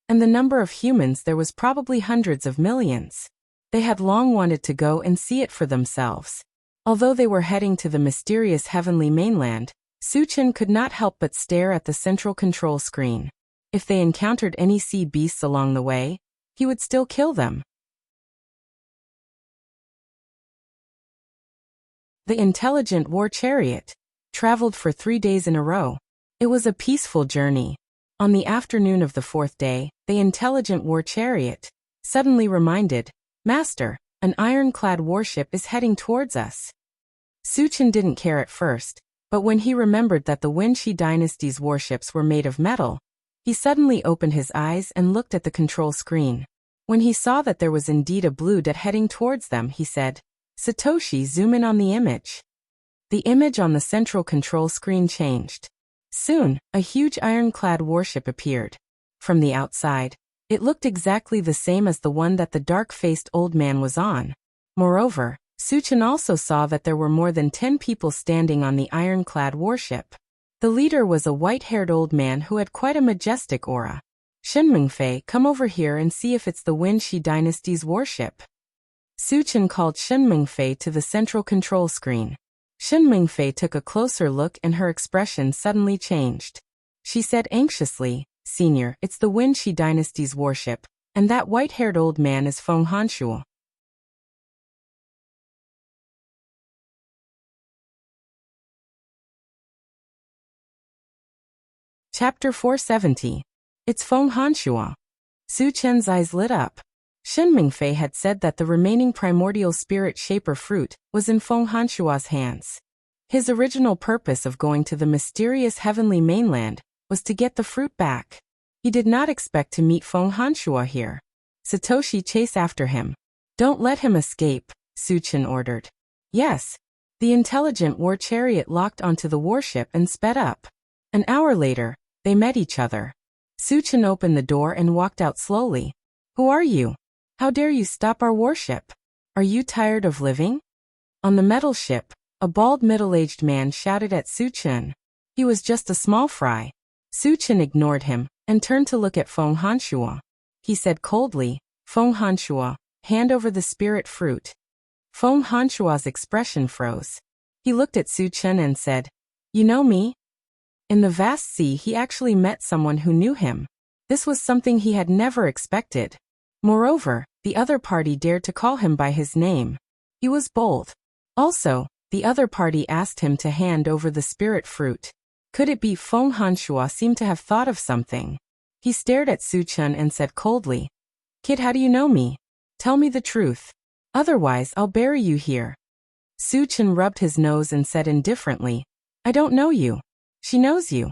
and the number of humans there was probably hundreds of millions. They had long wanted to go and see it for themselves. Although they were heading to the mysterious heavenly mainland, Su-Chen could not help but stare at the central control screen. If they encountered any sea beasts along the way, he would still kill them. The intelligent war chariot traveled for 3 days in a row. It was a peaceful journey. On the afternoon of the 4th day, the intelligent war chariot suddenly reminded, Master, An ironclad warship is heading towards us. Suchin didn't care at first, but when he remembered that the Wenshi dynasty's warships were made of metal, he suddenly opened his eyes and looked at the control screen. When he saw that there was indeed a blue dot heading towards them, he said, "Satoshi, zoom in on the image." The image on the central control screen changed. Soon, a huge ironclad warship appeared. From the outside, it looked exactly the same as the one that the dark-faced old man was on. Moreover, Suchin also saw that there were more than 10 people standing on the ironclad warship. The leader was a white-haired old man who had quite a majestic aura. "Shenmingfei, come over here and see if it's the Wenshi dynasty's warship." Suchin called Shenmingfei to the central control screen. Shenmingfei took a closer look and her expression suddenly changed. She said anxiously, "Senior, it's the Wenshi dynasty's warship, and that white-haired old man is Feng Hanshuo." Chapter 470. It's Feng Hanshuo. Su Chen's eyes lit up. Shenmingfei had said that the remaining primordial spirit shaper fruit was in Feng Hanshuo's hands. His original purpose of going to the mysterious heavenly mainland was to get the fruit back. He did not expect to meet Feng Hanshuo here. "Satoshi, chase after him. Don't let him escape," Su Chen ordered. Yes. The intelligent war chariot locked onto the warship and sped up. An hour later, they met each other. Su Chen opened the door and walked out slowly. "Who are you? How dare you stop our warship? Are you tired of living?" On the metal ship, a bald middle-aged man shouted at Su Chen. He was just a small fry. Su Chen ignored him and turned to look at Feng Hanshuo. He said coldly, "Feng Hanshuo, hand over the spirit fruit." Feng Hanshuo's expression froze. He looked at Su Chen and said, "You know me?" In the vast sea, he actually met someone who knew him. This was something he had never expected. Moreover, the other party dared to call him by his name. He was bold. Also, the other party asked him to hand over the spirit fruit. Could it be Feng Hanshuo seemed to have thought of something? He stared at Su Chen and said coldly, "Kid, how do you know me? Tell me the truth. Otherwise, I'll bury you here." Su Chen rubbed his nose and said indifferently, "I don't know you." "She knows you."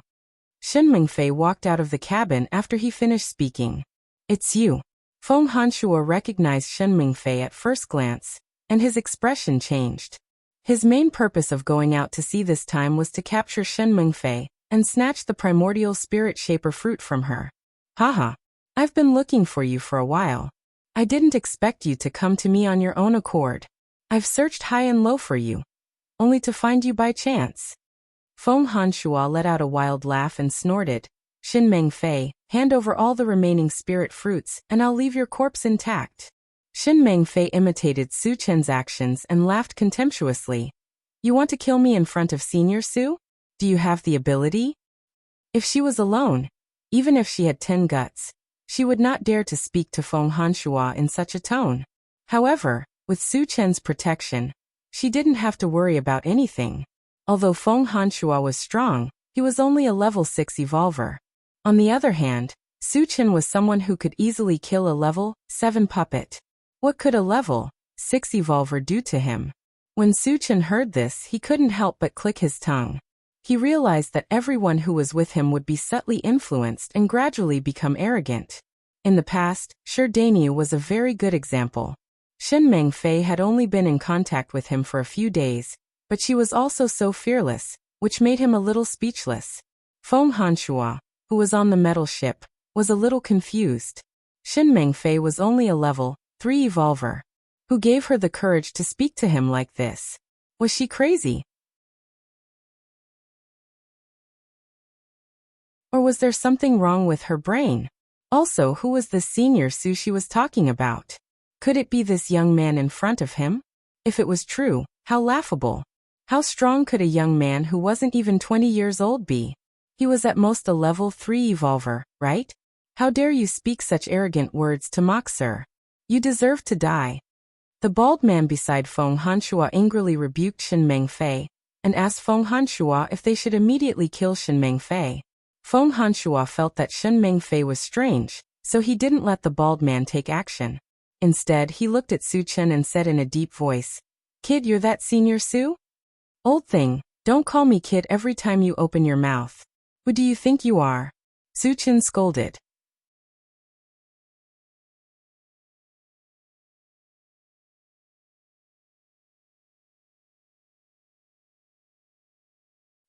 Shenmingfei walked out of the cabin after he finished speaking. "It's you." Feng Hanshuo recognized Shenmingfei at first glance, and his expression changed. His main purpose of going out to sea this time was to capture Shenmingfei and snatch the primordial spirit shaper fruit from her. "Haha. I've been looking for you for a while. I didn't expect you to come to me on your own accord. I've searched high and low for you, only to find you by chance." Feng Hanshuo let out a wild laugh and snorted, "Shenmingfei, hand over all the remaining spirit fruits and I'll leave your corpse intact." Shenmingfei imitated Su Chen's actions and laughed contemptuously. "You want to kill me in front of Senior Su? Do you have the ability?" If she was alone, even if she had 10 guts, she would not dare to speak to Feng Hanshuo in such a tone. However, with Su Chen's protection, she didn't have to worry about anything. Although Feng Hanshuo was strong, he was only a level 6 evolver. On the other hand, Su Chen was someone who could easily kill a level 7 puppet. What could a level 6 evolver do to him? When Su Chen heard this, he couldn't help but click his tongue. He realized that everyone who was with him would be subtly influenced and gradually become arrogant. In the past, Shi Dainyu was a very good example. Shenmingfei had only been in contact with him for a few days, but she was also so fearless, which made him a little speechless. Feng Hanshuo, who was on the metal ship, was a little confused. Shenmingfei was only a level 3 evolver. Who gave her the courage to speak to him like this? Was she crazy? Or was there something wrong with her brain? Also, who was the Senior Su she was talking about? Could it be this young man in front of him? If it was true, how laughable. How strong could a young man who wasn't even 20 years old be? He was at most a level 3 evolver, right? How dare you speak such arrogant words to mock, sir? You deserve to die. The bald man beside Feng Hanshuo angrily rebuked Shenmingfei and asked Feng Hanshuo if they should immediately kill Shenmingfei. Feng Hanshuo felt that Shenmingfei was strange, so he didn't let the bald man take action. Instead, he looked at Su Chen and said in a deep voice, "Kid, you're that senior Su? Old thing, don't call me kid every time you open your mouth. Who do you think you are?" Su Chen scolded.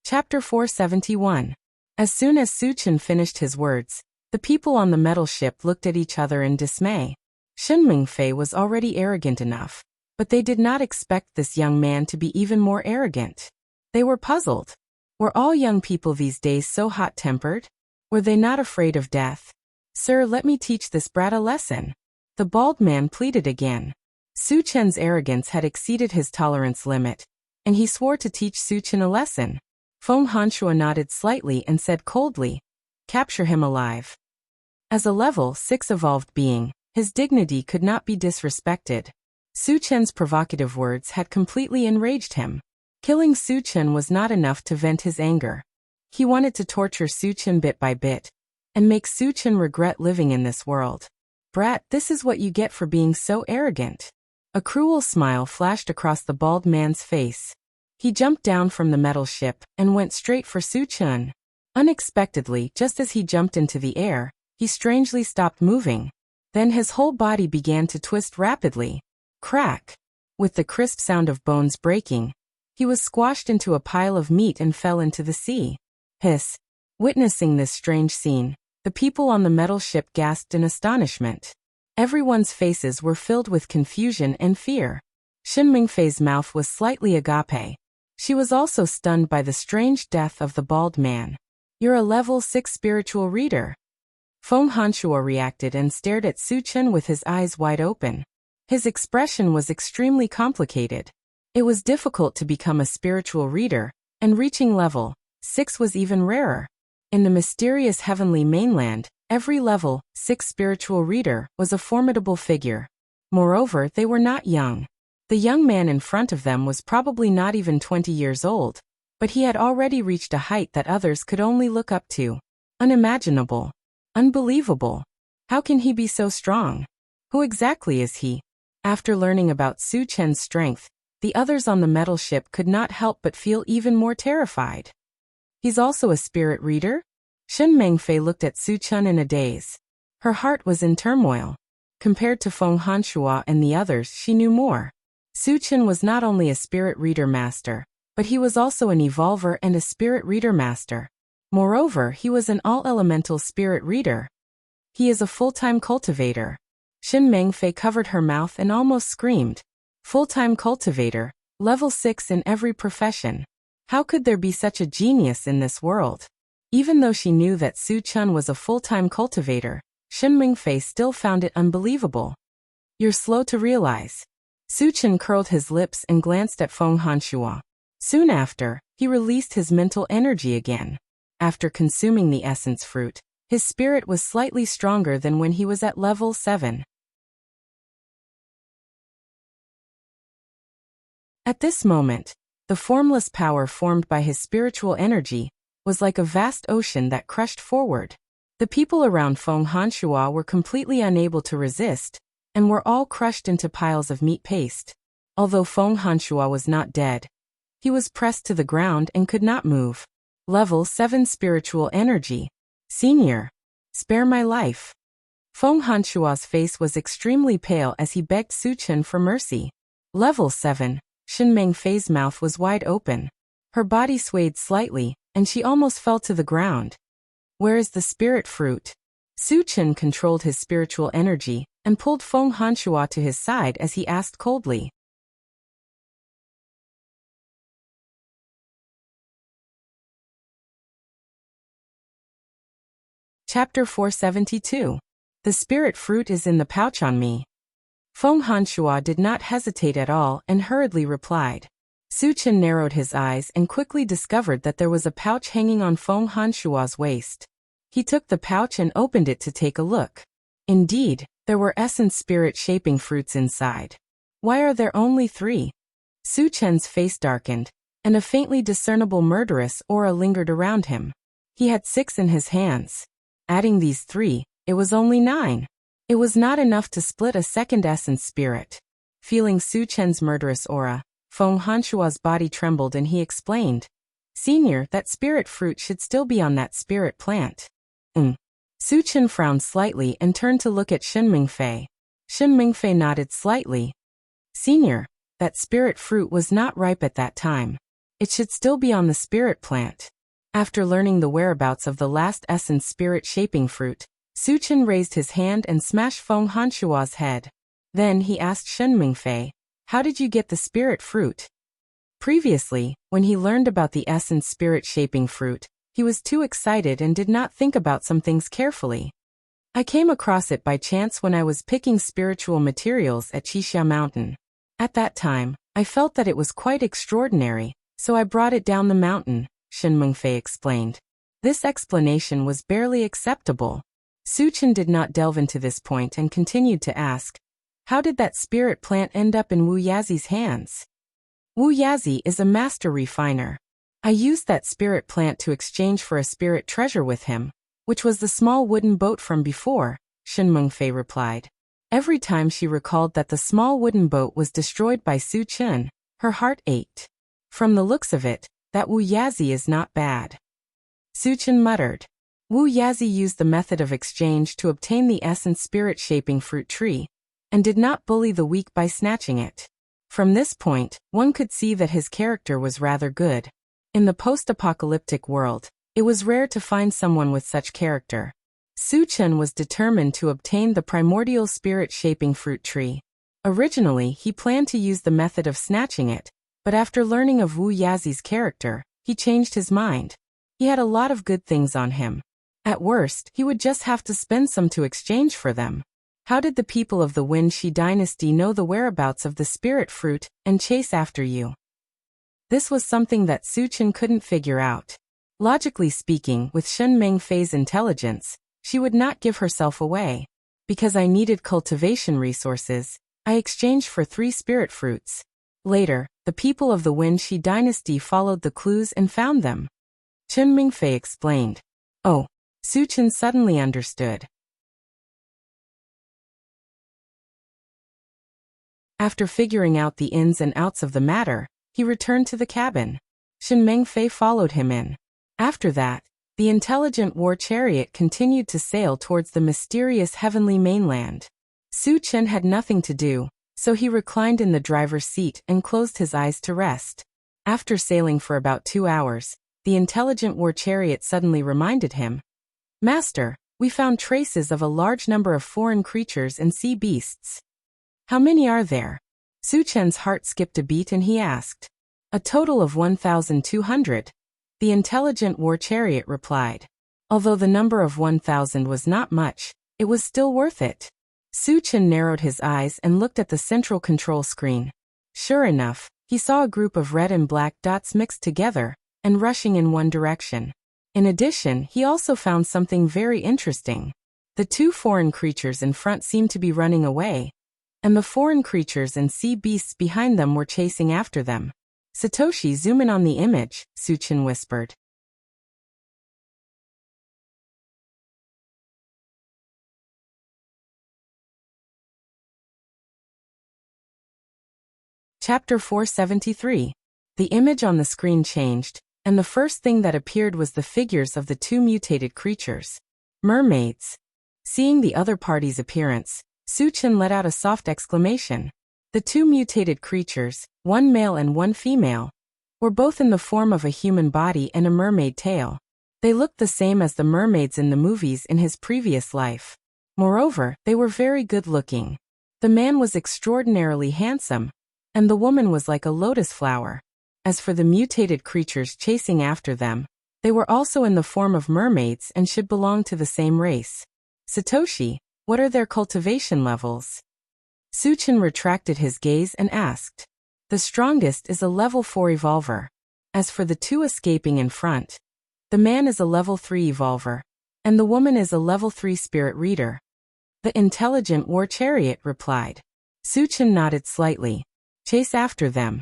Chapter 471. As soon as Su Chen finished his words, the people on the metal ship looked at each other in dismay. Shen Mingfei was already arrogant enough, but they did not expect this young man to be even more arrogant. They were puzzled. Were all young people these days so hot-tempered? Were they not afraid of death? "Sir, let me teach this brat a lesson," the bald man pleaded again. Su Chen's arrogance had exceeded his tolerance limit, and he swore to teach Su Chen a lesson. Feng Hanshua nodded slightly and said coldly, "Capture him alive." As a level 6 evolved being, his dignity could not be disrespected. Su Chen's provocative words had completely enraged him. Killing Su Chen was not enough to vent his anger. He wanted to torture Su Chen bit by bit, and make Su Chen regret living in this world. "Brat, this is what you get for being so arrogant." A cruel smile flashed across the bald man's face. He jumped down from the metal ship and went straight for Su Chen. Unexpectedly, just as he jumped into the air, he strangely stopped moving. Then his whole body began to twist rapidly. Crack! With the crisp sound of bones breaking, he was squashed into a pile of meat and fell into the sea. Hiss! Witnessing this strange scene, the people on the metal ship gasped in astonishment. Everyone's faces were filled with confusion and fear. Shen Mingfei's mouth was slightly agape. She was also stunned by the strange death of the bald man. "You're a level 6 spiritual reader." Feng Hanshua reacted and stared at Su Chen with his eyes wide open. His expression was extremely complicated. It was difficult to become a spiritual reader, and reaching level 6 was even rarer. In the mysterious heavenly mainland, every level 6 spiritual reader was a formidable figure. Moreover, they were not young. The young man in front of them was probably not even 20 years old, but he had already reached a height that others could only look up to. Unimaginable. Unbelievable. How can he be so strong? Who exactly is he? After learning about Su Chen's strength, the others on the metal ship could not help but feel even more terrified. "He's also a spirit reader?" Shen Mengfei looked at Su Chen in a daze. Her heart was in turmoil. Compared to Feng Hanshua and the others, she knew more. Su Chen was not only a spirit reader master, but he was also an evolver and a spirit reader master. Moreover, he was an all-elemental spirit reader. "He is a full-time cultivator." Shen Mengfei covered her mouth and almost screamed. Full-time cultivator, level 6 in every profession. How could there be such a genius in this world? Even though she knew that Su Chen was a full-time cultivator, Shen Mengfei still found it unbelievable. "You're slow to realize." Su Chen curled his lips and glanced at Feng Hanshua. Soon after, he released his mental energy again. After consuming the essence fruit, his spirit was slightly stronger than when he was at level 7. At this moment, the formless power formed by his spiritual energy was like a vast ocean that crushed forward. The people around Feng Hanshua were completely unable to resist, and were all crushed into piles of meat paste. Although Feng Hanshua was not dead, he was pressed to the ground and could not move. Level 7 spiritual energy. "Senior, spare my life." Feng Hanshua's face was extremely pale as he begged Su Chen for mercy. Level 7, Shen Mengfei's mouth was wide open. Her body swayed slightly, and she almost fell to the ground. "Where is the spirit fruit?" Su Chen controlled his spiritual energy and pulled Feng Hanshua to his side as he asked coldly. Chapter 472. The spirit fruit is in the pouch on me. Feng Hanshua did not hesitate at all and hurriedly replied. Su Chen narrowed his eyes and quickly discovered that there was a pouch hanging on Feng Hanshua's waist. He took the pouch and opened it to take a look. Indeed, there were essence spirit-shaping fruits inside. "Why are there only 3? Su Chen's face darkened, and a faintly discernible murderous aura lingered around him. He had 6 in his hands. Adding these 3, it was only 9. It was not enough to split a second essence spirit. Feeling Su Chen's murderous aura, Feng Hanshua's body trembled and he explained, "Senior, that spirit fruit should still be on that spirit plant." Su Chen frowned slightly and turned to look at Shen Mingfei. Shen Mingfei nodded slightly. "Senior, that spirit fruit was not ripe at that time. It should still be on the spirit plant." After learning the whereabouts of the last essence spirit shaping fruit, Su Chen raised his hand and smashed Feng Hanshua's head. Then he asked Shen Mingfei, "How did you get the spirit fruit?" Previously, when he learned about the essence spirit shaping fruit, he was too excited and did not think about some things carefully. "I came across it by chance when I was picking spiritual materials at Qixia Mountain. At that time, I felt that it was quite extraordinary, so I brought it down the mountain," Shen Mingfei explained. This explanation was barely acceptable. Su Chen did not delve into this point and continued to ask, "How did that spirit plant end up in Wu Yazi's hands?" "Wu Yazi is a master refiner. I used that spirit plant to exchange for a spirit treasure with him, which was the small wooden boat from before," Shen Mingfei replied. Every time she recalled that the small wooden boat was destroyed by Su Chen, her heart ached. "From the looks of it, that Wu Yazi is not bad." Su Chen muttered. Wu Yazi used the method of exchange to obtain the essence spirit shaping fruit tree, and did not bully the weak by snatching it. From this point, one could see that his character was rather good. In the post-apocalyptic world, it was rare to find someone with such character. Su Chen was determined to obtain the primordial spirit-shaping fruit tree. Originally, he planned to use the method of snatching it, but after learning of Wu Yazi's character, he changed his mind. He had a lot of good things on him. At worst, he would just have to spend some to exchange for them. How did the people of the Wen Shi dynasty know the whereabouts of the spirit fruit and chase after you? This was something that Su Chen couldn't figure out. Logically speaking, with Shen Mingfei's intelligence, she would not give herself away. Because I needed cultivation resources, I exchanged for 3 spirit fruits. Later, the people of the Wen Shi dynasty followed the clues and found them. Shen Mingfei explained. Oh, Su Chen suddenly understood. After figuring out the ins and outs of the matter, he returned to the cabin. Shen Mingfei followed him in. After that, the intelligent war chariot continued to sail towards the mysterious heavenly mainland. Su Chen had nothing to do, so he reclined in the driver's seat and closed his eyes to rest. After sailing for about 2 hours, the intelligent war chariot suddenly reminded him, "Master, we found traces of a large number of foreign creatures and sea beasts." "How many are there?" Su Chen's heart skipped a beat and he asked. "A total of 1,200. The intelligent war chariot replied. Although the number of 1,000 was not much, it was still worth it. Su Chen narrowed his eyes and looked at the central control screen. Sure enough, he saw a group of red and black dots mixed together and rushing in one direction. In addition, he also found something very interesting. The 2 foreign creatures in front seemed to be running away, and the foreign creatures and sea beasts behind them were chasing after them. "Satoshi, zoom in on the image," Su Chen whispered. Chapter 473. The image on the screen changed, and the first thing that appeared was the figures of the 2 mutated creatures. Mermaids. Seeing the other party's appearance, Su Chen let out a soft exclamation. The 2 mutated creatures, one male and one female, were both in the form of a human body and a mermaid tail. They looked the same as the mermaids in the movies in his previous life. Moreover, they were very good-looking. The man was extraordinarily handsome, and the woman was like a lotus flower. As for the mutated creatures chasing after them, they were also in the form of mermaids and should belong to the same race. "Satoshi, what are their cultivation levels?" Su Chen retracted his gaze and asked. "The strongest is a level 4 evolver. As for the 2 escaping in front, the man is a level 3 evolver, and the woman is a level 3 spirit reader." The intelligent war chariot replied. Su Chen nodded slightly. "Chase after them.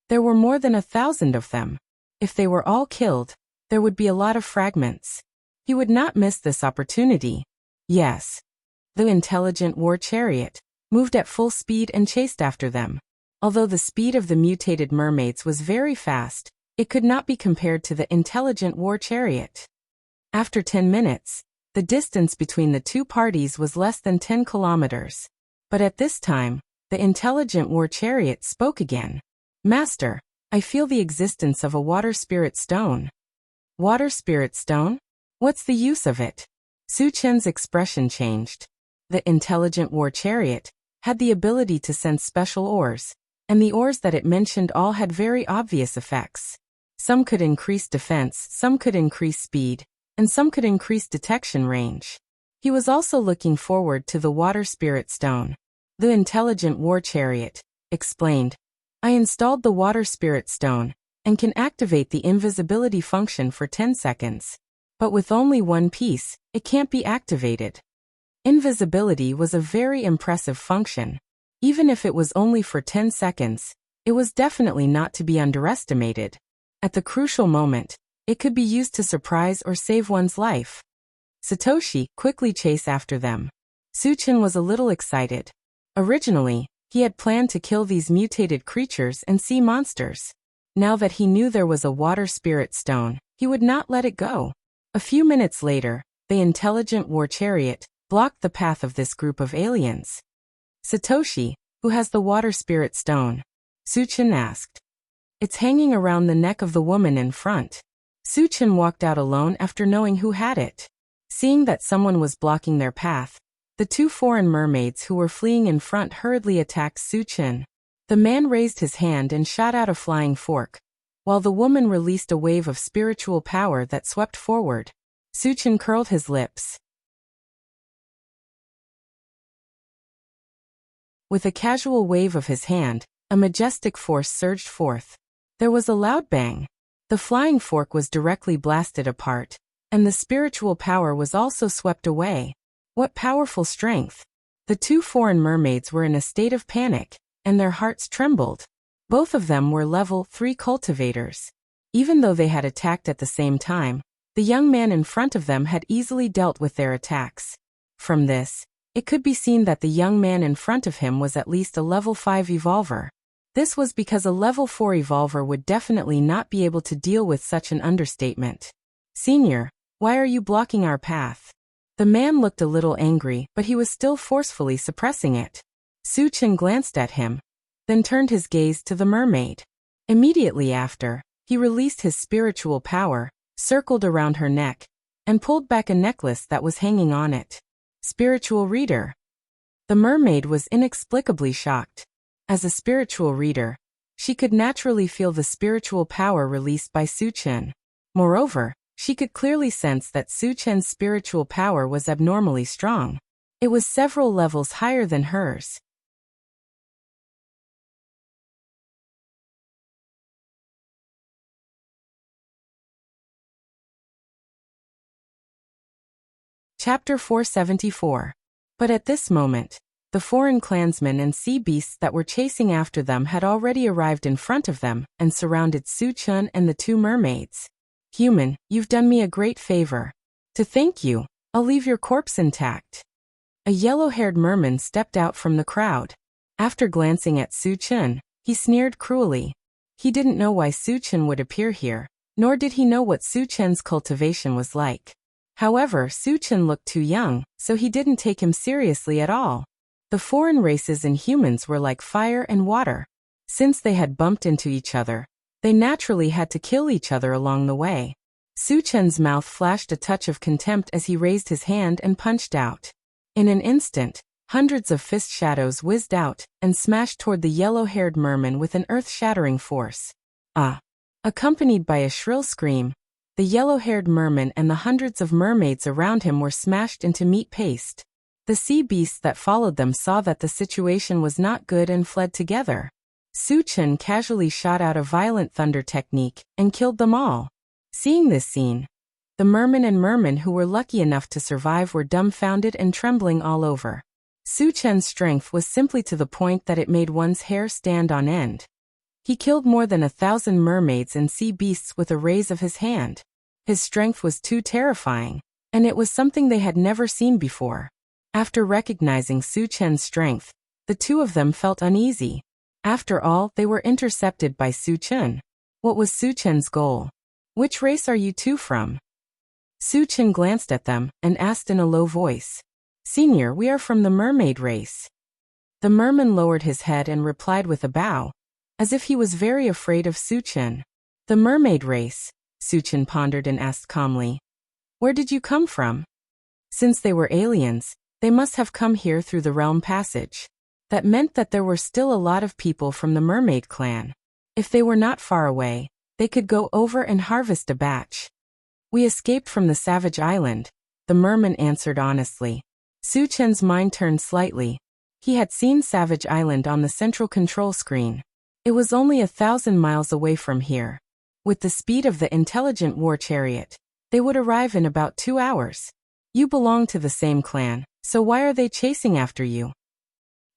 There were more than 1,000 of them. If they were all killed, there would be a lot of fragments. He would not miss this opportunity." "Yes." The intelligent war chariot moved at full speed and chased after them. Although the speed of the mutated mermaids was very fast, it could not be compared to the intelligent war chariot. After 10 minutes, the distance between the two parties was less than 10 kilometers. But at this time, the intelligent war chariot spoke again. Master, I feel the existence of a water spirit stone. Water spirit stone? What's the use of it? Su Chen's expression changed. The intelligent war chariot had the ability to sense special ores, and the ores that it mentioned all had very obvious effects. Some could increase defense, some could increase speed, and some could increase detection range. He was also looking forward to the water spirit stone. The intelligent war chariot explained, I installed the water spirit stone and can activate the invisibility function for 10 seconds. But with only one piece, it can't be activated. Invisibility was a very impressive function. Even if it was only for 10 seconds, it was definitely not to be underestimated. At the crucial moment, it could be used to surprise or save one's life. Satoshi quickly chased after them. Su Chen was a little excited. Originally, he had planned to kill these mutated creatures and sea monsters. Now that he knew there was a water spirit stone, he would not let it go. A few minutes later, the intelligent war chariot blocked the path of this group of aliens. Satoshi, who has the water spirit stone? Su Chen asked. It's hanging around the neck of the woman in front. Su Chen walked out alone after knowing who had it. Seeing that someone was blocking their path, the two foreign mermaids who were fleeing in front hurriedly attacked Su Chen. The man raised his hand and shot out a flying fork, while the woman released a wave of spiritual power that swept forward. Su Chen curled his lips. With a casual wave of his hand, a majestic force surged forth. There was a loud bang. The flying fork was directly blasted apart, and the spiritual power was also swept away. What powerful strength! The two foreign mermaids were in a state of panic, and their hearts trembled. Both of them were level 3 cultivators. Even though they had attacked at the same time, the young man in front of them had easily dealt with their attacks. From this, it could be seen that the young man in front of him was at least a level 5 evolver. This was because a level 4 evolver would definitely not be able to deal with such an understatement. Senior, why are you blocking our path? The man looked a little angry, but he was still forcefully suppressing it. Su Chen glanced at him, then turned his gaze to the mermaid. Immediately after, he released his spiritual power, circled around her neck, and pulled back a necklace that was hanging on it. Spiritual reader. The mermaid was inexplicably shocked. As a spiritual reader, she could naturally feel the spiritual power released by Su Chen. Moreover, she could clearly sense that Su Chen's spiritual power was abnormally strong. It was several levels higher than hers. Chapter 474. But at this moment, the foreign clansmen and sea beasts that were chasing after them had already arrived in front of them and surrounded Su Chen and the two mermaids. Human, you've done me a great favor. To thank you, I'll leave your corpse intact. A yellow-haired merman stepped out from the crowd. After glancing at Su Chen, he sneered cruelly. He didn't know why Su Chen would appear here, nor did he know what Su Chen's cultivation was like. However, Su Chen looked too young, so he didn't take him seriously at all. The foreign races and humans were like fire and water. Since they had bumped into each other, they naturally had to kill each other along the way. Su Chen's mouth flashed a touch of contempt as he raised his hand and punched out. In an instant, hundreds of fist shadows whizzed out and smashed toward the yellow-haired merman with an earth-shattering force. Ah! Accompanied by a shrill scream, the yellow-haired merman and the hundreds of mermaids around him were smashed into meat paste. The sea beasts that followed them saw that the situation was not good and fled together. Su Chen casually shot out a violent thunder technique and killed them all. Seeing this scene, the merman and merman who were lucky enough to survive were dumbfounded and trembling all over. Su Chen's strength was simply to the point that it made one's hair stand on end. He killed more than 1,000 mermaids and sea beasts with a raise of his hand. His strength was too terrifying, and it was something they had never seen before. After recognizing Su Chen's strength, the two of them felt uneasy. After all, they were intercepted by Su Chen. What was Su Chen's goal? Which race are you two from? Su Chen glanced at them and asked in a low voice. Senior, we are from the mermaid race. The merman lowered his head and replied with a bow, as if he was very afraid of Su Chen. The mermaid race, Su Chen pondered and asked calmly. Where did you come from? Since they were aliens, they must have come here through the realm passage. That meant that there were still a lot of people from the mermaid clan. If they were not far away, they could go over and harvest a batch. We escaped from the savage island, the merman answered honestly. Su Chen's mind turned slightly. He had seen Savage Island on the central control screen. It was only 1,000 miles away from here. With the speed of the intelligent war chariot, they would arrive in about 2 hours. You belong to the same clan, so why are they chasing after you?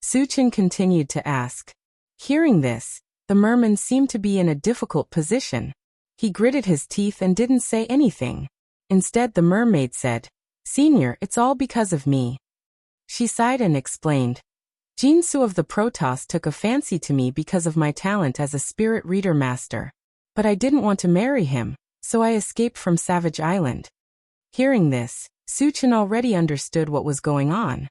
Su Chen continued to ask. Hearing this, the merman seemed to be in a difficult position. He gritted his teeth and didn't say anything. Instead, the mermaid said, Senior, it's all because of me. She sighed and explained. Jinsu of the Protoss took a fancy to me because of my talent as a spirit reader master. But I didn't want to marry him, so I escaped from Savage Island. Hearing this, Su Chen already understood what was going on.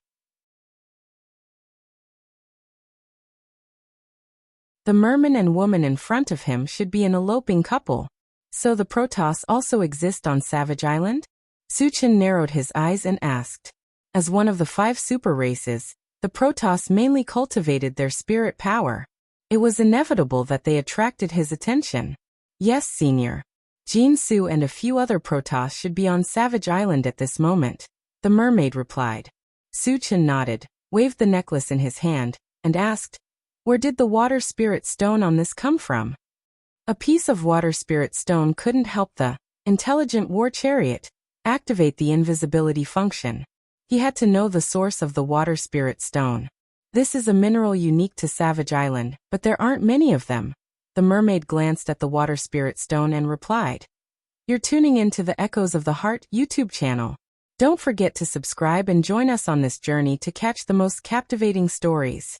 The merman and woman in front of him should be an eloping couple. So the Protoss also exist on Savage Island? Su Chen narrowed his eyes and asked. As one of the 5 super races, the Protoss mainly cultivated their spirit power. It was inevitable that they attracted his attention. Yes, Senior. Jinsu and a few other Protoss should be on Savage Island at this moment, the mermaid replied. Su Chen nodded, waved the necklace in his hand, and asked, Where did the water spirit stone on this come from? A piece of water spirit stone couldn't help the intelligent war chariot activate the invisibility function. He had to know the source of the water spirit stone. This is a mineral unique to Savage Island, but there aren't many of them. The mermaid glanced at the water spirit stone and replied. You're tuning into the Echoes of the Heart YouTube channel. Don't forget to subscribe and join us on this journey to catch the most captivating stories.